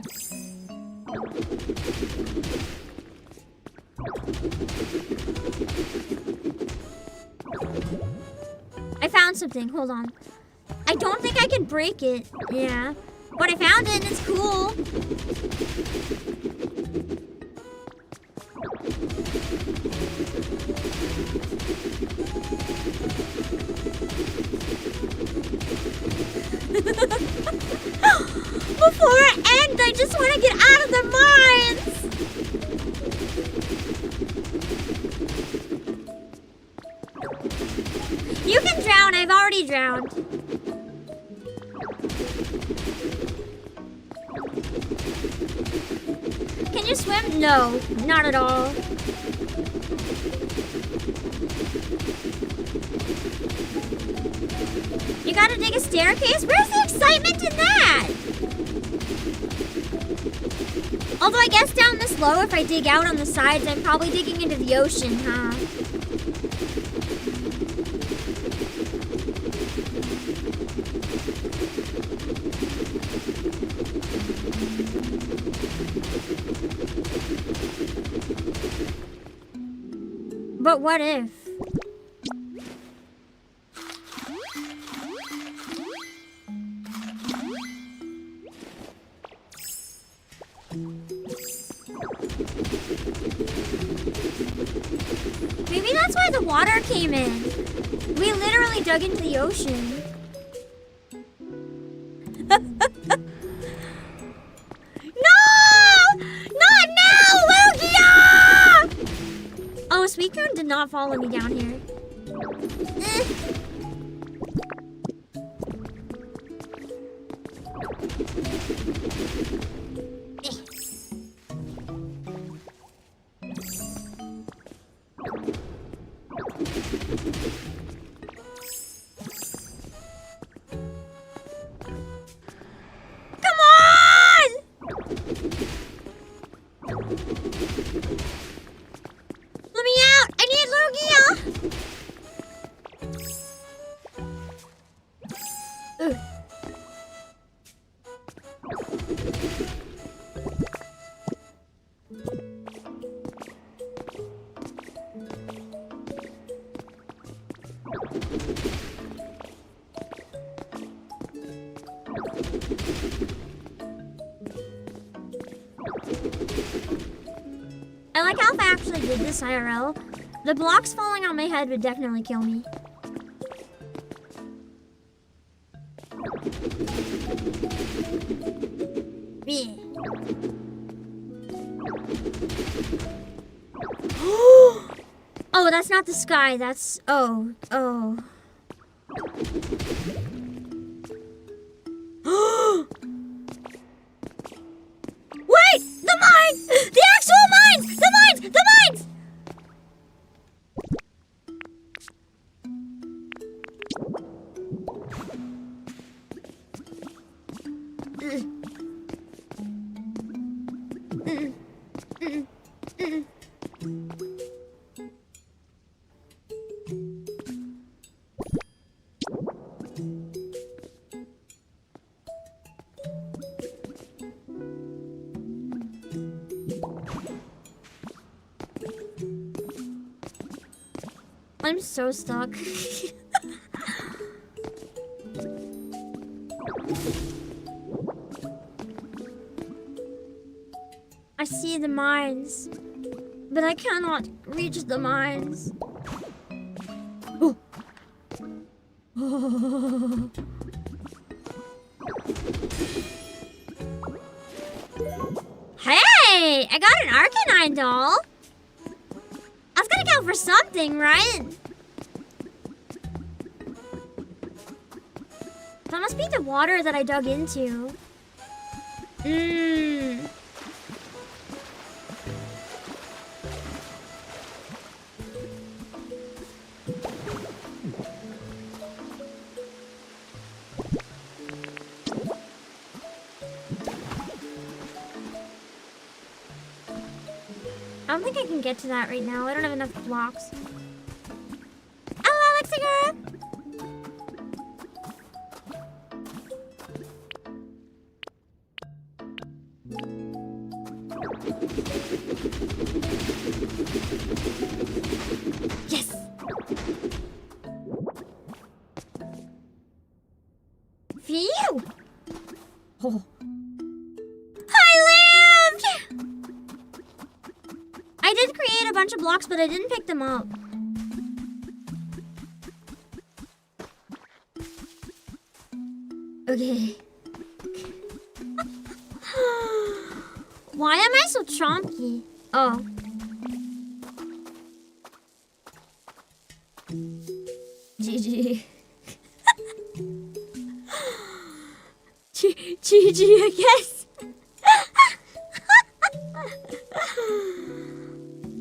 A: I found something. Hold on. I don't think I can break it. Yeah. But I found it and it's cool. Before I end, I just want to get out of the mines. You can drown. I've already drowned. Can you swim? No, not at all. You gotta dig a staircase? Where's the excitement in that? Although I guess down this low, if I dig out on the sides, I'm probably digging into the ocean, huh? But what if? Maybe that's why the water came in. We literally dug into the ocean. No! Not now, Lugia! Oh, Suicun did not follow me down here. I like how if I actually did this IRL, the blocks falling on my head would definitely kill me. Yeah. Oh, that's not the sky, that's... Oh. Wait! The mines! The actual mines! The mines! The mines! I'm so stuck. I see the mines, but I cannot reach the mines. Oh. Hey, I got an Arcanine doll. That's gonna count for something, right? That must be the water that I dug into. I don't think I can get to that right now. I don't have enough blocks. Hello, Alexiga! Yes! Phew! Oh. I lived! I did create a bunch of blocks, but I didn't pick them up. Okay. Why am I so chonky? Oh. GG. GG, I guess.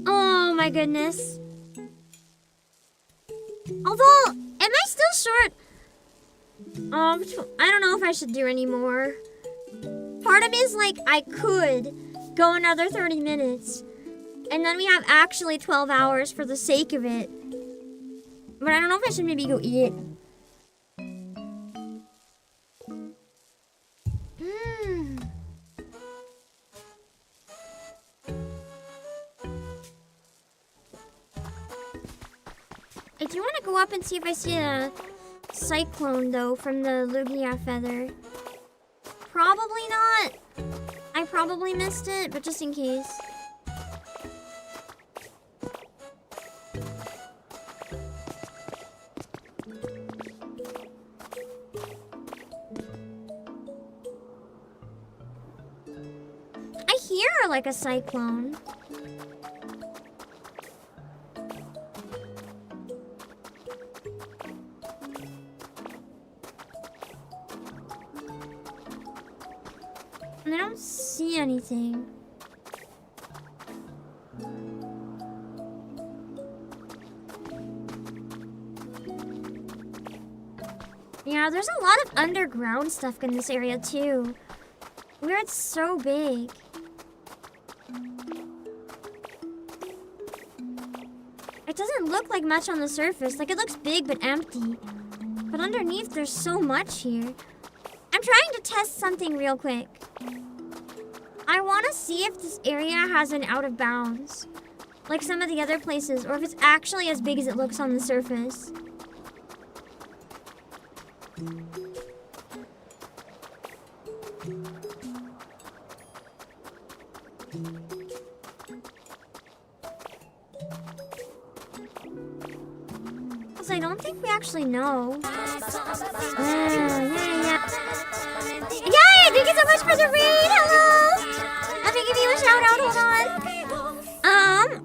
A: Oh my goodness. Although, am I still short? I don't know if I should do any more. Part of me is like, I could go another 30 minutes. And then we have actually 12 hours for the sake of it. But I don't know if I should maybe go eat. I do want to go up and see if I see a cyclone, though, from the Lugia feather. Probably not. I probably missed it, but just in case. I hear like a cyclone. And I don't see anything. Yeah, there's a lot of underground stuff in this area too. Where it's so big. It doesn't look like much on the surface. Like, it looks big but empty. But underneath, there's so much here. I'm trying to test something real quick. I want to see if this area has an out of bounds, like some of the other places, or if it's actually as big as it looks on the surface. Because I don't think we actually know. Yeah. Yay! Thank you so much for the raid! Hello! Let me give you a shout out, hold on.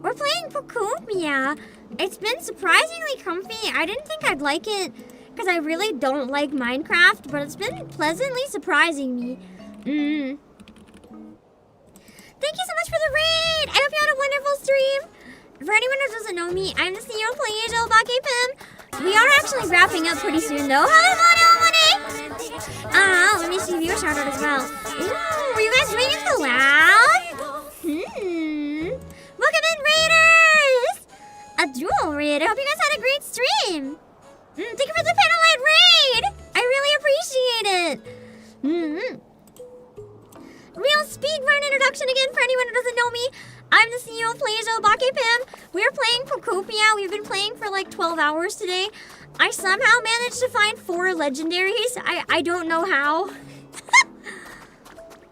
A: We're playing Pokopia. It's been surprisingly comfy. I didn't think I'd like it because I really don't like Minecraft, but it's been pleasantly surprising me. Thank you so much for the raid! I hope you had a wonderful stream. For anyone who doesn't know me, I'm the CEO of obakepam. We are actually wrapping up pretty soon though. Hello, money! Let me see if you a shout out as well. Ooh, were you guys doing it so loud? Welcome in, Raiders! A dual raid. I hope you guys had a great stream. Thank you for the Finalizing raid. I really appreciate it. Real speedrun introduction again for anyone who doesn't know me. I'm the CEO of obakepam. We're playing Pokopia. Pokopia. We've been playing for like 12 hours today. I somehow managed to find 4 legendaries. I don't know how.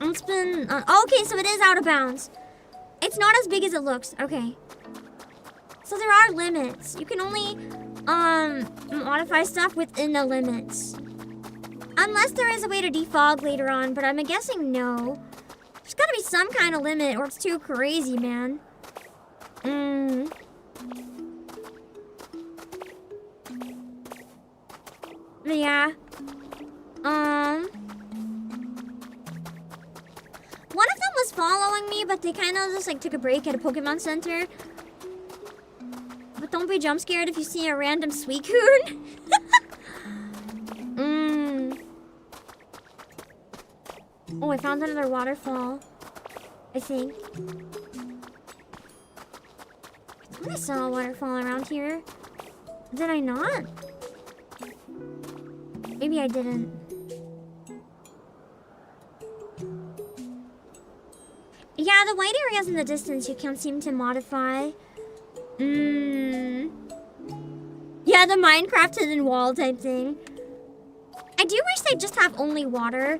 A: It's been... okay, so it is out of bounds. It's not as big as it looks. Okay. So there are limits. You can only modify stuff within the limits. Unless there is a way to defog later on, but I'm guessing no. There's gotta be some kind of limit or it's too crazy, man. But yeah. One of them was following me, but they kind of just like took a break at a Pokemon Center. But don't be jump scared if you see a random Suicun. Oh, I found another waterfall. I think. I thought I saw a waterfall around here. Did I not? Maybe I didn't. Yeah, the white areas in the distance you can't seem to modify. Yeah, the Minecraft hidden wall type thing. I do wish they just have only water,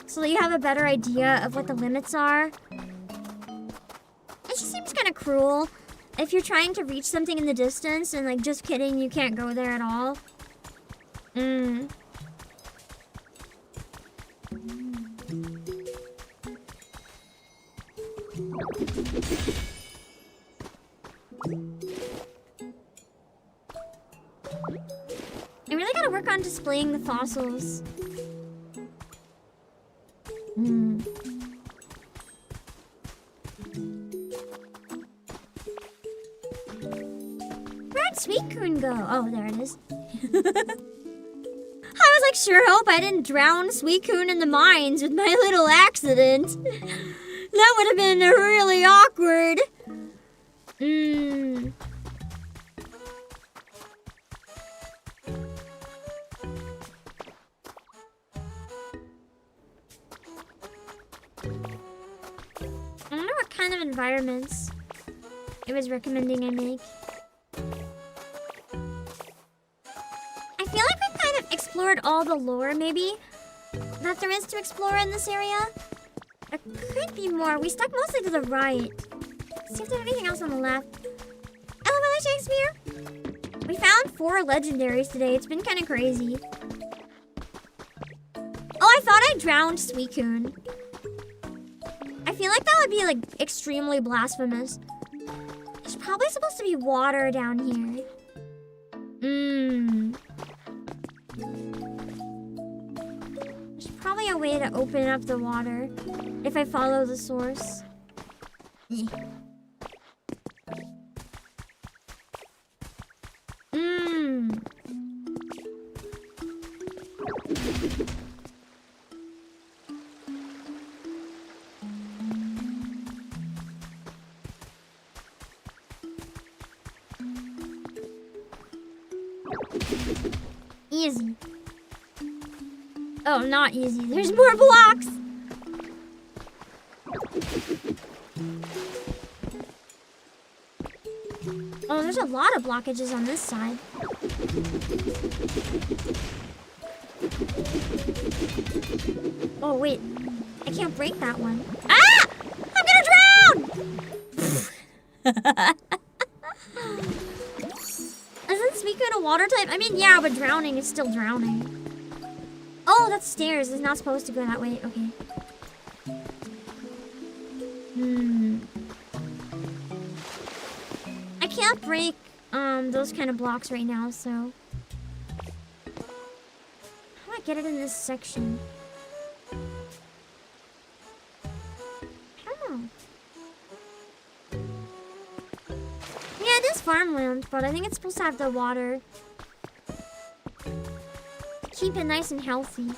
A: so that you have a better idea of what the limits are. It just seems kind of cruel if you're trying to reach something in the distance and like, just kidding, you can't go there at all. I really gotta work on displaying the fossils. Where'd Suicun go? Oh, there it is. I was like, sure hope I didn't drown Suicun in the mines with my little accident. That would have been really awkward. I wonder what kind of environments it was recommending I make. I feel like we've kind of explored all the lore, maybe, that there is to explore in this area. There could be more. We stuck mostly to the right. Let's see if there's anything else on the left. Hello, Shakespeare. We found 4 legendaries today. It's been kind of crazy. Oh, I thought I drowned Suicun. I feel like that would be like extremely blasphemous. There's probably supposed to be water down here. There's probably a way to open up the water if I follow the source. Easy. Oh, not easy. There's more blocks. Oh, there's a lot of blockages on this side. Oh, wait. I can't break that one. Ah! I'm gonna drown! Isn't Suicun a water type? I mean, yeah, but drowning is still drowning. Oh, that's stairs. It's not supposed to go that way. Okay. I can't break those kind of blocks right now, so how do I get it in this section? I don't know. Yeah, it is farmland, but I think it's supposed to have the water. Keep it nice and healthy.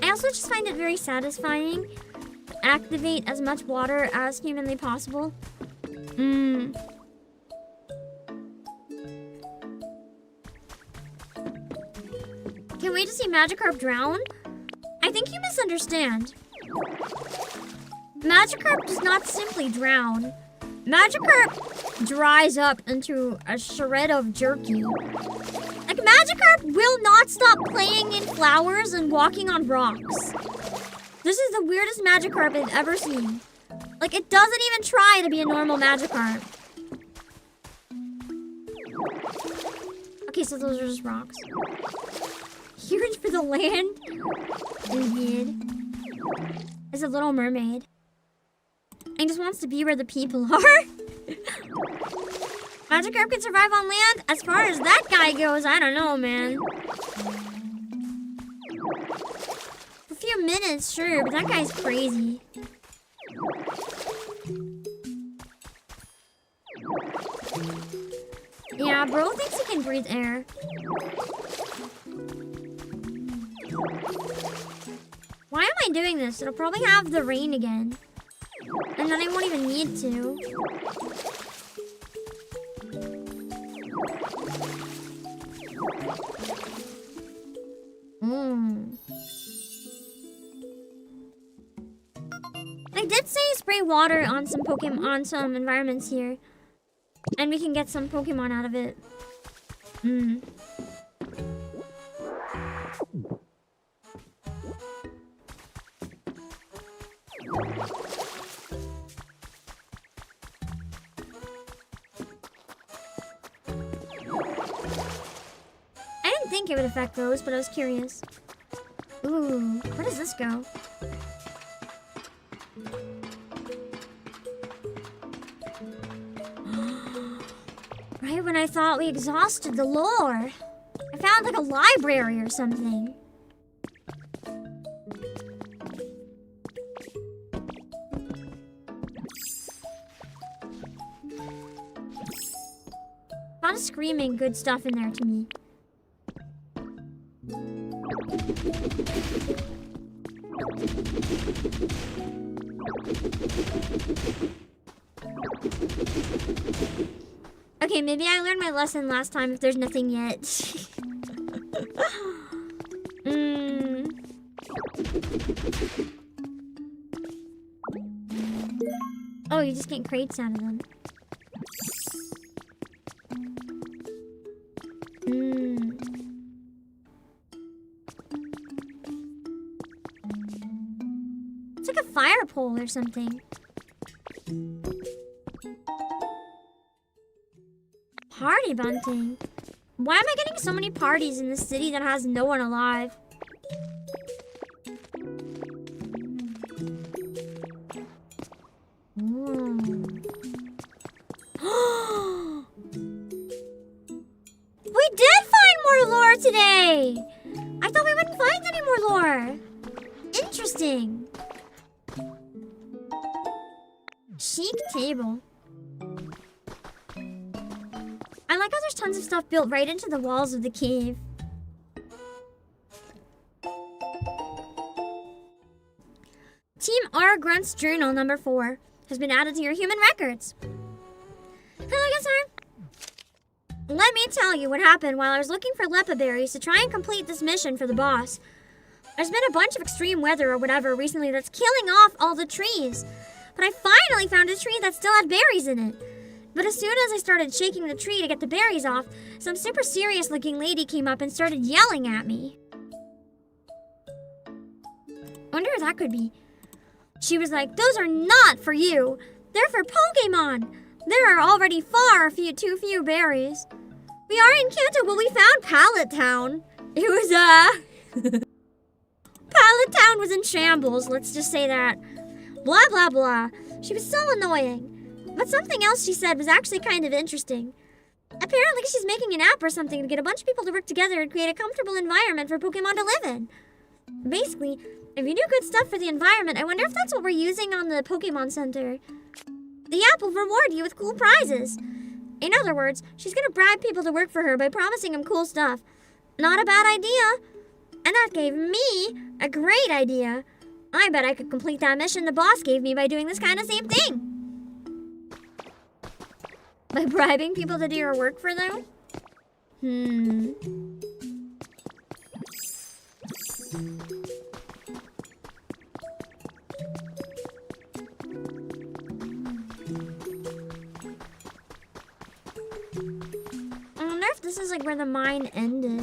A: I also just find it very satisfying to activate as much water as humanly possible. Can wait to see Magikarp drown? I think you misunderstand. Magikarp does not simply drown. Magikarp dries up into a shred of jerky. Like, Magikarp will not stop playing in flowers and walking on rocks. This is the weirdest Magikarp I've ever seen. Like, it doesn't even try to be a normal Magikarp. Okay, so those are just rocks. Here for the land. Indeed. It's a little mermaid. And just wants to be where the people are. Magikarp can survive on land? As far as that guy goes, I don't know, man. For a few minutes, sure, but that guy's crazy. Yeah, bro thinks he can breathe air. Why am I doing this? It'll probably have the rain again. And then I won't even need to. I did say spray water on some Pokemon, on some environments here. And we can get some Pokemon out of it. I didn't think it would affect those, but I was curious. Ooh, where does this go? Right when I thought we exhausted the lore. I found like a library or something. A lot of screaming good stuff in there to me. Okay, maybe I learned my lesson last time if there's nothing yet. Oh, you just get crates out of them. It's like a fire pole or something. Party bunting. Why am I getting so many parties in this city that has no one alive? We did find more lore today! I thought we wouldn't find any more lore. Interesting. Chic table. I like how there's tons of stuff built right into the walls of the cave. Team R Grunt's Journal number 4 has been added to your human records. Hello, yes, sir. Let me tell you what happened while I was looking for lepa berries to try and complete this mission for the boss. There's been a bunch of extreme weather or whatever recently that's killing off all the trees. But I finally found a tree that still had berries in it. But as soon as I started shaking the tree to get the berries off, some super serious looking lady came up and started yelling at me. Wonder who that could be. She was like, "Those are not for you. They're for Pokemon. There are already too few berries. We are in Kanto, but we found Pallet Town." It was, Pallet Town was in shambles, let's just say that. Blah, blah, blah. She was so annoying. But something else she said was actually kind of interesting. Apparently she's making an app or something to get a bunch of people to work together and create a comfortable environment for Pokemon to live in. Basically, if you do good stuff for the environment, I wonder if that's what we're using on the Pokemon Center. The app will reward you with cool prizes. In other words, she's gonna bribe people to work for her by promising them cool stuff. Not a bad idea. And that gave me a great idea. I bet I could complete that mission the boss gave me by doing this kind of same thing. By bribing people to do your work for them? this is like where the mine ended.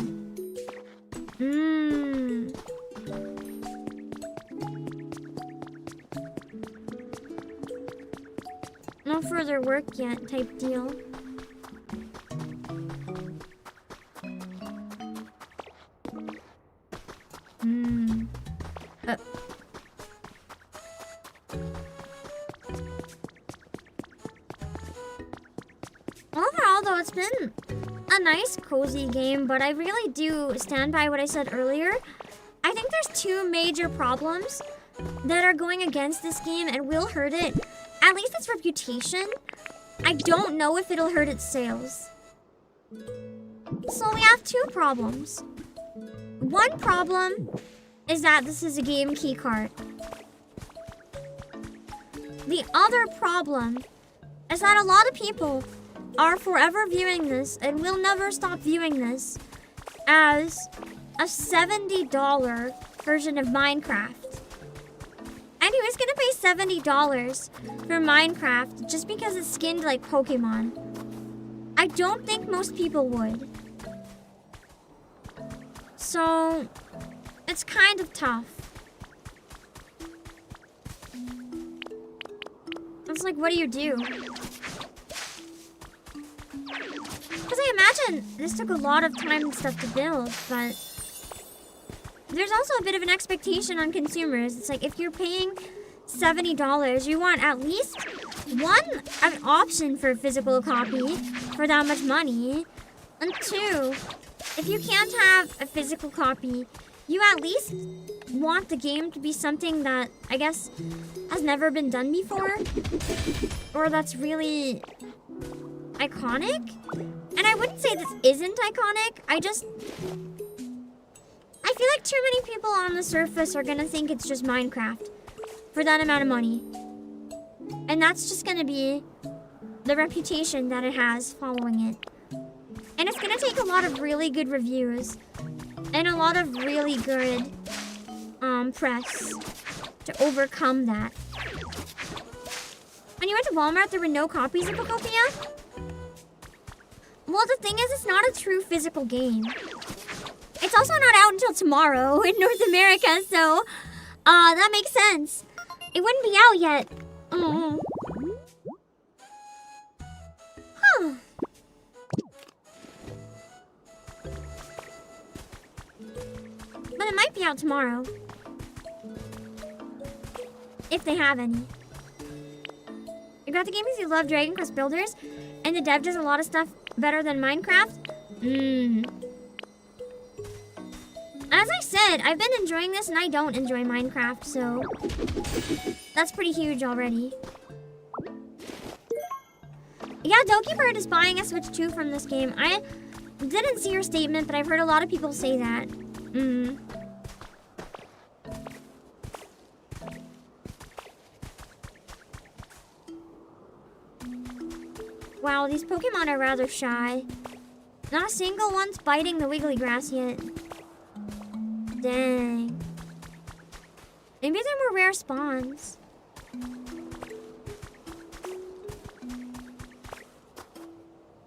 A: No further work yet type deal. Overall, though, it's been a nice, cozy game, but I really do stand by what I said earlier. I think there's two major problems that are going against this game and will hurt it. At least its reputation. I don't know if it'll hurt its sales. So we have two problems. One problem is that this is a game keycard. The other problem is that a lot of people are forever viewing this and will never stop viewing this as a $70 version of Minecraft. And who's gonna pay $70 for Minecraft just because it's skinned like Pokemon? I don't think most people would. So, it's kind of tough. It's like, what do you do? Because I imagine this took a lot of time and stuff to build, but there's also a bit of an expectation on consumers. It's like, if you're paying $70, you want at least an option for a physical copy for that much money. And two, if you can't have a physical copy, you at least want the game to be something that, I guess, has never been done before. Or that's really iconic. And I wouldn't say this isn't iconic. I feel like too many people on the surface are gonna think it's just Minecraft for that amount of money. And that's just gonna be the reputation that it has following it. And it's gonna take a lot of really good reviews and a lot of really good press to overcome that. When you went to Walmart, there were no copies of Pokopia? Well, the thing is, it's not a true physical game. It's also not out until tomorrow in North America, so that makes sense. It wouldn't be out yet. Huh. But it might be out tomorrow. If they have any. You got the game because you love Dragon Quest Builders, and the dev does a lot of stuff better than Minecraft? As I said, I've been enjoying this and I don't enjoy Minecraft, so that's pretty huge already. Yeah, Dokibird is buying a Switch 2 from this game. I didn't see your statement, but I've heard a lot of people say that. Wow, these Pokemon are rather shy. Not a single one's biting the wiggly grass yet. Dang. Maybe they're more rare spawns.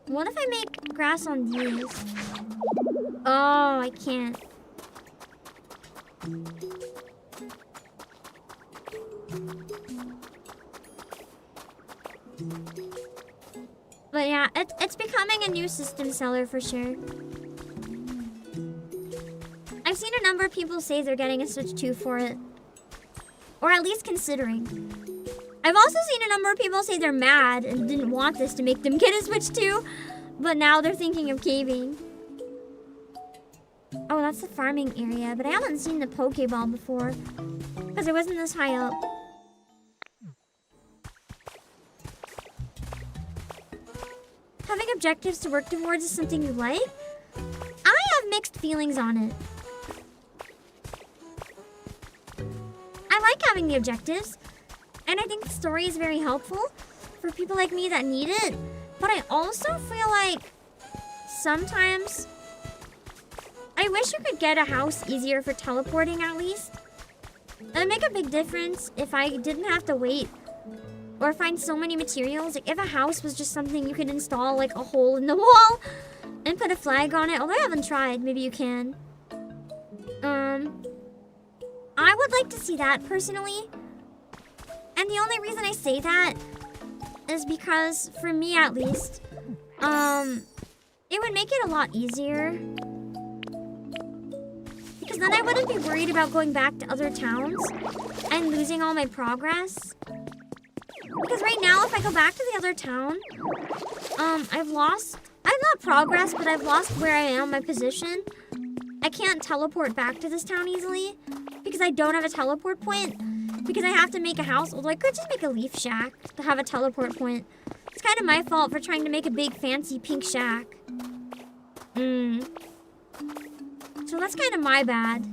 A: What if I make grass on these? Oh, I can't. But yeah, it's becoming a new system seller for sure. I've seen a number of people say they're getting a Switch 2 for it. Or at least considering. I've also seen a number of people say they're mad and didn't want this to make them get a Switch 2. But now they're thinking of caving. Oh, that's the farming area. But I haven't seen the Pokeball before. Because it wasn't this high up. Having objectives to work towards is something you like? I have mixed feelings on it. I like having the objectives, and I think the story is very helpful for people like me that need it, but I also feel like sometimes I wish you could get a house easier for teleporting at least. It would make a big difference if I didn't have to wait or find so many materials. Like if a house was just something you could install like a hole in the wall and put a flag on it, although I haven't tried. Maybe you can. I would like to see that personally. And the only reason I say that is because, for me at least, it would make it a lot easier. Because then I wouldn't be worried about going back to other towns and losing all my progress. Because right now, if I go back to the other town, I've not progress, but I've lost where I am, my position. I can't teleport back to this town easily because I don't have a teleport point. Because I have to make a house, although I could just make a leaf shack to have a teleport point. It's kind of my fault for trying to make a big fancy pink shack. So that's kind of my bad.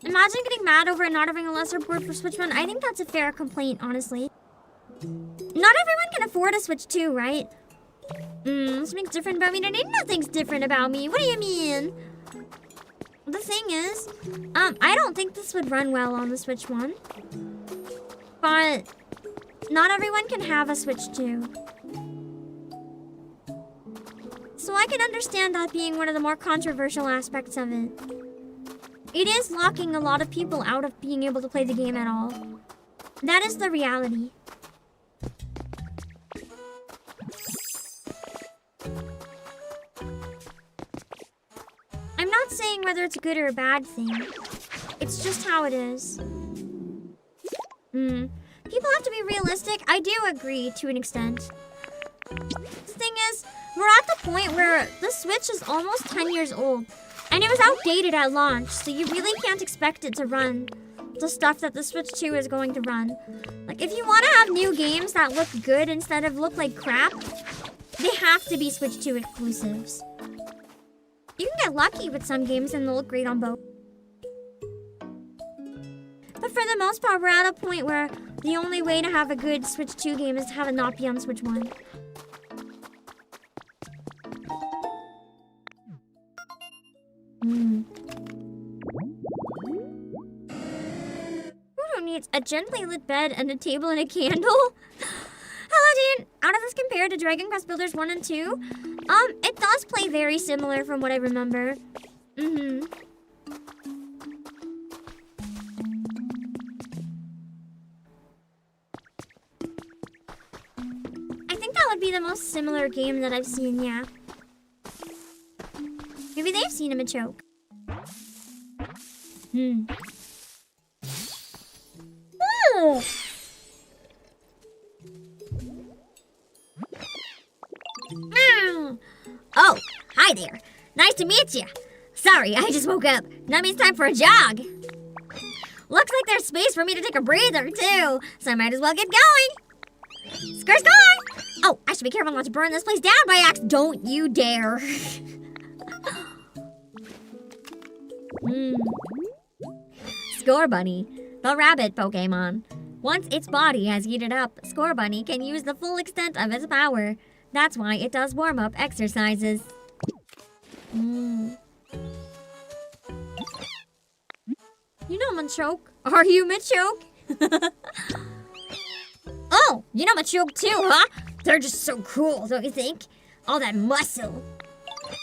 A: Imagine getting mad over not having a lesser board for Switch 1. I think that's a fair complaint, honestly. Not everyone can afford a Switch 2, right? Something's different about me. Nothing's different about me. What do you mean? The thing is, I don't think this would run well on the Switch 1. But not everyone can have a Switch 2. So I can understand that being one of the more controversial aspects of it. It is locking a lot of people out of being able to play the game at all. That is the reality. I'm not saying whether it's a good or a bad thing. It's just how it is. People have to be realistic. I do agree to an extent. The thing is, we're at the point where the Switch is almost 10 years old. And it was outdated at launch, so you really can't expect it to run the stuff that the Switch 2 is going to run. Like, if you want to have new games that look good instead of look like crap, they have to be Switch 2 exclusives. You can get lucky with some games and they'll look great on both. But for the most part, we're at a point where the only way to have a good Switch 2 game is to have it not be on Switch 1. Who needs a gently lit bed and a table and a candle? Hello, dude. How does this compare to Dragon Quest Builders 1 and 2? It does play very similar from what I remember. I think that would be the most similar game that I've seen, yeah. Maybe they've seen him a choke. Ooh.
D: Oh, hi there. Nice to meet you. Sorry, I just woke up. That means time for a jog. Looks like there's space for me to take a breather, too. So I might as well get going. Skr skr! Oh, I should be careful not to burn this place down by accident. Don't you dare. Score Bunny, the rabbit Pokemon. Once its body has heated up, Score Bunny can use the full extent of its power. That's why it does warm-up exercises. You know Machoke? Are you Machoke? Oh, you know Machoke too, huh? They're just so cool, don't you think? All that muscle.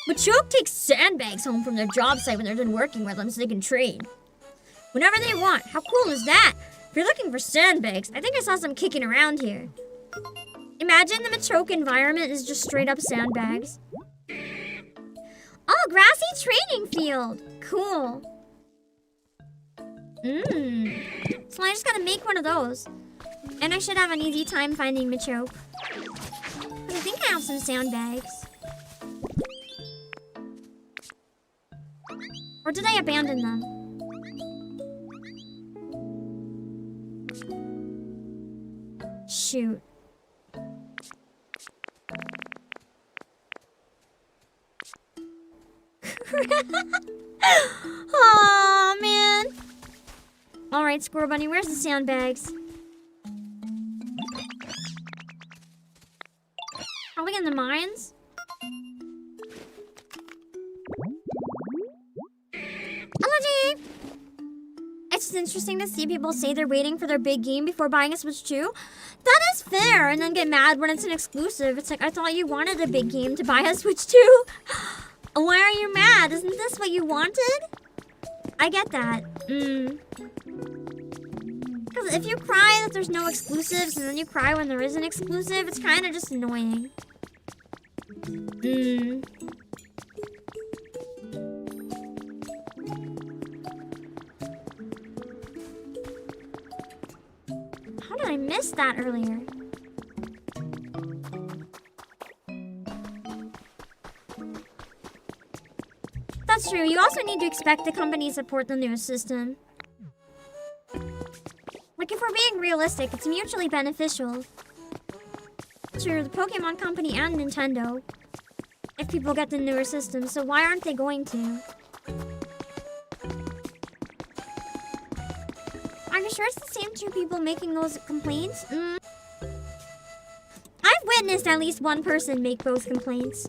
D: Machoke takes sandbags home from their job site when they're done working with them so they can trade. Whenever they want. How cool is that? If you're looking for sandbags, I think I saw some kicking around here. Imagine the Machoke environment is just straight up sandbags. Oh, grassy training field. Cool. So I just gotta make one of those. And I should have an easy time finding Machoke. But I think I have some sandbags. Or did I abandon them? Shoot. Oh man. Alright, Squirrel Bunny, where's the sandbags? Are we in the mines? Hello, G! It's
A: just interesting to see people say they're waiting for their big game before buying a Switch 2. That is fair, and then get mad when it's an exclusive. It's like, I thought you wanted a big game to buy a Switch 2. Why are you mad? Isn't this what you wanted? I get that. Because if you cry that there's no exclusives, and then you cry when there is an exclusive, it's kind of just annoying. How did I miss that earlier? That's true. You also need to expect the company to support the newest system. Like, if we're being realistic, it's mutually beneficial to the Pokemon Company and Nintendo if people get the newer system, so why aren't they going to? Are you sure it's the same two people making those complaints? I've witnessed at least one person make both complaints.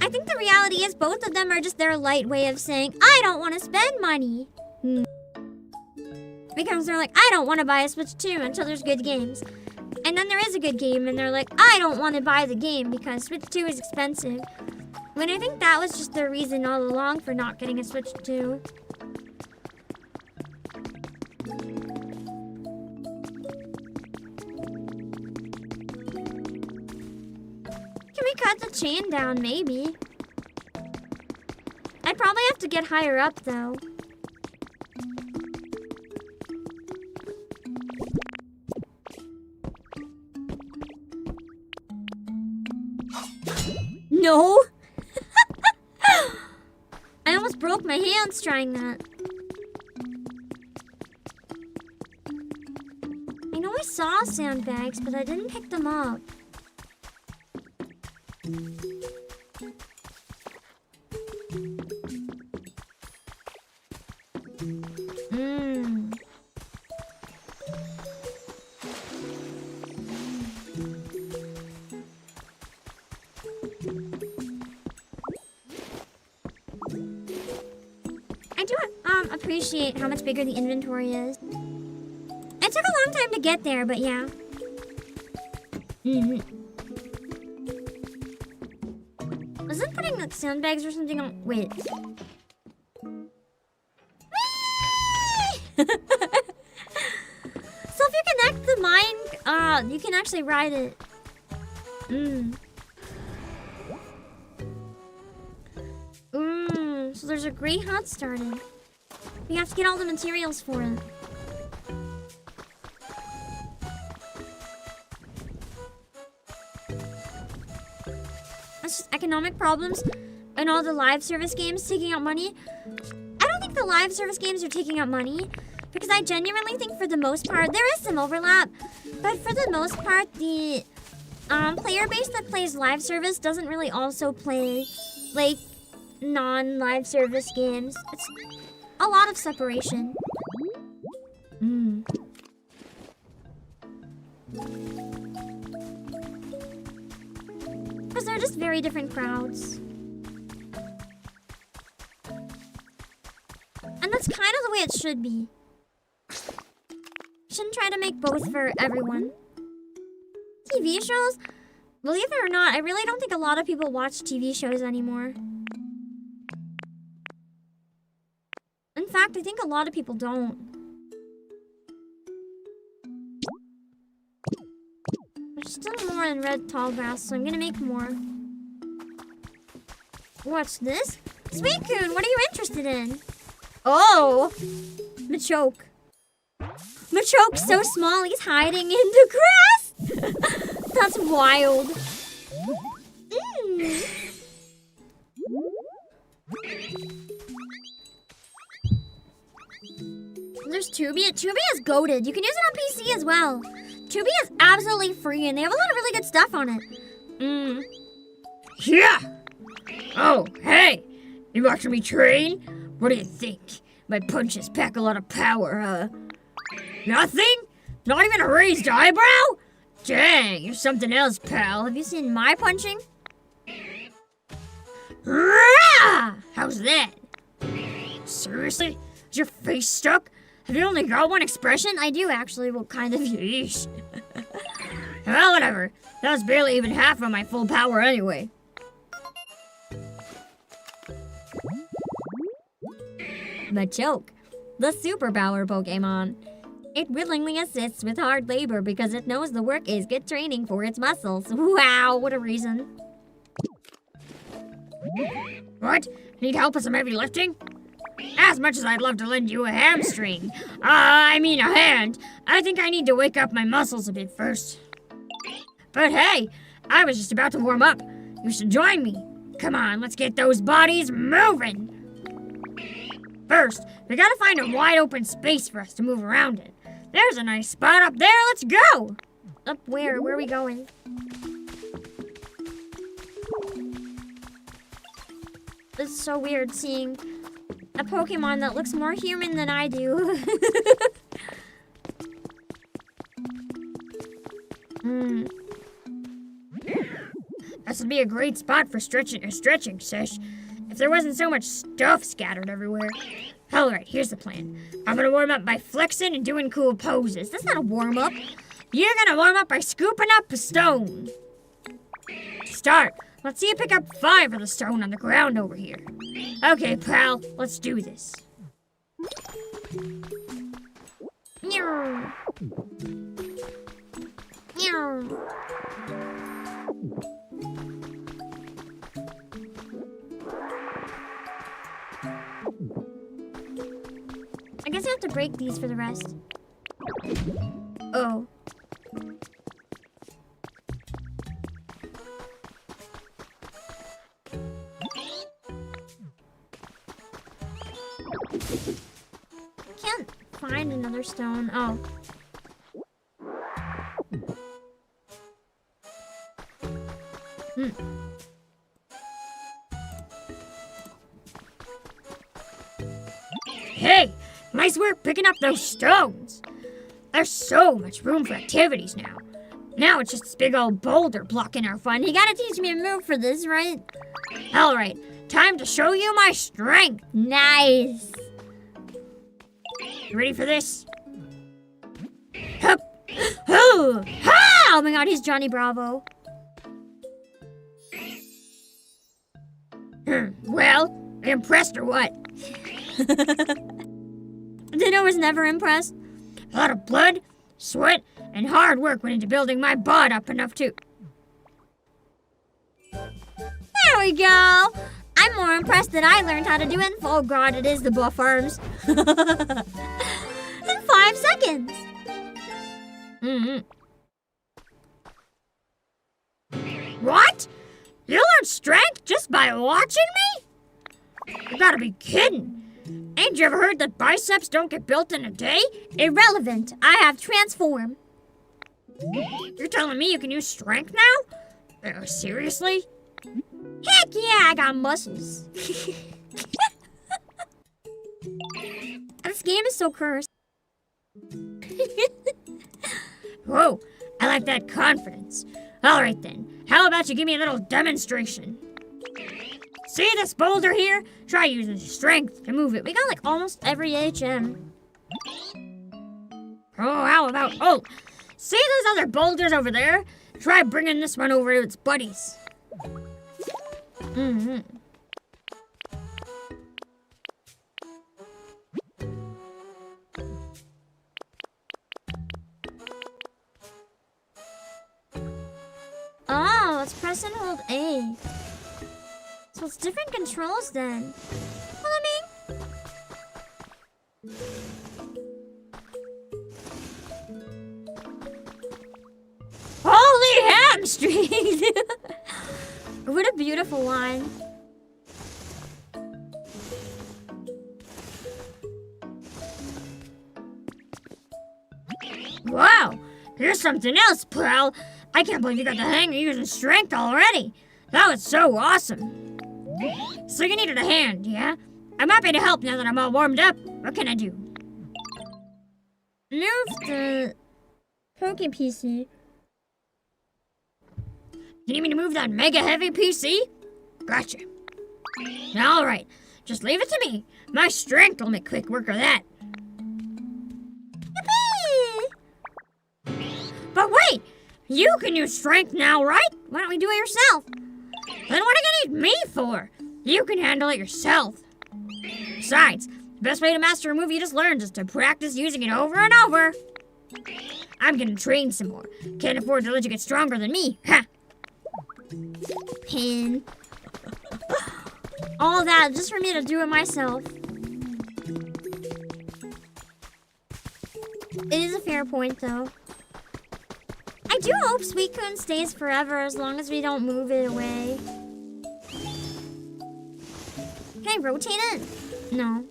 A: I think the reality is both of them are just their light way of saying, I don't want to spend money. Because they're like, I don't want to buy a Switch 2 until there's good games. And then there is a good game, and they're like, I don't want to buy the game because Switch 2 is expensive. When I think that was just their reason all along for not getting a Switch 2. Can we cut the chain down, maybe? I'd probably have to get higher up, though. No! I almost broke my hands trying that. I know I saw sandbags, but I didn't pick them up. I do appreciate how much bigger the inventory is. It took a long time to get there, but yeah. Was it putting like sandbags or something on? Wait. So if you connect the mine, you can actually ride it. So there's a great hut starting. We have to get all the materials for it. That's just economic problems and all the live service games taking out money. I don't think the live service games are taking out money because I genuinely think for the most part, there is some overlap, but for the most part, the player base that plays live service doesn't really also play like non-live service games. It's a lot of separation. Because they're just very different crowds. And that's kind of the way it should be. Shouldn't try to make both for everyone. TV shows? Believe it or not, I really don't think a lot of people watch TV shows anymore. In fact, I think a lot of people don't. There's still more in red tall grass, so I'm gonna make more. What's this? Suicun, what are you interested in? Oh! Machoke. Machoke's so small, he's hiding in the grass! That's wild. There's Tubi. Tubi is goated. You can use it on PC as well. Tubi is absolutely free, and they have a lot of really good stuff on it.
C: Yeah! Oh, hey! You watching me train? What do you think? My punches pack a lot of power, huh? Nothing? Not even a raised eyebrow? Dang, you're something else, pal.
A: Have you seen my punching?
C: Rah! How's that? Seriously? Is your face stuck? Have you only got one expression?
A: I do actually. Well, kind of.
C: Yeesh. Well, whatever. That was barely even half of my full power anyway.
A: Machoke, the superpower Pokemon. It willingly assists with hard labor because it knows the work is good training for its muscles. Wow, what a reason.
C: What? Need help with some heavy lifting? As much as I'd love to lend you a hamstring, I mean a hand, I think I need to wake up my muscles a bit first. But hey, I was just about to warm up. You should join me. Come on, let's get those bodies moving. First, we gotta find a wide open space for us to move around in. There's a nice spot up there, let's go!
A: Up where? Where are we going? It's so weird seeing a Pokemon that looks more human than I do.
C: This would be a great spot for stretching, Sesh, if there wasn't so much stuff scattered everywhere. Alright, here's the plan. I'm gonna warm up by flexing and doing cool poses.
A: That's not a warm-up.
C: You're gonna warm up by scooping up a stone. Start. Let's see you pick up 5 of the stone on the ground over here. Okay, pal, let's do this.
A: Meow. Meow. I guess I have to break these for the rest. Oh. Can't find another stone. Oh.
C: Hey, nice work picking up those stones. There's so much room for activities now. Now it's just this big old boulder blocking our fun.
A: You gotta teach me a move for this, right?
C: Alright, time to show you my strength.
A: Nice.
C: You ready for this?
A: Hup. Oh my god, he's Johnny Bravo.
C: Well, impressed or what?
A: Ditto was never impressed.
C: A lot of blood, sweat, and hard work went into building my bod up enough to...
A: There we go. I'm more impressed that I learned how to do it. Oh god, it is the buff arms. In 5 seconds.
C: What? You learned strength just by watching me? You gotta be kidding. Ain't you ever heard that biceps don't get built in a day?
A: Irrelevant. I have transform.
C: You're telling me you can use strength now? Seriously?
A: Heck yeah, I got muscles. This game is so cursed.
C: Whoa, I like that confidence. Alright then, how about you give me a little demonstration? See this boulder here? Try using strength to move it.
A: We got like almost every HM.
C: Oh, how about... Oh, see those other boulders over there? Try bringing this one over to its buddies.
A: Oh, let's press and hold A. So it's different controls then. Follow me.
C: Holy hamstring!
A: What a beautiful line.
C: Wow, here's something else, pal. I can't believe you got the hang of using strength already. That was so awesome. So you needed a hand, yeah? I'm happy to help now that I'm all warmed up. What can I do?
A: Move the Poke PC.
C: You need me to move that mega heavy PC? Gotcha. Alright, just leave it to me. My strength will make quick work of that.
A: But wait! You can use strength now, right? Why don't we do it yourself? Then what are you gonna need me for? You can handle it yourself. Besides, the best way to master a move you just learned is to practice using it over and over. I'm gonna train some more. Can't afford to let you get stronger than me. Ha!
D: Pin.
A: All that just for me to do it myself. It is a fair point, though. I do hope Suicun stays forever as long as we don't move it away. Can I rotate it? No.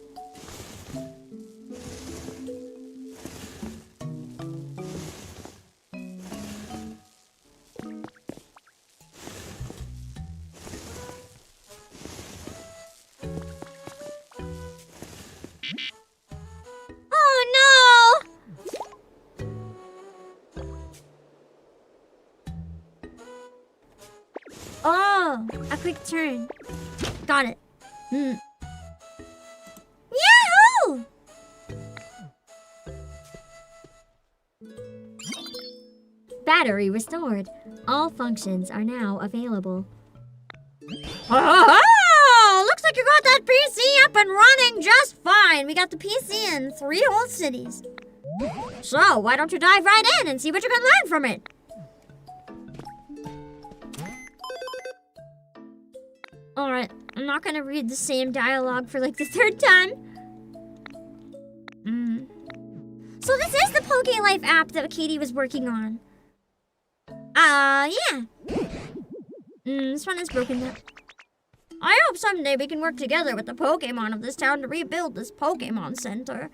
A: Oh no! Oh, a quick turn. Got it. Yahoo! Battery restored. All functions are now available. Oh, looks like you got that PC up and running just fine. We got the PC in 3 whole cities. So, why don't you dive right in and see what you can learn from it? Alright, I'm not gonna read the same dialogue for like the 3rd time. So this is the Poke Life app that Katie was working on. Yeah. This one is broken up. I hope someday we can work together with the Pokemon of this town to rebuild this Pokemon Center.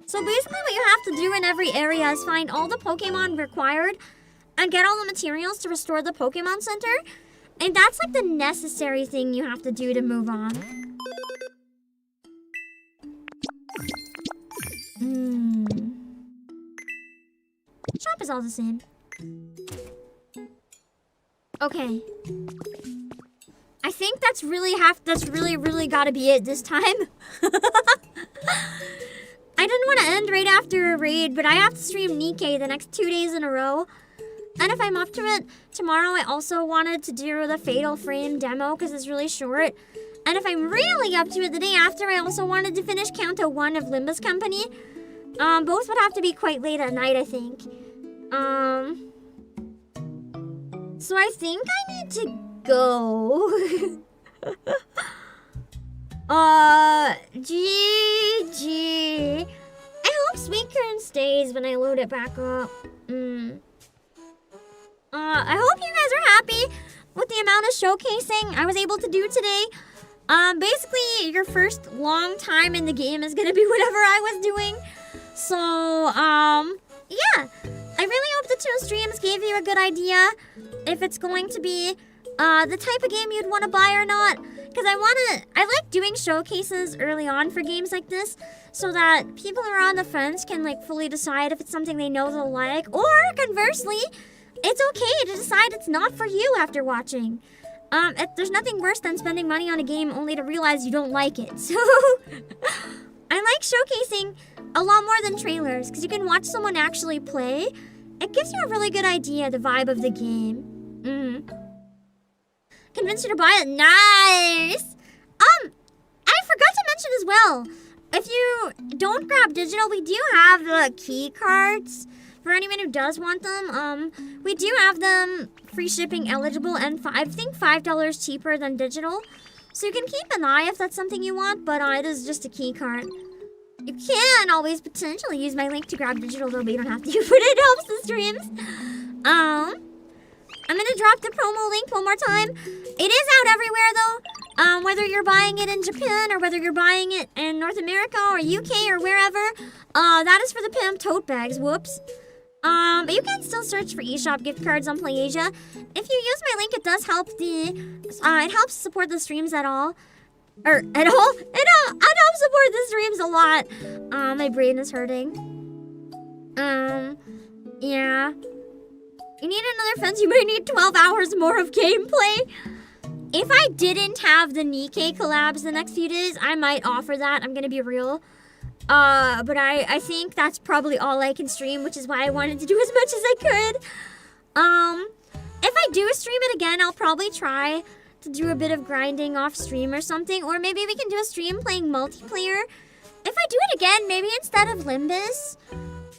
A: So basically what you have to do in every area is find all the Pokemon required and get all the materials to restore the Pokemon Center. And that's like the necessary thing you have to do to move on. Shop is all the same. Okay. I think that's really gotta be it this time. I didn't want to end right after a raid, but I have to stream Nikkei the next 2 days in a row. And if I'm up to it, tomorrow I also wanted to do the Fatal Frame demo because it's really short. And if I'm really up to it, the day after I also wanted to finish Kanto 1 of Limbus Company. Both would have to be quite late at night, I think. So I think I need to go. GG. I hope Suicun stays when I load it back up. I hope you guys are happy with the amount of showcasing I was able to do today. Basically, your first long time in the game is gonna be whatever I was doing. So, yeah. I really hope the 2 streams gave you a good idea if it's going to be the type of game you'd want to buy or not. Because I like doing showcases early on for games like this so that people who are on the fence can like fully decide if it's something they know they'll like. Or conversely, it's okay to decide it's not for you after watching. There's nothing worse than spending money on a game only to realize you don't like it. So, I like showcasing a lot more than trailers because you can watch someone actually play. It gives you a really good idea of the vibe of the game. Convinced you to buy it? Nice! I forgot to mention as well, if you don't grab digital, we do have the key cards. For anyone who does want them, we do have them free shipping eligible and I think $5 cheaper than digital. So you can keep an eye if that's something you want, but it is just a key card. You can always potentially use my link to grab digital though, but you don't have to, but it helps the streams. I'm gonna drop the promo link one more time. It is out everywhere though. Whether you're buying it in Japan or whether you're buying it in North America or UK or wherever, that is for the Pimp tote bags, whoops. But you can still search for eShop gift cards on PlayAsia. If you use my link, it does help it helps support the streams at all. It helps support the streams a lot. My brain is hurting. Yeah. You need another fence, you might need 12 hours more of gameplay. If I didn't have the Nikkei collabs the next few days, I might offer that, I'm gonna be real. But I think that's probably all I can stream, which is why I wanted to do as much as I could. If I do stream it again, I'll probably try to do a bit of grinding off stream or something, or maybe we can do a stream playing multiplayer. If I do it again, maybe instead of Limbus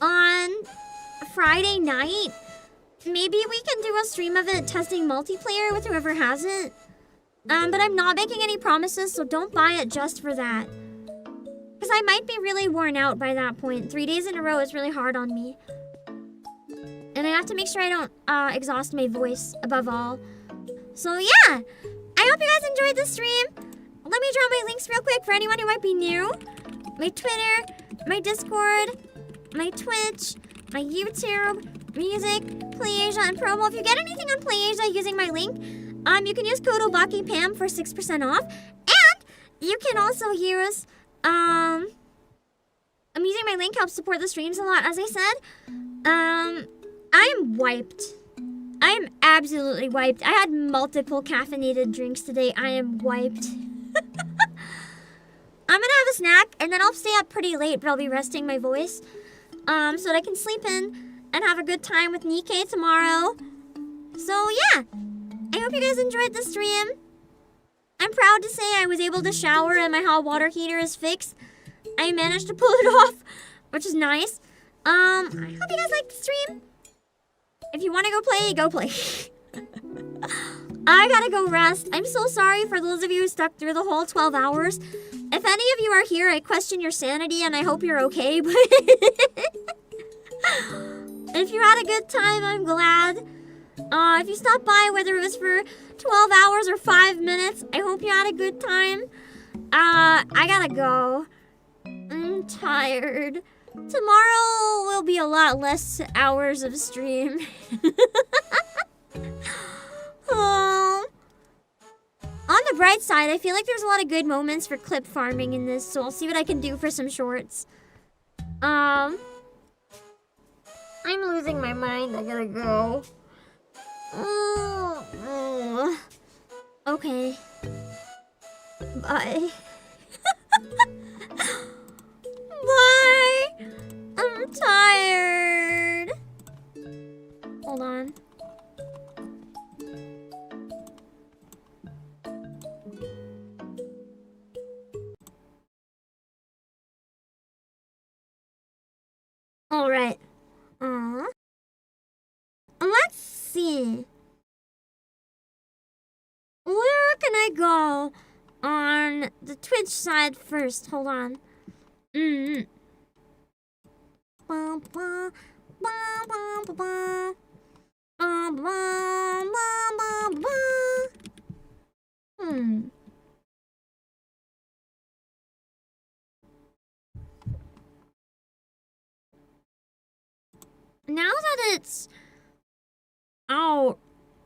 A: on Friday night, maybe we can do a stream of it testing multiplayer with whoever has it. But I'm not making any promises, so don't buy it just for that. Because I might be really worn out by that point. 3 days in a row is really hard on me. And I have to make sure I don't exhaust my voice above all. So yeah, I hope you guys enjoyed this stream. Let me drop my links real quick for anyone who might be new. My Twitter, my Discord, my Twitch, my YouTube, music, PlayAsia, and promo. If you get anything on PlayAsia using my link, you can use code obakepam for 6% off. And you can also use, I'm using my link, helps support the streams a lot, as I said. I'm wiped. I'm absolutely wiped. I had multiple caffeinated drinks today. I am wiped. I'm gonna have a snack, and then I'll stay up pretty late, but I'll be resting my voice, so that I can sleep in and have a good time with Nikkei tomorrow. So yeah, I hope you guys enjoyed the stream. I'm proud to say I was able to shower and my hot water heater is fixed. I managed to pull it off, which is nice. I hope you guys liked the stream. If you want to go play. I gotta go rest. I'm so sorry for those of you who stuck through the whole 12 hours. If any of you are here, I question your sanity and I hope you're okay, but if you had a good time, I'm glad. If you stopped by, whether it was for 12 hours or 5 minutes, I hope you had a good time. I gotta go. I'm tired. Tomorrow will be a lot less hours of stream. Oh. On the bright side, I feel like there's a lot of good moments for clip farming in this, so I'll see what I can do for some shorts. I'm losing my mind. I gotta go. Okay. Bye. Bye. I'm tired. Hold on. All right. Let's see. Where can I go on the Twitch side first? Hold on. Now that it's out,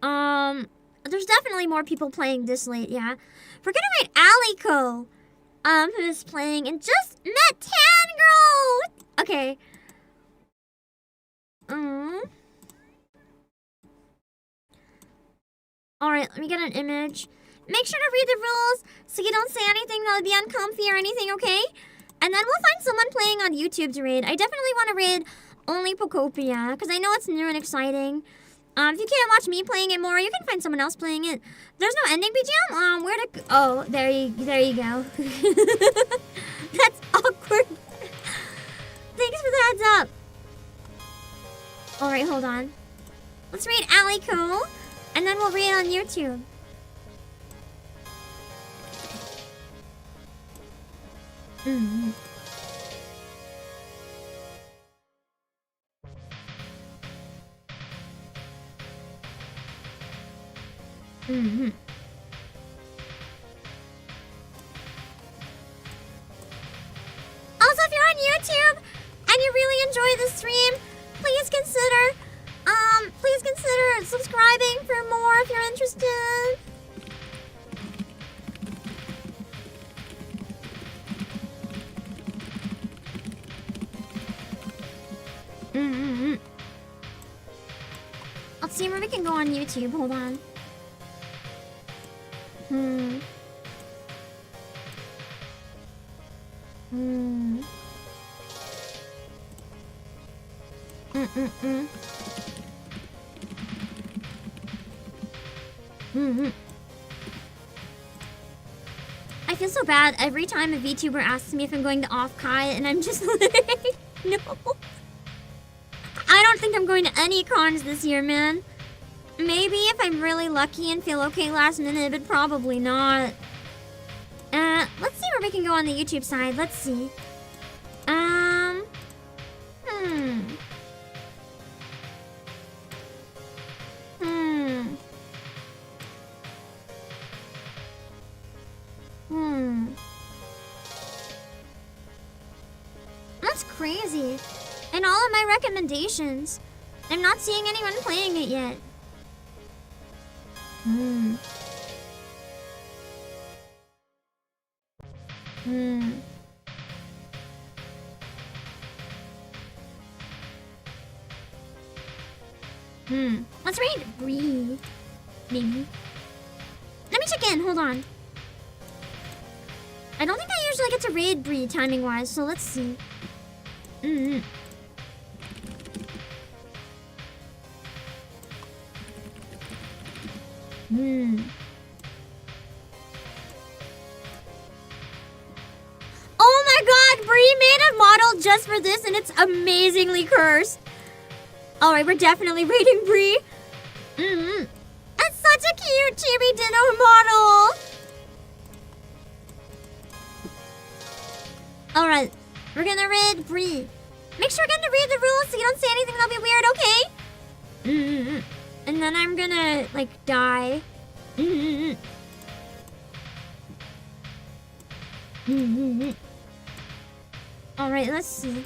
A: there's definitely more people playing this late, yeah. We're gonna write Alico, who is playing and just met Tangirl! Okay. Alright, let me get an image. Make sure to read the rules so you don't say anything that would be uncomfy or anything, okay? And then we'll find someone playing on YouTube to raid. I definitely want to raid only Pokopia, because I know it's new and exciting. If you can't watch me playing it more, you can find someone else playing it. There's no ending BGM? Where to... Oh, there you go. That's awkward. Thanks for the heads up. Alright, hold on. Let's read Alico, and then we'll read on YouTube. Also, if you're on YouTube and you really enjoy the stream, please consider subscribing for more if you're interested. Let's see where we can go on YouTube. Hold on. Mm-mm-mm. Mm-hmm. I feel so bad every time a VTuber asks me if I'm going to off-Kai, and I'm just like, no. I don't think I'm going to any cons this year, man. Maybe if I'm really lucky and feel okay last minute, but probably not. Let's see where we can go on the YouTube side. Let's see. That's crazy. And all of my recommendations, I'm not seeing anyone playing it yet. Let's raid Bree. Maybe. Let me check in. Hold on. I don't think I usually get to raid Bree timing-wise, so let's see. Oh my god, Bree made a model just for this and it's amazingly cursed. Alright, we're definitely raiding Bree. That's such a cute chibi Dino model. Alright, we're gonna raid Bree. Make sure again to read the rules so you don't say anything that'll be weird, okay? And then I'm gonna, like, die. Alright, let's see.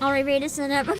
A: Alright, ready to set up.